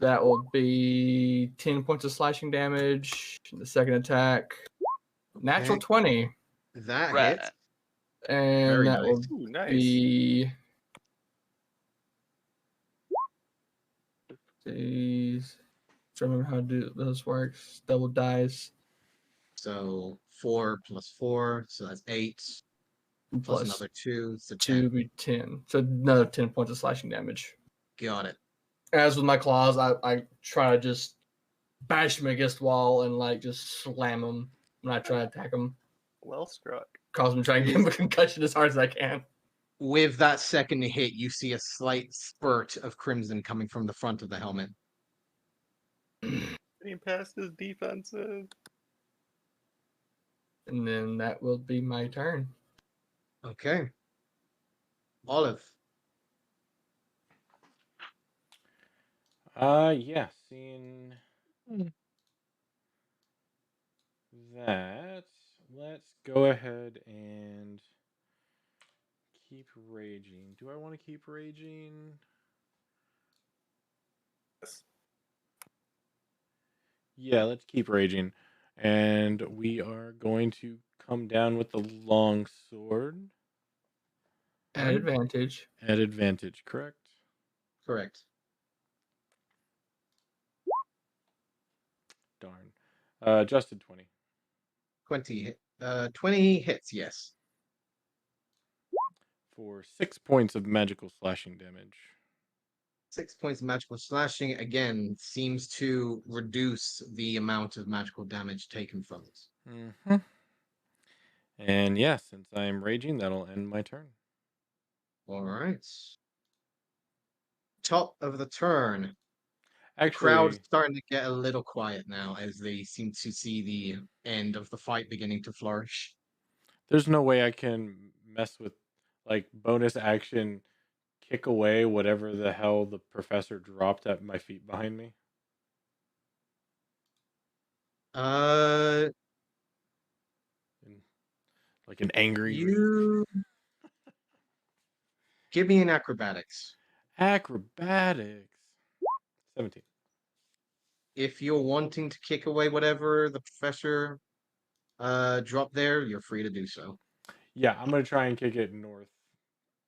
That will be 10 points of slashing damage. The second attack, natural Okay. 20, That Right. hits. and Very that will nice. Ooh, nice. be. Jeez. Trying to remember how to do this works. Double dice So 4 plus 4, so that's 8. Plus plus another 2, so 2 10. be 10. So another 10 points of slashing damage. Got it. As with my claws, I try to just bash them against the wall and like just slam them when I try to attack them. Well struck. Cause them trying to give them a concussion as hard as I can. With that second hit, you see a slight spurt of crimson coming from the front of the helmet. Getting past his defenses. And then that will be my turn. Okay. Olive. Yeah, seeing that, let's go ahead and keep raging. Do I want to keep raging? Yes. Yeah, let's keep raging. And we are going to come down with the long sword At advantage. at advantage, correct? Correct. Adjusted 20. 20 hits, yes. For 6 points of magical slashing damage. 6 points of magical slashing, again, seems to reduce the amount of magical damage taken from it. Mm-hmm. And yeah, since I am raging, that'll end my turn. All right. Top of the turn. The crowd's Actually, starting to get a little quiet now as they seem to see the end of the fight beginning to flourish. there's no way I can mess with like bonus action kick away whatever the hell the professor dropped at my feet behind me. Uh, And, like an angry you give me an acrobatics. acrobatics. 17. If you're wanting to kick away whatever the professor dropped there, you're free to do so. Yeah, I'm gonna try and kick it north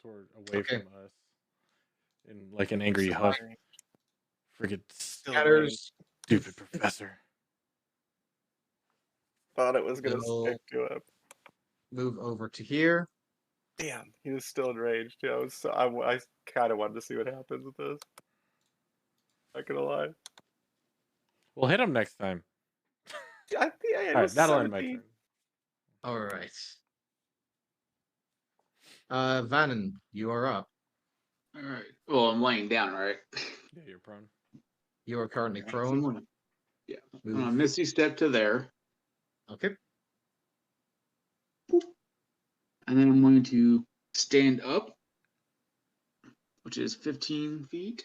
toward away Okay. from us. In like an angry huff. Friggin' Scatters. stupid professor. Thought it was gonna Will stick to him. move over to here. Damn, he was still enraged. Yeah, I kind of wanted to see what happens with this. Not gonna lie. We'll hit him next time. I think it All right, was that'll end my 17. turn. All right. Vannon, you are up. All right. Well, I'm laying down, right? Yeah, you're prone. You are currently Okay, so I'm prone. gonna- yeah. I'm Move. gonna misty step to there, Okay. and then I'm going to stand up, which is 15 feet.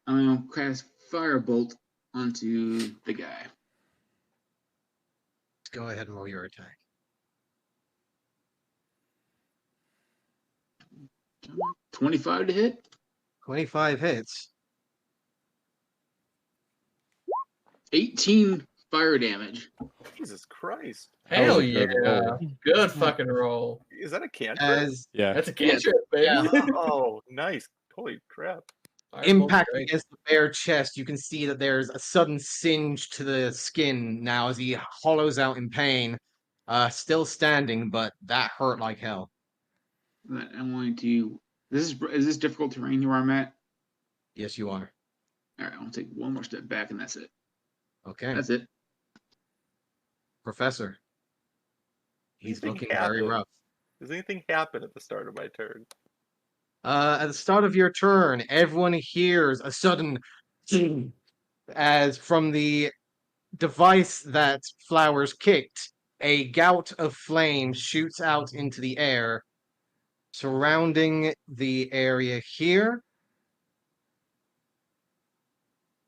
I'm gonna cast firebolt onto the guy. Go ahead and roll your attack. 25 to hit. 25 hits. 18 fire damage. Jesus Christ. That was Hell a good yeah. roll. Good fucking roll. Is that a cantrip? As Yeah. That's a Yes. cantrip, baby. Yeah. Oh, nice. Holy crap. Firebolt's impact great. against the bare chest, you can see that there's a sudden singe to the skin now as he hollows out in pain. Still standing, but that hurt like hell. I'm going to. Is this difficult terrain where I'm at? Yes, you are. All right, I'll take one more step back, and that's it. Okay. That's it. Professor. He's Anything looking very happen? rough. Does anything happen at the start of my turn? At the start of your turn, everyone hears a sudden zing as from the device that Flowers kicked, a gout of flame shoots out into the air, surrounding the area here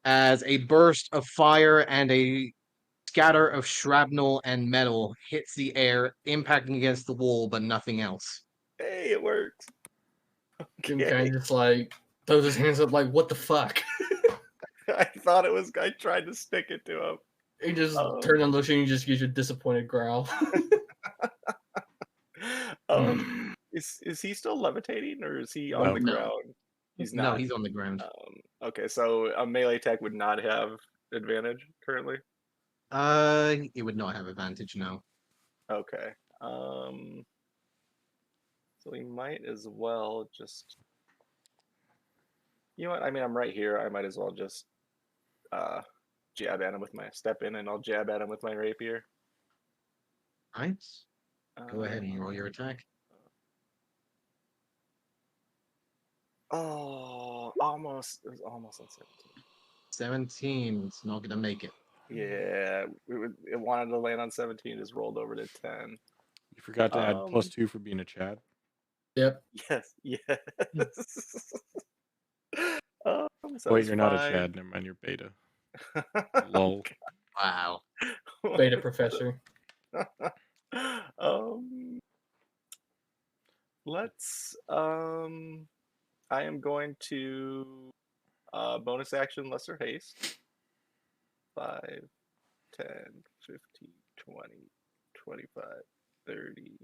as a burst of fire and a scatter of shrapnel and metal hits the air, impacting against the wall, but nothing else. Hey, it works. Jim Okay. kind of just like throws his hands up like, what the fuck? I thought it was. I tried to stick it to him. He just Oh. turned on Lucian and he just gives you a disappointed growl. Is he still levitating or is he on the No. ground? He's No, not. he's on the ground. Okay, so a melee attack would not have advantage currently. It would not have advantage, no. Okay. So we might as well just. You know what? I mean, I'm right here. I might as well just jab at him with my step in, and I'll jab at him with my rapier. Right. Go ahead and roll your attack. Oh, almost. It was almost on 17. 17. It's not gonna make it. Yeah, it wanted to land on 17. Just rolled over to 10. You forgot to add +2 for being a Chad. Yep. Yes. Yes. So Wait, it's you're not a 5. Chad. Never mind, you're beta. Lol. Wow. Beta professor. Let's I am going to bonus action lesser haste. 5, 10, 15, 20, 25, 30,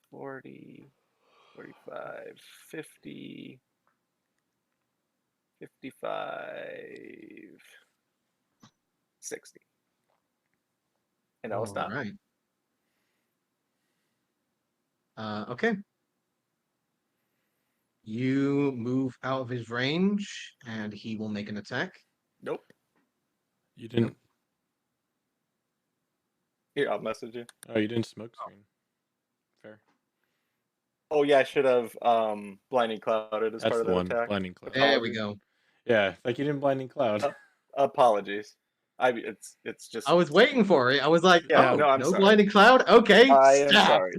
40, 45, 50, 55, 60. And I will stop. All right. Okay. You move out of his range, and he will make an attack. Nope. You didn't. Here, I'll message you. Oh, you didn't smoke screen. Fair. Oh yeah, I should have blinding clouded as That's part of the that one. attack. Blinding cloud. There we go. Yeah, it's like you didn't blinding cloud. Apologies. It's just I was waiting for it. I was like, Yeah, oh, no, I'm no sorry. blinding cloud? Okay. I am stab. sorry.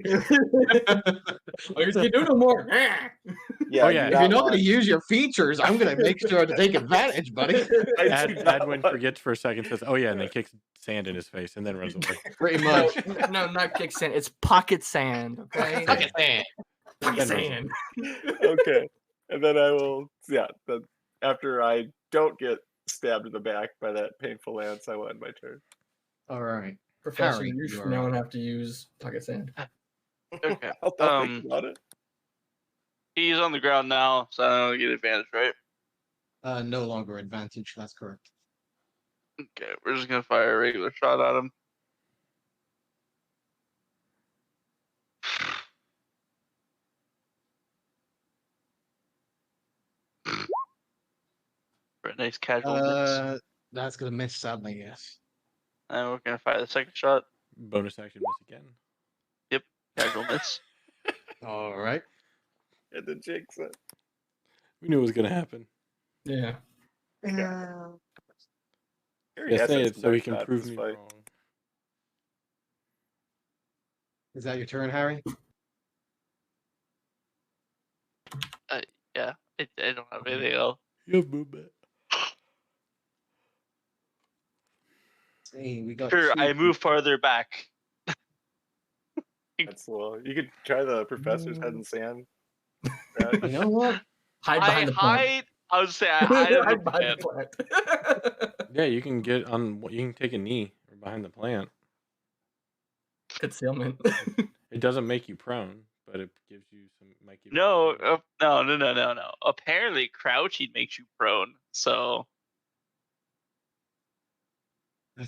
You can do no more. Yeah, Oh, I yeah, do if If you're not want- going to use your features, I'm going to make sure to take advantage, buddy. I do not Adwin want- forgets for a second, says, "Oh yeah," and then kicks sand in his face, and then runs away. Pretty much. No, not kick sand. It's pocket sand. Okay. Pocket sand. Pocket Then runs sand. Okay. And then I will after I don't get stabbed in the back by that painful lance, I will end my turn. All right. Professor, Harry, you you should are now up. have to use pocket sand. Okay. I'll think about it. He's on the ground now, so I don't get advantage, right? No longer advantage. That's correct. Okay, we're just gonna fire a regular shot at him. For a nice casual miss. That's going to miss, sadly, yes. And we're gonna fire the second shot. Bonus action miss again. Casual miss. All right. And then jinx it. We knew it was gonna happen. Yeah. Harry Yeah, has say had it some so he nice can shots prove this me fight. wrong. Is that your turn, Harry? Yeah, I don't have anything else. You have movement. See, we got Sure, two I move people. farther back. That's well. You could try the professor's head in sand. You know what? Hide I behind the plant. hide. I would say I hide under the behind plant. the plant. Yeah, you can get on. You can take a knee or behind the plant. Concealment. It doesn't make you prone, but it gives you some. Might give you No, some no. Apparently, crouching makes you prone. So I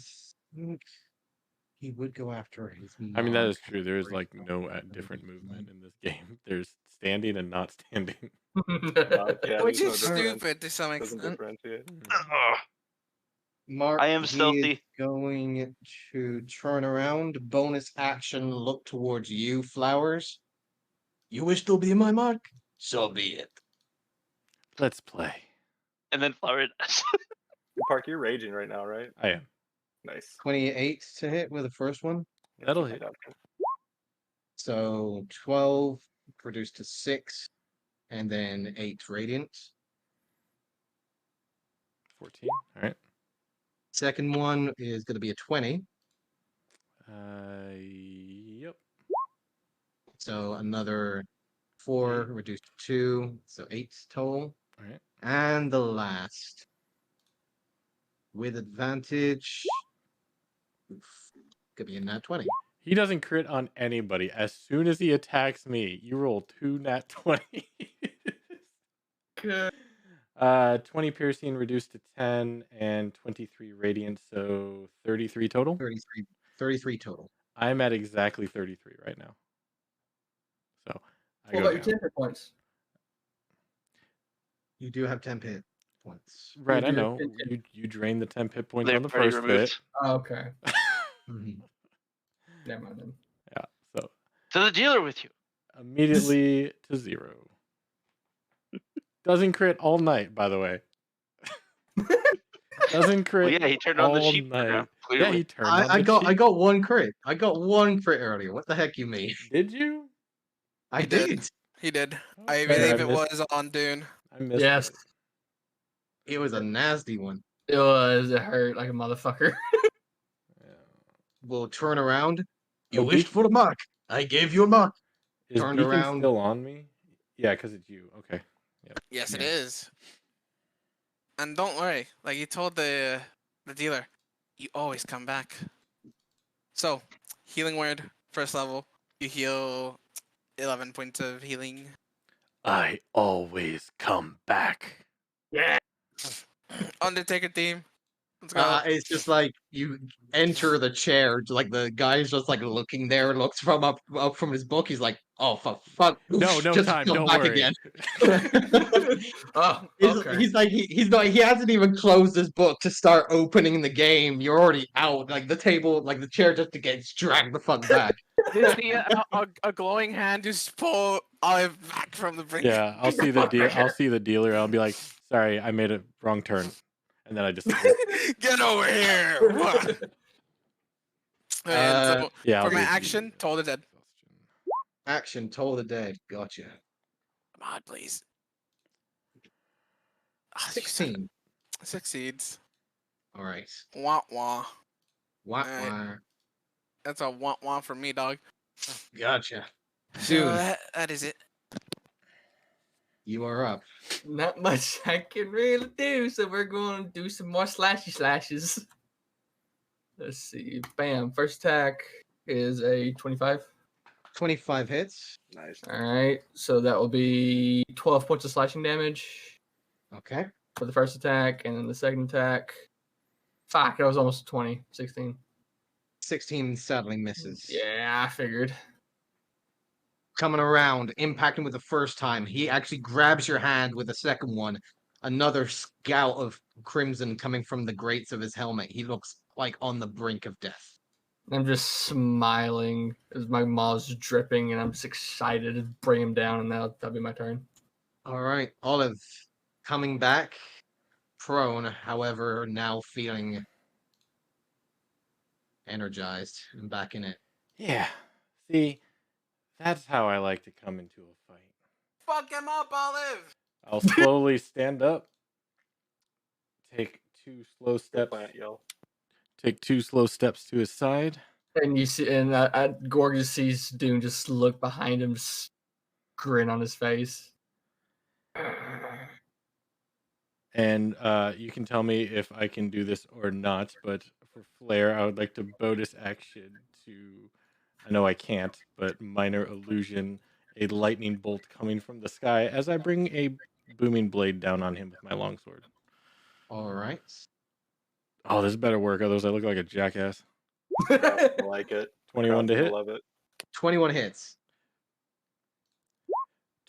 think he would go after his I mean, that mark is true. There is before he like no goes after different his movement in this game. There's standing and not standing. Yeah, Which there's is no difference. stupid to some Doesn't extent. differentiate. Mark, I am he is stealthy. going to turn around, bonus action, look towards you, Flowers. You wish to be my mark? So be it. Let's play. and then flower does. Park, you're raging right now, right? I am. Nice. 28 to hit with the first one. That'll hit. So 12 reduced to 6, and then 8 radiant. 14. All right. Second one is going to be a 20. Yep. So another 4 reduced to 2, so 8 total. All right. And the last with advantage. Oof, could be a nat 20. He doesn't crit on anybody. As soon as he attacks me, you roll 2 nat 20. 20 piercing reduced to 10 and 23 radiant, so 33 total. 33 total. I'm at exactly 33 right now. So I What go about your down. 10 hit points? You do have 10 hit points. Right, I do know. have You drain the 10 hit points They're on the already first removed. hit. Oh, okay. Mhm. Never mind then. Yeah, so To the dealer with you. immediately to 0. Doesn't crit all night, by the way. Doesn't crit. Well, yeah, he turned on the all sheep night. program. Yeah, Clearly. he turned on I the got sheep. one crit. I got one crit earlier. What the heck you mean? Did you? I He did. did. He did. Oh, I fair. believe it missed- was on Dune. I missed Yes. it. It was a nasty one. It was. It hurt like a motherfucker. Yeah. We'll turn around. You Oh, wished Beacon- for a mark. I gave you a mark. Is Turned Beacon around. still on me? Yeah, because it's you. Okay. Yes, it Yeah. is. And don't worry, like you told the dealer, you always come back. So, healing word, first level, you heal 11 points of healing. I always come back. Undertaker team, Let's go. It's just like you enter the chair, like the guy's just like looking there, looks from up from his book. He's like, "Oh, for fuck!" No just time. come Don't back worry. again. Oh, okay. He's like he's not. He hasn't even closed his book to start opening the game. You're already out. Like the table, like the chair, just gets dragged the fuck back. Just see a glowing hand just pull Olive back from the brink. Yeah, I'll see the I'll see the dealer. I'll be like, "Sorry, I made a wrong turn," and then I just Get over here! And so, yeah. I'll for my do action, the Toll the Dead. Action, Toll the Dead. Gotcha. Come on, please. 16. Succeeds. All right. Wah wah. Wah Alright. wah. That's a wah wah for me, dog. Gotcha. So Dude, that is it. you are up. Not much I can really do, so we're going to do some more slashes. Let's see. Bam. First attack is a 25. 25 hits. Nice. All right. So that will be 12 points of slashing damage Okay. for the first attack, and then the second attack. Fuck, that was almost 20. 16. 16 sadly misses. Yeah, I figured. Coming around, impacting with the first time. He actually grabs your hand with the second one. Another scout of crimson coming from the grates of his helmet. He looks like on the brink of death. I'm just smiling as my maw's dripping, and I'm just excited to bring him down, and that'll be my turn. All right, Olive coming back, prone, however, now feeling energized and back in it. Yeah. See, that's how I like to come into a fight. Fuck him up, Olive. I'll slowly stand up, take 2 slow steps. Plant yell. Take 2 slow steps to his side. And you see, and Gorg just sees Dune just look behind him, just grin on his face. And you can tell me if I can do this or not, but for flair, I would like to bonus action to, I know I can't, but minor illusion, a lightning bolt coming from the sky as I bring a booming blade down on him with my longsword. All right. Oh, this better work, otherwise I look like a jackass. I like it. 21 to I hit. love it. 21 hits.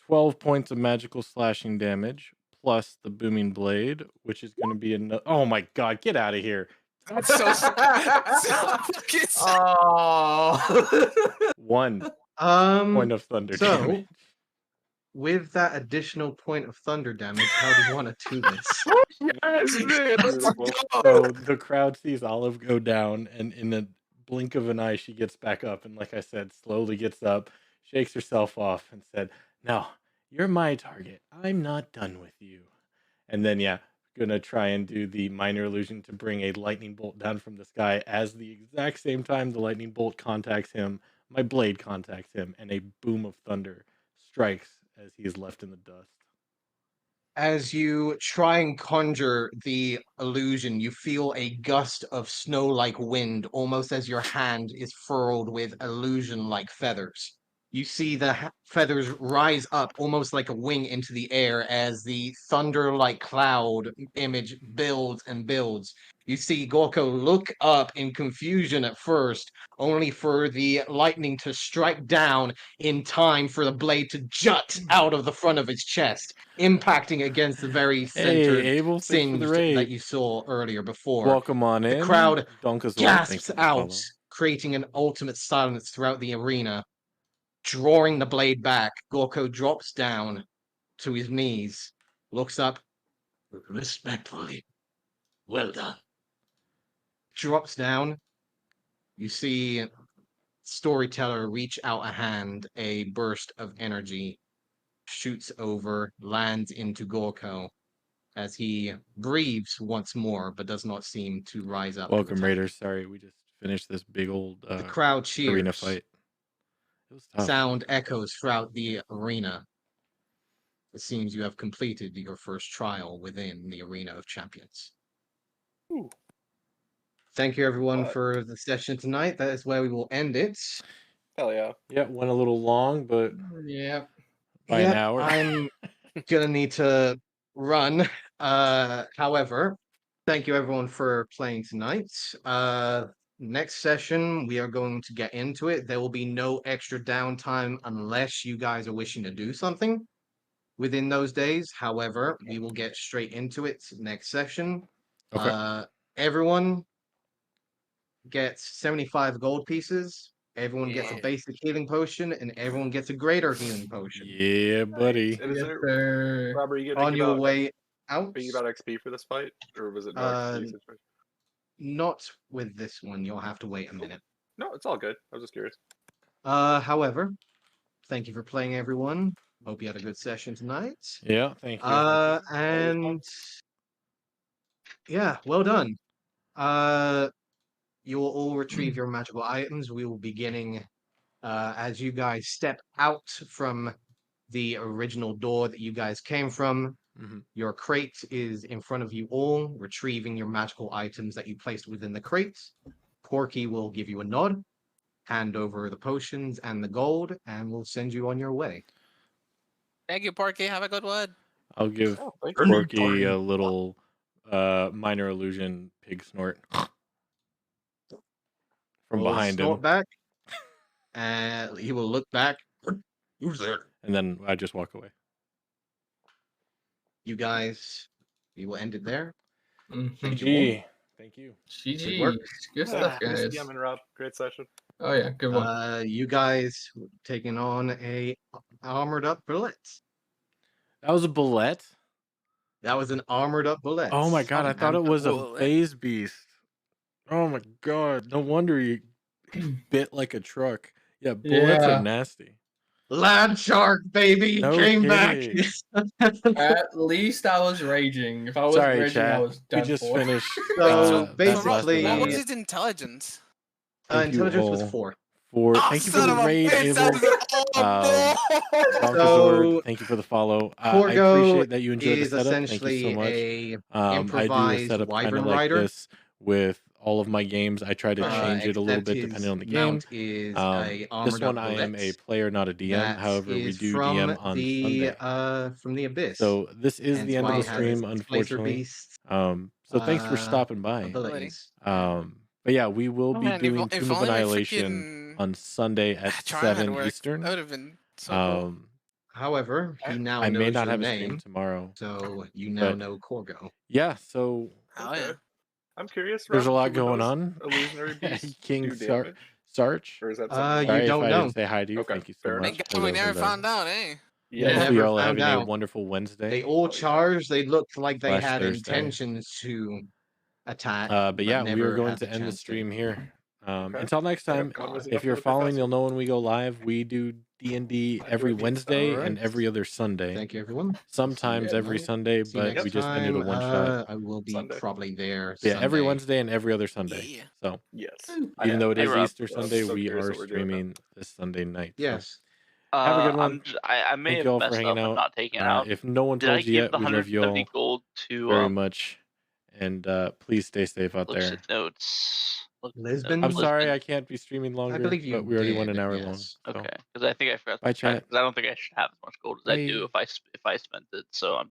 12 points of magical slashing damage, plus the booming blade, which is going to be another. Oh my god, get out of here. That's so fucking sad. Oh. 1 point of thunder so, damage. with that additional point of thunder damage, how do you want to do this? Yes, man. Let's Beautiful. go. So the crowd sees Olive go down, and in a blink of an eye, she gets back up, and like I said, slowly gets up, shakes herself off, and said, "No, you're my target. I'm not done with you." And then, yeah, gonna try and do the minor illusion to bring a lightning bolt down from the sky. As the exact same time the lightning bolt contacts him, my blade contacts him, and a boom of thunder strikes as he is left in the dust. As you try and conjure the illusion, you feel a gust of snow-like wind, almost as your hand is furled with illusion-like feathers. You see the feathers rise up almost like a wing into the air as the thunder-like cloud image builds and builds. You see Gorko look up in confusion at first, only for the lightning to strike down in time for the blade to jut out of the front of his chest, impacting against the very center Hey, Abel, thanks for the singed raid. that you saw earlier before. Welcome on in. The crowd Donka's gasps out, creating an ultimate silence throughout the arena. Drawing the blade back, Gorko drops down to his knees, looks up Respectfully. Well done. drops down. You see Storyteller reach out a hand, a burst of energy shoots over, lands into Gorko as he breathes once more, but does not seem to rise up. Welcome, Raiders. Sorry, we just finished this big old The crowd arena cheers. fight. It was tough. Sound echoes throughout the arena. It seems you have completed your first trial within the Arena of Champions. Ooh. Thank you, everyone, for the session tonight. That is where we will end it. Hell yeah. Yeah, went a little long, but Yeah. by an hour. I'm gonna need to run. However, Thank you everyone for playing tonight. Next session we are going to get into it. There will be no extra downtime unless you guys are wishing to do something within those days. However, we will get straight into it next session. Okay. Everyone gets 75 gold pieces. Everyone gets a Yeah. basic healing potion, and everyone gets a greater healing potion. Yeah, buddy. And is Yes, there, sir. Rob, are you On getting your about way out, XP for this fight, or was it no uh, XP situation? not with this one. You'll have to wait a minute. No, it's all good. I was just curious. However, thank you for playing, everyone. Hope you had a good session tonight. Yeah, thank you. And yeah, well done. You will all retrieve your magical items. We will be beginning as you guys step out from the original door that you guys came from. Mhm. Your crate is in front of you all, retrieving your magical items that you placed within the crate. Porky will give you a nod, hand over the potions and the gold, and we'll send you on your way. Thank you, Porky. Have a good one. I'll give Oh, thank you. Porky a little minor illusion pig snort from We'll behind snort him, back, and he will look back. Who's there? and then I just walk away. You guys, we will end it there. Mhm. Thank you all. GG. Thank you. GG. work. Good stuff, Nice guys. DM and Rob. Great session. Oh yeah, good one. You guys taking on a armored up bullet. That was a bullet. That was an armored up bullet. Oh my god, I thought it was a bullet. phase beast. Oh my god, no wonder he bit like a truck. Yeah, bullets Yeah. are nasty. Land shark, baby, No came kidding. back. At least I was raging. If I wasn't Sorry, raging, I chat. was We done just for. finished. So, Best basically- Last of What Us. was his intelligence? Thank you Intelligence was all 4. for. Oh, Thank you for son the of a raid, bitch, Abel. that is- Dr. So, Zord, thank you for the follow. I Porgo appreciate that you enjoyed the is setup. Thank you essentially so much. a I do a improvised setup kind wyvern of like rider. this with all of my games. I try to change it a little Except bit his depending on the game. mount is a This armored one up I am a bullet player, not a DM. that However, we is do from DM on Sunday. from the abyss. So this is Hence the end why of he the has stream, his laser unfortunately. beast So thanks for stopping by. abilities. But yeah, we will Oh, be man, doing if Tomb of only my Annihilation freaking on Sunday at charm had 7 worked, Eastern. that would have been so cool. However, he now I may knows not your have a stream name, tomorrow. so you now but know Corgo. yeah, so Oh yeah. I'm curious. there's a Rob, lot do we know going his on. Illusionary beast King do damage, Sarch. or is that something? You Sorry if don't I know. didn't say hi to you. Okay, Thank you so fair much. Thank God we never found out, eh? Yeah. Hopefully Never y'all are found having a out. wonderful Wednesday. They all charged. They looked like they Slash had Thursday. intentions to attack. But yeah, we are never going had to the end the chance to. stream here. Okay. Until next Yep, time, God was if enough you're for the following, professor. you'll know when we go live. We do D&D I every do indeed. Wednesday Alright. and every other Sunday. Thank you, everyone. Sometimes Yeah, every no. Sunday, See you but next we just ended a time. one shot. I will be Sunday. probably there. Yeah, every Sunday. Wednesday and every other Sunday. Yeah. So Yes. even though it Hey, is Rob. Easter Sunday, so we curious are what we're doing now. streaming this Sunday night. So Yes. have a good one. I may thank have you all for messed hanging up and out. not taking it out. If no one Did I told you give yet, the we love you 170 all gold to very much. And please stay safe out looks there. at notes? Look at Lisbon? notes. I'm sorry Lisbon. I can't be streaming longer, I believe you but we already went did, an hour long. yes. So. Okay, because I think I forgot. Bye, chat. Because I don't think I should have as much gold as I do Bye. if I spent it. So I'm